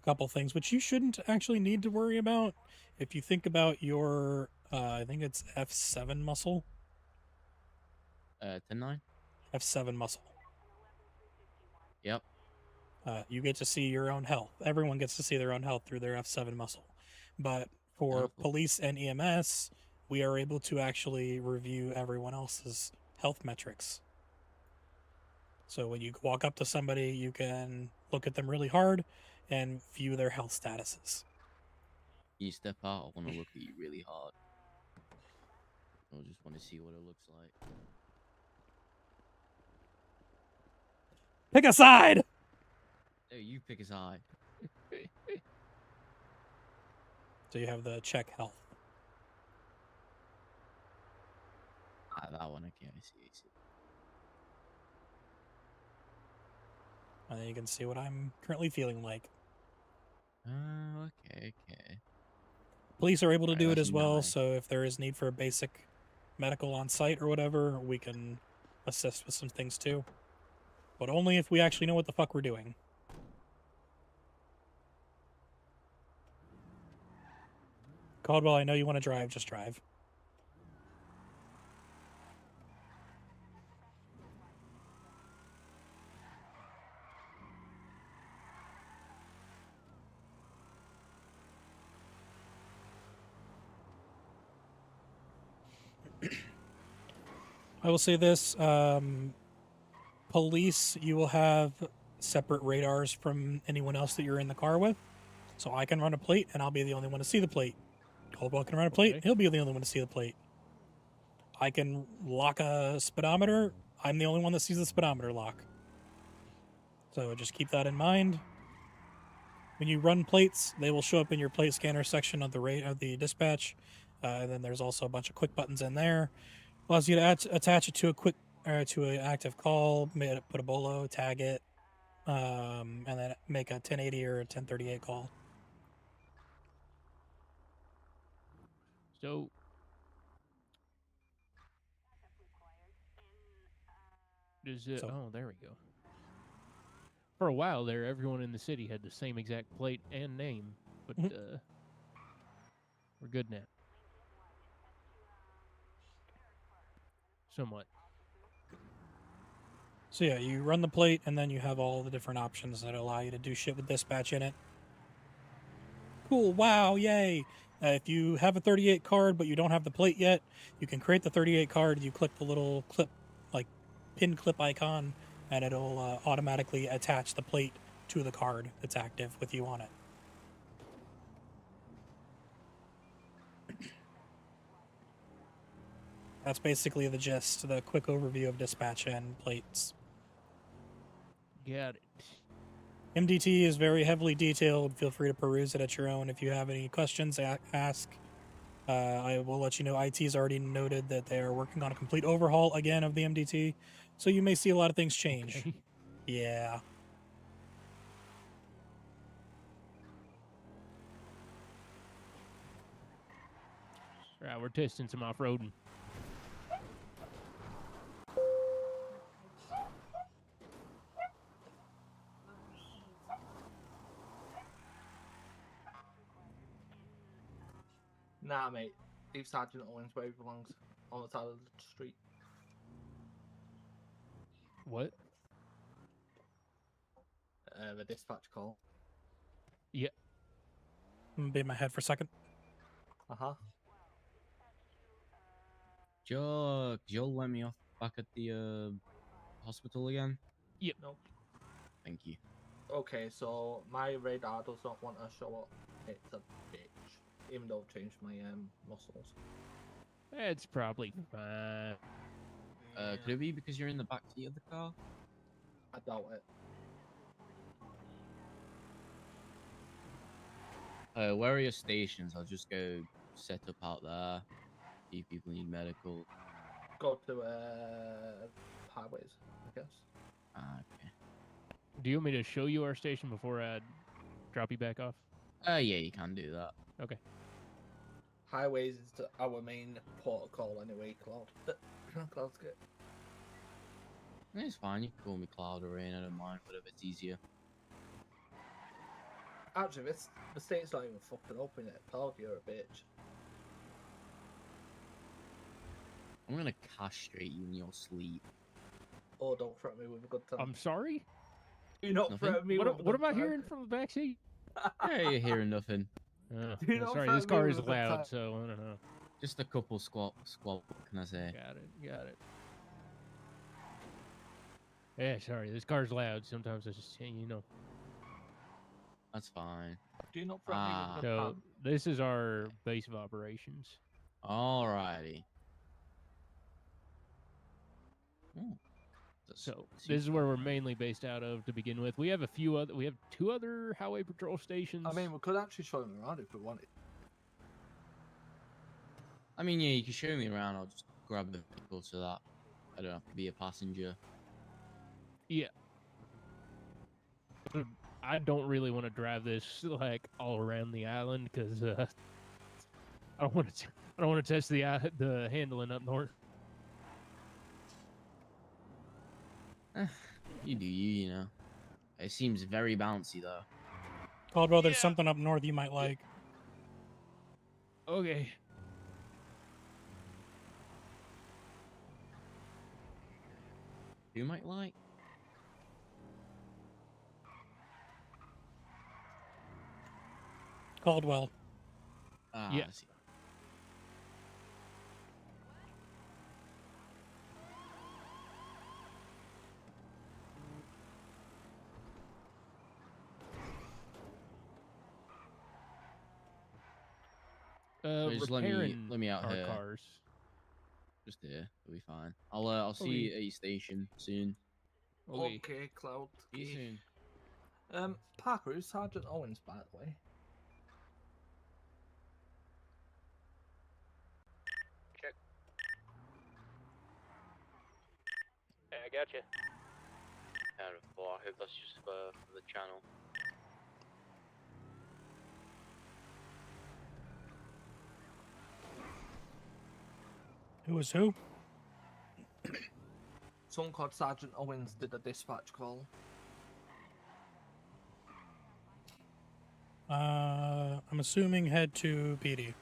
Speaker 1: couple things, which you shouldn't actually need to worry about. If you think about your, I think it's F7 muscle.
Speaker 10: 10-9?
Speaker 1: F7 muscle.
Speaker 10: Yep.
Speaker 1: You get to see your own health. Everyone gets to see their own health through their F7 muscle. But for police and EMS, we are able to actually review everyone else's health metrics. So when you walk up to somebody, you can look at them really hard and view their health statuses.
Speaker 10: You step out, I want to look at you really hard. I just want to see what it looks like.
Speaker 1: Pick a side!
Speaker 10: Hey, you pick a side.
Speaker 1: So you have the check health.
Speaker 10: That one, okay, I see.
Speaker 1: And then you can see what I'm currently feeling like.
Speaker 10: Okay.
Speaker 1: Police are able to do it
Speaker 10: that's
Speaker 1: as well,
Speaker 10: nice.
Speaker 1: so if there is need for a basic medical on site or whatever, we can assist with some things too. But only if we actually know what the fuck we're doing. Caldwell, I know you want to drive, just drive. I will say this, police, you will have separate radars from anyone else that you're in the car with. So I can run a plate, and I'll be the only one to see the plate. Caldwell can run a plate, he'll be the only one to see the plate. I can lock a speedometer, I'm the only one that sees the speedometer lock. So just keep that in mind. When you run plates, they will show up in your plate scanner section of the dispatch. And then there's also a bunch of quick buttons in there. Allows you to attach it to to an active call, put a bolo, tag it, and then make a 1080 or a 1038 call.
Speaker 9: So, oh, there we go. For a while there, everyone in the city had the same exact plate and name, but we're good now. Somewhat.
Speaker 1: So yeah, you run the plate, and then you have all the different options that allow you to do shit with dispatch in it. Cool, wow, yay! If you have a 38 card, but you don't have the plate yet, you can create the 38 card. You click the little clip, like pin clip icon, and it'll automatically attach the plate to the card that's active with you on it. That's basically the gist, the quick overview of dispatch and plates.
Speaker 9: Got it.
Speaker 1: MDT is very heavily detailed. Feel free to peruse it at your own. If you have any questions, ask. I will let you know IT's already noted that they are working on a complete overhaul again of the MDT, so you may see a lot of things change. Okay. Yeah.
Speaker 9: Right, we're testing some off-roading.
Speaker 8: Nah, mate. Leave Sergeant Owens where he belongs, on the side of the street.
Speaker 9: What?
Speaker 8: The dispatch call.
Speaker 9: Yeah.
Speaker 1: I'm gonna be in my head for a second.
Speaker 8: Uh-huh.
Speaker 10: Could you let me off back at the hospital again?
Speaker 9: Yep.
Speaker 8: Nope.
Speaker 10: Thank you.
Speaker 8: Okay, so my radar does not want to show up. It's a bitch. Even though I've changed my muscles.
Speaker 9: It's probably fine.
Speaker 10: Could it be because you're in the back seat of the car?
Speaker 8: I doubt it.
Speaker 10: Where are your stations? I'll just go set up out there. See if people need medical.
Speaker 8: Go to highways, I guess.
Speaker 10: Okay.
Speaker 9: Do you want me to show you our station before I drop you back off?
Speaker 10: Yeah, you can do that.
Speaker 9: Okay.
Speaker 8: Highways is our main protocol anyway, Cloud. Cloud's good.
Speaker 10: It's fine. You can call me Cloud or Rain. I don't mind. Whatever's easier.
Speaker 8: Actually, the state's not even fucking open yet. Cloud, you're a bitch.
Speaker 10: I'm gonna castrate you in your sleep.
Speaker 8: Oh, don't threaten me with a good time.
Speaker 9: I'm sorry?
Speaker 8: Do not
Speaker 10: Nothing?
Speaker 8: threaten me
Speaker 9: What,
Speaker 8: with a
Speaker 9: what
Speaker 8: good
Speaker 9: am I
Speaker 8: time.
Speaker 9: hearing from the back seat?
Speaker 10: Yeah, you're hearing nothing.
Speaker 8: Do you not
Speaker 9: Sorry,
Speaker 8: threaten
Speaker 9: this
Speaker 8: me
Speaker 9: car
Speaker 8: with
Speaker 9: is
Speaker 8: a good
Speaker 9: loud,
Speaker 8: time?
Speaker 9: so I don't know.
Speaker 10: Just a couple squat. What can I say?
Speaker 9: Got it. Yeah, sorry, this car's loud. Sometimes I just, you know.
Speaker 10: That's fine.
Speaker 8: Do not threaten me with a good
Speaker 9: So
Speaker 8: time.
Speaker 9: this is our base of operations.
Speaker 10: Alrighty. Ooh,
Speaker 9: So this is where we're mainly based out of to begin with. We have two other highway patrol stations.
Speaker 8: I mean, we could actually show them around if we wanted.
Speaker 10: I mean, yeah, you can show me around. I'll just grab the vehicle so that I don't have to be a passenger.
Speaker 9: Yeah. I don't really want to drive this like all around the island because I don't want to test the handling up north.
Speaker 10: You do you know. It seems very bouncy though.
Speaker 1: Caldwell, there's something up north you might like.
Speaker 9: Okay.
Speaker 10: You might like.
Speaker 1: Caldwell.
Speaker 9: Yeah.
Speaker 10: I see. Just let me out
Speaker 9: our
Speaker 10: here.
Speaker 9: cars.
Speaker 10: Just here, it'll be fine. I'll see you at your station soon.
Speaker 8: Okay, Cloud.
Speaker 10: See you soon.
Speaker 8: Parker, who's Sergeant Owens, by the way?
Speaker 11: Check. Yeah, I got you. Out of four. I hope that's just for the channel.
Speaker 1: Who is who?
Speaker 8: Someone called Sergeant Owens did a dispatch call.
Speaker 1: I'm assuming head to PD.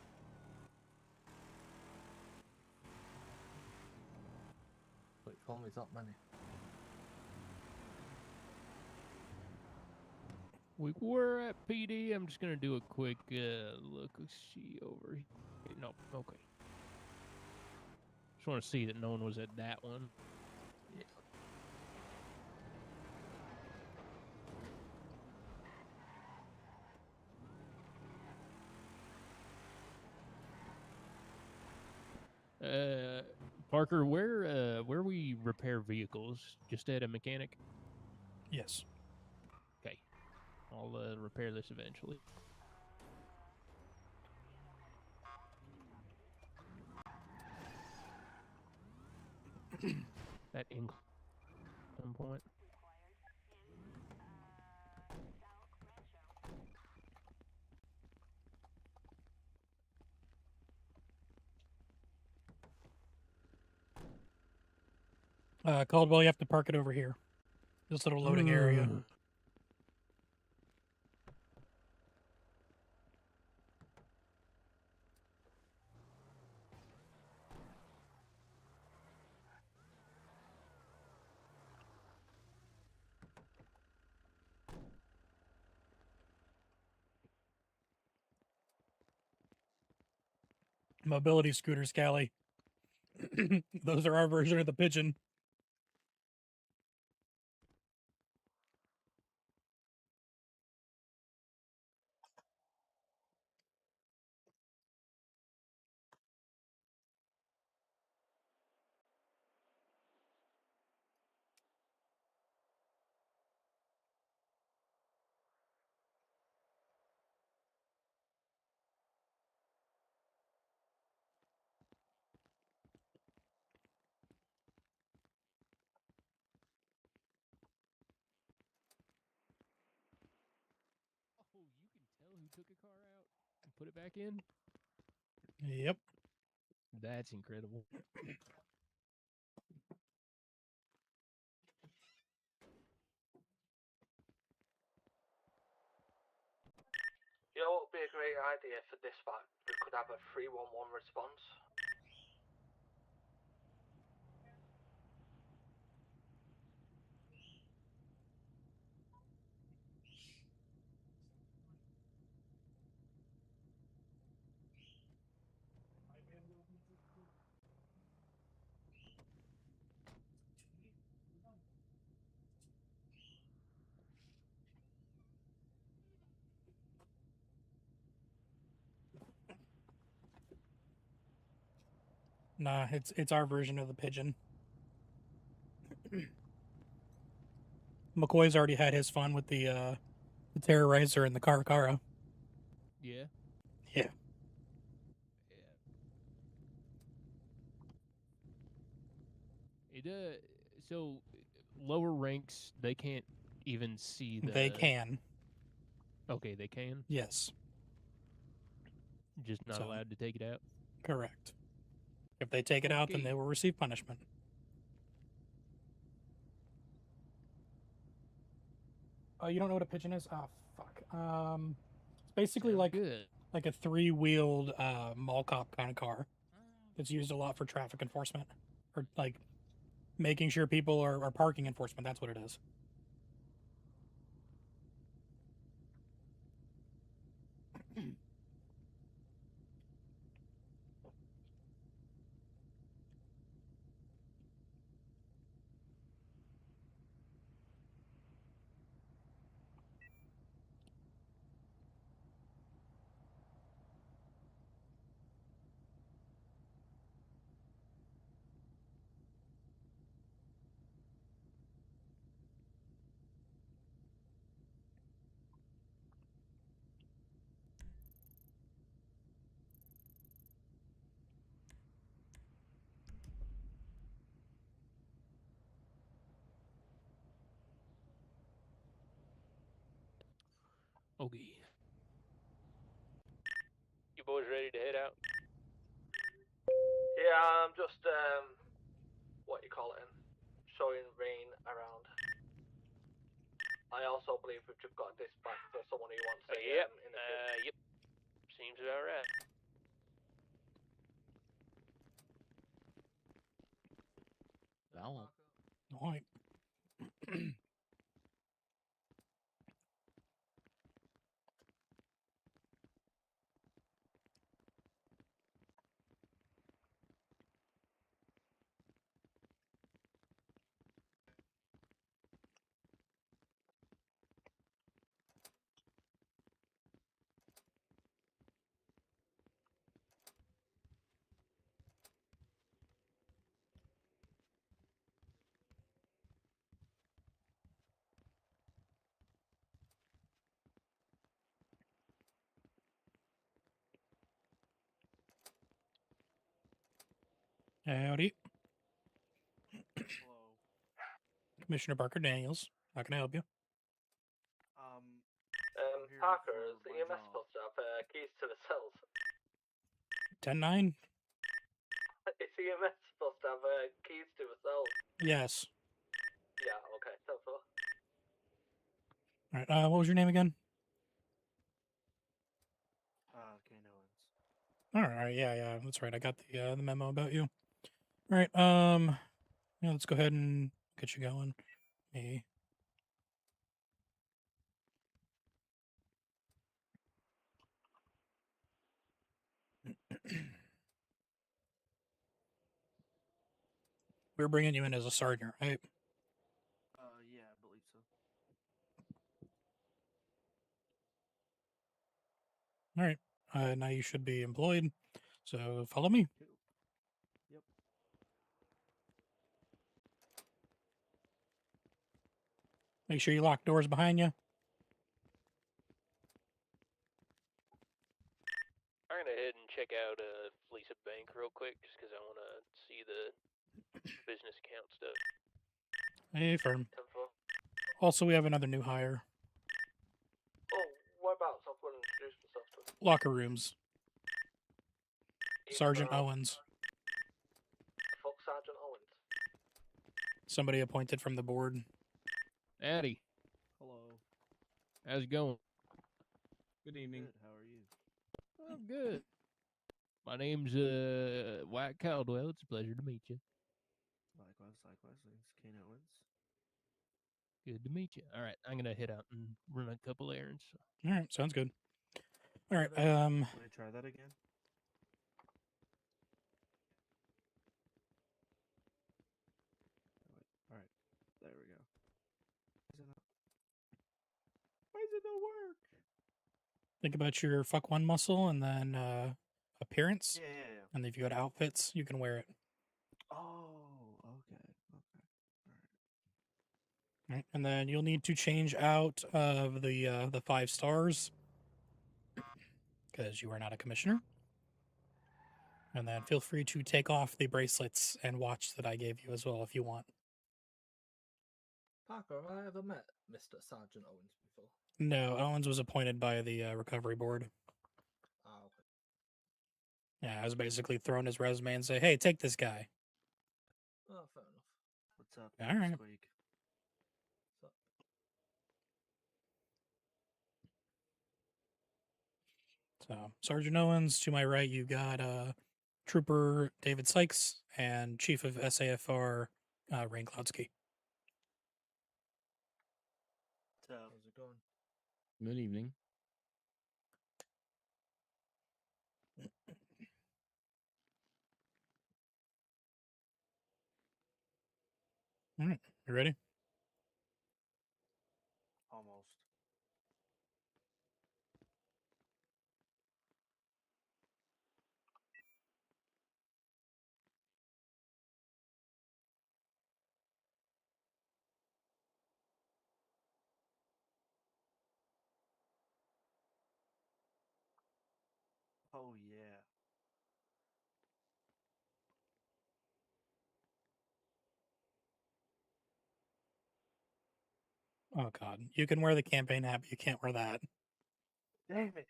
Speaker 8: Wait, call me that many.
Speaker 9: We were at PD. I'm just gonna do a quick look. See over here. No, okay. Just want to see that no one was at that one. Parker, where we repair vehicles? Just at a mechanic?
Speaker 1: Yes.
Speaker 9: Okay. I'll repair this eventually. That income point.
Speaker 1: Caldwell, you have to park it over here. This little loading area. Mobility scooters, Callie. Those are our version of the pigeon.
Speaker 9: took a car out and put it back in?
Speaker 1: Yep.
Speaker 9: That's incredible.
Speaker 8: You know what would be a great idea for dispatch? We could have a 311 response.
Speaker 1: Nah, it's our version of the pigeon. McCoy's already had his fun with the terrorizer and the Caracara.
Speaker 9: Yeah.
Speaker 1: Yeah.
Speaker 9: It so lower ranks they can't even see the.
Speaker 1: They can.
Speaker 9: Okay, they can.
Speaker 1: Yes.
Speaker 9: Just not
Speaker 1: So-
Speaker 9: allowed to take it out.
Speaker 1: Correct. If they take it out, then
Speaker 9: Okay.
Speaker 1: they will receive punishment. Oh, you don't know what a pigeon is? Oh, fuck. It's basically
Speaker 9: Sounds
Speaker 1: like
Speaker 9: good.
Speaker 1: a 3-wheeled mall cop kind of car. It's used a lot for traffic enforcement, or like making sure people are parking enforcement. That's what it is.
Speaker 9: Okay.
Speaker 11: You boys ready to head out?
Speaker 8: Yeah, I'm just, what you call it, showing Rain around. I also believe we've just got dispatch for someone who wants a,
Speaker 11: Yep.
Speaker 8: in the field.
Speaker 11: Yep. Seems about right.
Speaker 10: Well,
Speaker 1: All right. Howdy.
Speaker 6: Hello.
Speaker 1: Commissioner Parker Daniels. How can I help you?
Speaker 6: I'm here
Speaker 8: Parker,
Speaker 6: for
Speaker 8: is the
Speaker 6: my
Speaker 8: EMS
Speaker 6: job.
Speaker 8: supposed to have keys to the cells?
Speaker 1: 10-9?
Speaker 8: Is the EMS supposed to have keys to the cells?
Speaker 1: Yes.
Speaker 8: Yeah, okay, so.
Speaker 1: All right. What was your name again?
Speaker 6: Kane Owens.
Speaker 1: All right. Yeah. That's right. I got the memo about you. All right. Yeah, let's go ahead and get you going. Me. We're bringing you in as a sergeant, right?
Speaker 6: Yeah, I believe so.
Speaker 1: All right. Now you should be employed. So follow me.
Speaker 6: Cool. Yep.
Speaker 1: Make sure you lock doors behind you.
Speaker 11: I'm gonna head and check out Fleece Bank real quick, just because I want to see the business account stuff.
Speaker 1: Hey, firm. Also, we have another new hire.
Speaker 8: Oh, whereabouts? I've got to introduce myself.
Speaker 1: locker rooms. Sergeant Owens.
Speaker 8: Fuck Sergeant Owens.
Speaker 1: Somebody appointed from the board.
Speaker 9: Addy,
Speaker 12: Hello.
Speaker 9: how's it going?
Speaker 10: Good evening.
Speaker 12: Good. How are you?
Speaker 9: I'm good. My name's White Caldwell. It's a pleasure to meet you.
Speaker 12: Likewise. My name's Kane Owens.
Speaker 9: Good to meet you. All right, I'm gonna head out and run a couple errands.
Speaker 1: All right, sounds good. All right,
Speaker 12: Can I try that again? Oh, wait. All right. There we go. Why does it not work?
Speaker 1: think about your fuck one muscle and then appearance.
Speaker 12: Yeah.
Speaker 1: And if you go to outfits, you can wear it.
Speaker 12: Oh, okay.
Speaker 1: Right? And then you'll need to change out of the 5 stars because you are not a commissioner. And then feel free to take off the bracelets and watch that I gave you as well if you want.
Speaker 8: Parker, have I ever met Mr. Sergeant Owens before?
Speaker 1: No, Owens was appointed by the recovery board.
Speaker 8: Ah, okay.
Speaker 1: Yeah, I was basically throwing his resume and say, hey, take this guy.
Speaker 8: Oh, fair enough.
Speaker 12: What's up?
Speaker 1: All right.
Speaker 12: Squeak?
Speaker 8: So,
Speaker 1: So, Sergeant Owens, to my right, you got Trooper David Sykes and Chief of SAFR Rain Cloudsky.
Speaker 12: So,
Speaker 8: how's it going?
Speaker 10: Good evening.
Speaker 1: All right, you ready?
Speaker 12: almost. Oh yeah.
Speaker 1: Oh, God. You can wear the campaign hat, but you can't wear that.
Speaker 12: Damn it.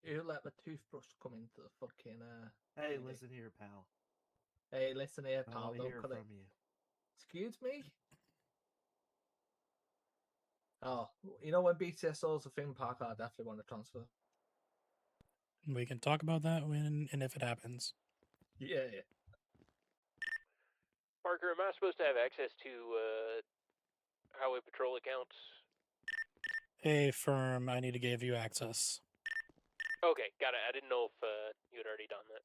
Speaker 8: You let the toothbrush come into the fucking
Speaker 12: Hey,
Speaker 8: meeting.
Speaker 12: listen here, pal.
Speaker 8: Hey, listen here,
Speaker 12: I
Speaker 8: pal.
Speaker 12: want to
Speaker 8: Don't
Speaker 12: hear
Speaker 8: cut it.
Speaker 12: from you.
Speaker 8: Excuse me? Oh, you know when BTSO's a thing, Parker, I definitely want to transfer.
Speaker 1: We can talk about that when and if it happens.
Speaker 8: Yeah.
Speaker 11: Parker, am I supposed to have access to highway patrol accounts?
Speaker 1: Hey, firm, I need to give you access.
Speaker 11: Okay, got it. I didn't know if you had already done that.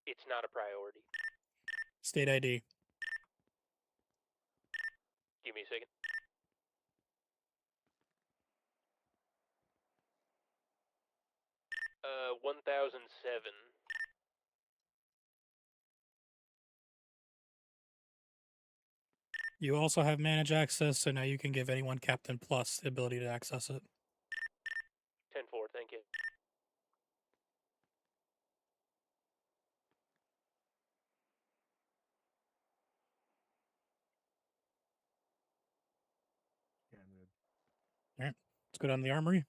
Speaker 11: It's not a priority.
Speaker 1: State ID.
Speaker 11: Give me a second. Uh, 1007.
Speaker 1: You also have manage access, so now you can give anyone Captain Plus the ability to access it.
Speaker 11: 10-4, thank you.
Speaker 12: Yeah, I'm good.
Speaker 1: All right, let's go down to the armory.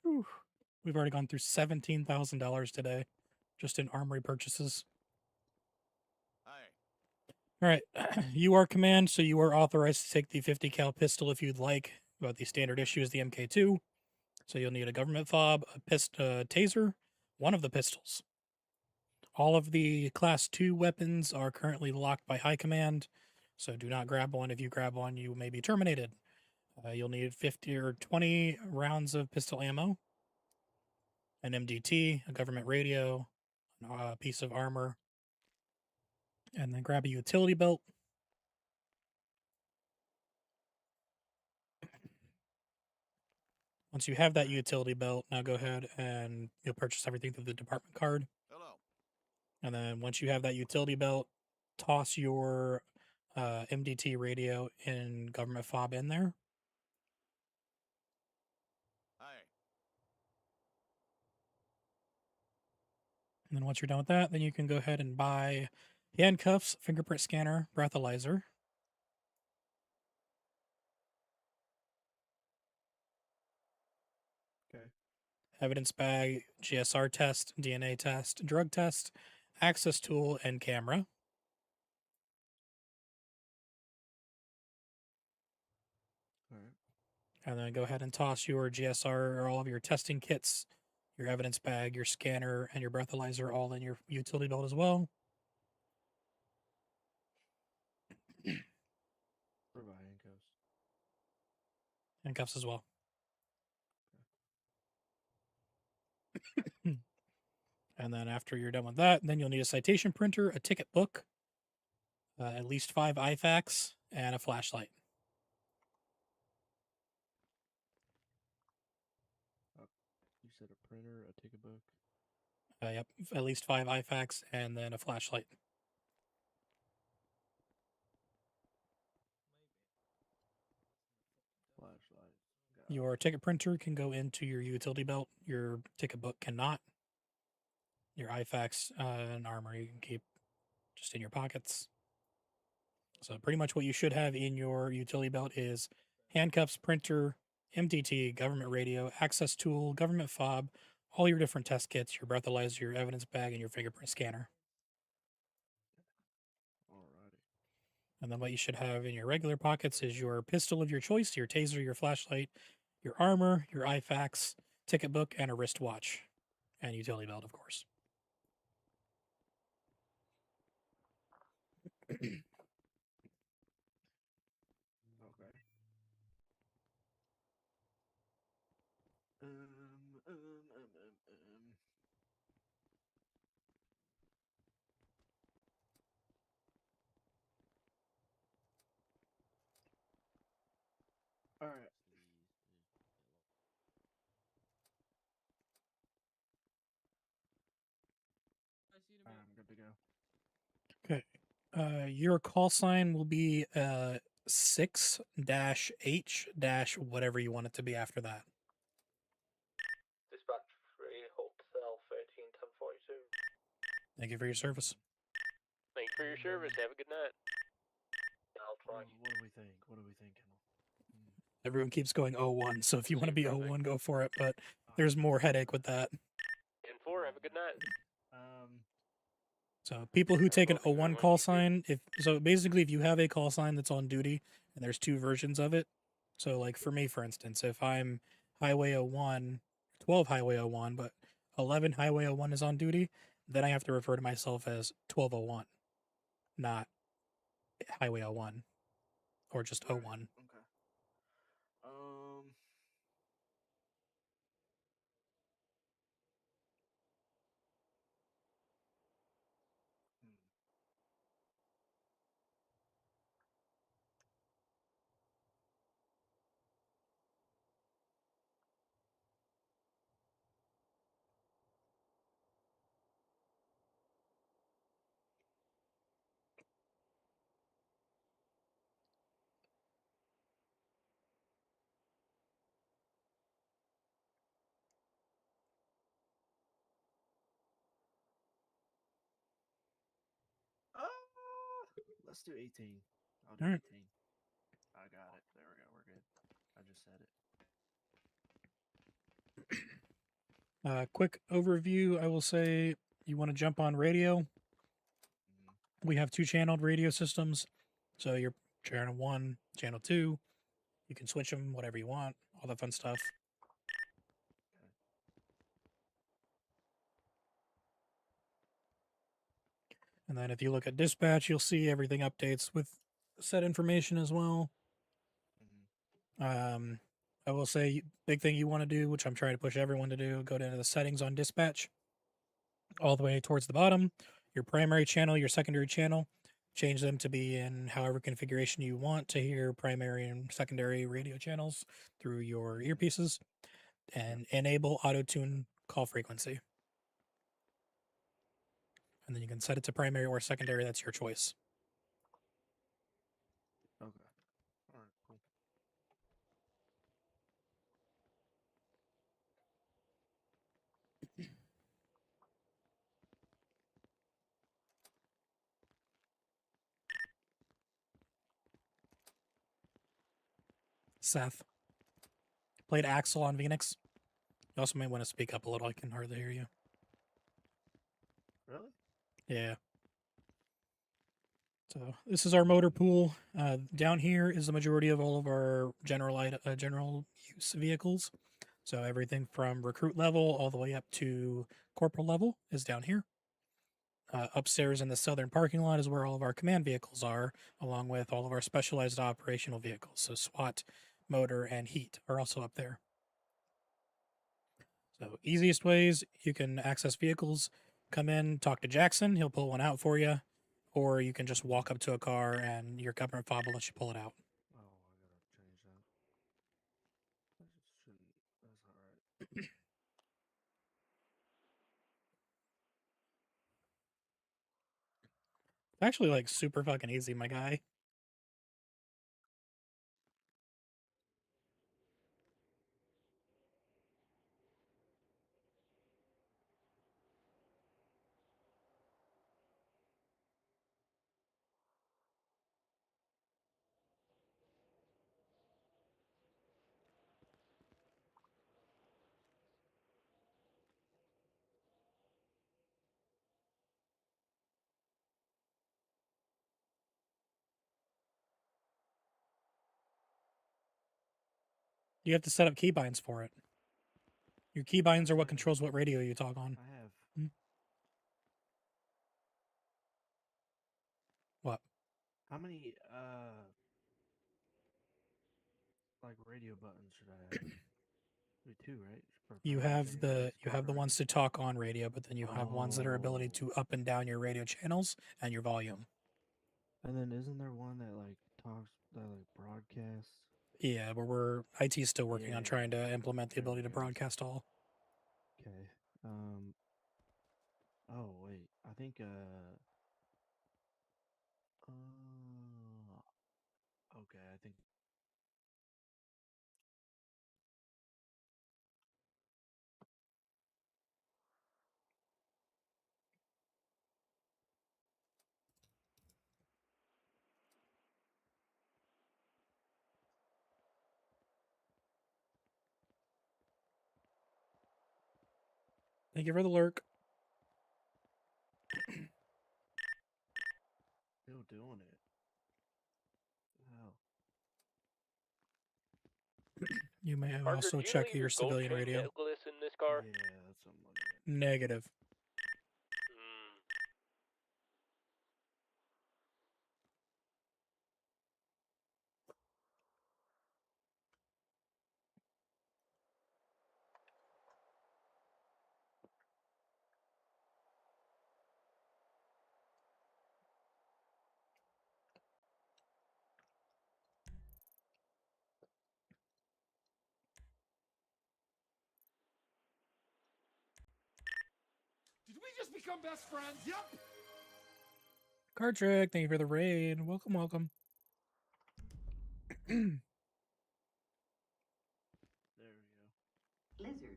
Speaker 1: Whew. We've already gone through $17,000 today, just in armory purchases. All right, you are command, so you are authorized to take the 50 cal pistol if you'd like. But the standard issue is the MK2, so you'll need a government fob, a taser, one of the pistols. All of the class 2 weapons are currently locked by high command, so do not grab one. If you grab one, you may be terminated. You'll need 50 or 20 rounds of pistol ammo, an MDT, a government radio, a piece of armor, and then grab a utility belt. Once you have that utility belt, now go ahead and you'll purchase everything through the department card.
Speaker 6: Hello.
Speaker 1: And then once you have that utility belt, toss your MDT radio and government fob in there.
Speaker 6: Hi.
Speaker 1: And then once you're done with that, then you can go ahead and buy handcuffs, fingerprint scanner, breathalyzer.
Speaker 12: Okay.
Speaker 1: Evidence bag, GSR test, DNA test, drug test, access tool, and camera.
Speaker 12: All right.
Speaker 1: And then go ahead and toss your GSR or all of your testing kits, your evidence bag, your scanner, and your breathalyzer all in your utility belt as well.
Speaker 12: What about handcuffs?
Speaker 1: Handcuffs as well. And then after you're done with that, then you'll need a citation printer, a ticket book, at least 5 IFACs, and a flashlight.
Speaker 12: You said a printer, a ticket book.
Speaker 1: Yep, at least 5 IFACs, and then a flashlight.
Speaker 12: Flashlight. Got
Speaker 1: Your ticket printer can go into your utility belt. Your ticket book cannot. Your IFACs and armor you can keep just in your pockets. So pretty much what you should have in your utility belt is handcuffs, printer, MTT, government radio, access tool, government fob, all your different test kits, your breathalyzer, your evidence bag, and your fingerprint scanner.
Speaker 12: Alrighty.
Speaker 1: And then what you should have in your regular pockets is your pistol of your choice, your taser, your flashlight, your armor, your IFACs, ticket book, and a wristwatch. And utility belt, of course.
Speaker 12: Okay. All right. I'm good to go.
Speaker 1: Okay. Your call sign will be 6-H- whatever you want it to be after that.
Speaker 11: Dispatch 3, Hotel 13, 1042.
Speaker 1: Thank you for your service.
Speaker 11: Thank you for your service. Have a good night. I'll try.
Speaker 12: What do we think? What do we think, Kennel?
Speaker 1: Everyone keeps going 01, so if you want to be
Speaker 11: Perfect.
Speaker 1: 01, go for it, but there's more headache with that.
Speaker 11: 10-4, have a good night.
Speaker 1: So people who take an
Speaker 11: Well,
Speaker 1: 01
Speaker 11: everyone,
Speaker 1: call
Speaker 11: you too.
Speaker 1: sign, if you have a call sign that's on duty, and there's 2 versions of it. So like for me, for instance, if I'm Highway 01, 12 Highway 01, but 11 Highway 01 is on duty, then I have to refer to myself as 1201, not Highway 01, or just 01.
Speaker 12: Okay. Let's do 18. I'll do
Speaker 1: All right.
Speaker 12: 18. I got it. There we go. We're good. I just said it.
Speaker 1: Quick overview, I will say you want to jump on radio. We have 2-channeled radio systems. So your channel 1, channel 2, you can switch them, whatever you want, all that fun stuff. And then if you look at dispatch, you'll see everything updates with set information as well. I will say, big thing you want to do, which I'm trying to push everyone to do, go down to the settings on dispatch, all the way towards the bottom, your primary channel, your secondary channel, change them to be in however configuration you want to hear primary and secondary radio channels through your earpieces. and enable auto tune call frequency. And then you can set it to primary or secondary. That's your choice.
Speaker 12: Okay. All right. Cool.
Speaker 1: Seth. Played Axel on Phoenix. You also may want to speak up a little. I can hardly hear you.
Speaker 12: Really?
Speaker 1: Yeah. So this is our motor pool. Down here is the majority of all of our general use vehicles. So everything from recruit level all the way up to corporal level is down here. Upstairs in the southern parking lot is where all of our command vehicles are, along with all of our specialized operational vehicles. So SWAT, motor, and heat are also up there. So easiest ways you can access vehicles, come in, talk to Jackson, he'll pull one out for you, or you can just walk up to a car and your government fob will let you pull it out.
Speaker 12: Oh, I gotta change that. I just shouldn't. That's all right.
Speaker 1: It's actually like super fucking easy, my guy. You have to set up keybinds for it. Your keybinds are what controls what radio you talk on.
Speaker 12: I have.
Speaker 1: What?
Speaker 12: How many like radio buttons should I have? Maybe two, right? For
Speaker 1: You
Speaker 12: power
Speaker 1: have
Speaker 12: change
Speaker 1: the
Speaker 12: and
Speaker 1: you have the
Speaker 12: squad
Speaker 1: ones to talk on radio, but then you have ones that are ability
Speaker 12: Oh.
Speaker 1: to up and down your radio channels and your volume.
Speaker 12: And then isn't there one that like talks that like broadcasts?
Speaker 1: Yeah, but IT is still working on
Speaker 12: Yeah,
Speaker 1: trying to implement the
Speaker 12: there we
Speaker 1: ability to
Speaker 12: go.
Speaker 1: broadcast all.
Speaker 12: Okay. Oh wait, I think okay, I think
Speaker 1: Thank you for the lurk.
Speaker 12: still doing it. Wow.
Speaker 1: You may have
Speaker 11: Parker,
Speaker 1: also
Speaker 11: do you
Speaker 1: check
Speaker 11: leave
Speaker 1: your
Speaker 11: your gold
Speaker 1: civilian
Speaker 11: chain
Speaker 1: radio.
Speaker 11: necklace in this car?
Speaker 12: Yeah, that's what I'm looking at.
Speaker 1: Negative.
Speaker 13: Did we just become best friends? Yep.
Speaker 1: Card trick, thank you for the raid. Welcome, welcome.
Speaker 12: There we go.
Speaker 14: Lizard.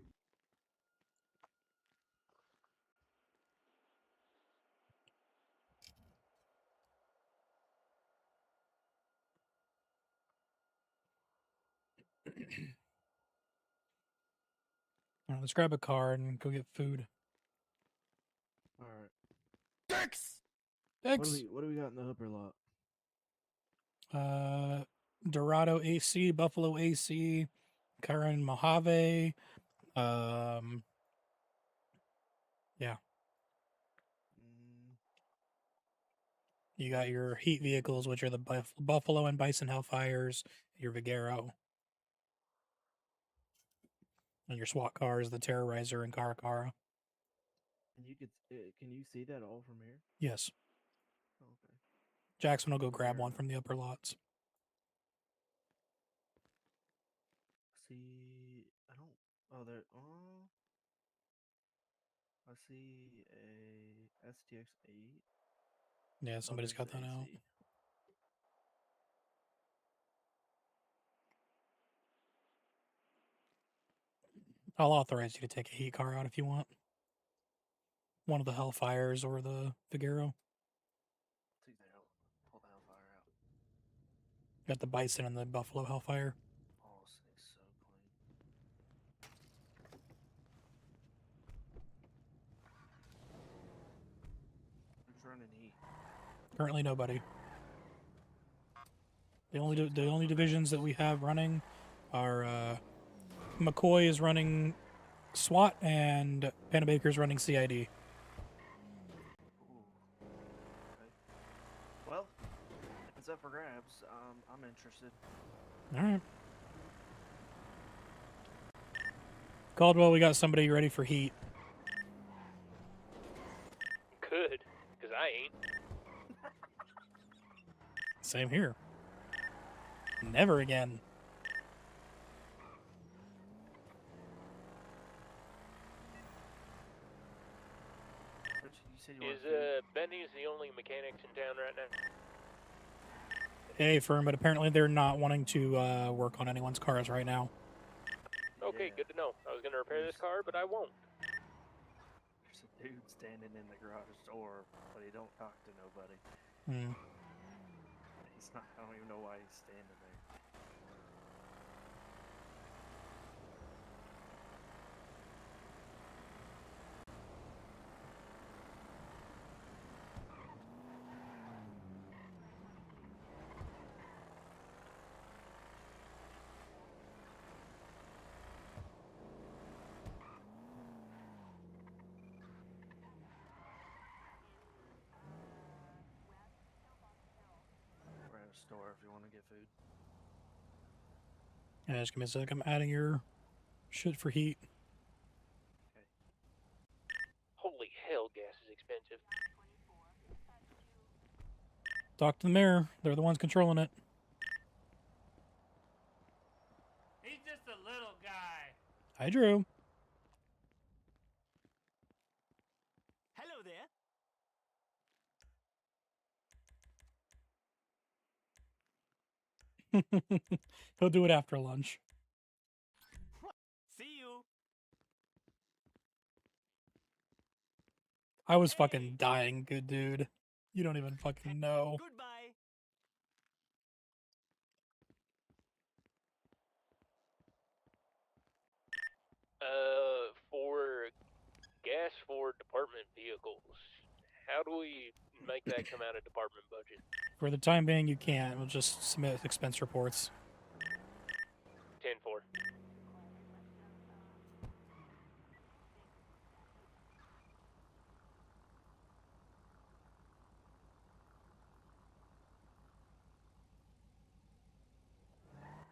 Speaker 1: Alright, let's grab a card and go get food.
Speaker 12: All right.
Speaker 13: Dicks.
Speaker 1: Dicks.
Speaker 12: What do we got in the upper lot?
Speaker 1: Dorado AC, Buffalo AC, Karen Mojave. Yeah. You got your heat vehicles, which are the Buffalo and Bison Hellfires, your Vigero. And your SWAT cars, the Terrorizer and Caracara.
Speaker 12: And you could can you see that all from here?
Speaker 1: Yes.
Speaker 12: Okay.
Speaker 1: Jackson will go grab one from the upper lots.
Speaker 12: See, I don't. Oh, there. Oh, I see a STX 8.
Speaker 1: Yeah,
Speaker 12: Oh,
Speaker 1: somebody's
Speaker 12: there's
Speaker 1: got
Speaker 12: the
Speaker 1: that out.
Speaker 12: AC.
Speaker 1: I'll authorize you to take a heat car out if you want. One of the Hellfires or the Figaro.
Speaker 12: Take that out. Pull the Hellfire out.
Speaker 1: Got the Bison and the Buffalo Hellfire.
Speaker 12: Oh, this thing's so clean. Who's running heat?
Speaker 1: Currently nobody. The only divisions that we have running are McCoy is running SWAT and Panabaker's running CID.
Speaker 12: Ooh. Okay. Well, it's up for grabs. I'm interested.
Speaker 1: All right. Caldwell, we got somebody ready for heat.
Speaker 11: Good, because I ain't.
Speaker 1: Same here. Never again.
Speaker 12: But you said you
Speaker 11: Is
Speaker 12: wanted food?
Speaker 11: Benny's the only mechanics in town right now?
Speaker 1: Hey, firm, but apparently they're not wanting to work on anyone's cars right now.
Speaker 11: Okay, good to know. I was gonna repair this car, but I won't.
Speaker 12: There's a dude standing in the garage door, but he don't talk to nobody.
Speaker 1: Hmm.
Speaker 12: He's not. I don't even know why he's standing there. We're at a store if you want to get food.
Speaker 1: Yeah, just give me a sec. I'm adding your shit for heat.
Speaker 11: Holy hell, gas is expensive.
Speaker 1: Talk to the mayor. They're the ones controlling it.
Speaker 7: He's just a little guy.
Speaker 1: Hi, Drew.
Speaker 7: Hello there.
Speaker 1: He'll do it after lunch.
Speaker 7: See you.
Speaker 1: I was fucking dying, good dude. You don't even fucking know.
Speaker 7: Goodbye.
Speaker 11: For gas for department vehicles, how do we make that come out of department budget?
Speaker 1: For the time being, you can't. We'll just submit expense reports.
Speaker 11: 10-4.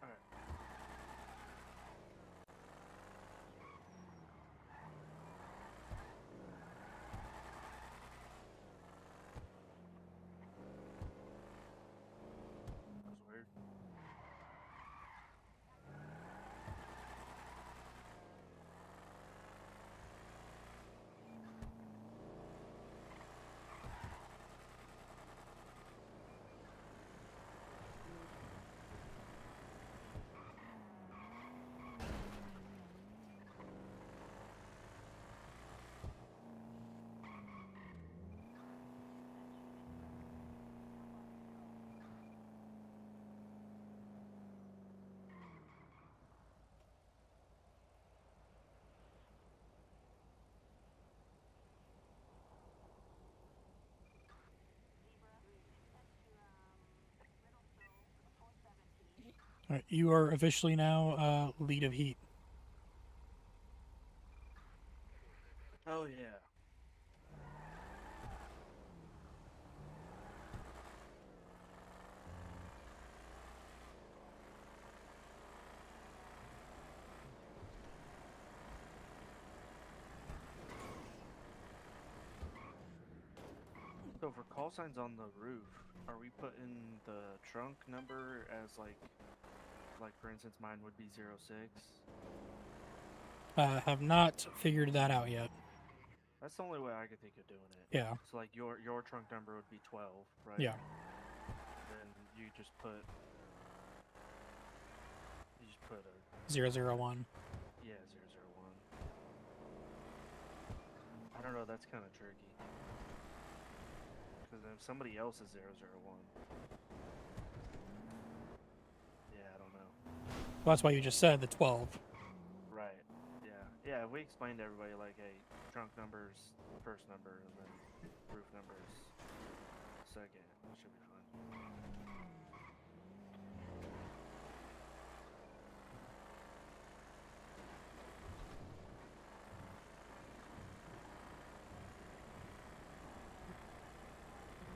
Speaker 12: Alright. That's weird.
Speaker 1: All right, you are officially now lead of heat.
Speaker 12: Oh yeah. So for call signs on the roof, are we putting the trunk number as like for instance mine would be 06?
Speaker 1: Have not figured that out yet.
Speaker 12: That's the only way I could think of doing it.
Speaker 1: Yeah.
Speaker 12: So like your trunk number would be 12, right?
Speaker 1: Yeah.
Speaker 12: Then you just put a
Speaker 1: 001.
Speaker 12: Yeah, 001. I don't know, that's kind of tricky. Because if somebody else is 001. Yeah, I don't know.
Speaker 1: Well, that's why you just said the 12.
Speaker 12: Right. Yeah. Yeah, if we explained to everybody like, hey, trunk numbers, first number, and then roof numbers, second, it should be fine.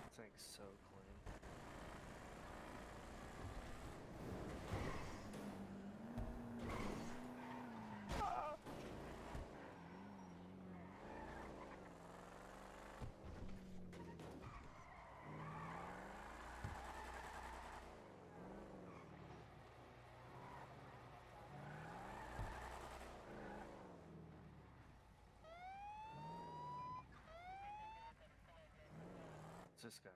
Speaker 12: This thing's so clean. It's this guy.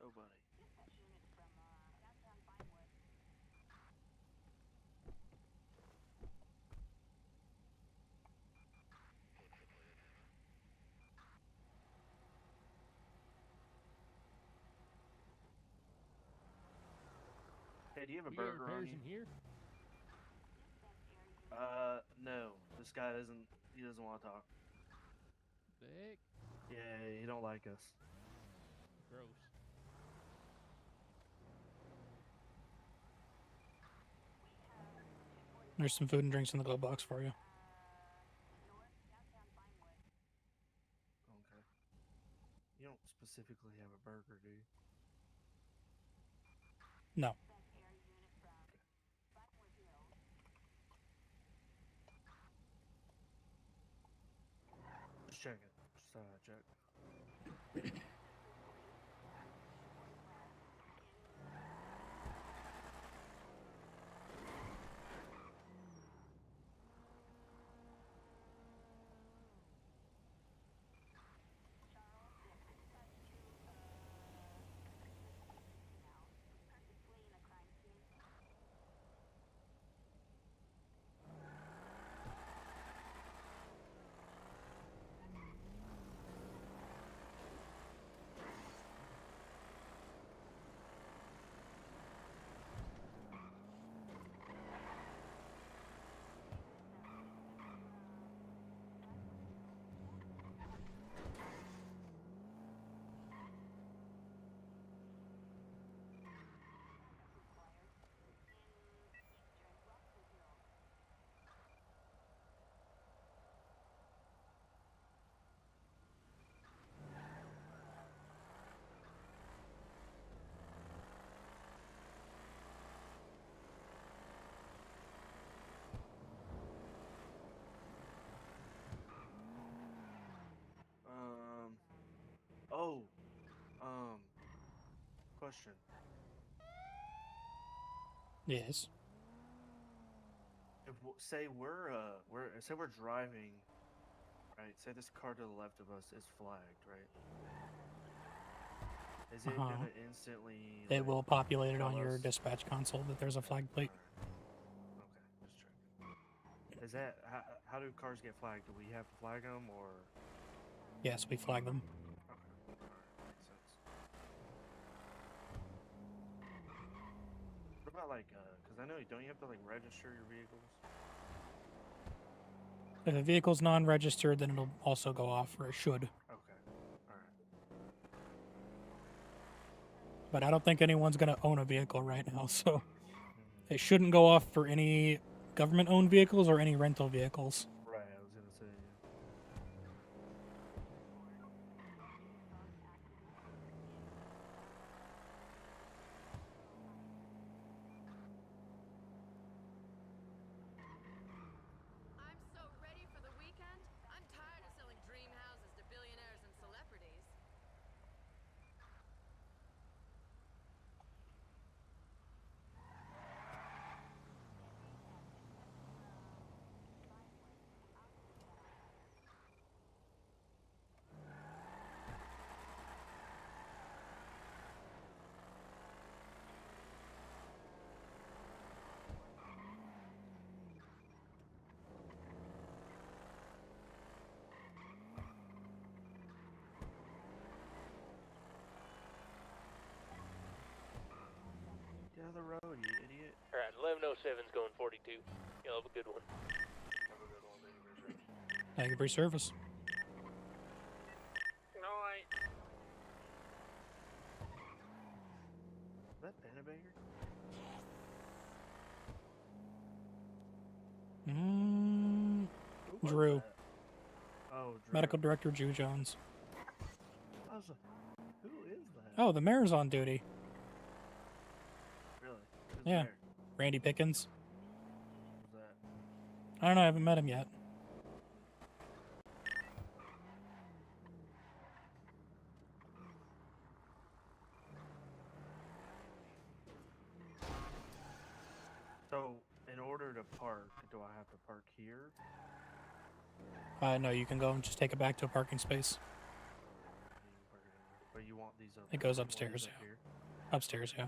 Speaker 12: Nobody. Hey, do you have a
Speaker 9: You got
Speaker 12: burger on
Speaker 9: repairs
Speaker 12: you?
Speaker 9: in here?
Speaker 12: No. This guy doesn't. He doesn't want to talk.
Speaker 9: Heck,
Speaker 12: Yeah, he don't like us.
Speaker 9: gross.
Speaker 1: There's some food and drinks in the glove box for you.
Speaker 12: Okay. You don't specifically have a burger, do you?
Speaker 1: No.
Speaker 12: Just check it. Just check. Oh. Question.
Speaker 1: Yes.
Speaker 12: If say we're driving, right? Say this car to the left of us is flagged, right? Is it gonna instantly?
Speaker 1: It will populate it on your
Speaker 12: us?
Speaker 1: dispatch console that there's a flag plate.
Speaker 12: Alright. Okay, just checking. Is that how do cars get flagged? Do we have to flag them or?
Speaker 1: Yes, we flag them.
Speaker 12: Okay, alright, makes sense. What about like, because I know don't you have to like register your vehicles?
Speaker 1: If a vehicle's non-registered, then it'll also go off, or it should.
Speaker 12: Okay, alright.
Speaker 1: But I don't think anyone's going to own a vehicle right now, so it shouldn't go off for any government-owned vehicles or any rental vehicles.
Speaker 12: Right, I was gonna say.
Speaker 14: I'm so ready for the weekend. I'm tired of selling dream houses to billionaires and celebrities.
Speaker 12: the road, you idiot.
Speaker 11: Alright, 1107's going 42. You'll have a good one.
Speaker 12: Have a good one, baby.
Speaker 1: Thank you for your service.
Speaker 11: Alright.
Speaker 12: Is that Pennebaker? Who was
Speaker 1: Drew.
Speaker 12: that? Oh, Drew.
Speaker 1: Medical Director Drew Jones.
Speaker 12: I was like, who is that?
Speaker 1: Oh, the mayor's on duty.
Speaker 12: Really? Who's
Speaker 1: Yeah.
Speaker 12: there?
Speaker 1: Randy Pickens.
Speaker 12: Who's that?
Speaker 1: I don't know, I haven't met him yet.
Speaker 12: So, in order to park, do I have to park here?
Speaker 1: No, you can go and just take it back to a parking space.
Speaker 12: But you want these up?
Speaker 1: It goes
Speaker 12: you want these
Speaker 1: upstairs,
Speaker 12: up
Speaker 1: yeah.
Speaker 12: here?
Speaker 1: Upstairs, yeah.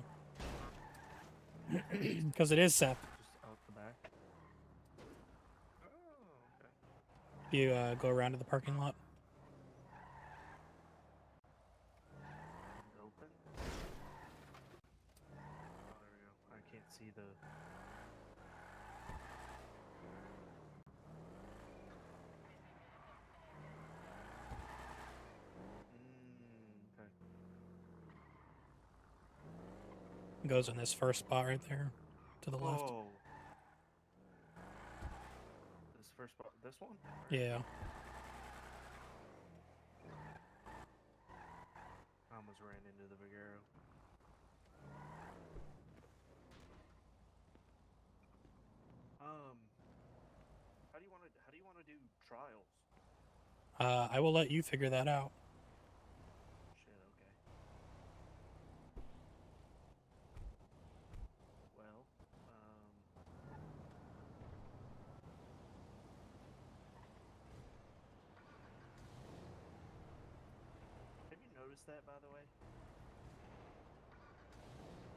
Speaker 1: Because it is Seth.
Speaker 12: Just out the back. Oh, okay.
Speaker 1: You go around to the parking lot.
Speaker 12: Open. Oh, there we go. I can't see the. Okay.
Speaker 1: It goes in this first spot right there, to the left.
Speaker 12: Oh. This first spot. This one.
Speaker 1: Yeah.
Speaker 12: I almost ran into the big arrow. How do you want to? How do you want to do trials?
Speaker 1: I will let you figure that out.
Speaker 12: Shit. Okay. Well. Have you noticed that, by the way?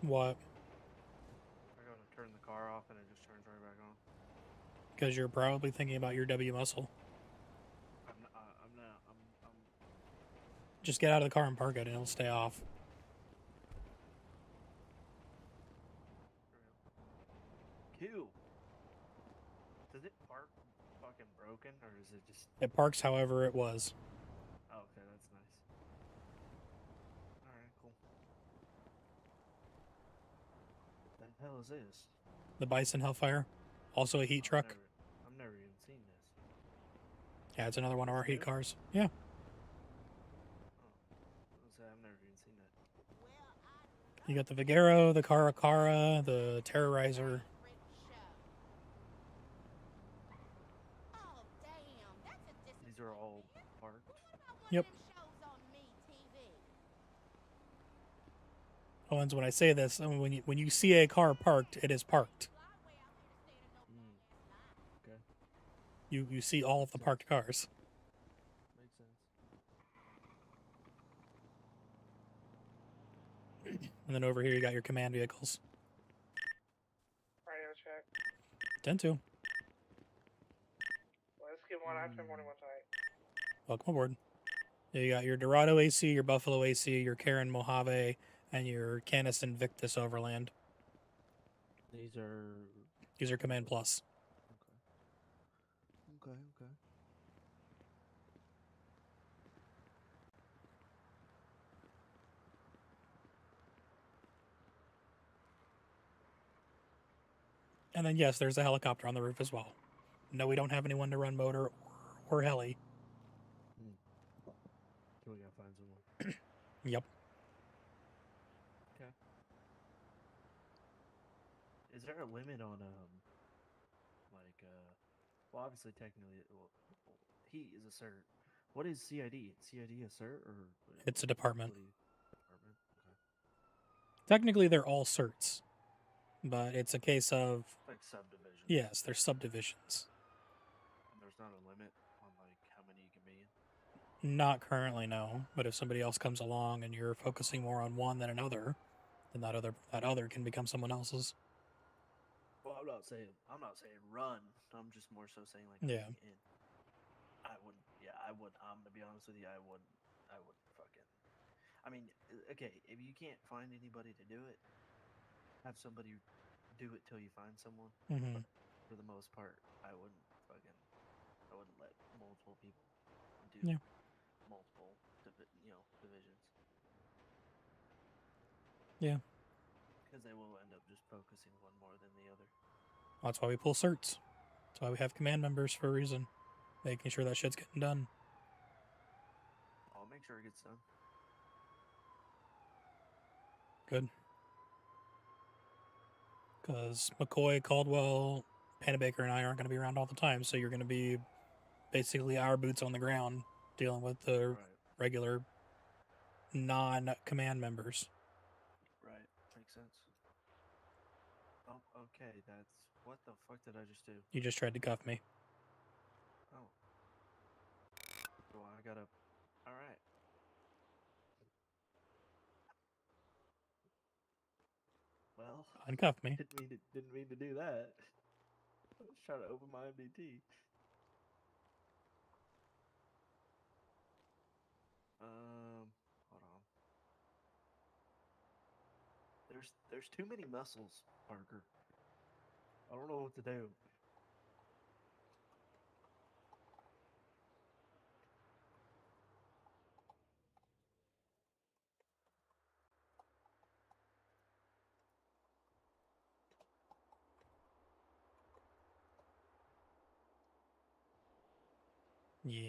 Speaker 1: What?
Speaker 12: I go to turn the car off and it just turns right back on.
Speaker 1: Because you're probably thinking about your W muscle.
Speaker 12: I'm not.
Speaker 1: Just get out of the car and park it and it'll stay off.
Speaker 12: Q. Does it park fucking broken or is it just?
Speaker 1: It parks however it was.
Speaker 12: Oh, okay, that's nice. All right, cool. What the hell is this?
Speaker 1: The Bison Hellfire. Also a heat truck.
Speaker 12: I've never even seen this.
Speaker 1: Yeah, it's another one of our heat cars. Yeah.
Speaker 12: I've never even seen that.
Speaker 1: You got the Vigero, the Caracara, the Terrorizer.
Speaker 12: These are all parked.
Speaker 1: Yep. Oh, and when I say this, I mean, when you see a car parked, it is parked.
Speaker 12: Okay.
Speaker 1: You see all of the parked cars.
Speaker 12: Makes sense.
Speaker 1: And then over here you got your command vehicles.
Speaker 15: Radio check.
Speaker 1: 10-2.
Speaker 15: Let's get one after morning one tight.
Speaker 1: Welcome aboard. You got your Dorado AC, your Buffalo AC, your Karen Mojave, and your Canis Invictus Overland.
Speaker 12: These
Speaker 1: are Command Plus.
Speaker 12: Okay.
Speaker 1: And then yes, there's a helicopter on the roof as well. No, we don't have anyone to run motor or heli.
Speaker 12: So we gotta find someone.
Speaker 1: Yep.
Speaker 12: Okay. Is there a limit on well, obviously technically he is a cert. What is CID? CID a cert or?
Speaker 1: It's a department.
Speaker 12: Department. Okay.
Speaker 1: Technically, they're all certs, but it's a case of
Speaker 12: Like subdivisions.
Speaker 1: yes, they're subdivisions.
Speaker 12: And there's not a limit on like how many you can be in.
Speaker 1: Not currently, no. But if somebody else comes along and you're focusing more on one than another, then that other can become someone else's.
Speaker 12: Well, I'm not saying run. I'm just more so saying like
Speaker 1: Yeah.
Speaker 12: be in. I would. I'm gonna be honest with you. I would fucking. I mean, okay, if you can't find anybody to do it, have somebody do it till you find someone.
Speaker 1: Mhm.
Speaker 12: But for the most part, I wouldn't let multiple people do
Speaker 1: Yeah.
Speaker 12: multiple divisions.
Speaker 1: Yeah.
Speaker 12: Because they will end up just focusing one more than the other.
Speaker 1: That's why we pull certs. That's why we have command members for a reason. Making sure that shit's getting done.
Speaker 12: I'll make sure it gets done.
Speaker 1: Good. Because McCoy, Caldwell, Pennebaker, and I aren't going to be around all the time, so you're going to be basically our boots on the ground dealing with the regular non-command members.
Speaker 12: Right. Makes sense. Oh, okay. That's... What the fuck did I just do?
Speaker 1: You just tried to cuff me.
Speaker 12: Oh. Well, I gotta... Alright. Well...
Speaker 1: Uncuff me.
Speaker 12: Didn't mean to do that. I was trying to open my MDT. Hold on. There's too many muscles, Parker. I don't know what to do.
Speaker 1: Yeah.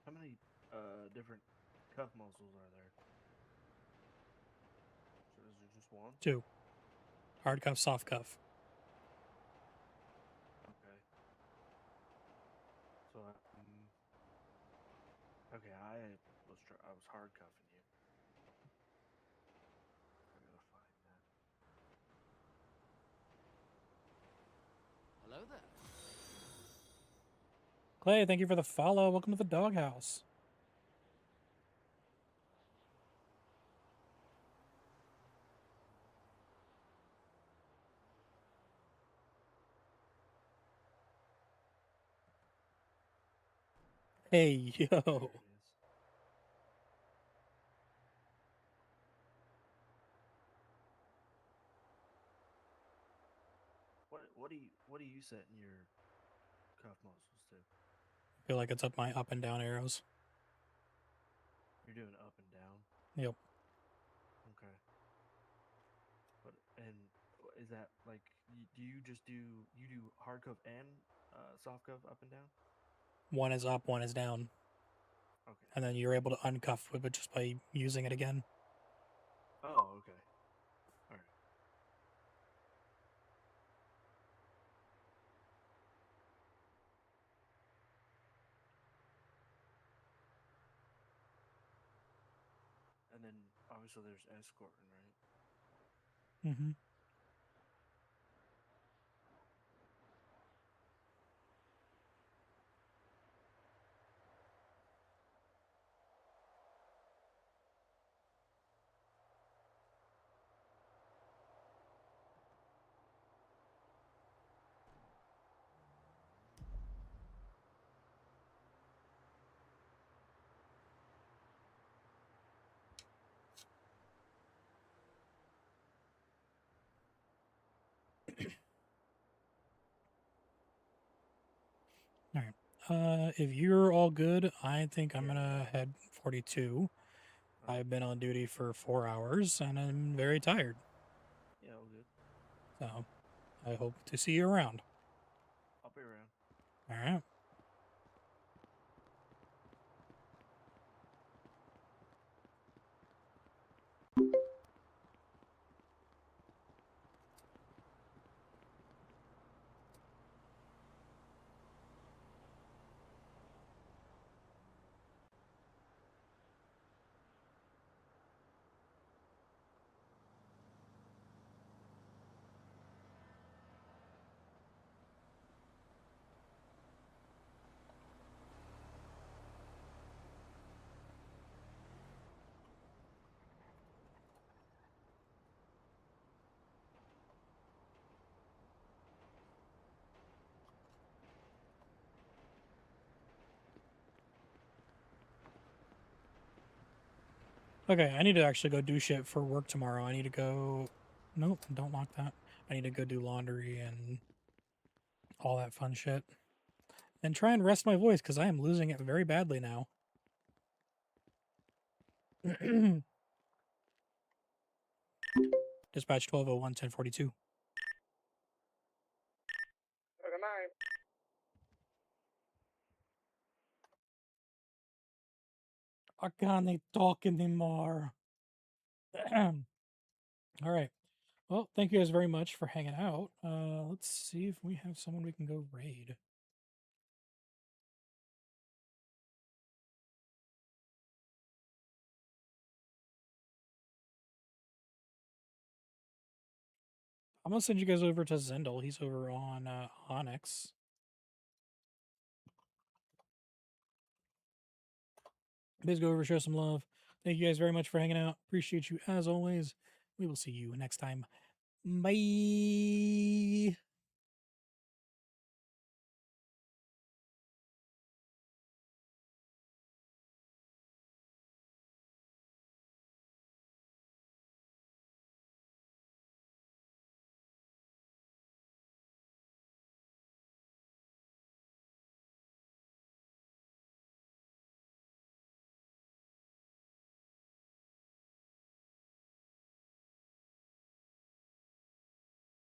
Speaker 12: How many different cuff muscles are there? So is there just one?
Speaker 1: 2. Hard cuff, soft cuff.
Speaker 12: Okay. So okay, I was hard cuffing you. I gotta find that.
Speaker 7: Hello there.
Speaker 1: Clay, thank you for the follow. Welcome to the doghouse. Hey, yo.
Speaker 12: There it is. What do you set in your cuff muscles to?
Speaker 1: I feel like it's up my up and down arrows.
Speaker 12: You're doing up and down.
Speaker 1: Yep.
Speaker 12: Okay. Is that like do you do hard cuff and soft cuff up and down?
Speaker 1: One is up, one is down.
Speaker 12: Okay.
Speaker 1: And then you're able to uncuff it just by using it again.
Speaker 12: Oh, okay. All right. And then obviously there's escorting, right?
Speaker 1: Mm-hmm. All right. If you're all good, I think I'm gonna head 42. I've been on duty for 4 hours and I'm very tired.
Speaker 12: Yeah, all good.
Speaker 1: So I hope to see you around.
Speaker 12: I'll be around.
Speaker 1: All right. Okay, I need to actually go do shit for work tomorrow. I need to go... Nope, don't lock that. I need to go do laundry and all that fun shit. And try and rest my voice, because I am losing it very badly now. Dispatch 1201, 1042.
Speaker 15: Good night.
Speaker 1: I can't talk anymore. All right. Well, thank you guys very much for hanging out. Let's see if we have someone we can go raid. I'm gonna send you guys over to Zendel. He's over on Onyx. Please go over, show some love. Thank you guys very much for hanging out. Appreciate you as always. We will see you next time. Bye.